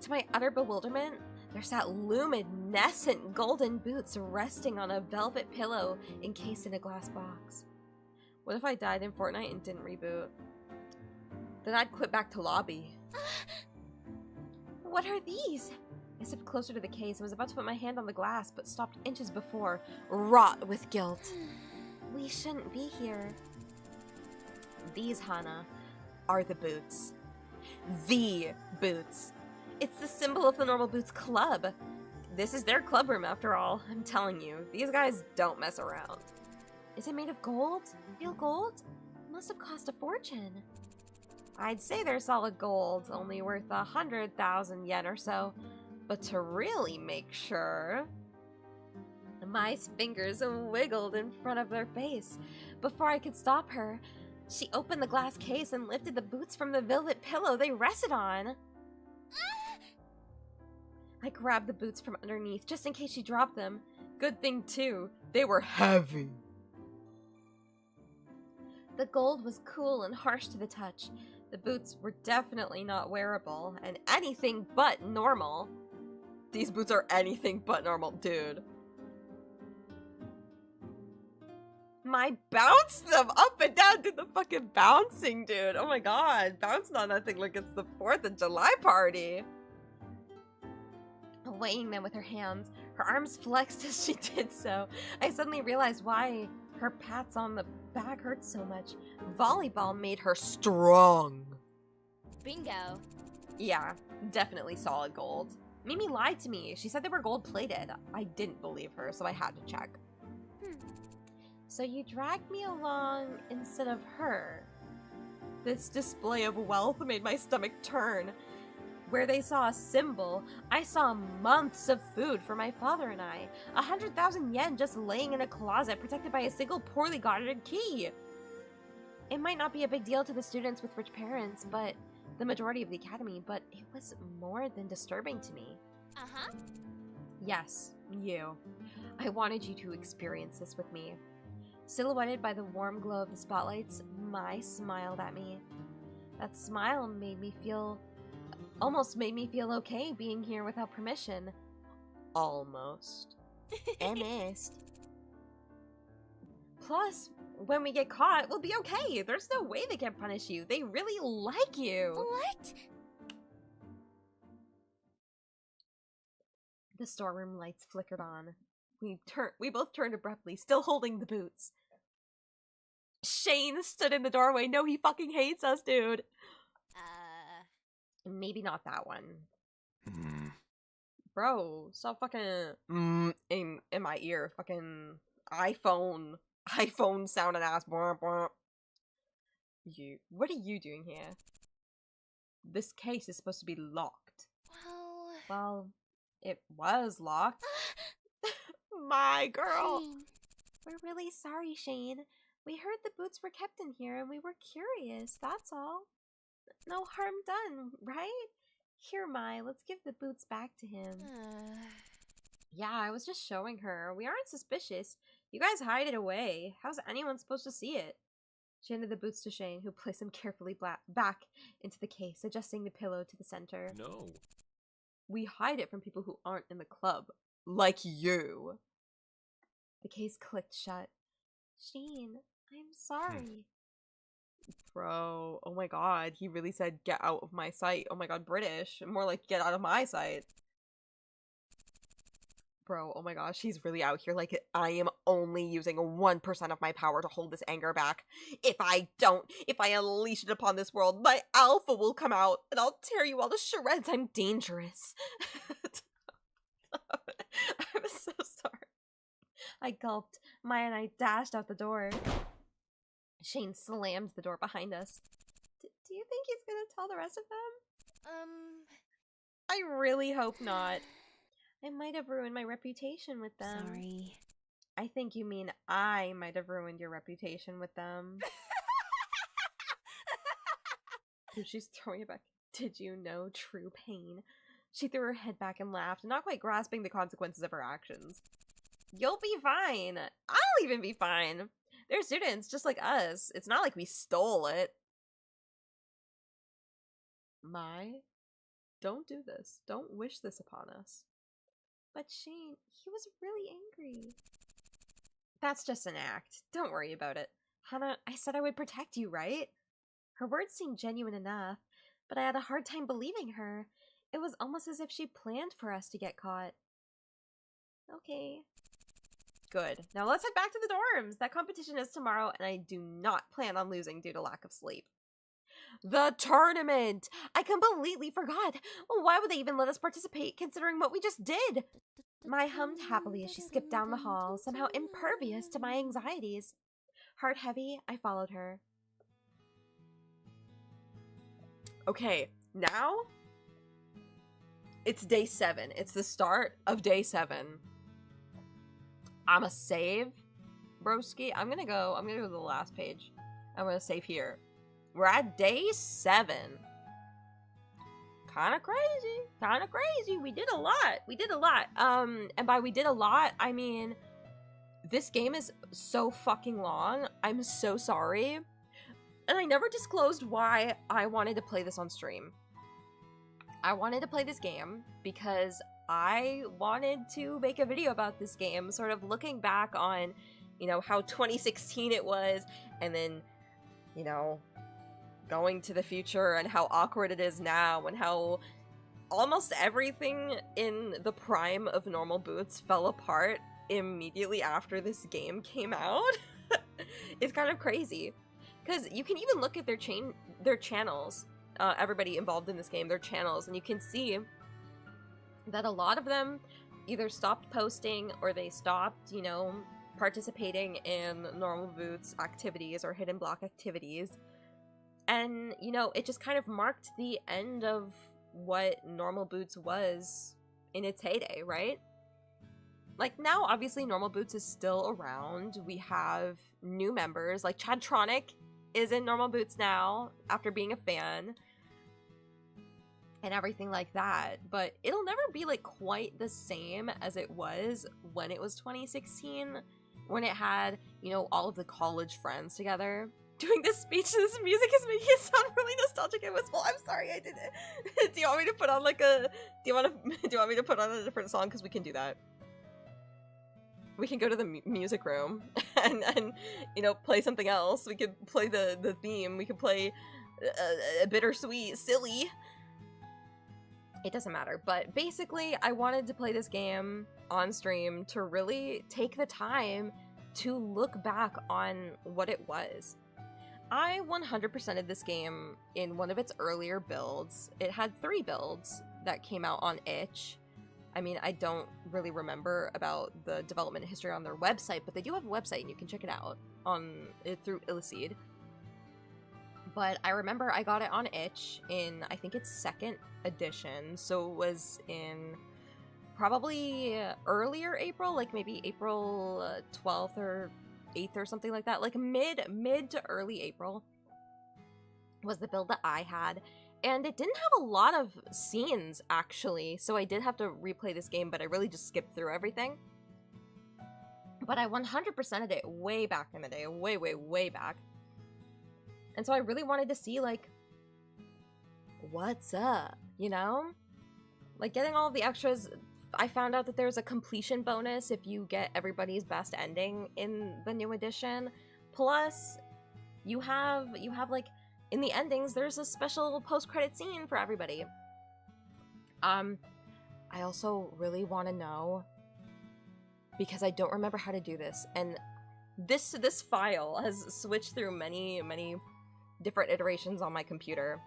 To my utter bewilderment, there sat luminescent golden boots resting on a velvet pillow encased in a glass box. What if I died in Fortnite and didn't reboot? Then I'd quit back to lobby. What are these? I stepped closer to the case and was about to put my hand on the glass, but stopped inches before, wrought with guilt. We shouldn't be here. These, Hana, are the boots. The boots. It's the symbol of the Normal Boots Club. This is their club room, after all. I'm telling you, these guys don't mess around. Is it made of gold? Real gold? It must have cost a fortune. I'd say they're solid gold, only worth 100,000 yen or so. But to really make sure... Mai's fingers wiggled in front of their face. Before I could stop her, she opened the glass case and lifted the boots from the velvet pillow they rested on. I grabbed the boots from underneath, just in case she dropped them. Good thing, too. They were heavy. The gold was cool and harsh to the touch. The boots were definitely not wearable, and anything but normal. These boots are anything but normal, dude. Mai bounced them up and down, did the fucking bouncing, dude. Oh my god, bouncing on that thing like it's the 4th of July party. Weighing them with her hands, her arms flexed as she did so. I suddenly realized why her pats on the back hurt so much. Volleyball made her strong. Bingo. Yeah, definitely solid gold. Mimi lied to me. She said they were gold-plated. I didn't believe her, so I had to check. So you dragged me along instead of her. This display of wealth made my stomach turn. Where they saw a symbol, I saw months of food for my father and I. 100,000 yen just laying in a closet protected by a single poorly guarded key. It might not be a big deal to the students with rich parents, but the majority of the academy, but it was more than disturbing to me. Uh-huh. Yes, you. I wanted you to experience this with me. Silhouetted by the warm glow of the spotlights, Mai smiled at me. That smile almost made me feel okay being here without permission. Almost. Almost. Plus, when we get caught, we'll be okay. There's no way they can punish you. They really like you. What? The storeroom lights flickered on. We both turned abruptly, still holding the boots. Shane stood in the doorway. No, he fucking hates us, dude. Maybe not that one. Bro, stop fucking in my ear. Fucking iPhone sound and ass. What are you doing here? This case is supposed to be locked. Well, it was locked. My girl. Shane. We're really sorry, Shane. We heard the boots were kept in here and we were curious, that's all. No harm done, right? Here, Mai, let's give the boots back to him. Yeah, I was just showing her. We aren't suspicious. You guys hide it away. How's anyone supposed to see it? She handed the boots to Shane, who placed them carefully back into the case, adjusting the pillow to the center. No. We hide it from people who aren't in the club. Like you. The case clicked shut. Shane, I'm sorry. Bro, oh my god, he really said get out of my sight. Oh my god, British. More like get out of my sight. Bro, oh my gosh, he's really out here like I am only using 1% of my power to hold this anger back. If I unleash it upon this world, my alpha will come out and I'll tear you all to shreds. I'm dangerous. I'm so sorry. I gulped. Maya and I dashed out the door. Shane slammed the door behind us. Do you think he's gonna tell the rest of them? I really hope not. I might have ruined my reputation with them. Sorry. I think you mean I might have ruined your reputation with them. She's throwing it back. Did you know true pain? She threw her head back and laughed, not quite grasping the consequences of her actions. You'll be fine. I'll even be fine. They're students just like us. It's not like we stole it. Don't do this. Don't wish this upon us. But Shane, he was really angry. That's just an act. Don't worry about it. Hannah, I said I would protect you, right? Her words seemed genuine enough, but I had a hard time believing her. It was almost as if she planned for us to get caught. Okay. Good. Now let's head back to the dorms. That competition is tomorrow, and I do not plan on losing due to lack of sleep. The tournament! I completely forgot! Why would they even let us participate, considering what we just did? Maya hummed happily as she skipped down the hall, somehow impervious to my anxieties. Heart heavy, I followed her. Okay, now it's day 7. It's the start of day 7. I'ma save, broski. I'm gonna go to the last page. I'm gonna save here. We're at day 7. Kinda crazy. We did a lot. And by we did a lot, I mean, this game is so fucking long. I'm so sorry. And I never disclosed why I wanted to play this on stream. I wanted to play this game because I wanted to make a video about this game, sort of looking back on, you know, how 2016 it was, and then, you know, going to the future and how awkward it is now, and how almost everything in the prime of Normal Boots fell apart immediately after this game came out. It's kind of crazy. Because you can even look at their channels, everybody involved in this game, their channels, and you can see that a lot of them either stopped posting or they stopped, you know, participating in Normal Boots activities or Hidden Block activities. And, you know, it just kind of marked the end of what Normal Boots was in its heyday, right? Like, now, obviously, Normal Boots is still around. We have new members, like Chadtronic is in Normal Boots now, after being a fan, and everything like that. But it'll never be, like, quite the same as it was when it was 2016, when it had, you know, all of the college friends together. Doing this speech, this music is making it sound really nostalgic and wistful. I'm sorry, I did it. Do you want me to put on, like, do you want me to put on a different song? Because we can do that. We can go to the music room and you know, play something else. We could play the theme. We could play Bittersweet Silly. It doesn't matter. But basically, I wanted to play this game on stream to really take the time to look back on what it was. I 100%ed this game in one of its earlier builds. It had 3 builds that came out on itch. I mean, I don't really remember about the development history on their website, but they do have a website and you can check it out through Illicid. But I remember I got it on itch in, I think it's 2nd edition, so it was in probably earlier April, like maybe April 12th or 8th or something like that, like mid to early April was the build that I had. And it didn't have a lot of scenes, actually, so I did have to replay this game, but I really just skipped through everything. But I 100%ed it way back in the day, way back. And so I really wanted to see, like, what's up, you know? Like, getting all of the extras, I found out that there's a completion bonus if you get everybody's best ending in the new edition. Plus, you have like, in the endings, there's a special post-credit scene for everybody. I also really want to know, because I don't remember how to do this, and this file has switched through many different iterations on my computer.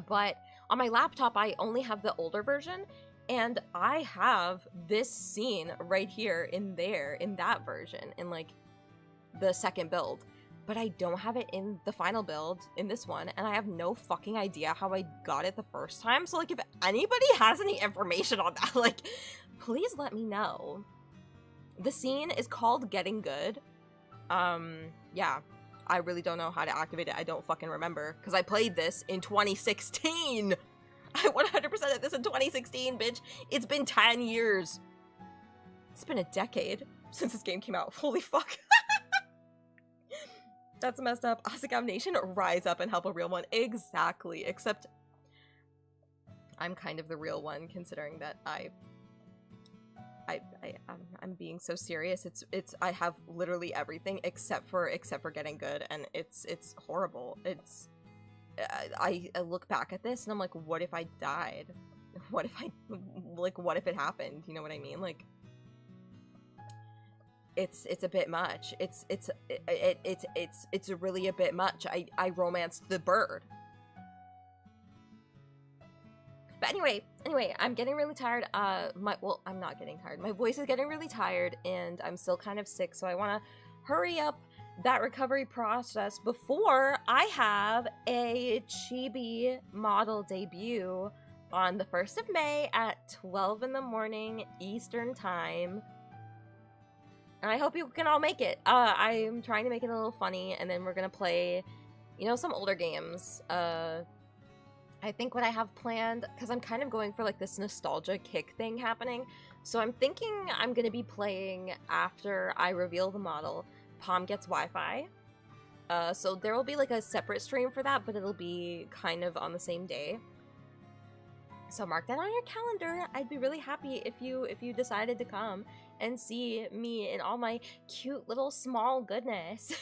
But on my laptop, I only have the older version, and I have this scene right here in that version, in like the second build. But I don't have it in the final build, in this one, and I have no fucking idea how I got it the first time. So, like, if anybody has any information on that, like, please let me know. The scene is called Getting Good. Yeah, I really don't know how to activate it. I don't fucking remember, because I played this in 2016! I 100%ed this in 2016, bitch! It's been 10 years! It's been a decade since this game came out. Holy fuck. That's messed up. Asagao Nation, rise up and help a real one. Exactly. Except I'm kind of the real one, considering that I'm being so serious. I have literally everything except for Getting Good, and it's horrible. I look back at this and I'm like, what if I died? What if it happened? You know what I mean? Like, it's a bit much. It's really a bit much. I romanced the bird. But anyway, I'm getting really tired. I'm not getting tired. My voice is getting really tired, and I'm still kind of sick, so I want to hurry up that recovery process before I have a chibi model debut on the 1st of May at 12 in the morning Eastern Time. And I hope you can all make it. I'm trying to make it a little funny, and then we're gonna play, some older games. I think what I have planned, because I'm kind of going for like this nostalgia kick thing happening, so I'm thinking I'm gonna be playing after I reveal the model, Palm Gets Wi-Fi. So there will be like a separate stream for that, but it'll be kind of on the same day. So mark that on your calendar. I'd be really happy if you decided to come and see me in all my cute little small goodness.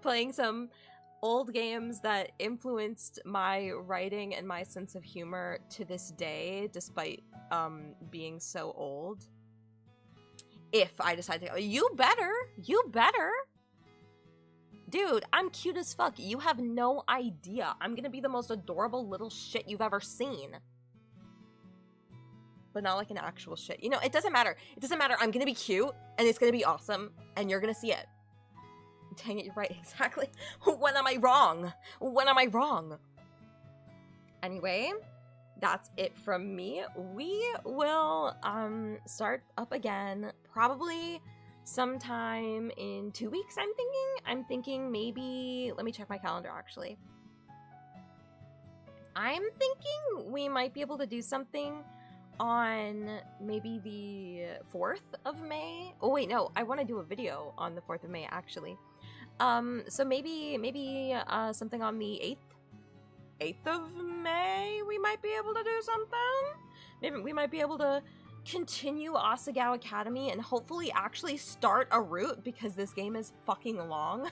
Playing some old games that influenced my writing and my sense of humor to this day, despite being so old. If I decide to go, you better! Dude, I'm cute as fuck. You have no idea. I'm gonna be the most adorable little shit you've ever seen. But not like an actual shit. It doesn't matter. It doesn't matter. I'm gonna be cute, and it's gonna be awesome, and you're gonna see it. Dang it, you're right, exactly. When am I wrong? Anyway, that's it from me. We will start up again probably sometime in 2 weeks, I'm thinking maybe, let me check my calendar actually. I'm thinking we might be able to do something on maybe the 4th of May. Oh wait, no, I want to do a video on the 4th of May actually. So maybe something on the 8th of May, we might be able to do something. Maybe we might be able to continue Asagao Academy and hopefully actually start a route, because this game is fucking long.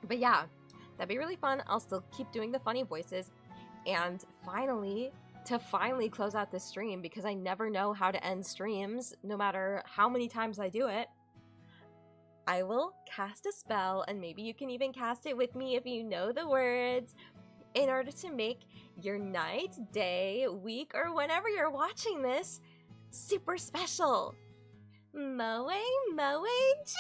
But yeah, that'd be really fun. I'll still keep doing the funny voices. And finally, to close out this stream, because I never know how to end streams, no matter how many times I do it, I will cast a spell, and maybe you can even cast it with me if you know the words, in order to make your night, day, week, or whenever you're watching this super special. Moe, Moe, Ju!